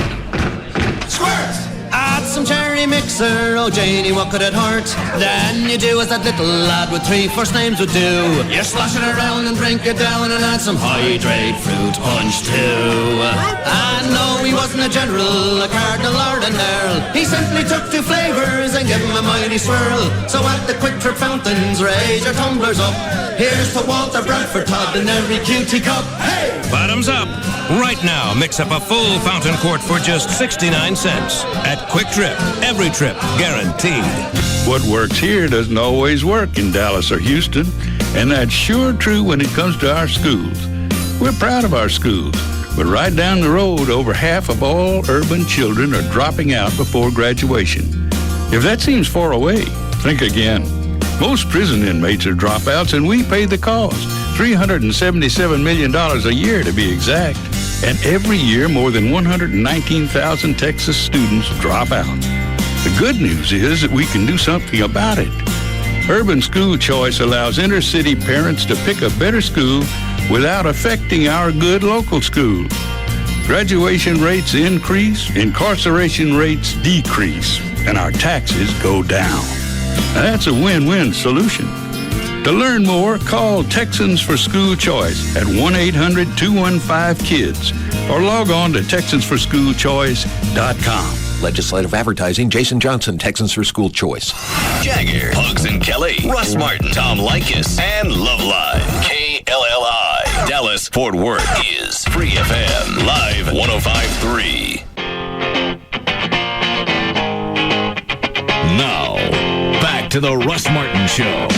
Squirt! Add some cherry mixer, oh Janie, what could it hurt? Then you do as that little lad with 3 first names would do. You slosh it around and drink it down and add some hydrate fruit punch too. And no, he wasn't a general, a cardinal or an earl. He simply took 2 flavors and gave them a mighty swirl. So at the Quick Trip fountains, raise your tumblers up. Here's to Walter Bradford Todd in every cutie cup. Hey! Bottoms up. Right now, mix up a full fountain quart for just 69 cents. At Quick Trip, every trip guaranteed. What works here doesn't always work in Dallas or Houston, and that's sure true when it comes to our schools. We're proud of our schools, but right down the road, over half of all urban children are dropping out before graduation. If that seems far away, think again. Most prison inmates are dropouts, and we pay the cost. $377 million a year to be exact. And every year, more than 119,000 Texas students drop out. The good news is that we can do something about it. Urban School Choice allows inner-city parents to pick a better school without affecting our good local schools. Graduation rates increase, incarceration rates decrease, and our taxes go down. Now, that's a win-win solution. To learn more, call Texans for School Choice at 1-800-215-KIDS or log on to TexansForSchoolChoice.com. Legislative advertising, Jason Johnson, Texans for School Choice. Jagger, Pugs and Kelly, Russ Martin, Tom Likas, and Loveline. KLLI. Dallas, Fort Worth is Free FM. Live 105.3. Now, back to the Russ Martin Show.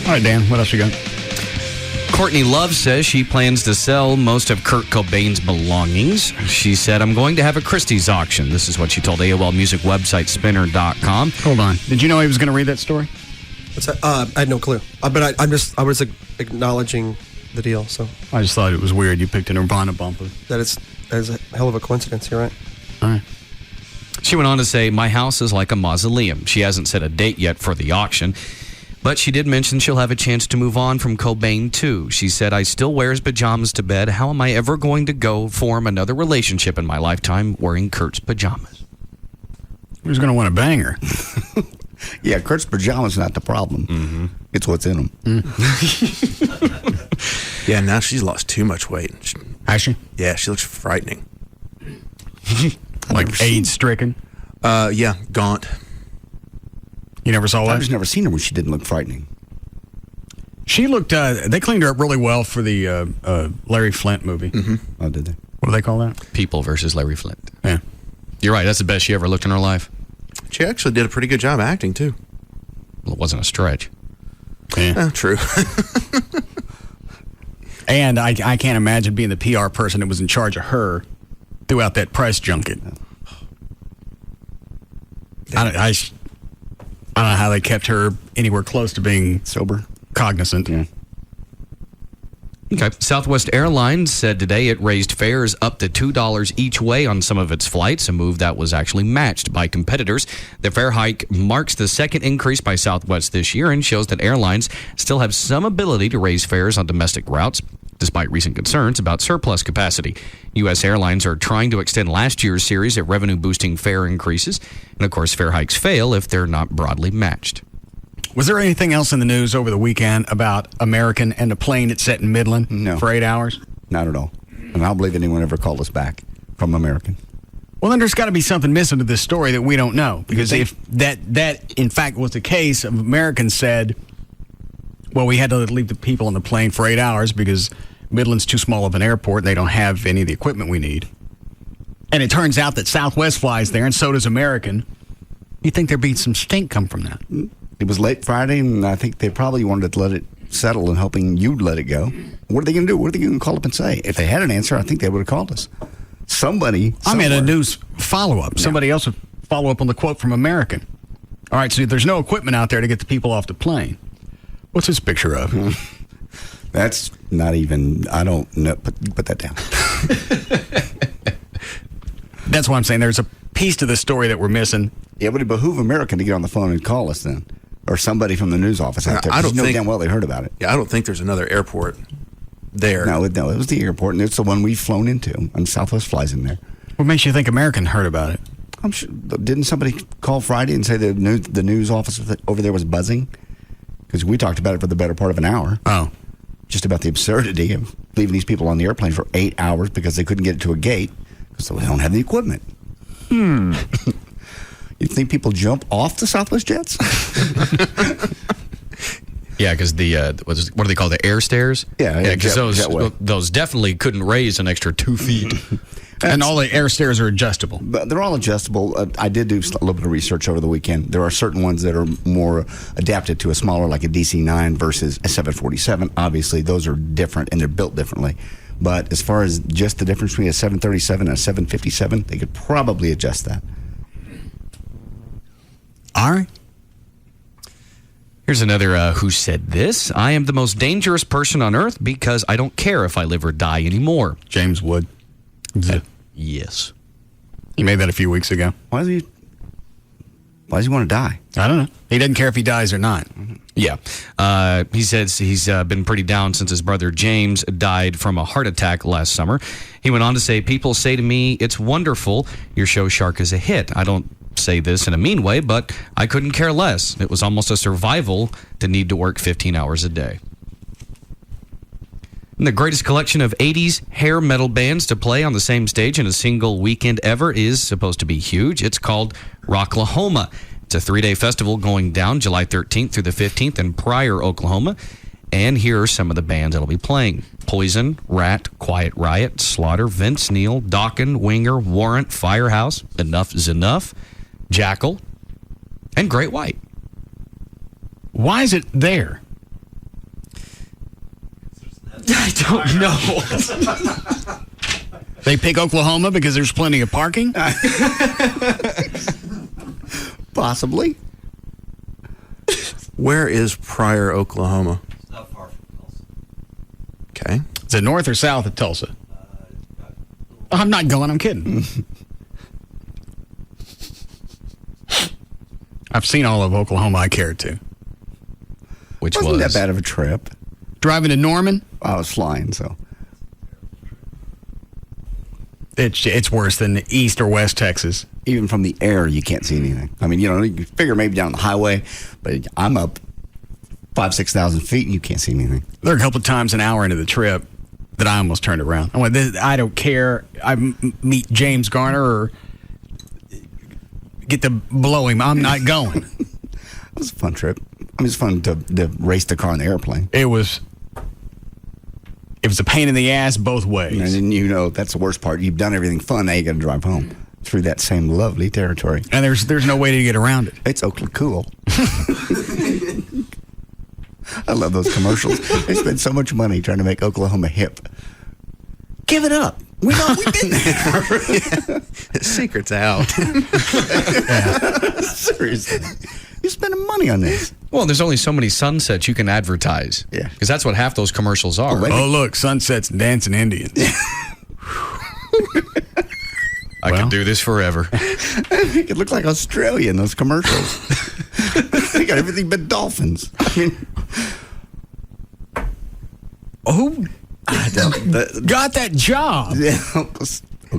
All right, Dan, what else you got? Courtney Love says she plans to sell most of Kurt Cobain's belongings. She said, I'm going to have a Christie's auction. This is what she told AOL music website spinner.com. Hold on. Did you know he was going to read that story? What's that? I had no clue. But I was acknowledging the deal, so. I just thought it was weird you picked a Nirvana bumper. That is a hell of a coincidence, you're right. All right. She went on to say, my house is like a mausoleum. She hasn't set a date yet for the auction. But she did mention she'll have a chance to move on from Cobain, too. She said, I still wear his pajamas to bed. How am I ever going to go form another relationship in my lifetime wearing Kurt's pajamas? Who's going to want to bang her? Yeah, Kurt's pajamas not the problem. Mm-hmm. It's what's in them. Yeah, now she's lost too much weight. Has she? Yeah, she looks frightening. Like AIDS-stricken? Yeah, gaunt. You never saw that? I've just never seen her when she didn't look frightening. She looked, they cleaned her up really well for the Larry Flint movie. Mm-hmm. Oh, did they? What do they call that? People versus Larry Flint. Yeah. You're right. That's the best she ever looked in her life. She actually did a pretty good job acting, too. Well, it wasn't a stretch. Yeah. True. And I can't imagine being the PR person that was in charge of her throughout that press junket. I don't know how they kept her anywhere close to being sober, cognizant. Yeah. Okay. Southwest Airlines said today it raised fares up to $2 each way on some of its flights, a move that was actually matched by competitors. The fare hike marks the second increase by Southwest this year and shows that airlines still have some ability to raise fares on domestic routes. despite recent concerns about surplus capacity. U.S. airlines are trying to extend last year's series of revenue-boosting fare increases. And, of course, fare hikes fail if they're not broadly matched. Was there anything else in the news over the weekend about American and the plane it set in Midland for 8 hours? Not at all. And I don't believe anyone ever called us back from American. Well, then there's got to be something missing to this story that we don't know. Because if that in fact was the case, American said, well, we had to leave the people on the plane for 8 hours because Midland's too small of an airport. They don't have any of the equipment we need. And it turns out that Southwest flies there, and so does American. You think there'd be some stink come from that? It was late Friday, and I think they probably wanted to let it settle and hoping you'd let it go. What are they going to do? What are they going to call up and say? If they had an answer, I think they would have called us. Somebody. I mean, a news follow-up. Yeah. Somebody else would follow up on the quote from American. All right, so there's no equipment out there to get the people off the plane. What's this picture of? That's not even, I don't know. Put that down. That's why I'm saying there's a piece to the story that we're missing. Yeah, but it behoove American to get on the phone and call us then. Or somebody from the news office out there. I don't know damn well they heard about it. Yeah, I don't think there's another airport there. No, it was the airport, and it's the one we've flown into. And Southwest flies in there. What makes you think American heard about it? I'm sure. Didn't somebody call Friday and say the news office over there was buzzing? Because we talked about it for the better part of an hour. Oh. Just about the absurdity of leaving these people on the airplane for 8 hours because they couldn't get it to a gate because they don't have the equipment. You think people jump off the Southwest jets? Yeah, because what do they call the air stairs? Yeah, because those definitely couldn't raise an extra 2 feet. And all the air stairs are adjustable. But they're all adjustable. I did do a little bit of research over the weekend. There are certain ones that are more adapted to a smaller, like a DC-9 versus a 747. Obviously, those are different and they're built differently. But as far as just the difference between a 737 and a 757, they could probably adjust that. All right. Here's another who said this. I am the most dangerous person on earth because I don't care if I live or die anymore. James Wood. Yes. He made that a few weeks ago. Why does he want to die? I don't know. He doesn't care if he dies or not. Yeah. He says he's been pretty down since his brother James died from a heart attack last summer. He went on to say, people say to me, it's wonderful. Your show Shark is a hit. I don't say this in a mean way, but I couldn't care less. It was almost a survival to need to work 15 hours a day. And the greatest collection of 80s hair metal bands to play on the same stage in a single weekend ever is supposed to be huge. It's called Rocklahoma. It's a 3-day festival going down July 13th through the 15th in Pryor, Oklahoma. And here are some of the bands that'll be playing. Poison, Rat, Quiet Riot, Slaughter, Vince Neil, Dokken, Winger, Warrant, Firehouse, Enough is Enough, Jackal, and Great White. Why is it there? I don't know. They pick Oklahoma because there's plenty of parking? Possibly. Where is Pryor, Oklahoma? It's not far from Tulsa. Okay. Is it north or south of Tulsa? I'm not going, I'm kidding. I've seen all of Oklahoma I cared to. Wasn't that bad of a trip? Driving to Norman? I was flying, so. It's worse than East or West Texas. Even from the air, you can't see anything. I mean, you figure maybe down the highway, but I'm up 5,000-6,000 feet and you can't see anything. There are a couple of times an hour into the trip that I almost turned around. I went, I don't care. I meet James Garner or get to blow him. I'm not going. It was a fun trip. I mean, it's fun to race the car in the airplane. It was a pain in the ass both ways. And then that's the worst part. You've done everything fun. Now you got to drive home through that same lovely territory. And there's no way to get around it. It's Oklahoma cool. I love those commercials. They spend so much money trying to make Oklahoma hip. Give it up. We've been there. Secret's out. Seriously. You're spending money on this. Well, there's only so many sunsets you can advertise. Yeah. Because that's what half those commercials are. Oh, look, sunsets and dancing Indians. I could do this forever. It looked like Australia in those commercials. They got everything but dolphins. I mean, Got that job. Yeah.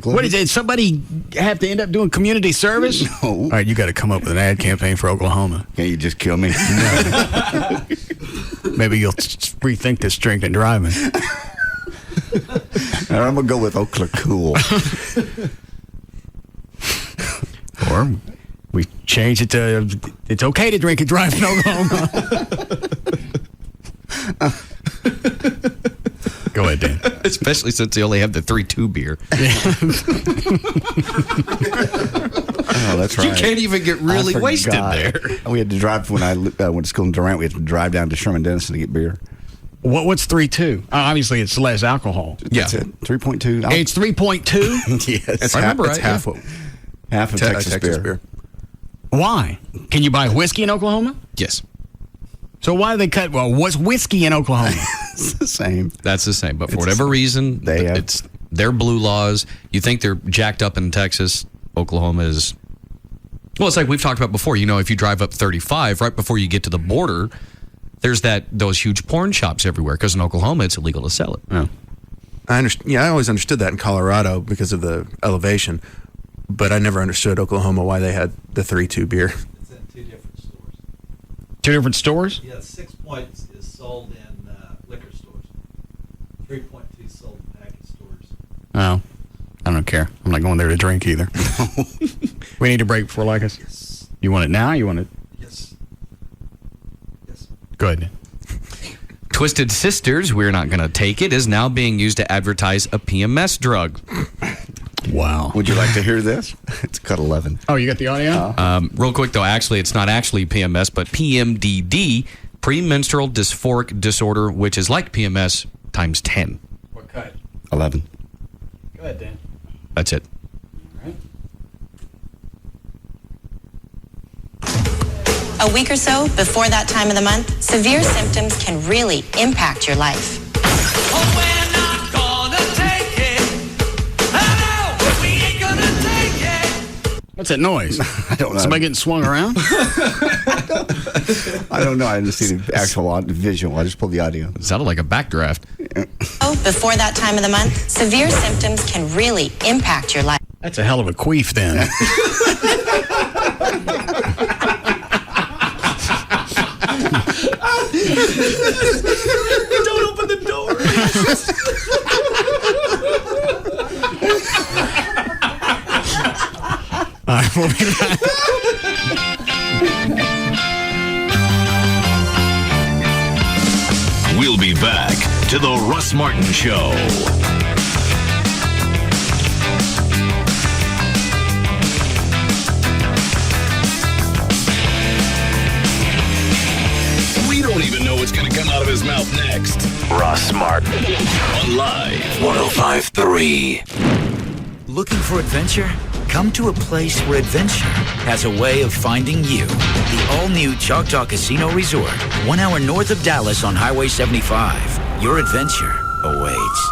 What is it? Somebody have to end up doing community service? No. All right, you got to come up with an ad campaign for Oklahoma. Can't you just kill me? No. Maybe you'll rethink this drinking and driving. I'm going to go with Oklahoma. Or we change it to it's okay to drink and drive in Oklahoma. Go ahead, Dan. Especially since they only have the 3-2 beer. Oh, that's right. You can't even get really I wasted forgot. there. We had to drive when I went to school in Durant. We had to drive down to Sherman Denison to get beer. What's 3.2? Obviously, it's less alcohol. That's it. 3.2. It's 3.2? Yes. I remember It's right, half, yeah. Half of Texas beer. Why? Can you buy whiskey in Oklahoma? Yes. So why do they cut? Well, what's whiskey in Oklahoma? It's the same. That's the same. But for whatever reason, it's their blue laws. You think they're jacked up in Texas. Oklahoma is... Well, it's like we've talked about before. You know, if you drive up 35, right before you get to the border, there's those huge porn shops everywhere. Because in Oklahoma, it's illegal to sell it. Yeah. I always understood that in Colorado because of the elevation, but I never understood Oklahoma why they had the 3.2 beer. It's in two different stores. Two different stores? Yeah, 6 Points is sold in liquor stores. 3.2 is sold in package stores. Oh, I don't care. I'm not going there to drink either. We need a break before Lycus? Yes. You want it now? You want it? Yes. Yes. Go ahead. Twisted Sisters, We're Not Gonna Take It, is now being used to advertise a PMS drug. Wow. Would you like to hear this? It's cut 11. Oh, you got the audio? Real quick, though, actually, it's not actually PMS, but PMDD, premenstrual dysphoric disorder, which is like PMS times 10. What cut? 11. Go ahead, Dan. That's it. A week or so before that time of the month, severe symptoms can really impact your life. What's that noise? I don't know. Somebody getting swung around? I don't know. I just see the actual visual. I just pulled the audio. It sounded like a backdraft. Before that time of the month, severe symptoms can really impact your life. That's a hell of a queef, then. Don't open the door. All right, we'll be back. We'll be back to the Russ Martin Show. We don't even know what's going to come out of his mouth next. Russ Martin on Live 105.3. Looking for adventure? Come to a place where adventure has a way of finding you. The all-new Choctaw Casino Resort, 1 hour north of Dallas on Highway 75. Your adventure awaits.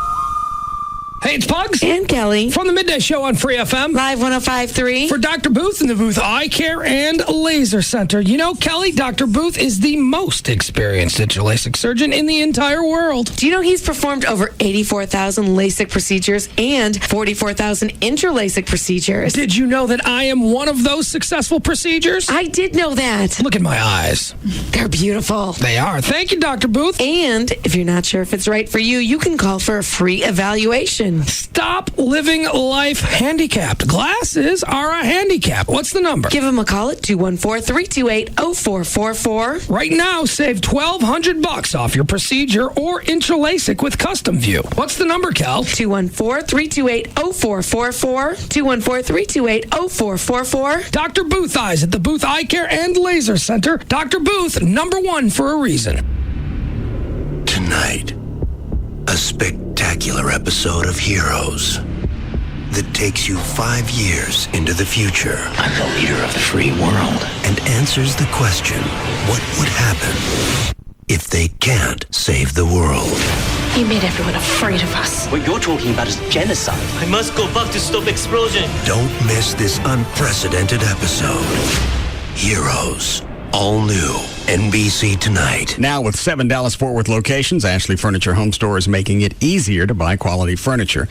Hey, it's Pugs. And Kelly. From the Midday Show on Free FM. Live 105.3. For Dr. Booth in the Booth Eye Care and Laser Center. You know, Kelly, Dr. Booth is the most experienced LASIK surgeon in the entire world. Do you know he's performed over 84,000 LASIK procedures and 44,000 intra-LASIK procedures? Did you know that I am one of those successful procedures? I did know that. Look at my eyes. They're beautiful. They are. Thank you, Dr. Booth. And if you're not sure if it's right for you, you can call for a free evaluation. Stop living life handicapped. Glasses are a handicap. What's the number? Give them a call at 214-328-0444. Right now, save $1,200 off your procedure or intra-LASIK with Custom View. What's the number, Cal? 214-328-0444. 214-328-0444. Dr. Booth Eyes at the Booth Eye Care and Laser Center. Dr. Booth, #1 for a reason. Tonight, a spectacular episode of Heroes that takes you 5 years into the future. I'm the leader of the free world. And answers the question, what would happen if they can't save the world? He made everyone afraid of us. What you're talking about is genocide. I must go back to stop explosion. Don't miss this unprecedented episode. Heroes, All new NBC Tonight. Now with 7 Dallas-Fort Worth locations, Ashley Furniture Home Store is making it easier to buy quality furniture.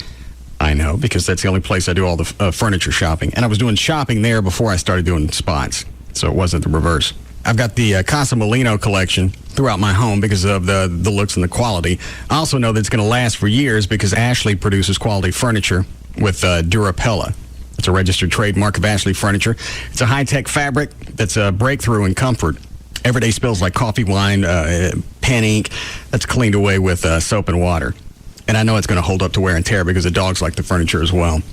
I know, because that's the only place I do all the furniture shopping. And I was doing shopping there before I started doing spots, so it wasn't the reverse. I've got the Casa Molino collection throughout my home because of the looks and the quality. I also know that it's going to last for years because Ashley produces quality furniture with Durapella. It's a registered trademark of Ashley Furniture. It's a high-tech fabric that's a breakthrough in comfort. Everyday spills like coffee, wine, pen ink, that's cleaned away with soap and water. And I know it's going to hold up to wear and tear because the dogs like the furniture as well.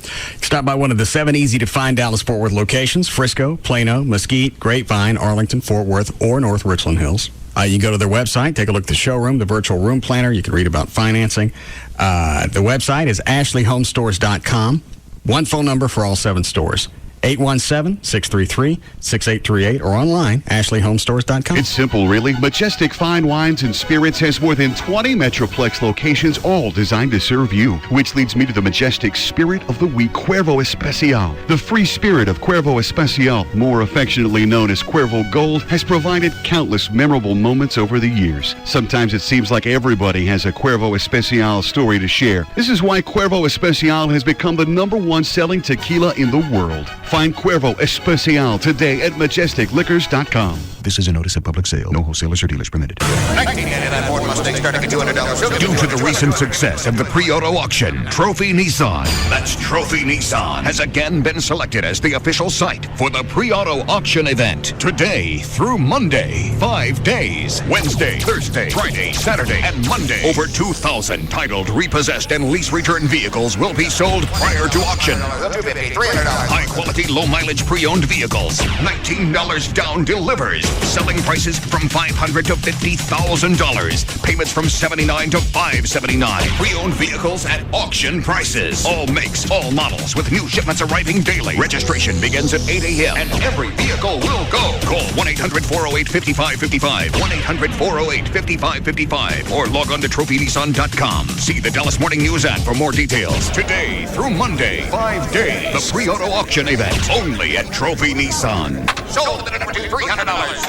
Stop by one of the 7 easy-to-find Dallas-Fort Worth locations: Frisco, Plano, Mesquite, Grapevine, Arlington, Fort Worth, or North Richland Hills. You can go to their website, take a look at the showroom, the virtual room planner. You can read about financing. The website is ashleyhomestores.com. One phone number for all 7 stores: 817-633-6838, or online, ashleyhomestores.com. It's simple, really. Majestic Fine Wines and Spirits has more than 20 Metroplex locations, all designed to serve you. Which leads me to the Majestic Spirit of the Week, Cuervo Especial. The free spirit of Cuervo Especial, more affectionately known as Cuervo Gold, has provided countless memorable moments over the years. Sometimes it seems like everybody has a Cuervo Especial story to share. This is why Cuervo Especial has become the #1 selling tequila in the world. Find Cuervo Especial today at majesticliquors.com. This is a notice of public sale. No wholesalers or dealers permitted. 1999 Ford Mustang starting at $200. Due to the recent success of the pre-auto auction, Trophy Nissan, that's Trophy Nissan, has again been selected as the official site for the pre-auto auction event. Today through Monday, 5 days. Wednesday, Thursday, Friday, Saturday, and Monday. Over 2,000 titled, repossessed, and lease return vehicles will be sold prior to auction. $250, $300. High-quality, low-mileage pre-owned vehicles. $19 down delivers. Selling prices from $500 to $50,000. Payments from $79 to $579. Pre-owned vehicles at auction prices. All makes, all models, with new shipments arriving daily. Registration begins at 8 a.m. and every vehicle will go. Call 1-800-408-5555. 1-800-408-5555. Or log on to trophynissan.com. See the Dallas Morning News app for more details. Today through Monday, 5 days. The pre-auto auction event. Only at Trophy Nissan. Sold at $300.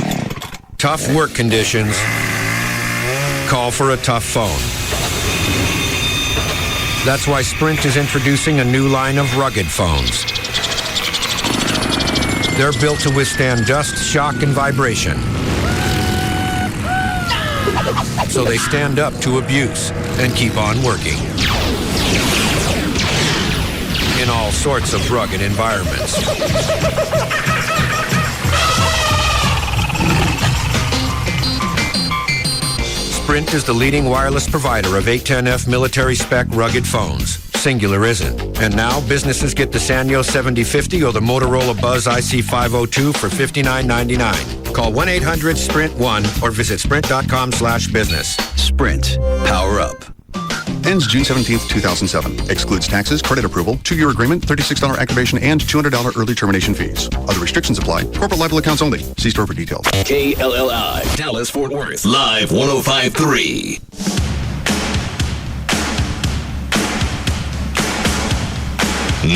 Tough work conditions. Call for a tough phone. That's why Sprint is introducing a new line of rugged phones. They're built to withstand dust, shock, and vibration. So they stand up to abuse and keep on working. In all sorts of rugged environments. Sprint is the leading wireless provider of 810F military-spec rugged phones. Singular isn't. And now businesses get the Sanyo 7050 or the Motorola Buzz IC502 for $59.99. Call 1-800-SPRINT-1 or visit sprint.com/business. Sprint. Power up. Ends June 17th, 2007. Excludes taxes, credit approval, 2-year agreement, $36 activation, and $200 early termination fees. Other restrictions apply. Corporate liable accounts only. See store for details. KLLI, Dallas Fort Worth, Live 105.3.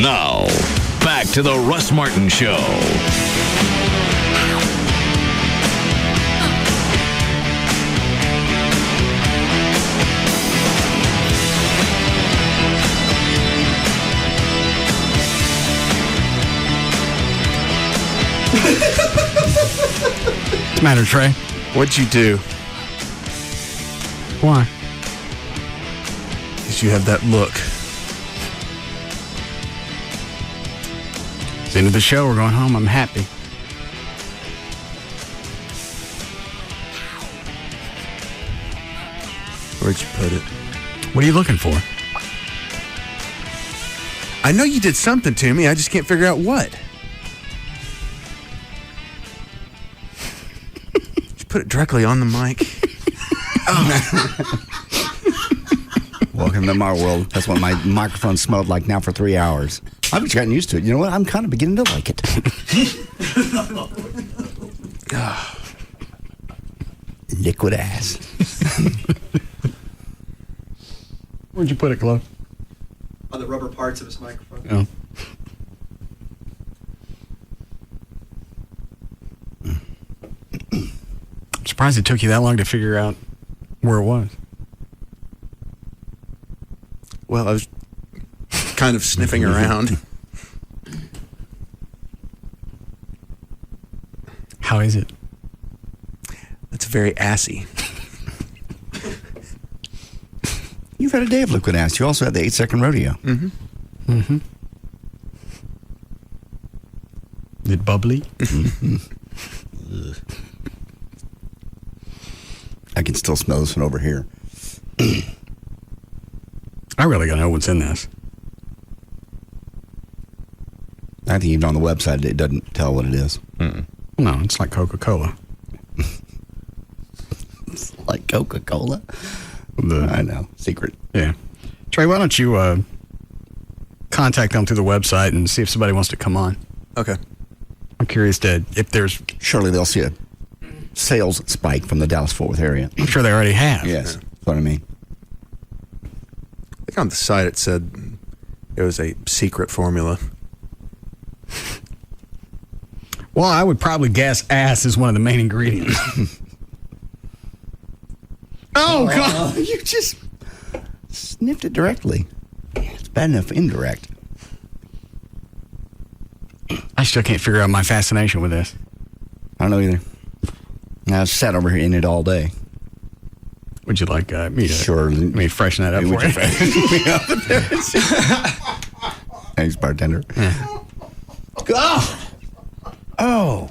Now, back to the Russ Martin Show. What's the matter, Trey? What'd you do? Why? Because you have that look. It's the end of the show. We're going home. I'm happy. Where'd you put it? What are you looking for? I know you did something to me. I just can't figure out what. Just put it directly on the mic. Welcome to my world. That's what my microphone smelled like now for 3 hours. I've just gotten used to it. You know what? I'm kind of beginning to like it. Liquid ass. Where'd you put it, Chloe? On the rubber parts of his microphone. Oh. surprised it took you that long to figure out where it was. Well, I was kind of sniffing around. How is it? It's very assy. You've had a day of liquid ass. You also had the 8-second rodeo. Mm-hmm. Mm-hmm. Is it bubbly? I can still smell this one over here. I really gotta know what's in this. I think even on the website it doesn't tell what it is. No, it's like Coca-Cola. It's like Coca-Cola? I know. Secret. Yeah. Trey, why don't you contact them through the website and see if somebody wants to come on? Okay. I'm curious if there's... Surely they'll see a sales spike from the Dallas-Fort Worth area. I'm sure they already have. Yes. That's what I mean. I think on the site it said it was a secret formula. Well, I would probably guess ass is one of the main ingredients. Oh, God. You just sniffed it directly. It's bad enough indirect. I still can't figure out my fascination with this. I don't know either. I sat over here in it all day. Would you like me to sure. Let me freshen that up for you? Thanks, bartender. Oh.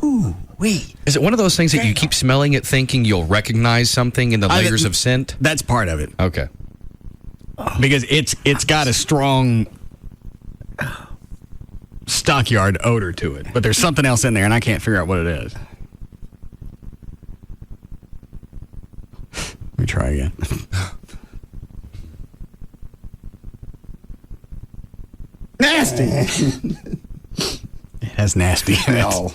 Ooh, wait. Is it one of those things that you keep smelling it thinking you'll recognize something in the layers of scent? That's part of it. Okay. Because it's got a strong stockyard odor to it. But there's something else in there, and I can't figure out what it is. Let me try again. Nasty! It has nasty in it. All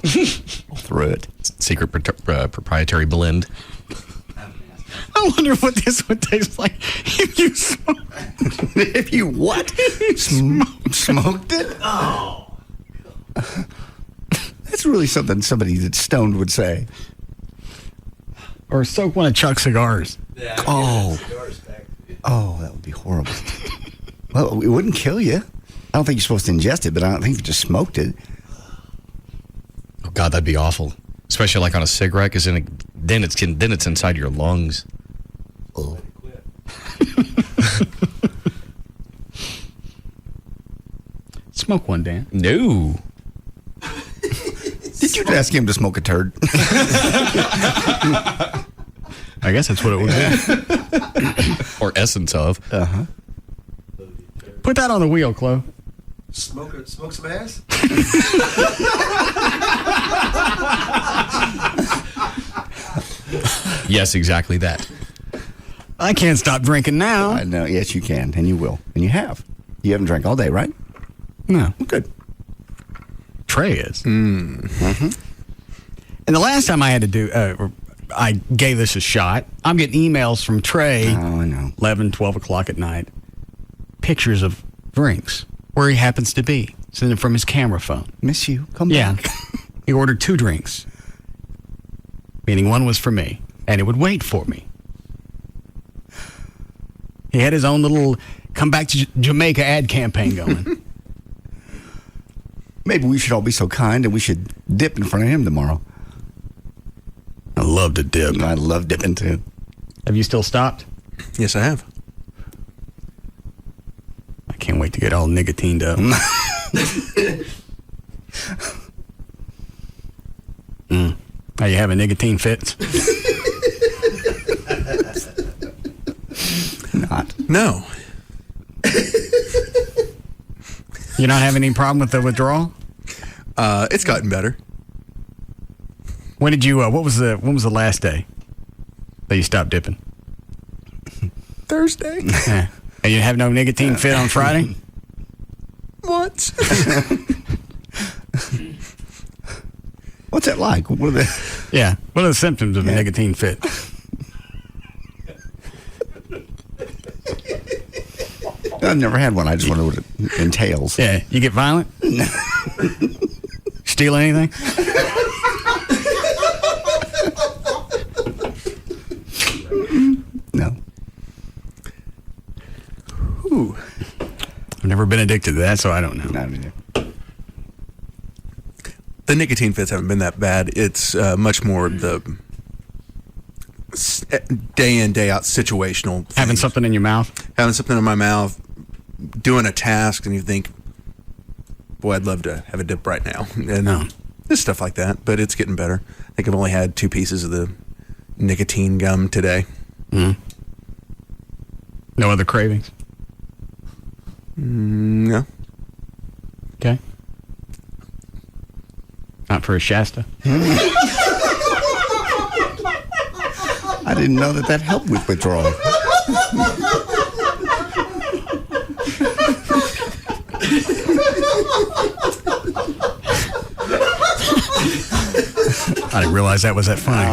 through it. Secret proprietary blend. I wonder what this would taste like if you smoked. If you what? Smoked it? Oh. That's really something somebody that's stoned would say. Or soak one of Chuck's cigars. Yeah, Oh, that would be horrible. Well, it wouldn't kill you. I don't think you're supposed to ingest it, but I don't think if you just smoked it. Oh God, that'd be awful. Especially like on a cigarette, because then it's inside your lungs. Oh. Smoke one, Dan. No. Did you ask him to smoke a turd? I guess that's what it would be. Or essence of. Uh-huh. Put that on the wheel, Chloe. Smoke some ass? Yes, exactly that. I can't stop drinking now. I know. Yes, you can, and you will, and you have. You haven't drank all day, right? No. Good. Trey is. Mm-hmm. And the last time I had to do, I gave this a shot. I'm getting emails from Trey. Oh, I know. 11, 12 o'clock at night. Pictures of drinks where he happens to be. Sending from his camera phone. Miss you. Come back. He ordered 2 drinks. Meaning one was for me. And it would wait for me. He had his own little come back to Jamaica ad campaign going. Maybe we should all be so kind and we should dip in front of him tomorrow. I love to dip. I love dipping too. Have you still stopped? Yes, I have. I can't wait to get all nicotined up. Are you having nicotine fits? Not. No. You're not having any problem with the withdrawal? It's gotten better. When did you? When was the last day that you stopped dipping? Thursday. Yeah. And you have no nicotine fit on Friday? What? What's that like? What are the? Yeah. What are the symptoms of a nicotine fit? I've never had one. I just wonder what it entails. Yeah. You get violent? Steal anything? Never been addicted to that, so I don't know. Not either. The nicotine fits haven't been that bad. It's much more the day in, day out situational things. Having something in your mouth? Having something in my mouth, doing a task, and you think, boy, I'd love to have a dip right now. And just stuff like that, but it's getting better. I think I've only had 2 pieces of the nicotine gum today. No other cravings? No. Okay. Not for a Shasta? I didn't know that helped with withdrawal. I didn't realize that was that funny.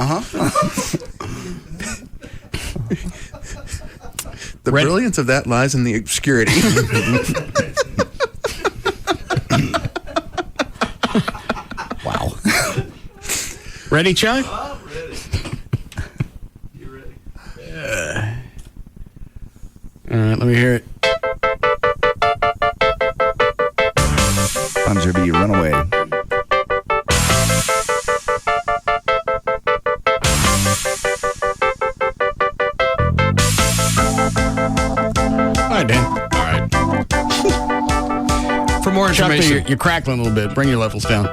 The brilliance of that lies in the obscurity. Wow. Ready, Chuck? I'm ready. You ready? All right, let me hear it. Thumbs be runaway. All right, Dan. All right. For more information, you're crackling a little bit. Bring your levels down.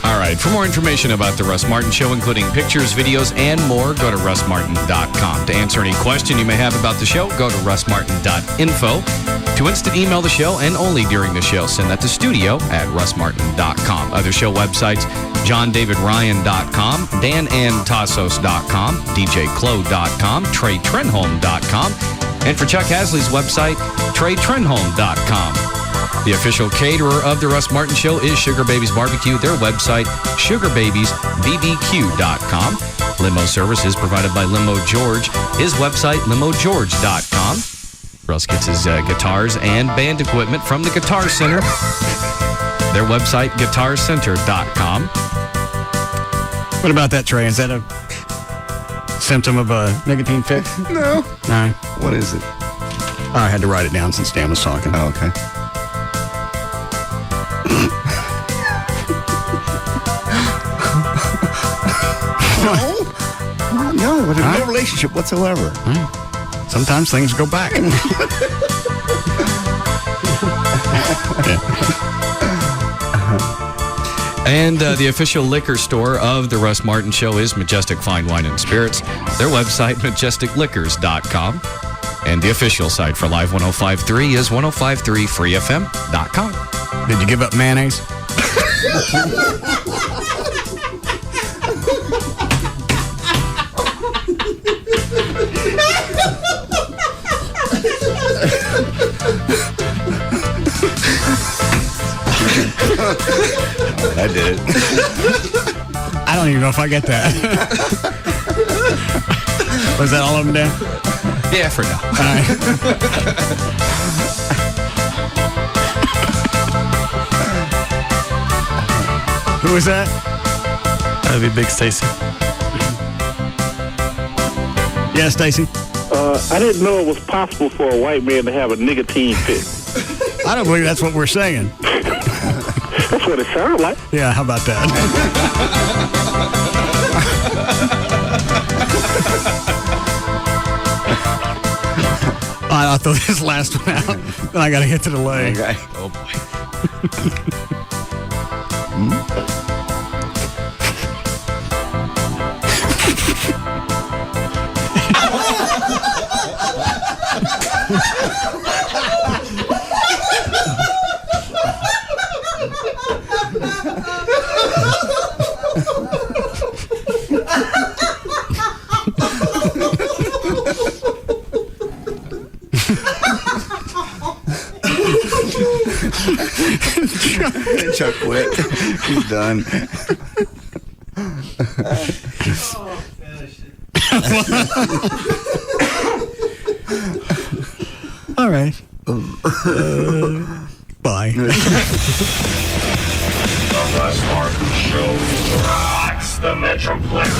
All right. For more information about the Russ Martin Show, including pictures, videos, and more, go to russmartin.com. To answer any question you may have about the show, go to russmartin.info. To instant email the show, and only during the show, send that to studio@russmartin.com. Other show websites, johndavidryan.com, danandtassos.com, djclo.com, treytrenholm.com, and for Chuck Hasley's website, treytrenholm.com. The official caterer of the Russ Martin Show is Sugar Babies Barbecue. Their website, sugarbabiesbbq.com. Limo service is provided by Limo George. His website, limogeorge.com. Russ gets his guitars and band equipment from the Guitar Center. Their website, guitarcenter.com. What about that, Trey? Is that a symptom of a nicotine fix? No. No. What is it? I had to write it down since Dan was talking. Oh, okay. No, no relationship whatsoever. Sometimes things go back. And the official liquor store of the Russ Martin Show is Majestic Fine Wine and Spirits. Their website, majesticliquors.com. And the official site for Live 105.3 is 105.3freefm.com. Did you give up mayonnaise? I did it. I don't even know if I get that. Was that all of them, Dan? Yeah, for now. All right. Who was that? That'd be Big Stacy. Yeah, Stacy. I didn't know it was possible for a white man to have a nicotine fit. I don't believe that's what we're saying. That's what it sounds like. Yeah, how about that? All right, I'll throw this last one out. Then I got to get to the leg. Okay. Oh, boy. Chuck quit. He's done. All right. Bye. The Russ Martin Show rocks the Metroplex.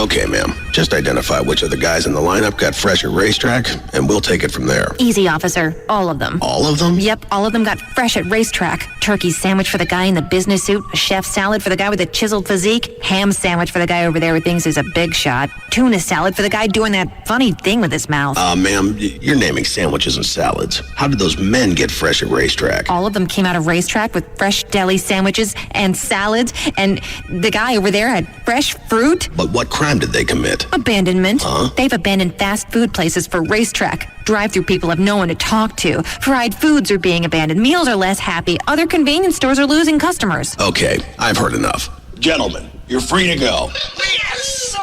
Okay, ma'am. Just identify which of the guys in the lineup got fresh at Racetrack, and we'll take it from there. Easy, officer. All of them. All of them? Yep, all of them got fresh at Racetrack. Turkey sandwich for the guy in the business suit, a chef salad for the guy with a chiseled physique, ham sandwich for the guy over there who thinks he's a big shot, tuna salad for the guy doing that funny thing with his mouth. Ma'am, you're naming sandwiches and salads. How did those men get fresh at Racetrack? All of them came out of Racetrack with fresh deli sandwiches and salads, and the guy over there had fresh fruit. But what crime did they commit? Abandonment. Huh? They've abandoned fast food places for Racetrack. Drive-through people have no one to talk to. Fried foods are being abandoned. Meals are less happy. Other convenience stores are losing customers. Okay, I've heard enough. Gentlemen, you're free to go. Yes!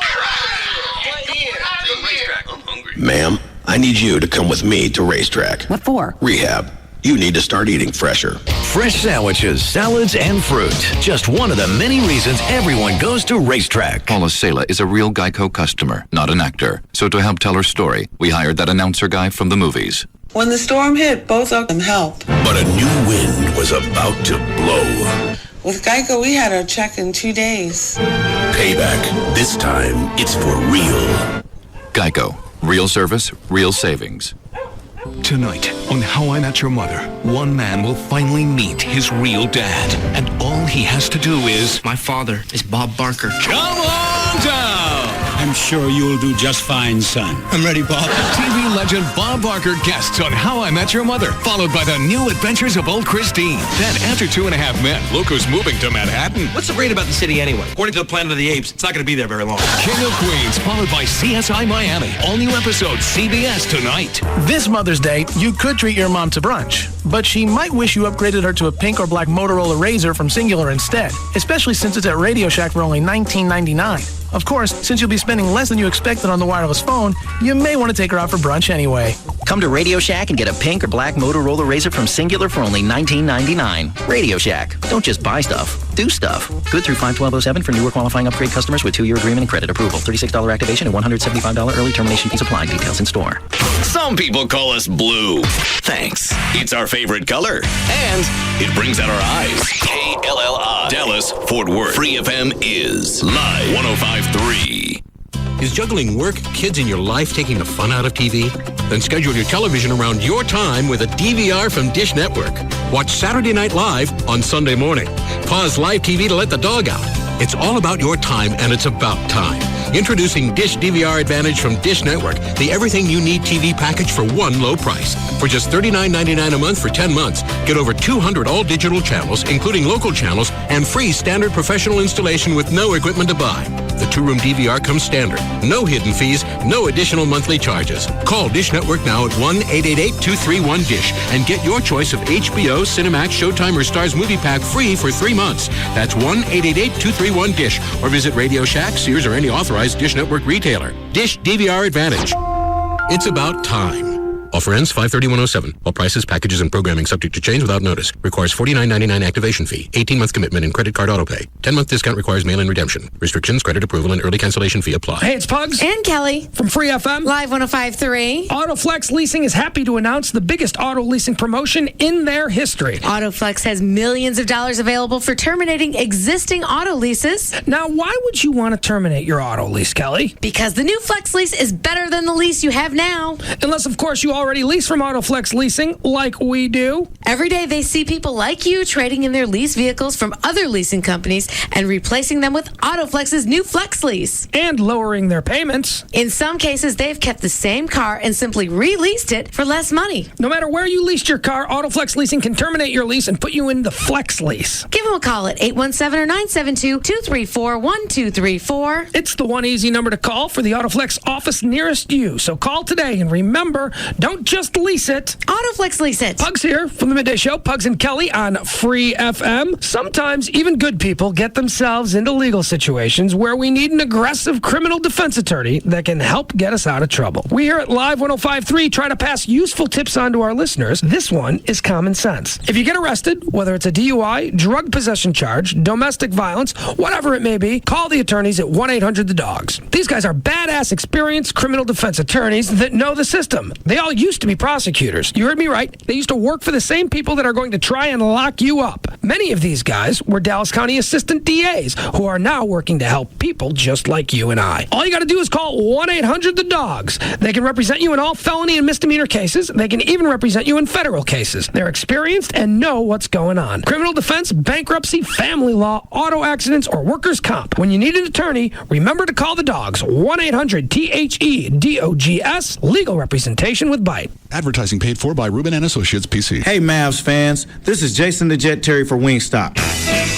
Ma'am, I need you to come with me to Racetrack. What for? Rehab. You need to start eating fresher. Fresh sandwiches, salads, and fruit. Just one of the many reasons everyone goes to Racetrack. Paula Sela is a real Geico customer, not an actor. So to help tell her story, we hired that announcer guy from the movies. When the storm hit, both of them helped. But a new wind was about to blow. With Geico, we had our check in 2 days. Payback. This time, it's for real. Geico. Real service, real savings. Tonight, on How I Met Your Mother, one man will finally meet his real dad. And all he has to do is... My father is Bob Barker. Come on down! I'm sure you'll do just fine, son. I'm ready, Bob. TV legend Bob Barker guests on How I Met Your Mother, followed by the new adventures of old Christine. Then, after 2.5 Men, look who's moving to Manhattan. What's so great about the city anyway? According to the Planet of the Apes, it's not going to be there very long. King of Queens, followed by CSI Miami. All new episodes, CBS tonight. This Mother's Day, you could treat your mom to brunch, but she might wish you upgraded her to a pink or black Motorola Razr from Singular instead, especially since it's at Radio Shack for only $19.99. Of course, since you'll be spending less than you expected on the wireless phone, you may want to take her out for brunch anyway. Come to Radio Shack and get a pink or black Motorola Razr from Singular for only $19.99. Radio Shack. Don't just buy stuff. Do stuff. Good through 5/12/07 for newer qualifying upgrade customers with 2-year agreement and credit approval. $36 activation and $175 early termination fees apply. Details in store. Some people call us blue. Thanks. It's our favorite color. And it brings out our eyes. KLLI. Dallas, Fort Worth. Free FM is Live 105.3. Is juggling work, kids, and your life taking the fun out of TV? Then schedule your television around your time with a DVR from Dish Network. Watch Saturday Night Live on Sunday morning. Pause live TV to let the dog out. It's all about your time, and it's about time. Introducing Dish DVR Advantage from Dish Network, the everything you need TV package for one low price. For just $39.99 a month for 10 months, get over 200 all-digital channels, including local channels, and free standard professional installation with no equipment to buy. The 2-room DVR comes standard. No hidden fees, no additional monthly charges. Call Dish Network now at 1-888-231-DISH and get your choice of HBO, Cinemax, Showtime, or Starz Movie Pack free for 3 months. That's 1-888-231-DISH or visit Radio Shack, Sears, or any authorized Dish Network retailer. Dish DVR Advantage. It's about time. Offer ends 5/30/107. All prices, packages, and programming subject to change without notice. Requires $49.99 activation fee. 18-month commitment and credit card autopay. 10-month discount requires mail-in redemption. Restrictions, credit approval, and early cancellation fee apply. Hey, it's Pugs. And Kelly. From Free FM. Live 105.3. Autoflex Leasing is happy to announce the biggest auto leasing promotion in their history. Autoflex has millions of dollars available for terminating existing auto leases. Now, why would you want to terminate your auto lease, Kelly? Because the new Flex lease is better than the lease you have now. Unless, of course, you already lease from Autoflex Leasing, like we do. Every day they see people like you trading in their lease vehicles from other leasing companies and replacing them with Autoflex's new Flex lease. And lowering their payments. In some cases, they've kept the same car and simply re-leased it for less money. No matter where you leased your car, Autoflex Leasing can terminate your lease and put you in the Flex lease. Give them a call at 817 or 972-234-1234. It's the one easy number to call for the Autoflex office nearest you. So call today and remember, don't just lease it. Autoflex lease it. Pugs here from the Midday Show. Pugs and Kelly on Free FM. Sometimes even good people get themselves into legal situations where we need an aggressive criminal defense attorney that can help get us out of trouble. We here at Live 105.3 try to pass useful tips on to our listeners. This one is common sense. If you get arrested, whether it's a DUI, drug possession charge, domestic violence, whatever it may be, call the attorneys at 1-800-THE-DOGS. These guys are badass, experienced criminal defense attorneys that know the system. They all used to be prosecutors. You heard me right. They used to work for the same people that are going to try and lock you up. Many of these guys were Dallas County Assistant DAs who are now working to help people just like you and I. All you got to do is call 1-800-THE-DOGS. They can represent you in all felony and misdemeanor cases. They can even represent you in federal cases. They're experienced and know what's going on. Criminal defense, bankruptcy, family law, auto accidents, or workers' comp. When you need an attorney, remember to call the Dogs. 1-800-THEDOGS. Legal representation with Bite. Advertising paid for by Rubin and Associates, PC. Hey, Mavs fans. This is Jason the Jet Terry for Wingstop.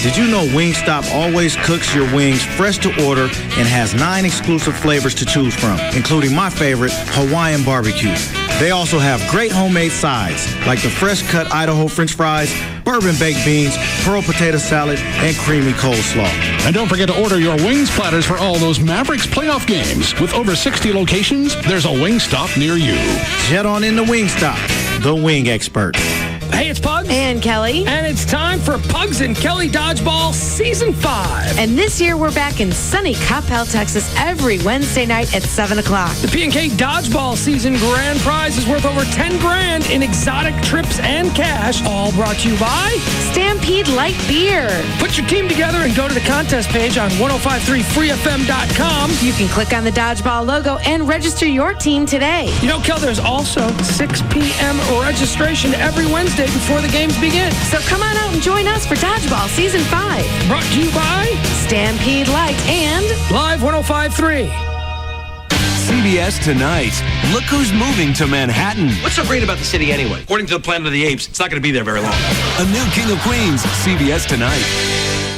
Did you know Wingstop always cooks your wings fresh to order and has 9 exclusive flavors to choose from, including my favorite, Hawaiian barbecue. They also have great homemade sides, like the fresh-cut Idaho French fries, bourbon baked beans, pearl potato salad, and creamy coleslaw. And don't forget to order your wings platters for all those Mavericks playoff games. With over 60 locations, there's a Wingstop near you. Jet on into Wingstop, the wing expert. Hey, it's Pugs. And Kelly. And it's time for Pugs and Kelly Dodgeball Season 5. And this year we're back in sunny Coppell, Texas every Wednesday night at 7 o'clock. The P&K Dodgeball Season grand prize is worth over $10,000 in exotic trips and cash, all brought to you by Stampede Light Beer. Put your team together and go to the contest page on 1053freefm.com. You can click on the Dodgeball logo and register your team today. You know, Kel, there's also 6 p.m. registration every Wednesday before the games begin. So come on out and join us for Dodgeball Season 5. Brought to you by Stampede Light and Live 105.3. CBS Tonight. Look who's moving to Manhattan. What's so great about the city anyway? According to the Planet of the Apes, it's not going to be there very long. A new King of Queens. CBS Tonight.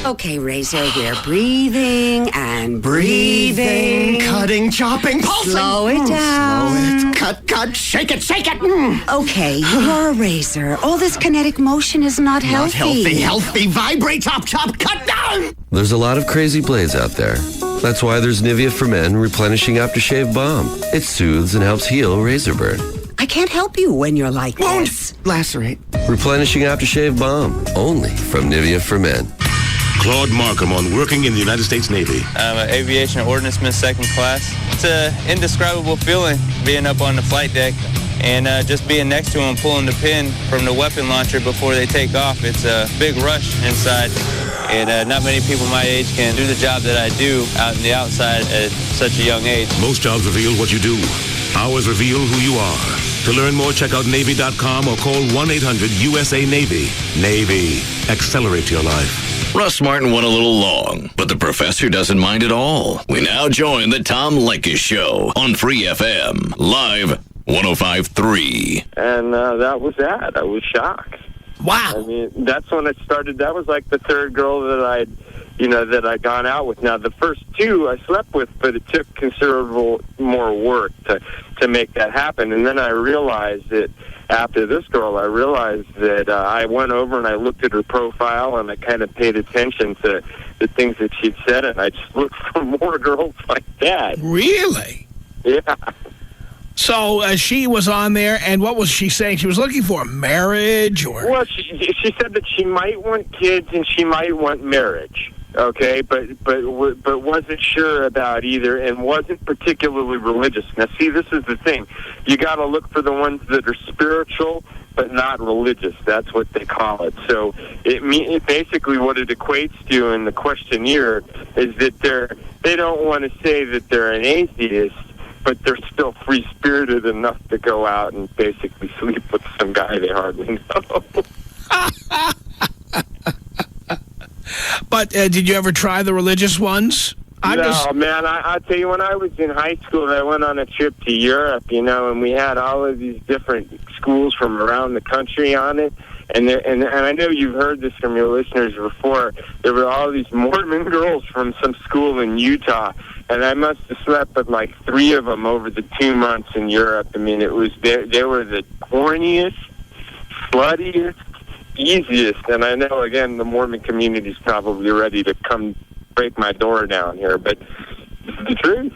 Okay, Razor, we're breathing and breathing. Cutting, chopping, pulsing. Slow it down. Slow it. Cut, shake it. Okay, you're a Razor. All this kinetic motion is not healthy. Healthy. Vibrate, chop, cut down. There's a lot of crazy blades out there. That's why there's Nivea for Men Replenishing Aftershave Balm. It soothes and helps heal razor burn. I can't help you when you're like this. Lacerate. Replenishing Aftershave Balm. Only from Nivea for Men. Claude Markham on working in the United States Navy. I'm an aviation ordnanceman, 2nd class. It's an indescribable feeling being up on the flight deck and just being next to them, pulling the pin from the weapon launcher before they take off. It's a big rush inside, and not many people my age can do the job that I do out in the outside at such a young age. Most jobs reveal what you do. Ours reveal who you are. To learn more, check out Navy.com or call 1-800-USA-NAVY. Navy. Accelerate your life. Russ Martin went a little long, but the professor doesn't mind at all. We now join the Tom Leykis Show on Free FM, live 105.3. And that was that. I was shocked. Wow. I mean, that's when it started. That was like the third girl that I'd gone out with. Now, the first 2 I slept with, but it took considerable more work to make that happen. And then I realized that after this girl, I realized that I went over and I looked at her profile and I kind of paid attention to the things that she'd said, and I just looked for more girls like that. Really? Yeah. So she was on there, and what was she saying? She was looking for marriage, or? Well, she said that she might want kids and she might want marriage. Okay, but wasn't sure about either, and wasn't particularly religious. Now, see, this is the thing: you got to look for the ones that are spiritual but not religious. That's what they call it. So it basically what it equates to in the questionnaire is that they don't want to say that they're an atheist, but they're still free-spirited enough to go out and basically sleep with some guy they hardly know. But did you ever try the religious ones? Man, I'll tell you, when I was in high school, I went on a trip to Europe, and we had all of these different schools from around the country on it. And I know you've heard this from your listeners before. There were all these Mormon girls from some school in Utah, and I must have slept with like 3 of them over the 2 months in Europe. I mean, they were the corniest, sluttiest, easiest. And I know, again, the Mormon community is probably ready to come break my door down here, but it's the truth.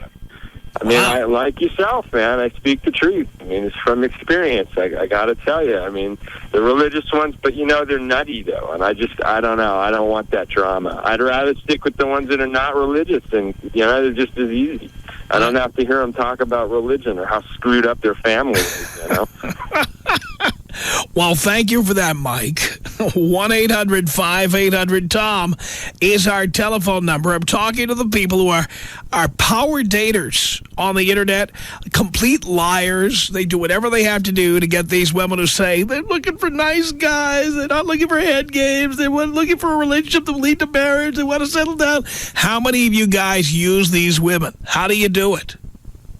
I mean, I like yourself, man. I speak the truth. I mean, it's from experience. I got to tell you. I mean, the religious ones, but, they're nutty, though. And I don't know. I don't want that drama. I'd rather stick with the ones that are not religious. And, they're just as easy. I don't have to hear them talk about religion or how screwed up their family is, Well, thank you for that, Mike. 1-800-5800-TOM is our telephone number. I'm talking to the people who are power daters on the Internet, complete liars. They do whatever they have to do to get these women to say they're looking for nice guys. They're not looking for head games. They're looking for a relationship that will lead to marriage. They want to settle down. How many of you guys use these women? How do you do it?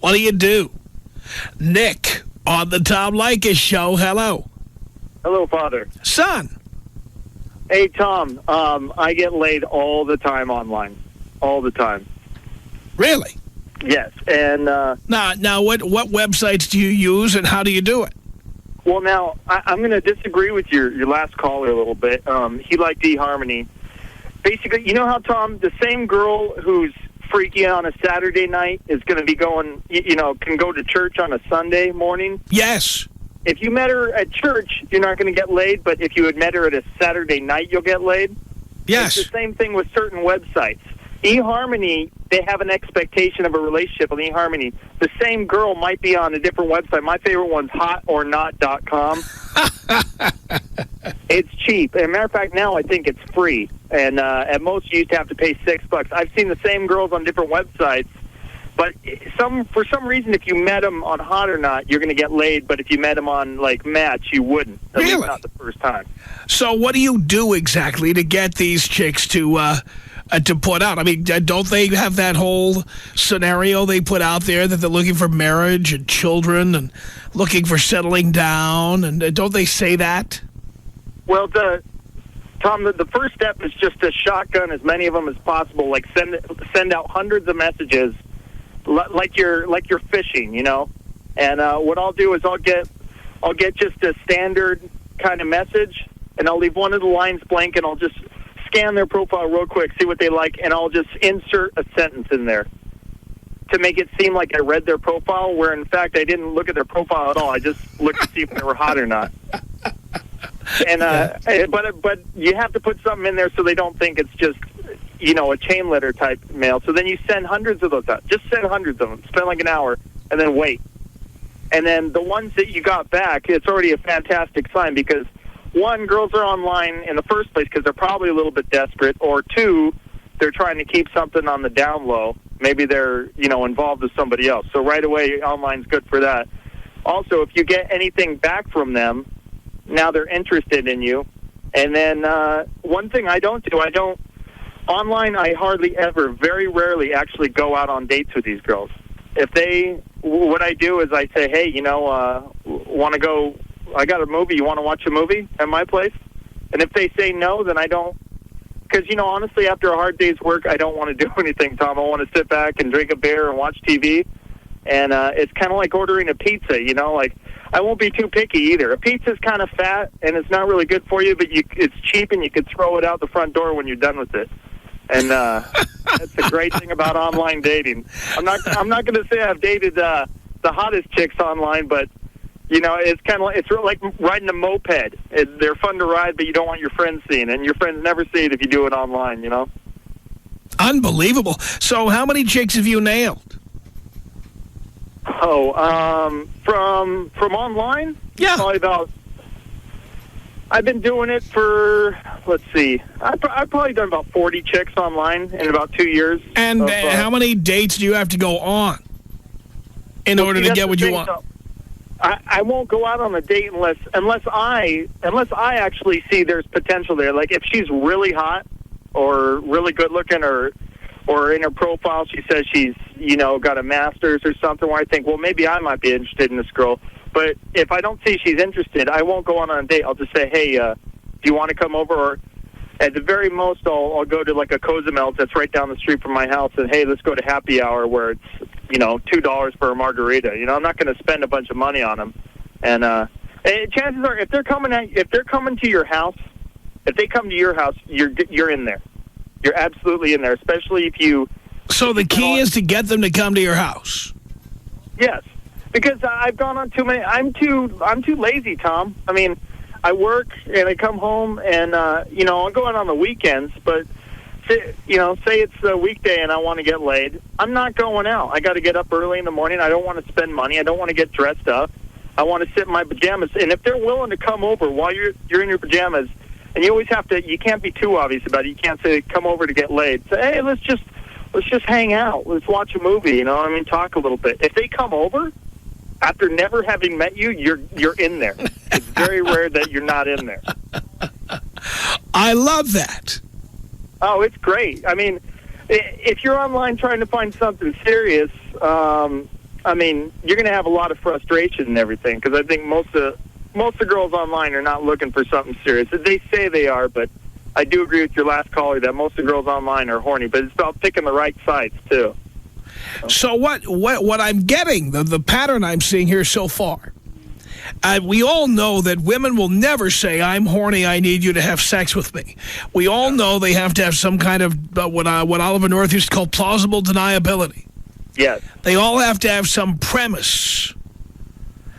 What do you do? Nick on the Tom Leykis Show. Hello. Hello, Father. Son. Hey, Tom. I get laid all the time online. All the time. Really? Yes. And now, what websites do you use, and how do you do it? Well, now, I'm going to disagree with your last caller a little bit. He liked eHarmony. Basically, you know how, Tom, the same girl who's freaky on a Saturday night is going to be going, can go to church on a Sunday morning? Yes. If you met her at church, you're not going to get laid, but if you had met her at a Saturday night, you'll get laid? Yes. It's the same thing with certain websites. eHarmony, they have an expectation of a relationship on eHarmony. The same girl might be on a different website. My favorite one's hotornot.com. It's cheap. As a matter of fact, now I think it's free. And at most, you used to have to pay $6. I've seen the same girls on different websites. But for some reason, if you met them on Hot or Not, you're going to get laid. But if you met them on, Match, you wouldn't. At least not the first time. So what do you do exactly to get these chicks to put out? I mean, don't they have that whole scenario they put out there that they're looking for marriage and children and looking for settling down? And don't they say that? Well, Tom, the first step is just to shotgun as many of them as possible. Like send out hundreds of messages, like you're fishing, And what I'll do is I'll get just a standard kind of message, and I'll leave one of the lines blank, and I'll just scan their profile real quick, see what they like, and I'll just insert a sentence in there to make it seem like I read their profile, where in fact I didn't look at their profile at all. I just looked to see if they were hot or not. And but you have to put something in there so they don't think it's just a chain letter type mail. So then you send hundreds of those out. Just send hundreds of them. Spend like an hour and then wait. And then the ones that you got back, it's already a fantastic sign because, one, girls are online in the first place because they're probably a little bit desperate, or two, they're trying to keep something on the down low. Maybe they're, involved with somebody else. So right away, online's good for that. Also, if you get anything back from them, now they're interested in you. And then one thing I don't do, online I hardly ever, very rarely actually go out on dates with these girls. What I do is I say, hey, want to go, I got a movie, you want to watch a movie at my place? And if they say no, then I don't, because, honestly, after a hard day's work, I don't want to do anything, Tom. I want to sit back and drink a beer and watch TV. And it's kind of like ordering a pizza, I won't be too picky either. A pizza's kind of fat, and it's not really good for you, but it's cheap, and you could throw it out the front door when you're done with it. And that's the great thing about online dating. I'm not going to say I've dated the hottest chicks online, but it's kind of it's like riding a moped. They're fun to ride, but you don't want your friends seeing it, and your friends never see it if you do it online. Unbelievable. So, how many chicks have you nailed? From online? Yeah. Probably about, I've been doing it for, let's see, I've probably done about 40 chicks online in about 2 years. And how many dates do you have to go on in order to get what you want? I won't go out on a date unless I actually see there's potential there. Like if she's really hot or really good looking or in her profile she says she's, got a master's or something where I think, well, maybe I might be interested in this girl. But if I don't see she's interested, I won't go on a date. I'll just say, hey, do you want to come over? Or at the very most, I'll go to like a Cozumel's that's right down the street from my house and, hey, let's go to happy hour where it's, $2 for a margarita. I'm not going to spend a bunch of money on them. And chances are, if they're coming to your house, if they come to your house, you're in there. You're absolutely in there, especially if you... So the key is to get them to come to your house. Yes, because I've gone on too many. I'm too lazy, Tom. I mean, I work and I come home and I'll go out on the weekends. But say it's a weekday and I want to get laid. I'm not going out. I got to get up early in the morning. I don't want to spend money. I don't want to get dressed up. I want to sit in my pajamas. And if they're willing to come over while you're in your pajamas, and you always have to, you can't be too obvious about it. You can't say come over to get laid. Say, hey, let's just hang out. Let's watch a movie. Talk a little bit. If they come over after never having met you, you're in there. It's very rare that you're not in there. I love that. Oh, it's great. I mean, if you're online trying to find something serious, you're going to have a lot of frustration and everything, because I think most of the girls online are not looking for something serious. They say they are, but I do agree with your last caller that most of the girls online are horny, but it's about picking the right sides, too. So what I'm getting, the pattern I'm seeing here so far, we all know that women will never say, I'm horny, I need you to have sex with me. We all know they have to have some kind of what Oliver North used to call plausible deniability. Yes. They all have to have some premise.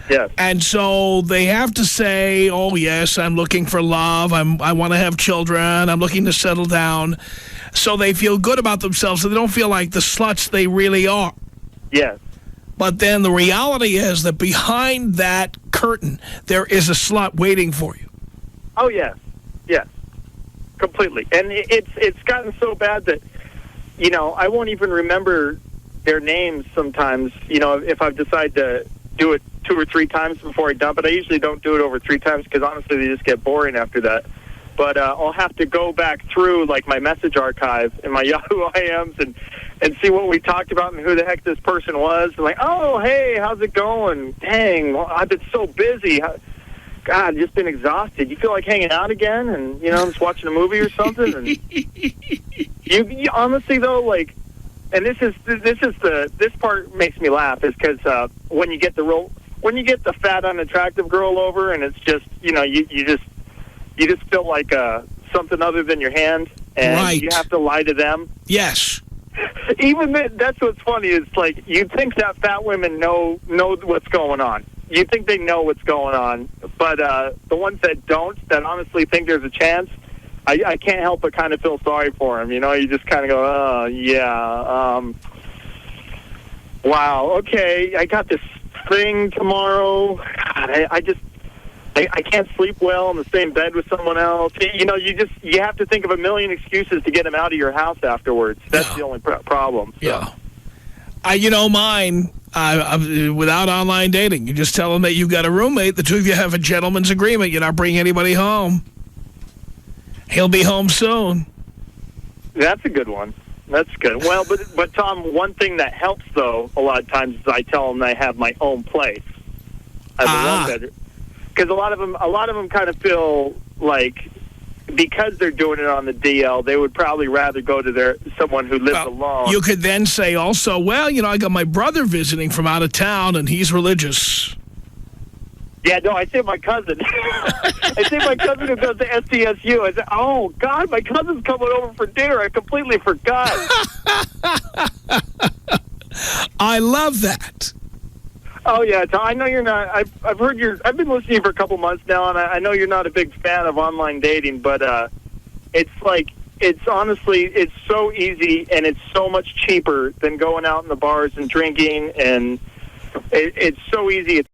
Yes. And so they have to say, oh, yes, I'm looking for love. I want to have children. I'm looking to settle down. So they feel good about themselves, so they don't feel like the sluts they really are. Yes. But then the reality is that behind that curtain, there is a slut waiting for you. Oh, yes. Yes. Completely. And it's gotten so bad that, I won't even remember their names sometimes, if I've decided to do it 2 or 3 times before I dump it. I usually don't do it over 3 times because, honestly, they just get boring after that. But I'll have to go back through, like, my message archive and my Yahoo IMs and see what we talked about and who the heck this person was. And like, oh, hey, how's it going? Dang, well, I've been so busy. God, just been exhausted. You feel like hanging out again and, just watching a movie or something? And you honestly, though, like, and this part makes me laugh, is because when you get the fat, unattractive girl over, and it's just, you just feel like something other than your hand, and right. You have to lie to them. Yes. Even that's what's funny is, like, you think that fat women know what's going on. You think they know what's going on, but the ones that don't, that honestly think there's a chance, I can't help but kind of feel sorry for them. You just kind of go, oh, yeah, wow, okay, I got this thing tomorrow. God, I can't sleep well in the same bed with someone else. You have to think of a million excuses to get them out of your house afterwards. That's the only problem. So. Yeah. Mine, without online dating, you just tell them that you've got a roommate. The two of you have a gentleman's agreement. You're not bringing anybody home. He'll be home soon. That's a good one. That's good. Well, but Tom, one thing that helps, though, a lot of times is I tell them I have my own place. I have a one-bedroom. Because a lot of them kind of feel like, because they're doing it on the DL, they would probably rather go to someone who lives alone. You could then say also, well, I got my brother visiting from out of town, and he's religious. Yeah, no, I say my cousin. I say my cousin who goes to SDSU. I say, oh, God, my cousin's coming over for dinner. I completely forgot. I love that. Oh, yeah, Tom, I know you're not. I've heard I've been listening for a couple months now, and I know you're not a big fan of online dating, but it's honestly, it's so easy, and it's so much cheaper than going out in the bars and drinking, and it's so easy.